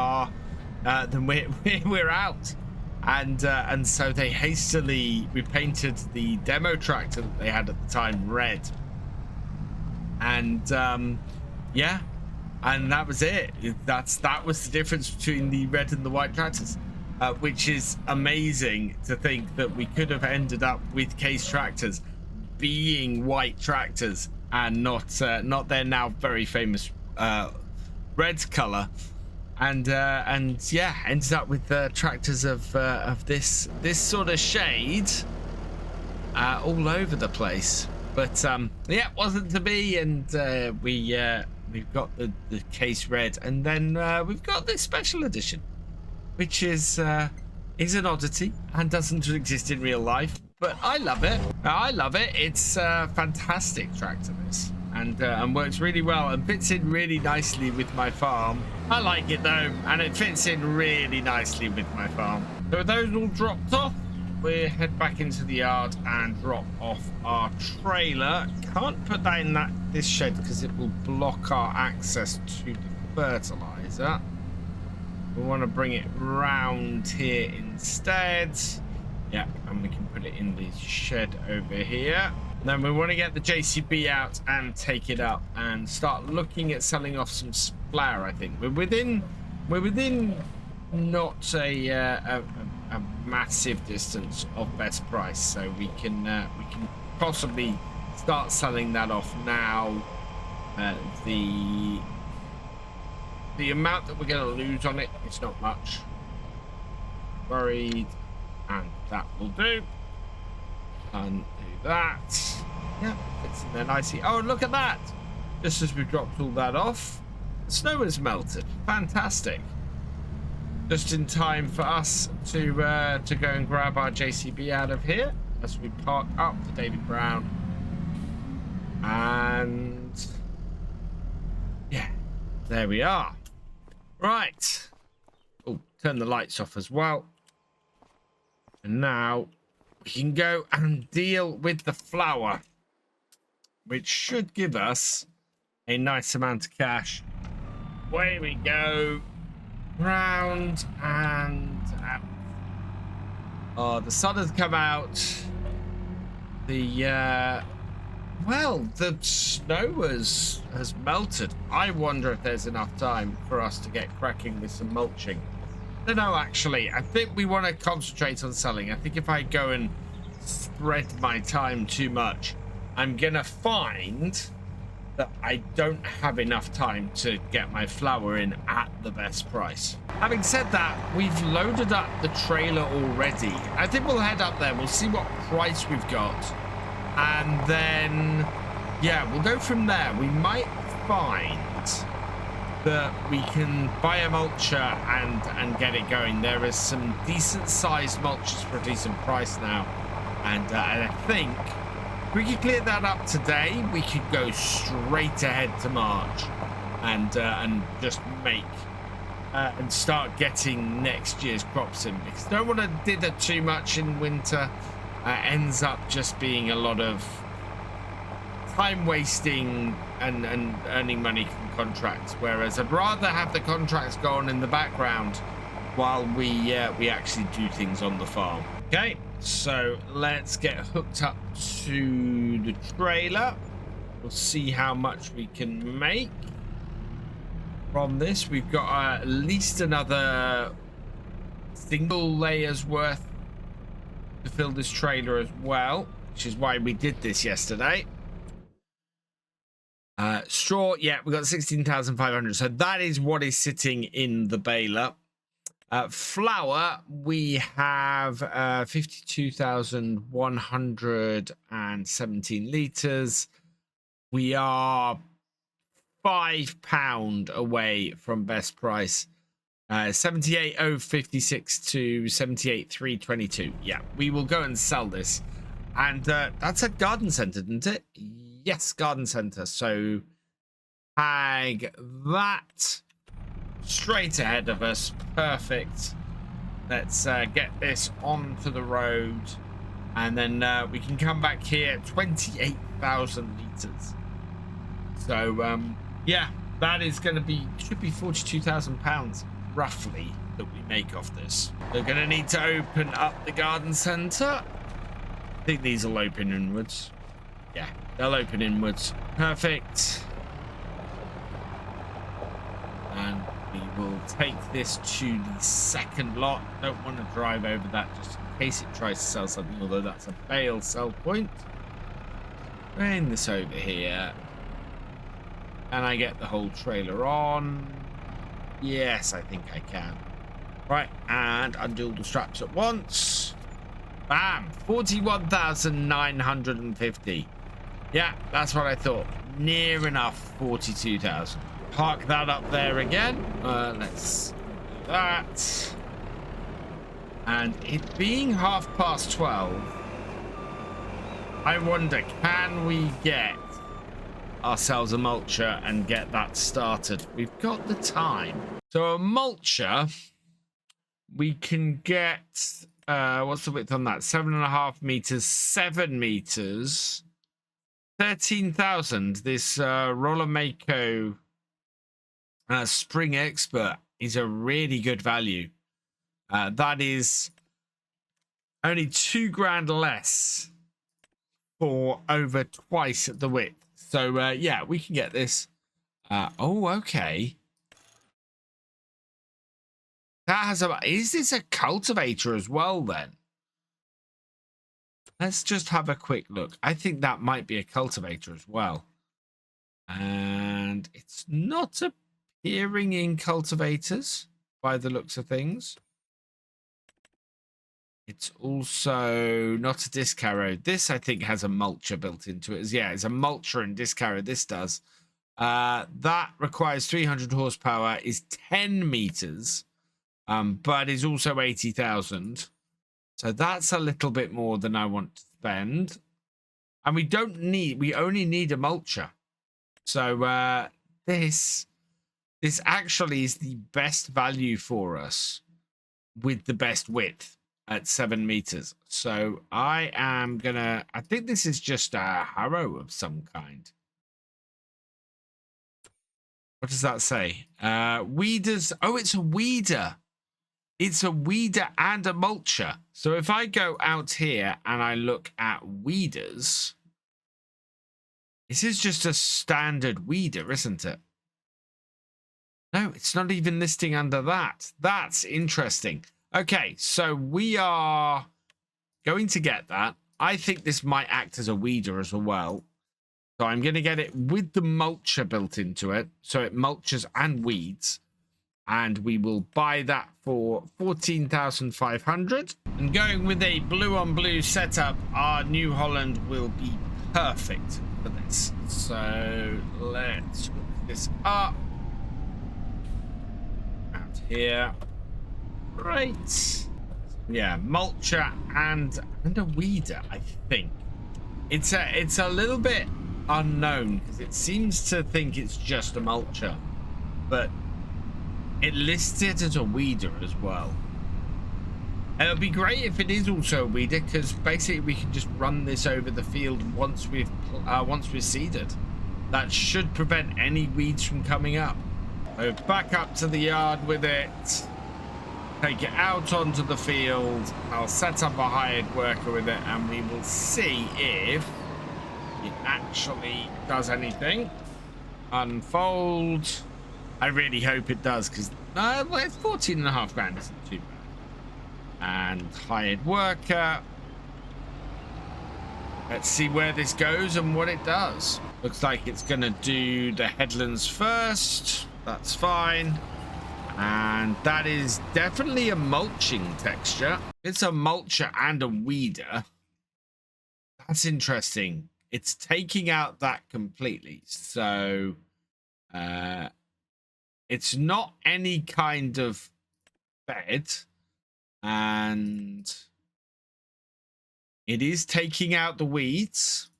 out. And so they hastily repainted the demo tractor that they had at the time red. And yeah, and that was it. That was the difference between the red and the white tractors, which is amazing to think that we could have ended up with case tractors being white tractors and not their now very famous red color. And yeah, ended up with tractors of this sort of shade all over the place. But yeah, it wasn't to be, and we've got the case red, and then we've got this special edition, which is an oddity and doesn't exist in real life. But I love it. I love it. It's a fantastic tractor, this. And works really well and fits in really nicely with my farm. I like it though, and it fits in really nicely with my farm. So with those all dropped off, we head back into the yard and drop off our trailer. Can't put that in this shed because it will block our access to the fertilizer. We want to bring it round here instead. Yeah, and we can put it in the shed over here. Then we want to get the JCB out and take it up and start looking at selling off some flour. I think we're within not a massive distance of best price, so we can possibly start selling that off now. The amount that we're going to lose on it is not much. Worried, and that will do. And that, yeah, fits in there nicely. Oh, look at that! Just as we dropped all that off, the snow has melted. Fantastic! Just in time for us to go and grab our JCB out of here as we park up the David Brown. And yeah, there we are. Right. Oh, turn the lights off as well. And now we can go and deal with the flour, which should give us a nice amount of cash. Away we go. Round and out. Oh, the sun has come out. The snow has melted. I wonder if there's enough time for us to get cracking with some mulching. I don't know, actually. I think we want to concentrate on selling. I think if I go and spread my time too much, I'm gonna find that I don't have enough time to get my flour in at the best price. Having said that, we've loaded up the trailer already. I think we'll head up there. We'll see what price we've got, and then yeah, we'll go from there. We might find that we can buy a mulcher and get it going. There is some decent sized mulchers for a decent price now, and I think if we could clear that up today, we could go straight ahead to March and just make and start getting next year's crops in, because I don't want to dither too much in winter. Ends up just being a lot of time wasting and earning money from contracts, whereas I'd rather have the contracts go on in the background while we actually do things on the farm. Okay, so let's get hooked up to the trailer. We'll see how much we can make from this. We've got at least another single layer's worth to fill this trailer as well, which is why we did this yesterday. Straw, yeah, we got 16,500, so that is what is sitting in the baler. Flour, we have 52,117 litres. We are £5 away from best price. 78,056 to 78,322. Yeah, we will go and sell this. And that's a garden centre, isn't it? Yes, garden centre. So Hag that straight ahead of us. Perfect. Let's get this onto the road, and then we can come back here. 28,000 liters. So yeah, that is going to be, should be £42,000 roughly that we make off this. We're going to need to open up the garden centre. I think these will open inwards. Yeah, they'll open inwards. Perfect. And we will take this to the second lot. Don't want to drive over that just in case it tries to sell something, although that's a bale sell point. Bring this over here. And I get the whole trailer on. Yes, I think I can. Right, and undo all the straps at once. Bam! 41,950. Yeah, that's what I thought. Near enough 42,000. Park that up there again. Let's do that. And it being 12:30, I wonder, can we get ourselves a mulcher and get that started? We've got the time. So a mulcher, we can get, what's the width on that? 7.5 meters, 7 meters, 13,000. This Roller Mako Spring Expert is a really good value. That is only £2,000 less for over twice the width. So yeah, we can get this. Oh, okay. That has a. Is this a cultivator as well then? Let's just have a quick look. I think that might be a cultivator as well. And it's not appearing in cultivators by the looks of things. It's also not a disc harrow. This, I think, has a mulcher built into it. Yeah, it's a mulcher and disc harrow. This does. That requires 300 horsepower, is 10 meters, but is also 80,000. So that's a little bit more than I want to spend. And we only need a mulcher. So this actually is the best value for us with the best width at 7 meters. So I think this is just a harrow of some kind. What does that say? Weeders. Oh, it's a weeder. It's a weeder and a mulcher. So if I go out here and I look at weeders, this is just a standard weeder, isn't it? No, it's not even listing under that. That's interesting. Okay, so we are going to get that. I think this might act as a weeder as well. So I'm going to get it with the mulcher built into it. So it mulches and weeds. And we will buy that for 14,500. And going with a blue on blue setup, our New Holland will be perfect for this. So let's hook this up. Out here. Right. Yeah, mulcher and a weeder, I think. It's a little bit unknown because it seems to think it's just a mulcher, but it lists it as a weeder as well. And it'll be great if it is also a weeder, because basically we can just run this over the field once we're seeded. That should prevent any weeds from coming up. So back up to the yard with it. Take it out onto the field. I'll set up a hired worker with it, and we will see if it actually does anything. Unfold. I really hope it does, because well, it's 14.5 grand, isn't too bad. And hired worker. Let's see where this goes and what it does. Looks like it's going to do the headlands first. That's fine. And that is definitely a mulching texture. It's a mulcher and a weeder. That's interesting. It's taking out that completely. So it's not any kind of bed. And it is taking out the weeds.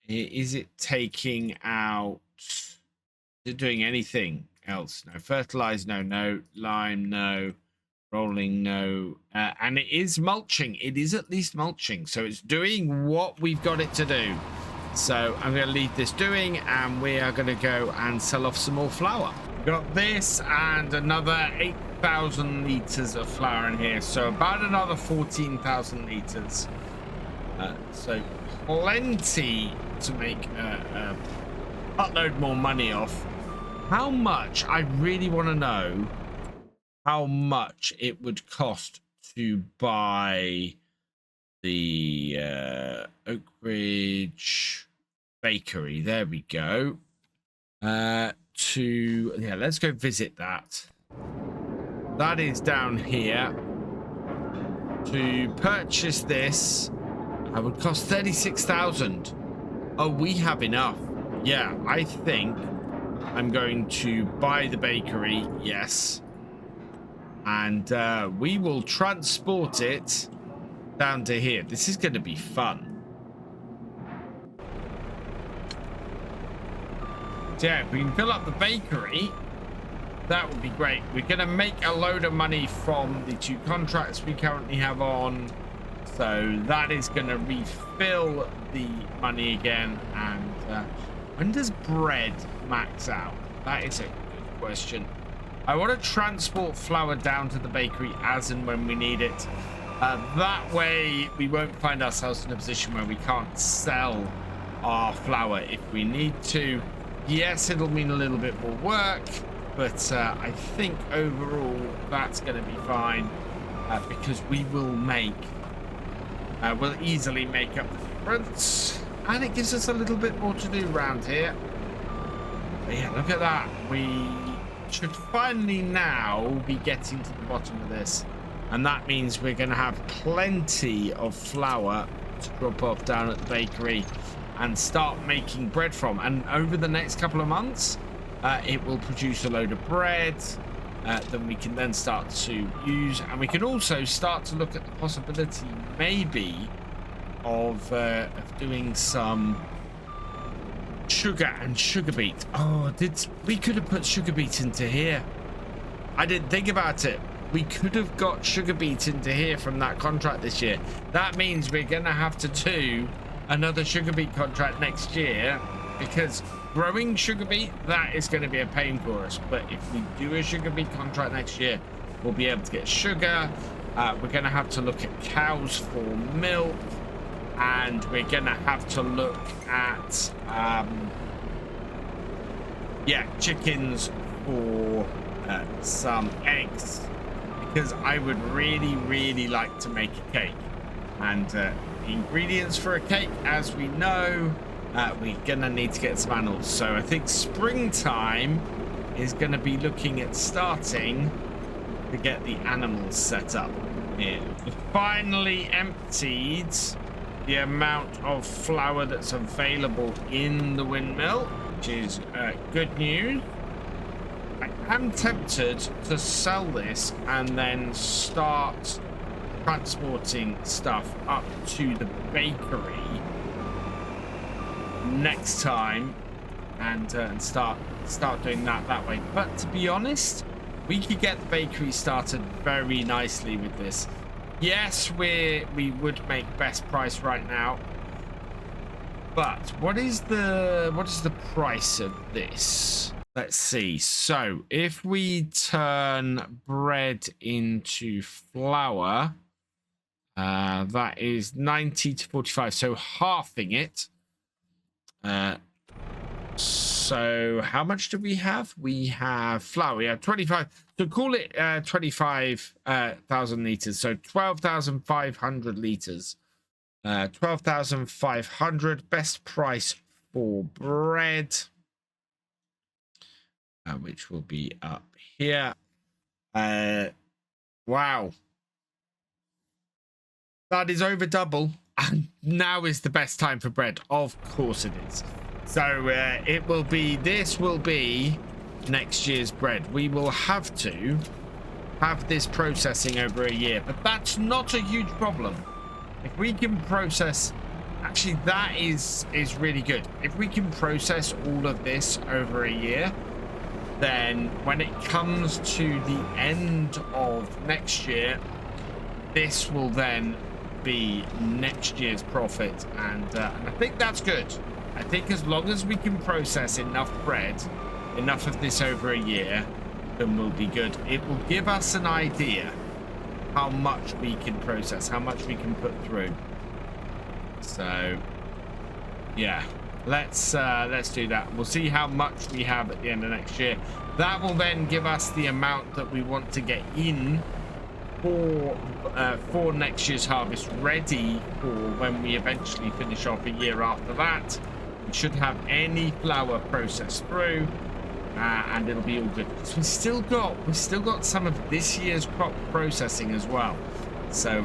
Is it taking out Is it doing anything else? No. Fertilize, no. No. Lime, no. Rolling, no. And it is mulching. It is at least mulching. So it's doing what we've got it to do. So I'm going to leave this doing, and we are going to go and sell off some more flour. Got this and another 8,000 litres of flour in here. So about another 14,000 litres. So plenty to make a buttload more money off. How much? I really want to know how much it would cost to buy the Oakbridge bakery. There we go. Let's go visit that. That is down here. To purchase this, I would cost 36,000. Oh, we have enough. Yeah, I think I'm going to buy the bakery. Yes. And we will transport it down to here. This is going to be fun. So yeah, if we can fill up the bakery, that would be great. We're going to make a load of money from the 2 contracts we currently have on. So that is going to refill the money again. And when does bread max out? That is a good question. I want to transport flour down to the bakery as and when we need it. That way we won't find ourselves in a position where we can't sell our flour if we need to. Yes, it'll mean a little bit more work, but I think overall that's going to be fine, because we will we'll easily make up the difference, and it gives us a little bit more to do around here. But yeah, look at that. We should finally now be getting to the bottom of this, and that means we're going to have plenty of flour to drop off down at the bakery and start making bread from. And over the next couple of months, it will produce a load of bread that we can then start to use, and we can also start to look at the possibility maybe of doing some sugar and sugar beet. Oh, we could have put sugar beet into here. I didn't think about it. We could have got sugar beet into here from that contract this year. That means we're gonna have to do another sugar beet contract next year, because growing sugar beet, that is going to be a pain for us. But if we do a sugar beet contract next year, we'll be able to get sugar. We're going to have to look at cows for milk, and we're going to have to look at chickens for some eggs, because I would really like to make a cake. And ingredients for a cake, as we know, we're gonna need to get some animals. So I think springtime is gonna be looking at starting to get the animals set up here. We finally emptied the amount of flour that's available in the windmill, which is good news. I am tempted to sell this and then start transporting stuff up to the bakery next time, and start doing that way. But to be honest, we could get the bakery started very nicely with this. Yes, we would make best price right now, but what is the price of this? Let's see. So if we turn bread into flour, that is 90 to 45, so halving it. So how much do we have? We have flour. We have 25. So call it 25,000 liters. So 12,500 liters. 12,500. Best price for bread, which will be up here. Wow. That is over double, and now is the best time for bread. Of course it is. So this will be next year's bread. We will have to have this processing over a year, but that's not a huge problem. If we can process, actually that is really good. If we can process all of this over a year, then when it comes to the end of next year, this will then be next year's profit, and I think that's good. I think as long as we can process enough bread, enough of this over a year, then we'll be good. It will give us an idea how much we can process, how much we can put through. So yeah, let's do that. We'll see how much we have at the end of next year. That will then give us the amount that we want to get in for next year's harvest, ready for when we eventually finish off a year after that. We should have any flour processed through, and it'll be all good. So we've still got some of this year's crop processing as well. So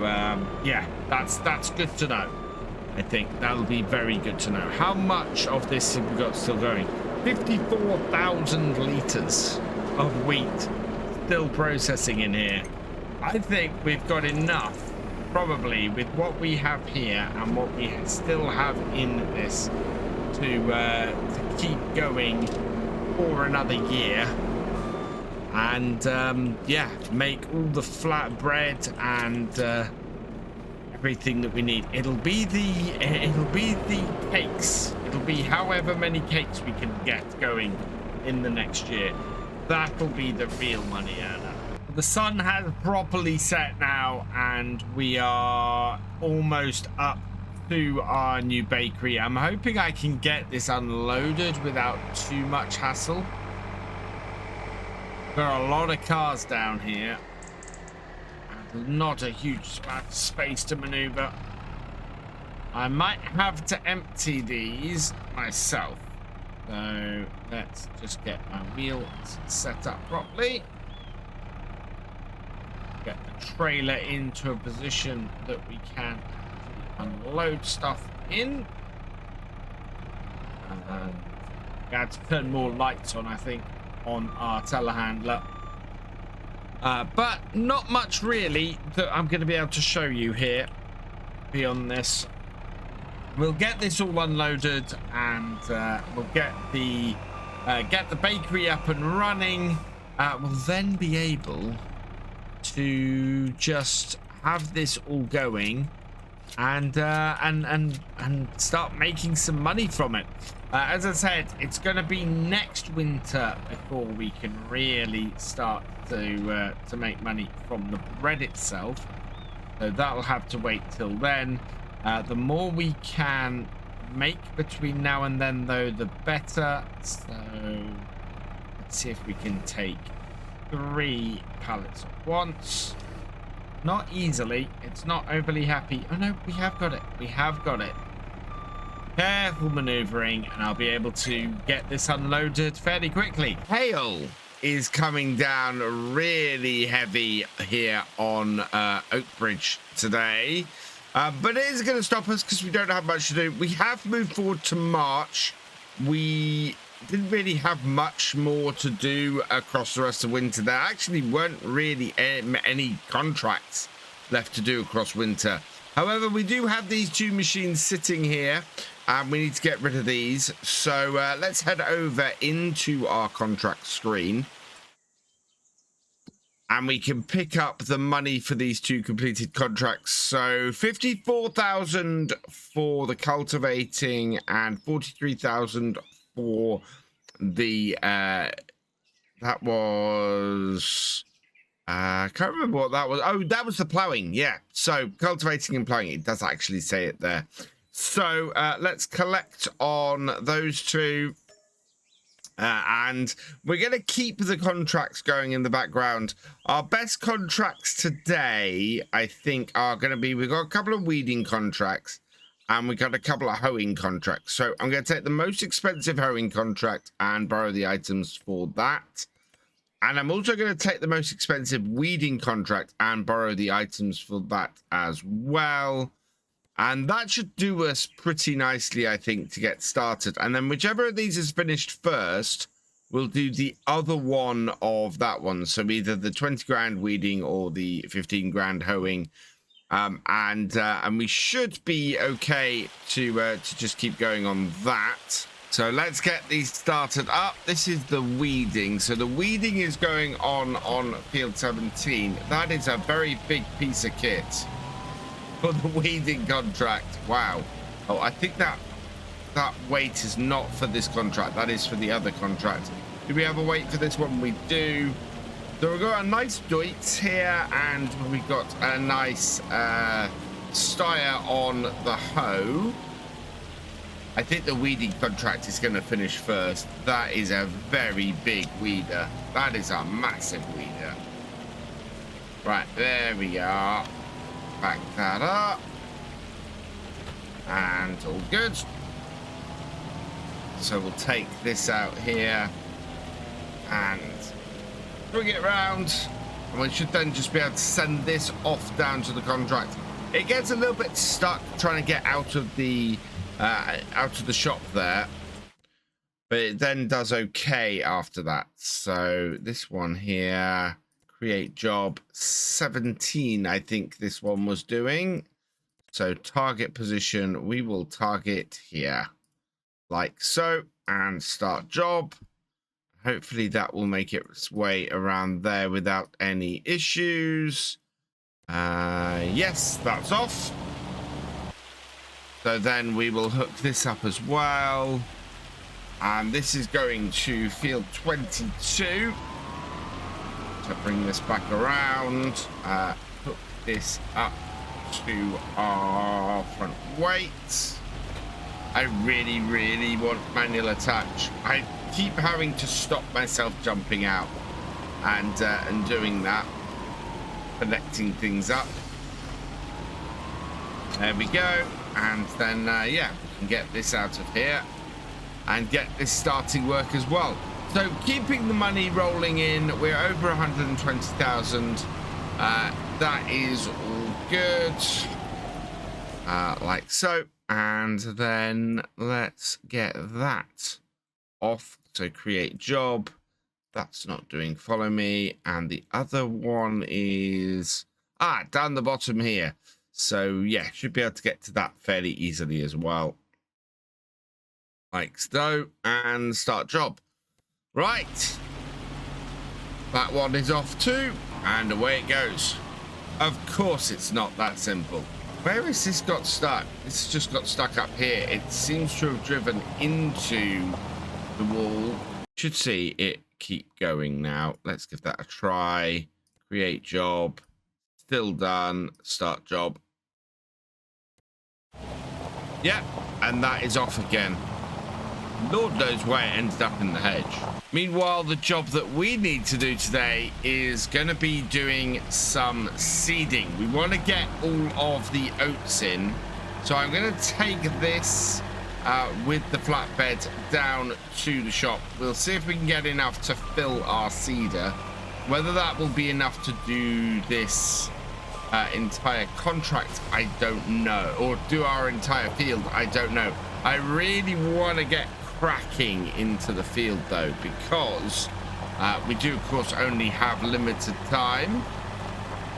yeah, that's good to know. I think that'll be very good to know. How much of this have we got still going? 54,000 liters of wheat still processing in here. I think we've got enough, probably, with what we have here and what we still have in this to keep going for another year, and yeah, make all the flat bread and everything that we need. It'll be the cakes. It'll be however many cakes we can get going in the next year. That'll be the real money earner. The sun has properly set now, and we are almost up to our new bakery. I'm hoping I can get this unloaded without too much hassle. There are a lot of cars down here, and not a huge amount of space to maneuver. I might have to empty these myself. So let's just get my wheels set up properly. Get the trailer into a position that we can unload stuff in. And we had to turn more lights on, I think, on our telehandler. But not much really that I'm going to be able to show you here beyond this. We'll get this all unloaded, and we'll get the bakery up and running. We'll then be able to just have this all going and start making some money from it. As I said, it's going to be next winter before we can really start to make money from the bread itself. So that'll have to wait till then. The more we can make between now and then, though, the better. So let's see if we can take 3 pallets at once. Not easily. It's not overly happy. Oh no, we have got it. We have got it. Careful maneuvering, and I'll be able to get this unloaded fairly quickly. Hail is coming down really heavy here on Oakbridge today. But it is going to stop us because we don't have much to do. We have moved forward to March. We didn't really have much more to do across the rest of winter. There actually weren't really any contracts left to do across winter. However, we do have these 2 machines sitting here, and we need to get rid of these. So let's head over into our contract screen, and we can pick up the money for these 2 completed contracts. So 54,000 for the cultivating and 43,000 for the that was I can't remember what that was. Oh, that was the plowing. Yeah, so cultivating and plowing, it does actually say it there. So let's collect on those 2. And we're going to keep the contracts going in the background. Our best contracts today, I think, are going to be, we've got a couple of weeding contracts, and we got a couple of hoeing contracts. So I'm going to take the most expensive hoeing contract and borrow the items for that. And I'm also going to take the most expensive weeding contract and borrow the items for that as well. And that should do us pretty nicely, I think, to get started. And then whichever of these is finished first, we'll do the other one of that one. So either the 20 grand weeding or the 15 grand hoeing. And we should be okay to just keep going on that. So let's get these started up. This is the weeding. So the weeding is going on field 17. That is a very big piece of kit for the weeding contract. Wow. Oh, I think that weight is not for this contract. That is for the other contract. Do we have a weight for this one? We do. So we've got a nice doit here, and we've got a nice stire on the hoe. I think the weeding contract is going to finish first. That is a very big weeder. That is a massive weeder. Right, there we are. Back that up. And all good. So we'll take this out here and bring it around. And we should then just be able to send this off down to the contract. It gets a little bit stuck trying to get out of the shop there, but it then does okay after that. So this one here, create job 17, I think this one was doing. So target position, we will target here like so, and start job. Hopefully that will make its way around there without any issues. Yes, that's off. So then we will hook this up as well. And this is going to field 22. To bring this back around. Hook this up to our front weight. I really, really want manual attach. I keep having to stop myself jumping out and doing that. Connecting things up. There we go. And then, yeah, we can get this out of here and get this starting work as well. So keeping the money rolling in, we're over 120,000. That is all good. Like so. And then let's get that off. So create job. That's not doing follow me. And the other one is down the bottom here. So yeah, should be able to get to that fairly easily as well. Like so, and start job. Right. That one is off too, and away it goes. Of course it's not that simple. Where has this got stuck? This just got stuck up here. It seems to have driven into the wall. Should see it keep going now. Let's give that a try. Create job. Still done. Start job. Yeah, and that is off again. Lord knows why it ended up in the hedge. Meanwhile, the job that we need to do today is going to be doing some seeding. We want to get all of the oats in. So I'm going to take this with the flatbed down to the shop. We'll see if we can get enough to fill our seeder. Whether that will be enough to do this entire contract, I don't know. Or do our entire field, I don't know. I really want to get cracking into the field though, because we do of course only have limited time.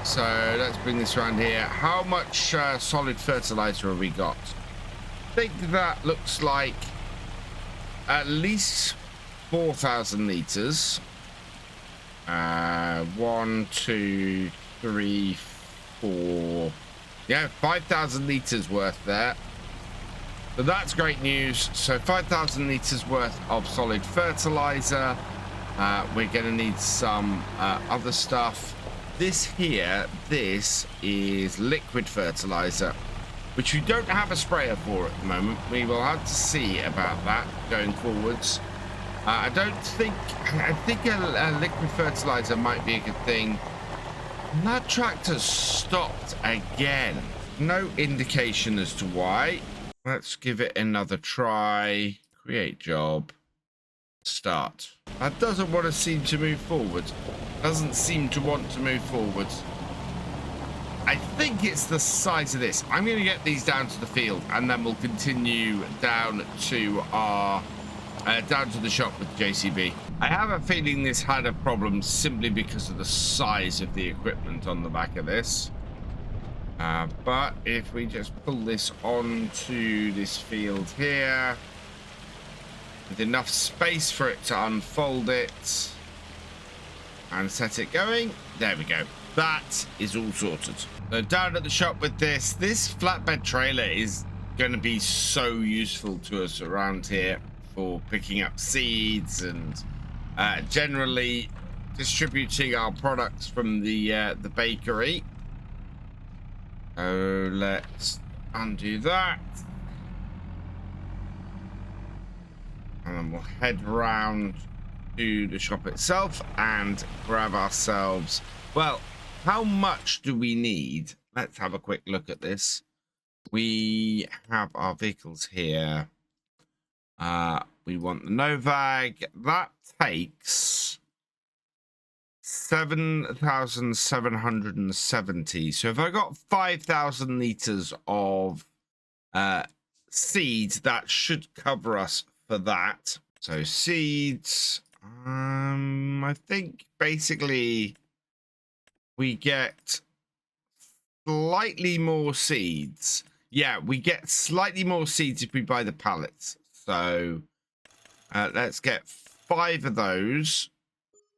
So let's bring this around here. How much solid fertilizer have we got? I think that looks like at least 4,000 liters. 1, 2, 3, 4. Yeah, 5,000 liters worth there. So that's great news. So 5,000 liters worth of solid fertilizer. We're going to need some other stuff. This here, this is liquid fertilizer, which we don't have a sprayer for at the moment. We will have to see about that going forwards. I think a liquid fertilizer might be a good thing. And that tractor's stopped again. No indication as to why. Let's give it another try. Create job. Start. That doesn't want to seem to move forward. Doesn't seem to want to move forward. I think it's the size of this. I'm going to get these down to the field, and then we'll continue down to our down to the shop with JCB. I have a feeling this had a problem simply because of the size of the equipment on the back of this. But if we just pull this onto this field here, with enough space for it to unfold it and set it going. There we go. That is all sorted. So down at the shop with this flatbed trailer is going to be so useful to us around here for picking up seeds and generally distributing our products from the bakery. So let's undo that. And then we'll head round to the shop itself and grab ourselves, well, how much do we need? Let's have a quick look at this. We have our vehicles here. We want the Novag. That takes 7,770. So if I got 5,000 liters of seeds, that should cover us for that. So seeds, I think basically we get slightly more seeds. Yeah, we get slightly more seeds if we buy the pallets. So let's get 5 of those.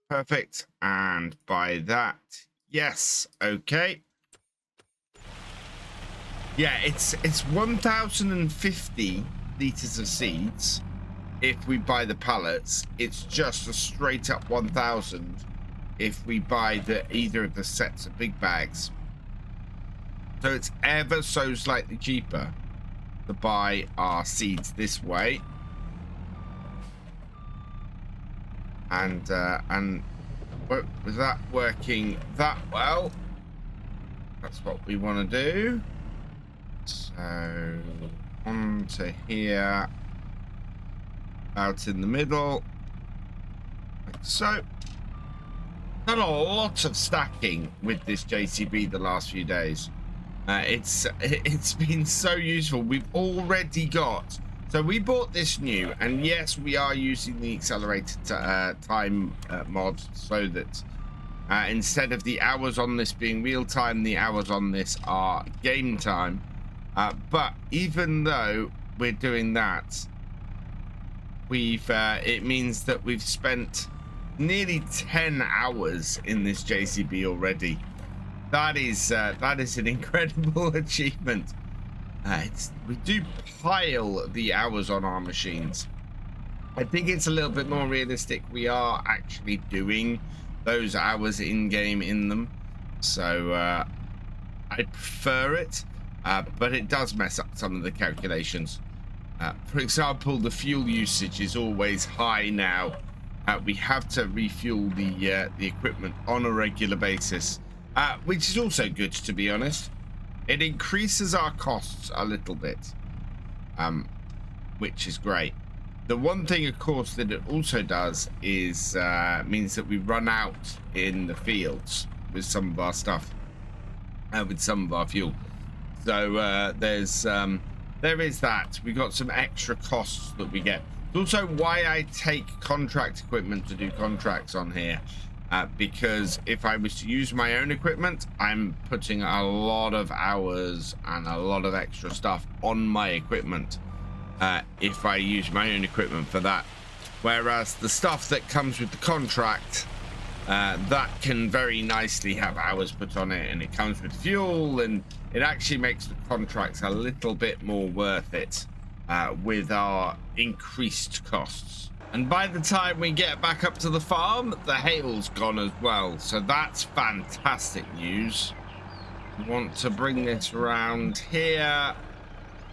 Perfect. And buy that. Yes. Okay. Yeah, it's 1,050 liters of seeds. If we buy the pallets, it's just a straight up 1,000 if we buy either of the sets of big bags. So it's ever so slightly cheaper to buy our seeds this way. And with that working that well, that's what we want to do. So on to here, out in the middle, like so. Done a lot of stacking with this JCB the last few days. It's been so useful. We've already got, so we bought this new, and yes, we are using the accelerated time mod so that instead of the hours on this being real time, the hours on this are game time. But even though we're doing that, it means that we've spent nearly 10 hours in this JCB already. That is an incredible achievement. We do pile the hours on our machines. I think it's a little bit more realistic. We are actually doing those hours in game in them, so I prefer it, but it does mess up some of the calculations. For example, the fuel usage is always high now. We have to refuel the equipment on a regular basis, which is also good, to be honest. It increases our costs a little bit, which is great. The one thing, of course, that it also does is means that we run out in the fields with some of our stuff, with some of our fuel. So there is that. We got some extra costs that we get. It's also why I take contract equipment to do contracts on here. Because if I was to use my own equipment, I'm putting a lot of hours and a lot of extra stuff on my equipment if I use my own equipment for that. Whereas the stuff that comes with the contract, that can very nicely have hours put on it, and it comes with fuel, and it actually makes the contracts a little bit more worth it with our increased costs. And by the time we get back up to the farm, the hail's gone as well. So that's fantastic news. We want to bring this around here.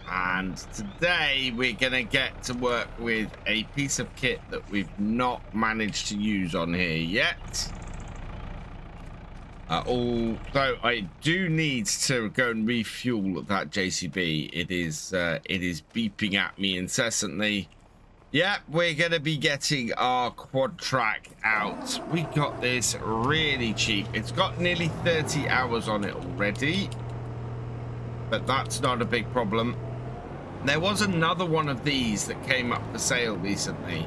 And today we're going to get to work with a piece of kit that we've not managed to use on here yet. Although I do need to go and refuel that JCB. It is beeping at me incessantly. Yep, we're going to be getting our quad track out. We got this really cheap. It's got nearly 30 hours on it already, but that's not a big problem. There was another one of these that came up for sale recently,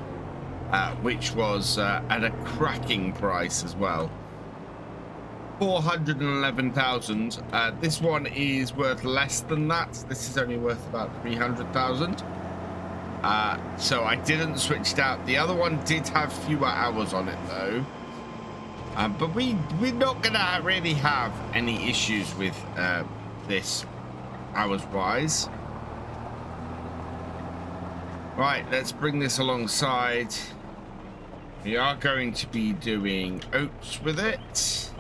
which was at a cracking price as well. 411,000. This one is worth less than that. This is only worth about 300,000. So I didn't switch it out. The other one did have fewer hours on it though. But we're not gonna really have any issues with this hours wise. Right, let's bring this alongside. We are going to be doing oats with it.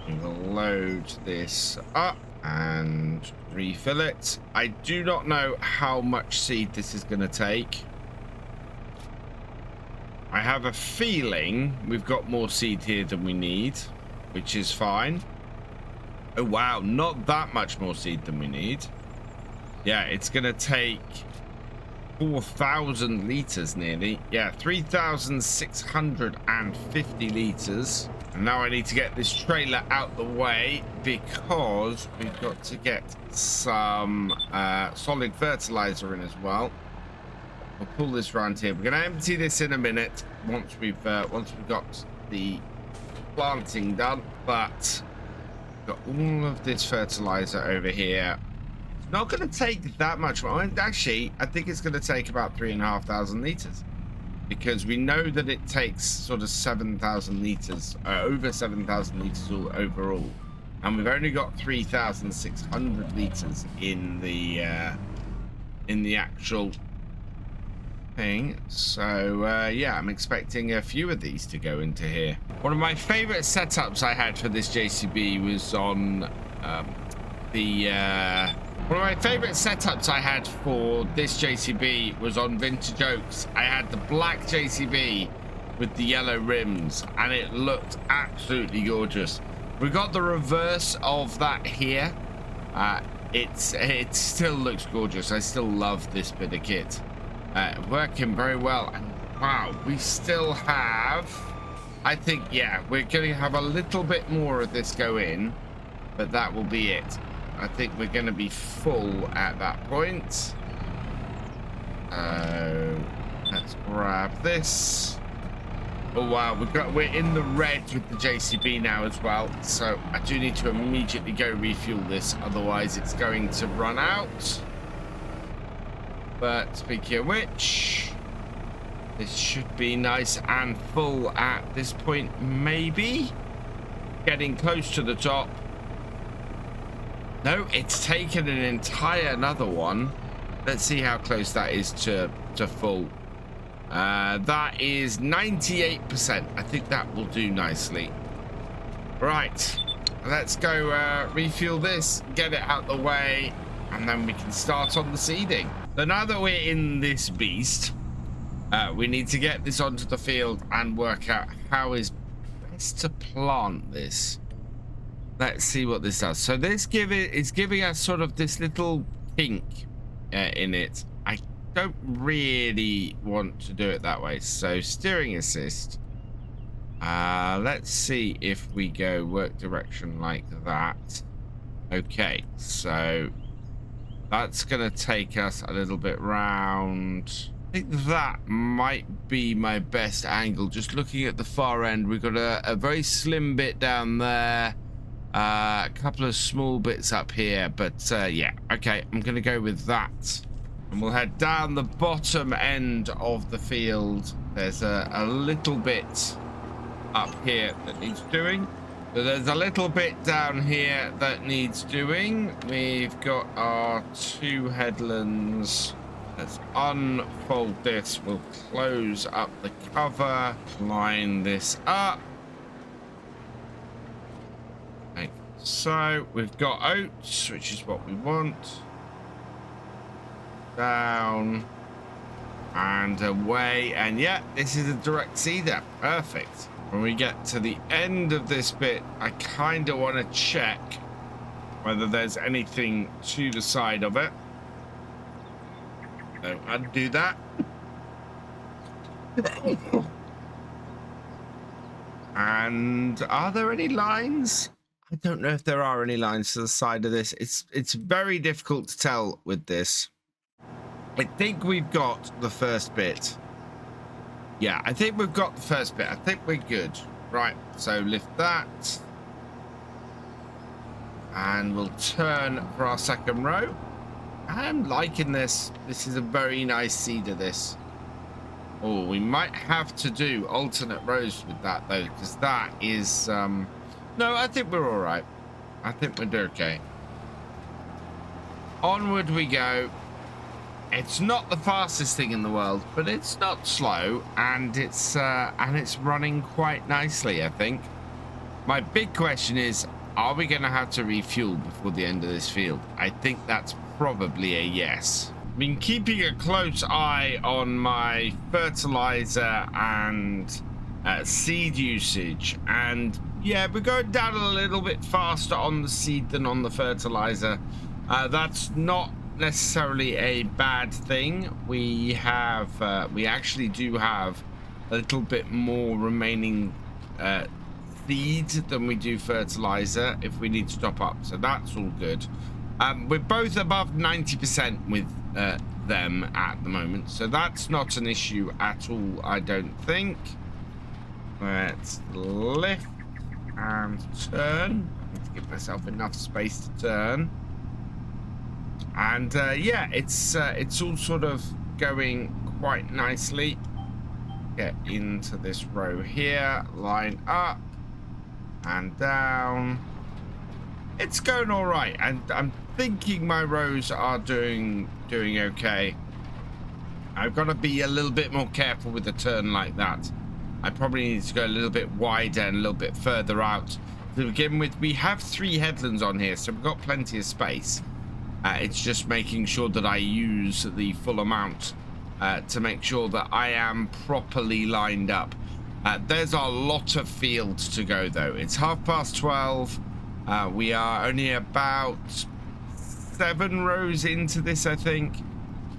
We will load this up and refill it. I do not know how much seed this is going to take. I have a feeling we've got more seed here than we need, which is fine. Oh wow, not that much more seed than we need. Yeah, it's going to take 4,000 liters nearly. Yeah, 3,650 liters. And now I need to get this trailer out the way because we've got to get some solid fertilizer in as well. We'll pull this round here. We're going to empty this in a minute once we've got the planting done. But we've got all of this fertilizer over here. It's not going to take that much more. Actually, I think it's going to take about 3,500 liters. Because we know that it takes sort of 7,000 liters, over 7,000 liters overall, and we've only got 3,600 liters in the actual thing. So yeah, I'm expecting a few of these to go into here. One of my favorite setups I had for this JCB was on one of my favorite setups I had for this JCB was on Vintage Oaks. I had the black JCB with the yellow rims, and it looked absolutely gorgeous. We got the reverse of that here. It still looks gorgeous. I still love this bit of kit. Working very well. And wow, we still have, I think, yeah, we're going to have a little bit more of this go in, but that will be it. I think we're going to be full at that point. Let's grab this. Oh wow, we're in the red with the JCB now as well. So I do need to immediately go refuel this, otherwise it's going to run out. But speaking of which, this should be nice and full at this point, maybe. Getting close to the top. No, it's taken an entire another one. Let's see how close that is to full. That is 98%. I think that will do nicely. Right, let's go refuel this, get it out the way, and then we can start on the seeding. So now that we're in this beast, we need to get this onto the field and work out how is best to plant this. Let's see what this does. So this is giving us sort of this little kink in it. I don't really want to do it that way. So steering assist. Let's see if we go work direction like that. Okay, so that's going to take us a little bit round. I think that might be my best angle. Just looking at the far end, we've got a very slim bit down there. A couple of small bits up here, but yeah, okay, I'm gonna go with that, and we'll head down the bottom end of the field. There's a little bit up here that needs doing, so there's a little bit down here that needs doing. We've got our two headlands. Let's unfold this. We'll close up the cover, line this up. So we've got oats, which is what we want. Down and away, and yeah, this is a direct seeder. Perfect. When we get to the end of this bit, I kind of want to check whether there's anything to the side of it. So undo that. And are there any lines? I don't know if there are any lines to the side of this. It's very difficult to tell with this. I think we've got the first bit. Yeah, I think we've got the first bit. I think we're good. Right, so lift that. And we'll turn for our second row. I'm liking this. This is a very nice seeder, this. Oh, we might have to do alternate rows with that, though, because that is... No, I think we're all right. I think we're okay. Onward we go. It's not the fastest thing in the world, but it's not slow, and it's running quite nicely, I think. My big question is, are we going to have to refuel before the end of this field? I think that's probably a yes. I've been keeping a close eye on my fertilizer and seed usage, and yeah, we're going down a little bit faster on the seed than on the fertilizer. That's not necessarily a bad thing. We actually do have a little bit more remaining seed than we do fertilizer if we need to top up, so that's all good. We're both above 90% with them at the moment, so that's not an issue at all, I don't think. Let's lift and turn. I need to give myself enough space to turn. And yeah, it's all sort of going quite nicely. Get into this row here, line up and down. It's going all right, and I'm thinking my rows are doing okay. I've got to be a little bit more careful with the turn like that. I probably need to go a little bit wider and a little bit further out. To begin with, we have 3 headlands on here, so we've got plenty of space. It's just making sure that I use the full amount to make sure that I am properly lined up. There's a lot of fields to go, though. It's 12:30. We are only about 7 rows into this, I think.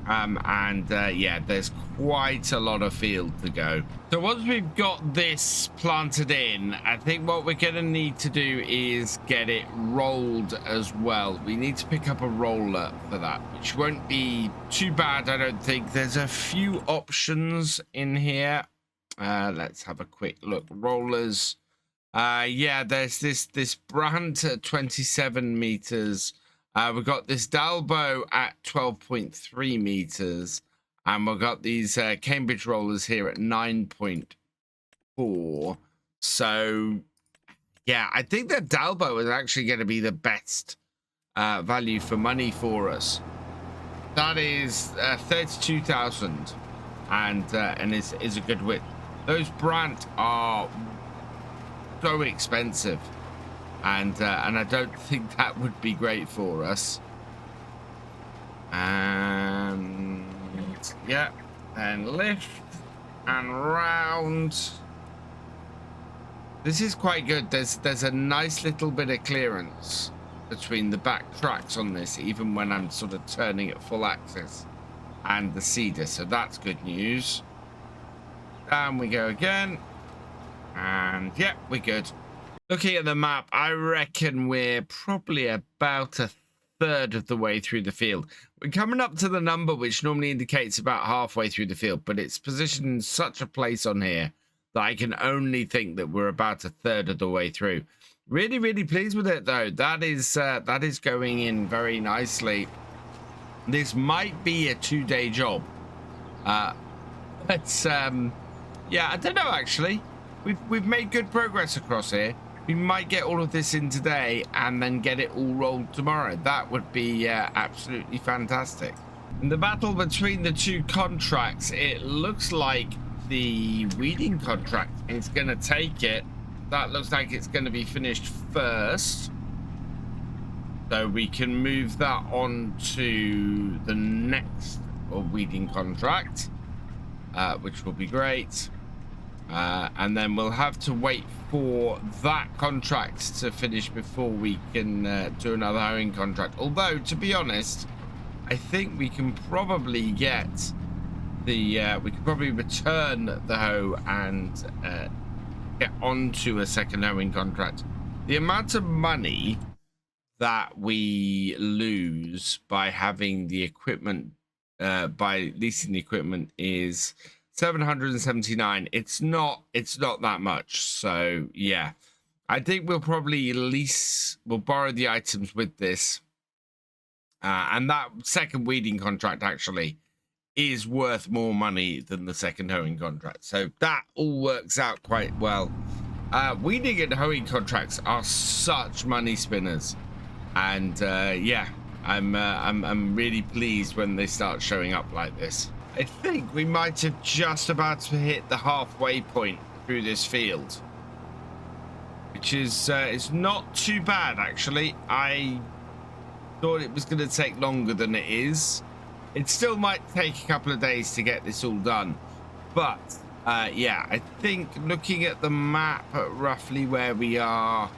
Yeah, there's quite a lot of field to go. So once we've got this planted in, I think what we're going to need to do is get it rolled as well. We need to pick up a roller for that, which won't be too bad, I don't think. There's a few options in here. Let's have a quick look. Rollers. Yeah, there's this Brandt at 27 meters. We've got this Dalbo at 12.3 meters, and we've got these Cambridge rollers here at 9.4. So, yeah, I think that Dalbo is actually going to be the best value for money for us. That is 32,000, and is a good width. Those Brandt are so expensive. And I don't think that would be great for us. And yeah, and lift and round. This is quite good. There's a nice little bit of clearance between the back tracks on this, even when I'm sort of turning at full axis, and the seeder. So that's good news. Down we go again, and yeah, we're good. Looking at the map, I reckon we're probably about a third of the way through the field. We're coming up to the number which normally indicates about halfway through the field, but it's positioned in such a place on here that I can only think that we're about a third of the way through. Really, really pleased with it, though. That is going in very nicely. This might be a 2-day job. But yeah, I don't know, actually. We've made good progress across here. We might get all of this in today and then get it all rolled tomorrow. That would be absolutely fantastic. In the battle between the 2 contracts, it looks like the weeding contract is going to take it. That looks like it's going to be finished first. So we can move that on to the next weeding contract, which will be great. And then we'll have to wait for that contract to finish before we can do another hoeing contract. Although, to be honest, I think we can probably get the we can probably return the hoe and get onto a second hoeing contract. The amount of money that we lose by having the equipment, by leasing the equipment, is 779. It's not that much. So yeah, I think we'll probably we'll borrow the items with this, And that second weeding contract actually is worth more money than the second hoeing contract. So that all works out quite well. Weeding and hoeing contracts are such money spinners. And yeah, I'm really pleased when they start showing up like this. I think we might have just about to hit the halfway point through this field, which is it's not too bad actually. I thought it was going to take longer than it is. It still might take a couple of days to get this all done, but yeah, I think looking at the map at roughly where we are,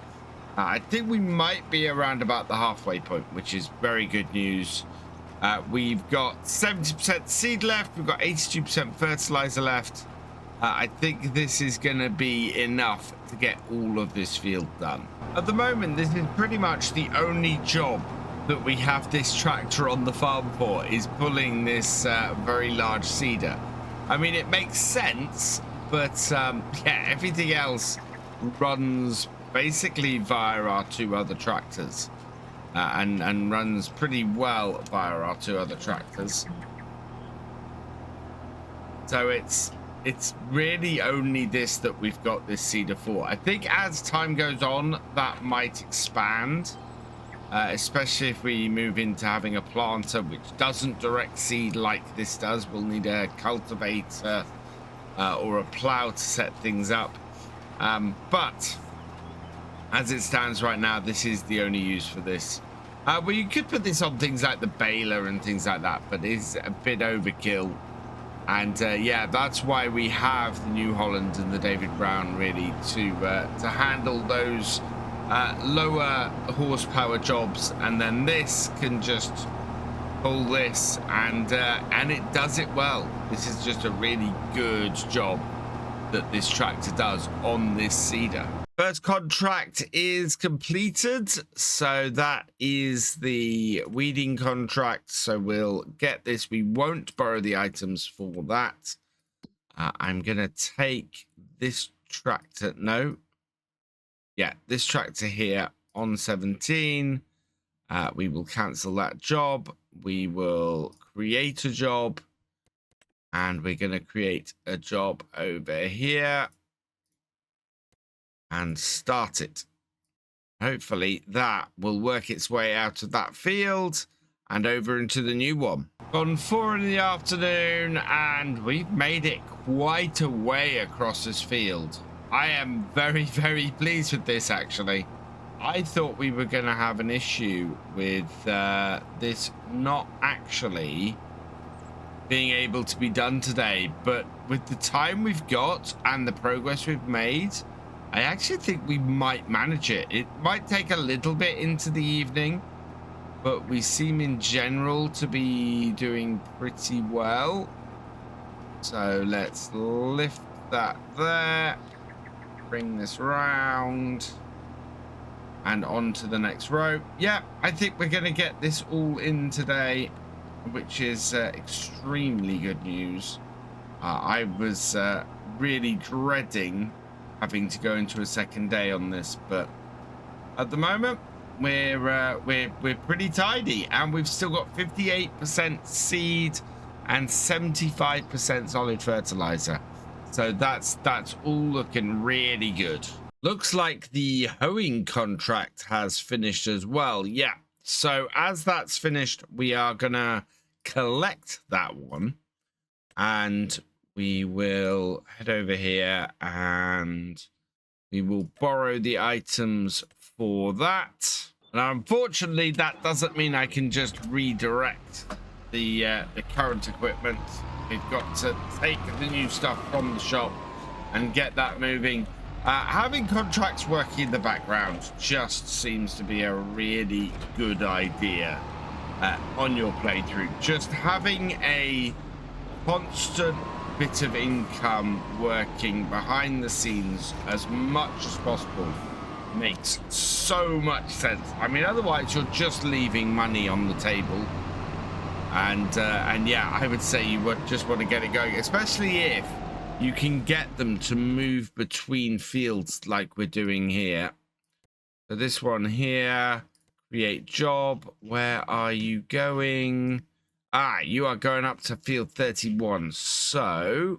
I think we might be around about the halfway point, which is very good news. We've got 70% seed left. We've got 82% fertilizer left. I think this is going to be enough to get all of this field done. At the moment, this is pretty much the only job that we have this tractor on the farm for, is pulling this very large seeder. I mean, it makes sense, but yeah, everything else runs basically via our two other tractors. And runs pretty well via our two other tractors. So it's really only this that we've got this seeder for. I think as time goes on, that might expand, especially if we move into having a planter which doesn't direct seed like this does. We'll need a cultivator or a plow to set things up. But as it stands right now, this is the only use for this. Well, you could put this on things like the baler and things like that, but it's a bit overkill. And yeah, that's why we have the New Holland and the David Brown really to handle those lower horsepower jobs, and then this can just pull this, and it does it well. This is just a really good job that this tractor does on this seeder. First contract is completed, so that is the weeding contract. So we'll get this. We won't borrow the items for that. I'm gonna take this tractor. No, yeah, this tractor here on 17. We will cancel that job. We will create a job, and we're gonna create a job over here and start it. Hopefully that will work its way out of that field and over into the new one. Gone 4 in the afternoon, and we've made it quite a way across this field. I am very, very pleased with this actually. I thought we were going to have an issue with this not actually being able to be done today, but with the time we've got and the progress we've made, I actually think we might manage it. It might take a little bit into the evening, but we seem in general to be doing pretty well. So let's lift that there, bring this round and on to the next row. Yeah, I think we're going to get this all in today, which is extremely good news. I was really dreading having to go into a second day on this, but at the moment we're pretty tidy, and we've still got 58% seed and 75% solid fertilizer. So that's all looking really good. Looks like the hoeing contract has finished as well. Yeah, so as that's finished, we are gonna collect that one, and we will head over here and we will borrow the items for that. Now, unfortunately, that doesn't mean I can just redirect the current equipment. We've got to take the new stuff from the shop and get that moving. Having contracts working in the background just seems to be a really good idea on your playthrough. Just having a constant bit of income working behind the scenes as much as possible makes so much sense. I mean, otherwise you're just leaving money on the table, and yeah, I would say you would just want to get it going, especially if you can get them to move between fields like we're doing here. So this one here, Create job. Where are you going? Ah, you are going up to field 31. So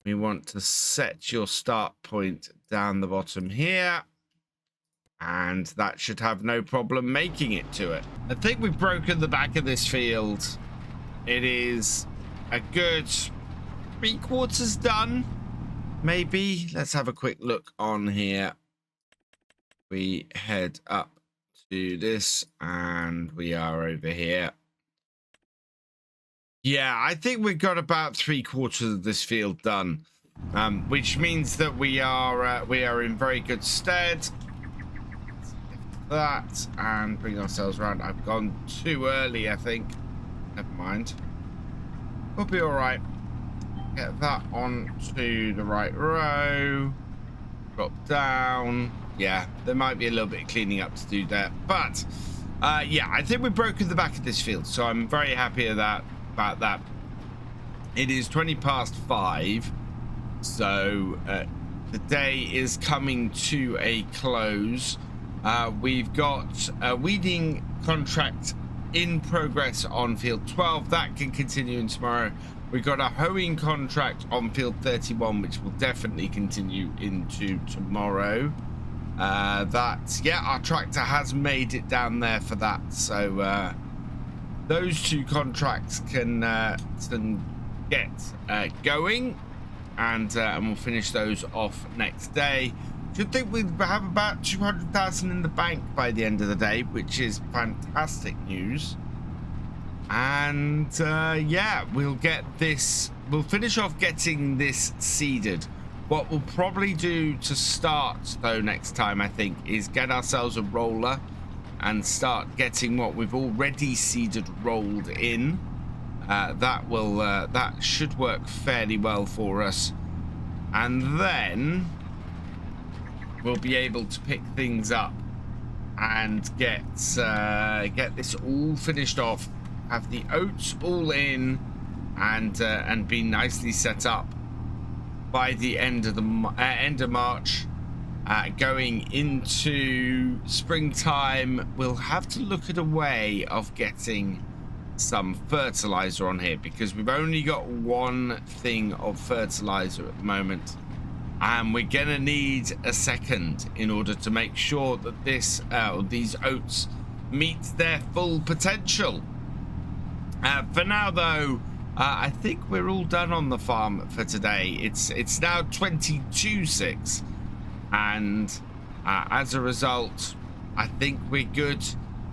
we want to set your start point down the bottom here. And that should have no problem making it to it. I think we've broken the back of this field. It is a good 3/4 done. Maybe. Let's have a quick look on here. We head up to this and we are over here. Yeah, I think we've got about 3/4 of this field done, which means that we are in very good stead. That and bring ourselves around. I've gone too early, I think. Never mind. We'll be all right. Get that onto the right row. Drop down. Yeah, there might be a little bit of cleaning up to do there, but yeah, I think we've broken the back of this field, so I'm very happy about that. It is 5:20, so the day is coming to a close. We've got a weeding contract in progress on field 12. That can continue in tomorrow. We've got a hoeing contract on field 31, which will definitely continue into tomorrow. Yeah, our tractor has made it down there for that. So those two contracts can get going, and we'll finish those off next day. Should think we'd have about 200,000 in the bank by the end of the day, which is fantastic news. And yeah, we'll finish off getting this seeded. What we'll probably do to start though next time, I think, is get ourselves a roller and start getting what we've already seeded rolled in. That should work fairly well for us, and then we'll be able to pick things up and get this all finished off, have the oats all in, and be nicely set up by the end of March. Going into springtime, we'll have to look at a way of getting some fertilizer on here, because we've only got one thing of fertilizer at the moment, and we're gonna need a second in order to make sure that these oats meet their full potential. For now though, I think we're all done on the farm for today. It's now 22:06, and as a result, I think we're good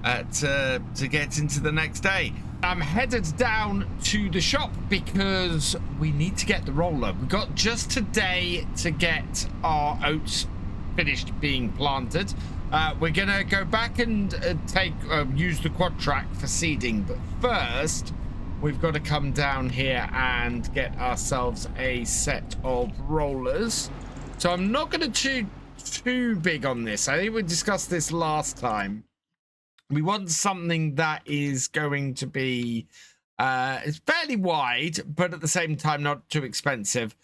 to get into the next day. I'm headed down to the shop because we need to get the roller. We've got just today to get our oats finished being planted. We're gonna go back and use the quad track for seeding, but first we've got to come down here and get ourselves a set of rollers. So I'm not going to too big on this. I think we discussed this last time. We want something that is going to be it's fairly wide, but at the same time not too expensive.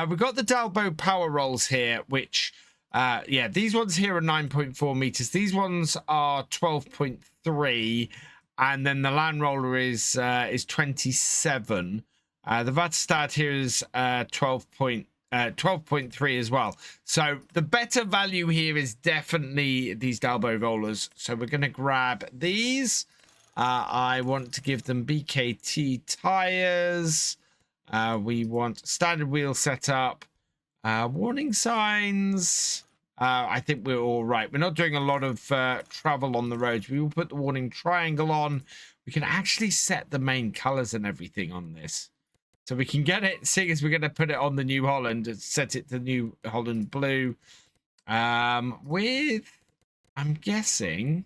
We've got the Dalbo power rolls here, which yeah, these ones here are 9.4 meters. These ones are 12.3, and then the land roller is 27. The Vatstad here is 12.3 as well. So the better value here is definitely these Dalbo rollers. So we're going to grab these. I want to give them BKT tires. We want standard wheel setup, warning signs. I think we're all right. We're not doing a lot of travel on the roads. We will put the warning triangle on. We can actually set the main colors and everything on this. So we can get it, seeing as we're going to put it on the New Holland and set it to New Holland blue. With, I'm guessing,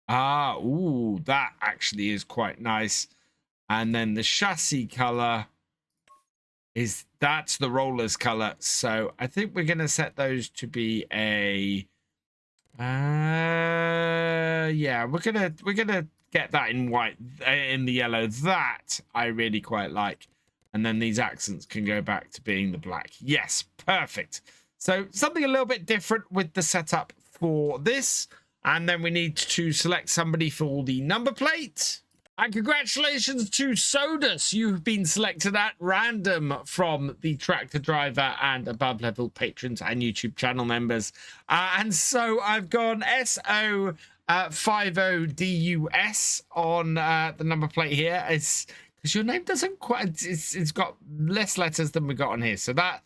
ooh, that actually is quite nice. And then the chassis color that's the rollers color. So I think we're going to set those to be a, yeah, we're going to get that in white, in the yellow. That I really quite like. And then these accents can go back to being the black. Yes, perfect. So something a little bit different with the setup for this. And then we need to select somebody for the number plate. And congratulations to Sodus. You've been selected at random from the tractor driver and above level patrons and YouTube channel members. And so I've gone SO50DUS on the number plate here. It's because your name doesn't quite, it's got less letters than we got on here. So that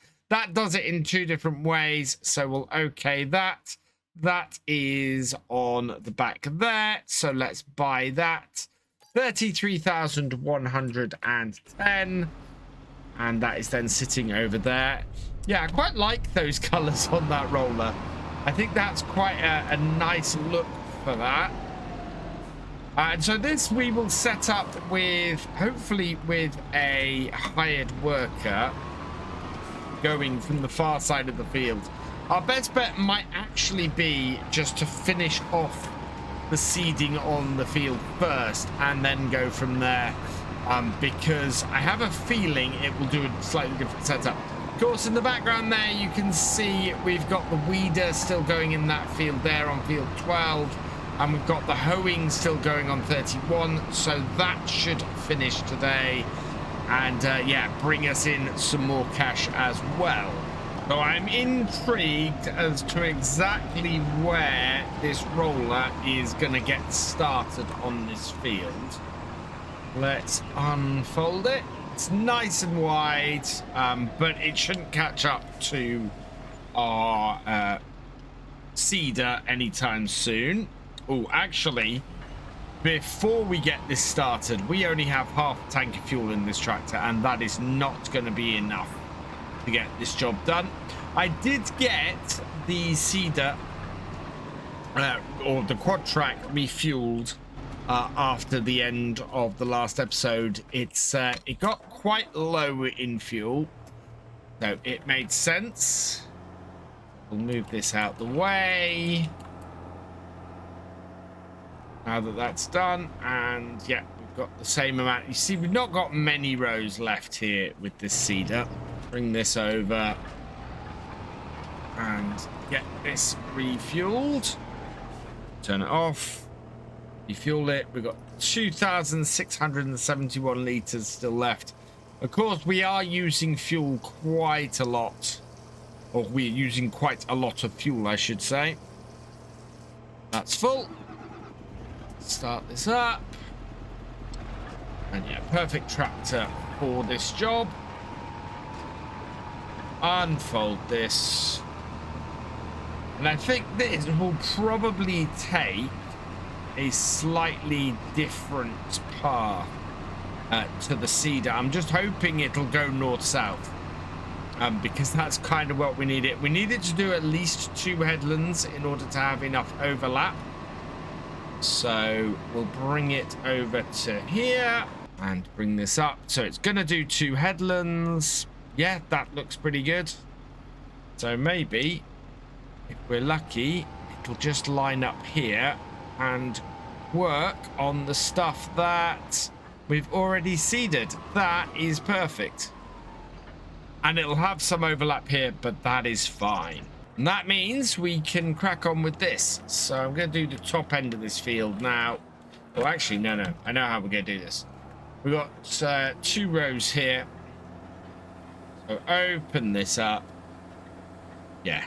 does it in 2 different ways. So we'll okay that. That is on the back there. So let's buy that. 33,110, and that is then sitting over there. Yeah, I quite like those colors on that roller. I think that's quite a nice look for that. And so this we will set up with, hopefully with a hired worker going from the far side of the field. Our best bet might actually be just to finish off the seeding on the field first and then go from there, because I have a feeling it will do a slightly different setup. Of course, in the background there you can see we've got the weeder still going in that field there on field 12, and we've got the hoeing still going on 31, so that should finish today and yeah, bring us in some more cash as well. So I'm intrigued as to exactly where this roller is going to get started on this field. Let's unfold it. It's nice and wide, but it shouldn't catch up to our seeder anytime soon. Oh, actually, before we get this started, we only have half a tank of fuel in this tractor, and that is not going to be enough to get this job done. I did get the seeder or the quad track refueled after the end of the last episode. It got quite low in fuel, so it made sense. We'll move this out the way now that that's done, and yeah, we've got the same amount. You see, we've not got many rows left here with this seeder. Bring this over and get this refueled. Turn it off. Refuel it. We've got 2,671 litres still left. Of course, we are using fuel quite a lot. Or we're using quite a lot of fuel, I should say. That's full. Start this up. And yeah, perfect tractor for this job. Unfold this, and I think this will probably take a slightly different path to the seeder. I'm just hoping it'll go north-south, because that's kind of what we need it. We need it to do at least 2 headlands in order to have enough overlap. So we'll bring it over to here and bring this up. So it's going to do 2 headlands. Yeah, that looks pretty good. So maybe, if we're lucky, it'll just line up here and work on the stuff that we've already seeded. That is perfect. And it'll have some overlap here, but that is fine. And that means we can crack on with this. So I'm going to do the top end of this field now. Oh, actually, no. I know how we're going to do this. We've got 2 rows here. So open this up. Yeah.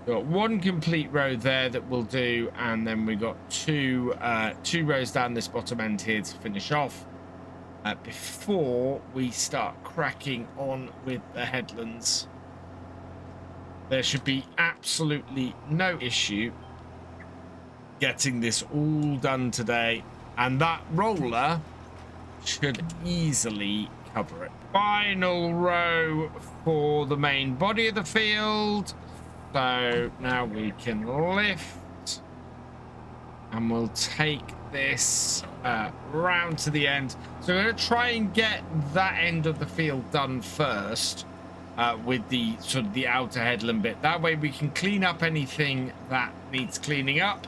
We've got 1 complete row there that we'll do, and then we've got 2 rows down this bottom end here to finish off before we start cracking on with the headlands. There should be absolutely no issue getting this all done today, and that roller should easily cover it. Final row for the main body of the field. So now we can lift, and we'll take this round to the end. So we're going to try and get that end of the field done first, with the sort of the outer headland bit. That way we can clean up anything that needs cleaning up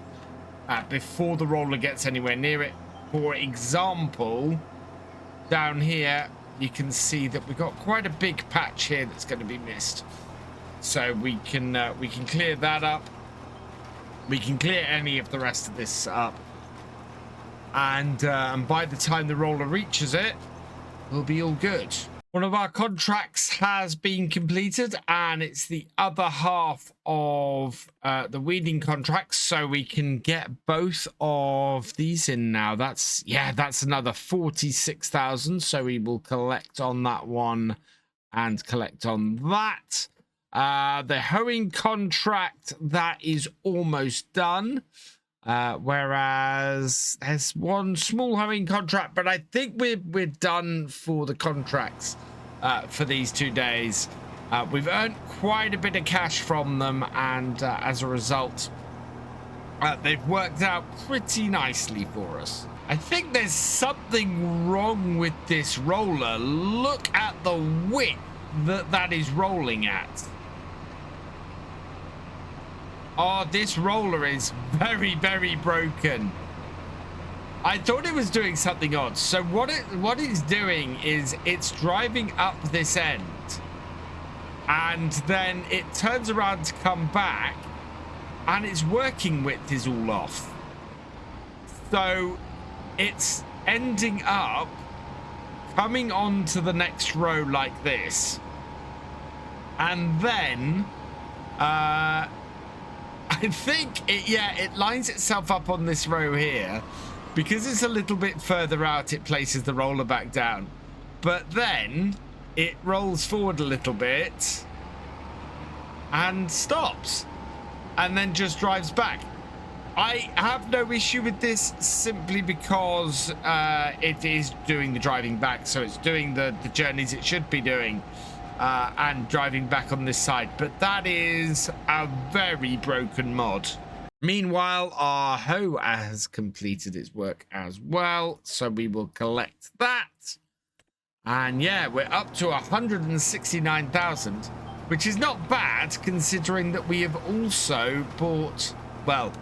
before the roller gets anywhere near it. For example, down here you can see that we've got quite a big patch here that's going to be missed, so we can clear that up we can clear any of the rest of this up. And by the time the roller reaches it, we'll be all good. One of our contracts has been completed, and it's the other half of the weeding contracts, so we can get both of these in now. That's another 46,000, so we will collect on that one and collect on that. The hoeing contract, that is almost done. Whereas there's one small hoeing contract, but I think we're done for the contracts for these 2 days. We've earned quite a bit of cash from them, and as a result, they've worked out pretty nicely for us. I think there's something wrong with this roller. Look at the width that is rolling at. Oh, this roller is very, very broken. I thought it was doing something odd. So what it's doing is it's driving up this end, and then it turns around to come back, and its working width is all off. So it's ending up coming on to the next row like this, and then I think it lines itself up on this row here. Because it's a little bit further out, it places the roller back down. But then it rolls forward a little bit and stops, and then just drives back. I have no issue with this, simply because it is doing the driving back, so it's doing the journeys it should be doing. And driving back on this side, but that is a very broken mod. Meanwhile, our hoe has completed its work as well, so we will collect that. And yeah, we're up to 169,000, which is not bad considering that we have also bought, well,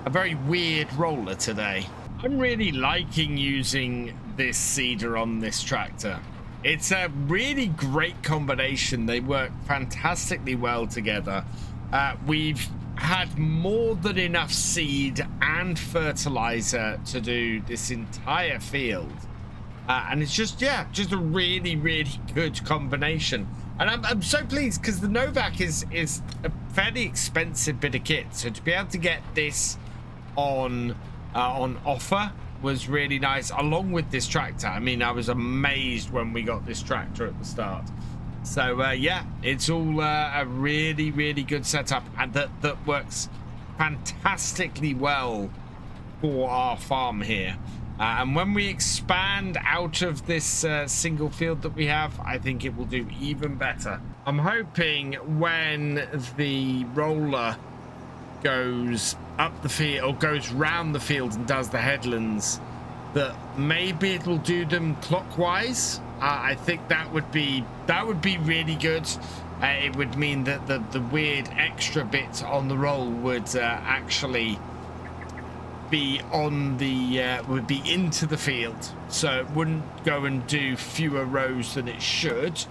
a very weird roller today. I'm really liking using this seeder on this tractor. It's a really great combination. They work fantastically well together. We've had more than enough seed and fertilizer to do this entire field. And it's just a really, really good combination. And I'm so pleased because the Novak is a fairly expensive bit of kit. So to be able to get this on offer was really nice, along with this tractor. I mean, I was amazed when we got this tractor at the start. So yeah, it's all a really, really good setup, and that works fantastically well for our farm here. And when we expand out of this single field that we have, I think it will do even better. I'm hoping when the roller goes up the field or goes round the field and does the headlands, that maybe it will do them clockwise. I think that would be really good. It would mean that the weird extra bit on the roll would actually be on the would be into the field, so it wouldn't go and do fewer rows than it should.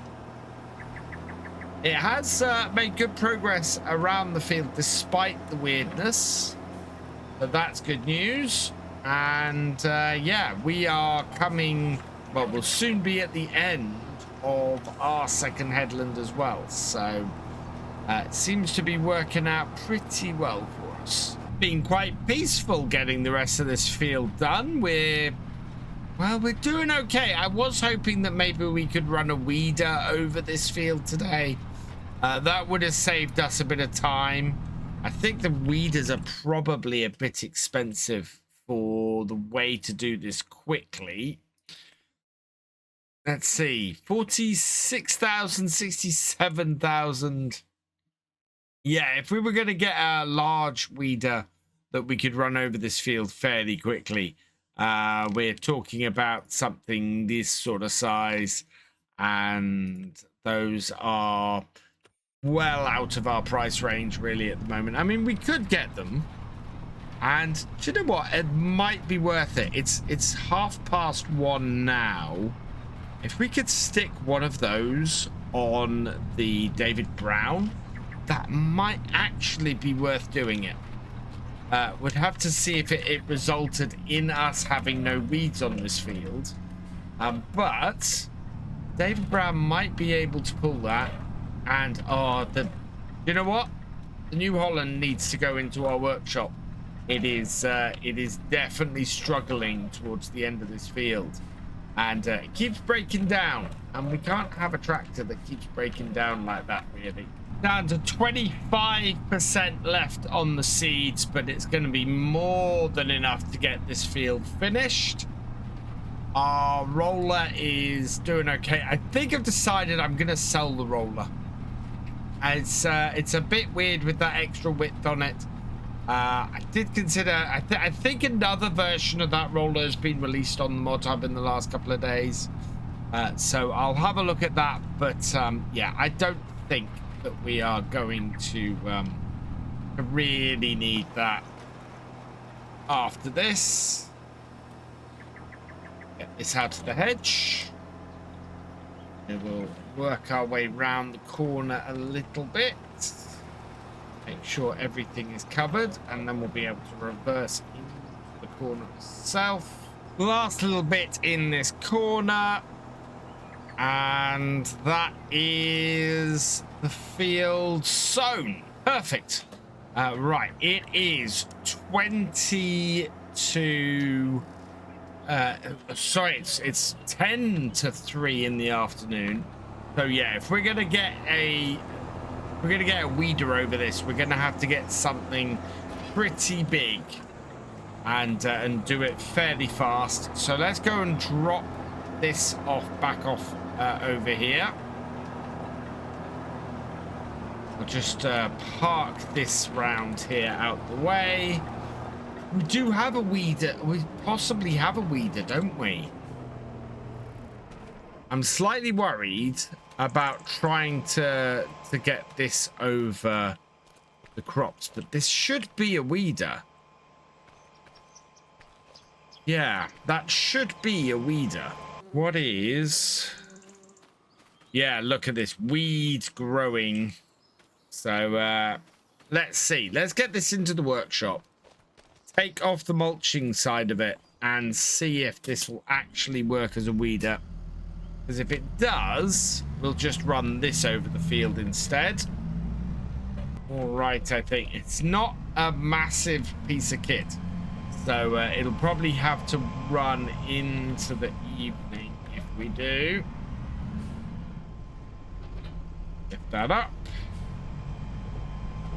It has made good progress around the field despite the weirdness, but that's good news. And yeah, we are coming, well, we'll soon be at the end of our second headland as well, so it seems to be working out pretty well for us. Been quite peaceful getting the rest of this field done. We're doing okay. I was hoping that maybe we could run a weeder over this field today. That would have saved us a bit of time. I think the weeders are probably a bit expensive for the way to do this quickly. Let's see, 46,000, 67,000. Yeah, if we were going to get a large weeder that we could run over this field fairly quickly, we're talking about something this sort of size, and those are well out of our price range really at the moment. I mean, we could get them, and do you know what, it might be worth it. It's 1:30 now. If we could stick one of those on the David Brown, that might actually be worth doing it. Would have to see if it resulted in us having no weeds on this field. But David Brown might be able to pull that. And you know what? The New Holland needs to go into our workshop. It is definitely struggling towards the end of this field, and it keeps breaking down. And we can't have a tractor that keeps breaking down like that, really. Down to 25% left on the seeds, but it's going to be more than enough to get this field finished. Our roller is doing okay. I think I've decided I'm going to sell the roller. It's a bit weird with that extra width on it. I did consider, I think another version of that roller has been released on the mod hub in the last couple of days. So I'll have a look at that. But yeah, I don't think that we are going to really need that after this. Get this out of the hedge. We will work our way round the corner a little bit. Make sure everything is covered, and then we'll be able to reverse into the corner itself. Last little bit in this corner. And that is the field sown. Perfect. Right, it is 20 to... sorry, it's 10 to 3 in the afternoon. So yeah, if we're gonna get a weeder over this, we're gonna have to get something pretty big and do it fairly fast. So let's go and drop this back off over here. We'll just park this round here out the way. We do have a weeder. We possibly have a weeder, don't we? I'm slightly worried about trying to get this over the crops, but this should be a weeder. Yeah, that should be a weeder. What is... Yeah, look at this. Weed growing. So, let's see. Let's get this into the workshop. Take off the mulching side of it and see if this will actually work as a weeder. Because if it does, we'll just run this over the field instead. All right, I think. It's not a massive piece of kit. So, it'll probably have to run into the evening if we do. Lift that up.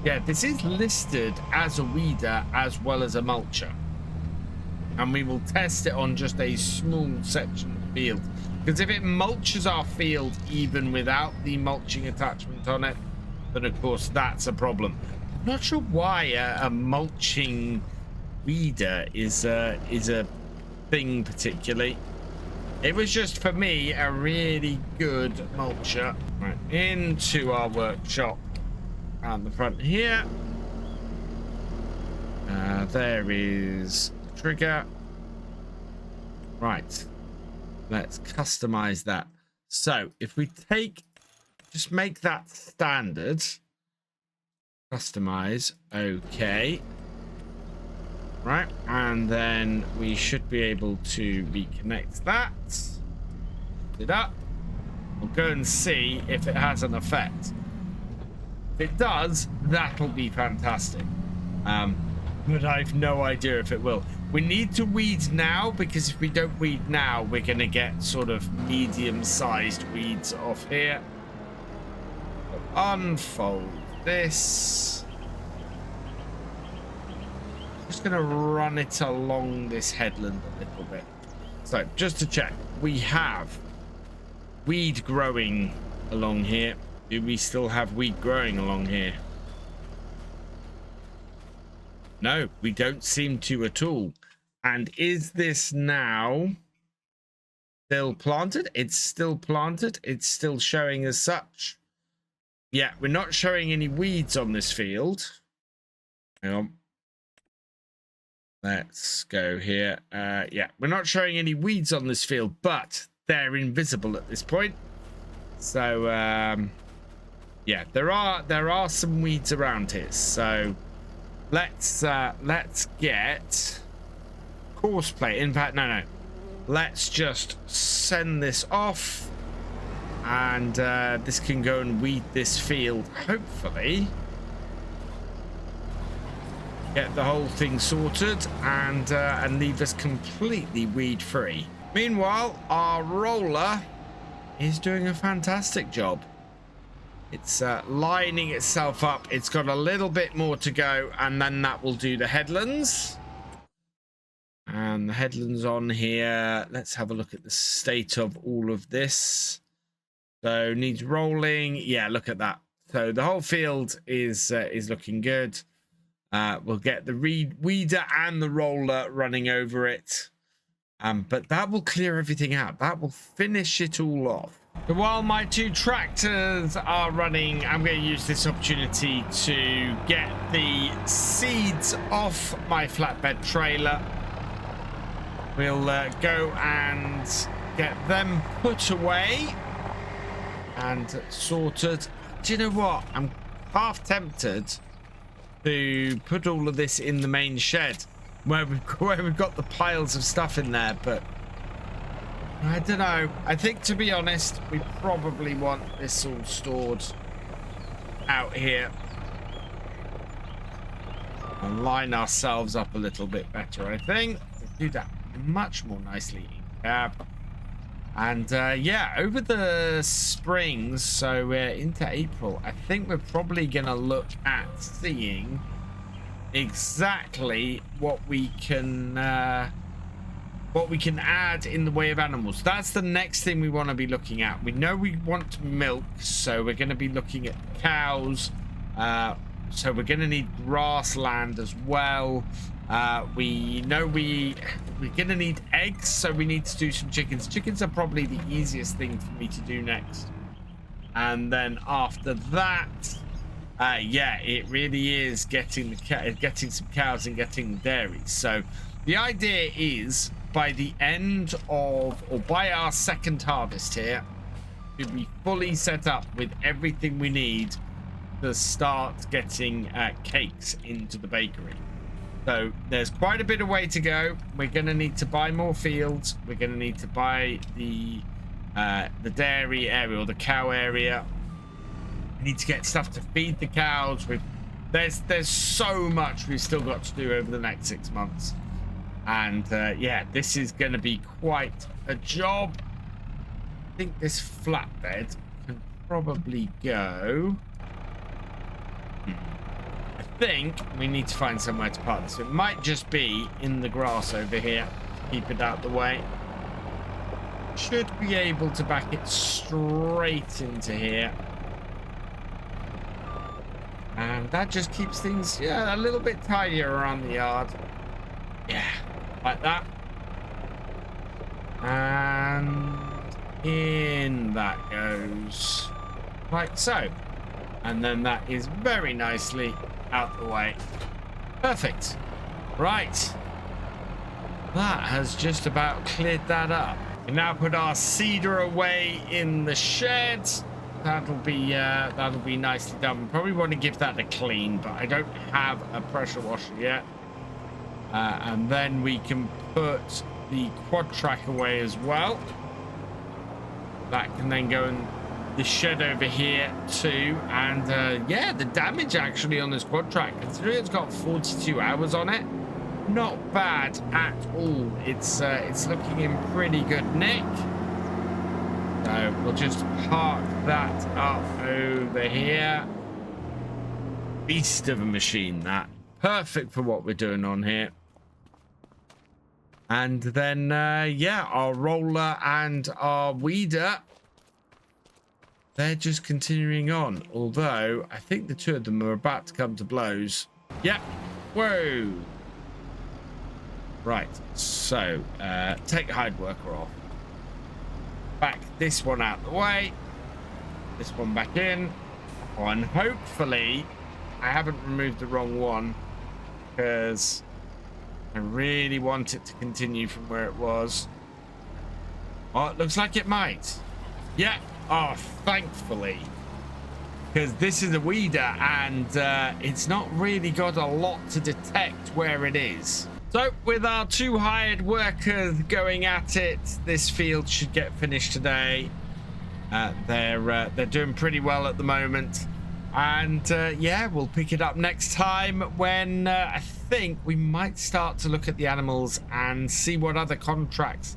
Yeah, this is listed as a weeder as well as a mulcher. And we will test it on just a small section of the field. Because if it mulches our field even without the mulching attachment on it, then of course that's a problem. I'm not sure why a mulching weeder is a thing particularly. It was just, for me, a really good mulcher. Right, into our workshop. On the front here. There is the trigger. Right. Let's customize that. So if we just make that standard. Customize. Okay. Right. And then we should be able to reconnect that. Lift it up. We'll go and see if it has an effect. If it does, that'll be fantastic. But I've no idea if it will. We need to weed now, because if we don't weed now, we're going to get sort of medium-sized weeds off here. So unfold this. Just going to run it along this headland a little bit. So just to check, we have weed growing along here. Do we still have wheat growing along here? No, we don't seem to at all. And is this now still planted? It's still planted. It's still showing as such. Yeah, we're not showing any weeds on this field. Hang on. Let's go here. Yeah, we're not showing any weeds on this field, but they're invisible at this point. So, yeah, there are some weeds around here, so let's get course plate. In fact, no. Let's just send this off, and this can go and weed this field. Hopefully, get the whole thing sorted and leave us completely weed free. Meanwhile, our roller is doing a fantastic job. It's lining itself up. It's got a little bit more to go, and then that will do the headlands. And the headlands on here. Let's have a look at the state of all of this. So needs rolling. Yeah, look at that. So the whole field is looking good. We'll get the weeder and the roller running over it. But that will clear everything out. That will finish it all off. So while my two tractors are running, I'm going to use this opportunity to get the seeds off my flatbed trailer. We'll go and get them put away and sorted. Do you know what? I'm half tempted to put all of this in the main shed where we've got the piles of stuff in there, but I don't know. I think, to be honest, we probably want this all stored out here and line ourselves up a little bit better. I think we'll do that much more nicely in cab. And yeah, over the springs, so into April, I think we're probably gonna look at seeing exactly what we can add in the way of animals. That's the next thing we want to be looking at. We know we want milk, so we're going to be looking at cows. So we're going to need grassland as well. We know we're going to need eggs, so we need to do some chickens. Chickens are probably the easiest thing for me to do next. And then after that, yeah, it really is getting some cows and getting dairy. So the idea is, by the end of, or by our second harvest here, to be fully set up with everything we need to start getting cakes into the bakery. So there's quite a bit of way to go. We're going to need to buy more fields. We're going to need to buy the dairy area, or the cow area. We need to get stuff to feed the cows. There's so much we've still got to do over the next 6 months. And yeah, this is going to be quite a job. I think this flatbed can probably go. I think we need to find somewhere to park this. It might just be in the grass over here. Keep it out the way. Should be able to back it straight into here. And that just keeps things, yeah, a little bit tidier around the yard. Yeah, like that. And in that goes, like so. And then that is very nicely out the way. Perfect. Right. That has just about cleared that up. We now put our cedar away in the shed. That'll be nicely done. Probably want to give that a clean, but I don't have a pressure washer yet. And then we can put the quad track away as well. That can then go in the shed over here too. And yeah, the damage actually on this quad track, considering it's got 42 hours on it, not bad at all. It's looking in pretty good nick. So we'll just park that up over here. Beast of a machine, that. Perfect for what we're doing on here. And then, yeah, our roller and our weeder, they're just continuing on. Although, I think the two of them are about to come to blows. Yep. Whoa. Right. So, take hide worker off. Back this one out the way. This one back in. Oh, and hopefully, I haven't removed the wrong one, because I really want it to continue from where it was. Oh, it looks like it might. Yeah. Oh, thankfully. because this is a weeder and it's not really got a lot to detect where it is. So with our 2 hired workers going at it, this field should get finished today. They're doing pretty well at the moment. And yeah, we'll pick it up next time when I think we might start to look at the animals and see what other contracts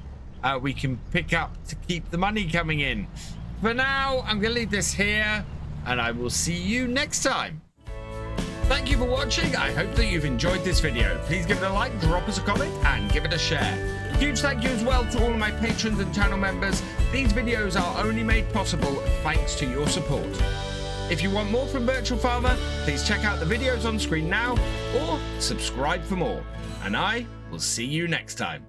we can pick up to keep the money coming in. For now, I'm going to leave this here, and I will see you next time. Thank you for watching. I hope that you've enjoyed this video. Please give it a like, drop us a comment, and give it a share. Huge thank you as well to all of my patrons and channel members. These videos are only made possible thanks to your support. If you want more from Virtual Farmer, please check out the videos on screen now or subscribe for more. And I will see you next time.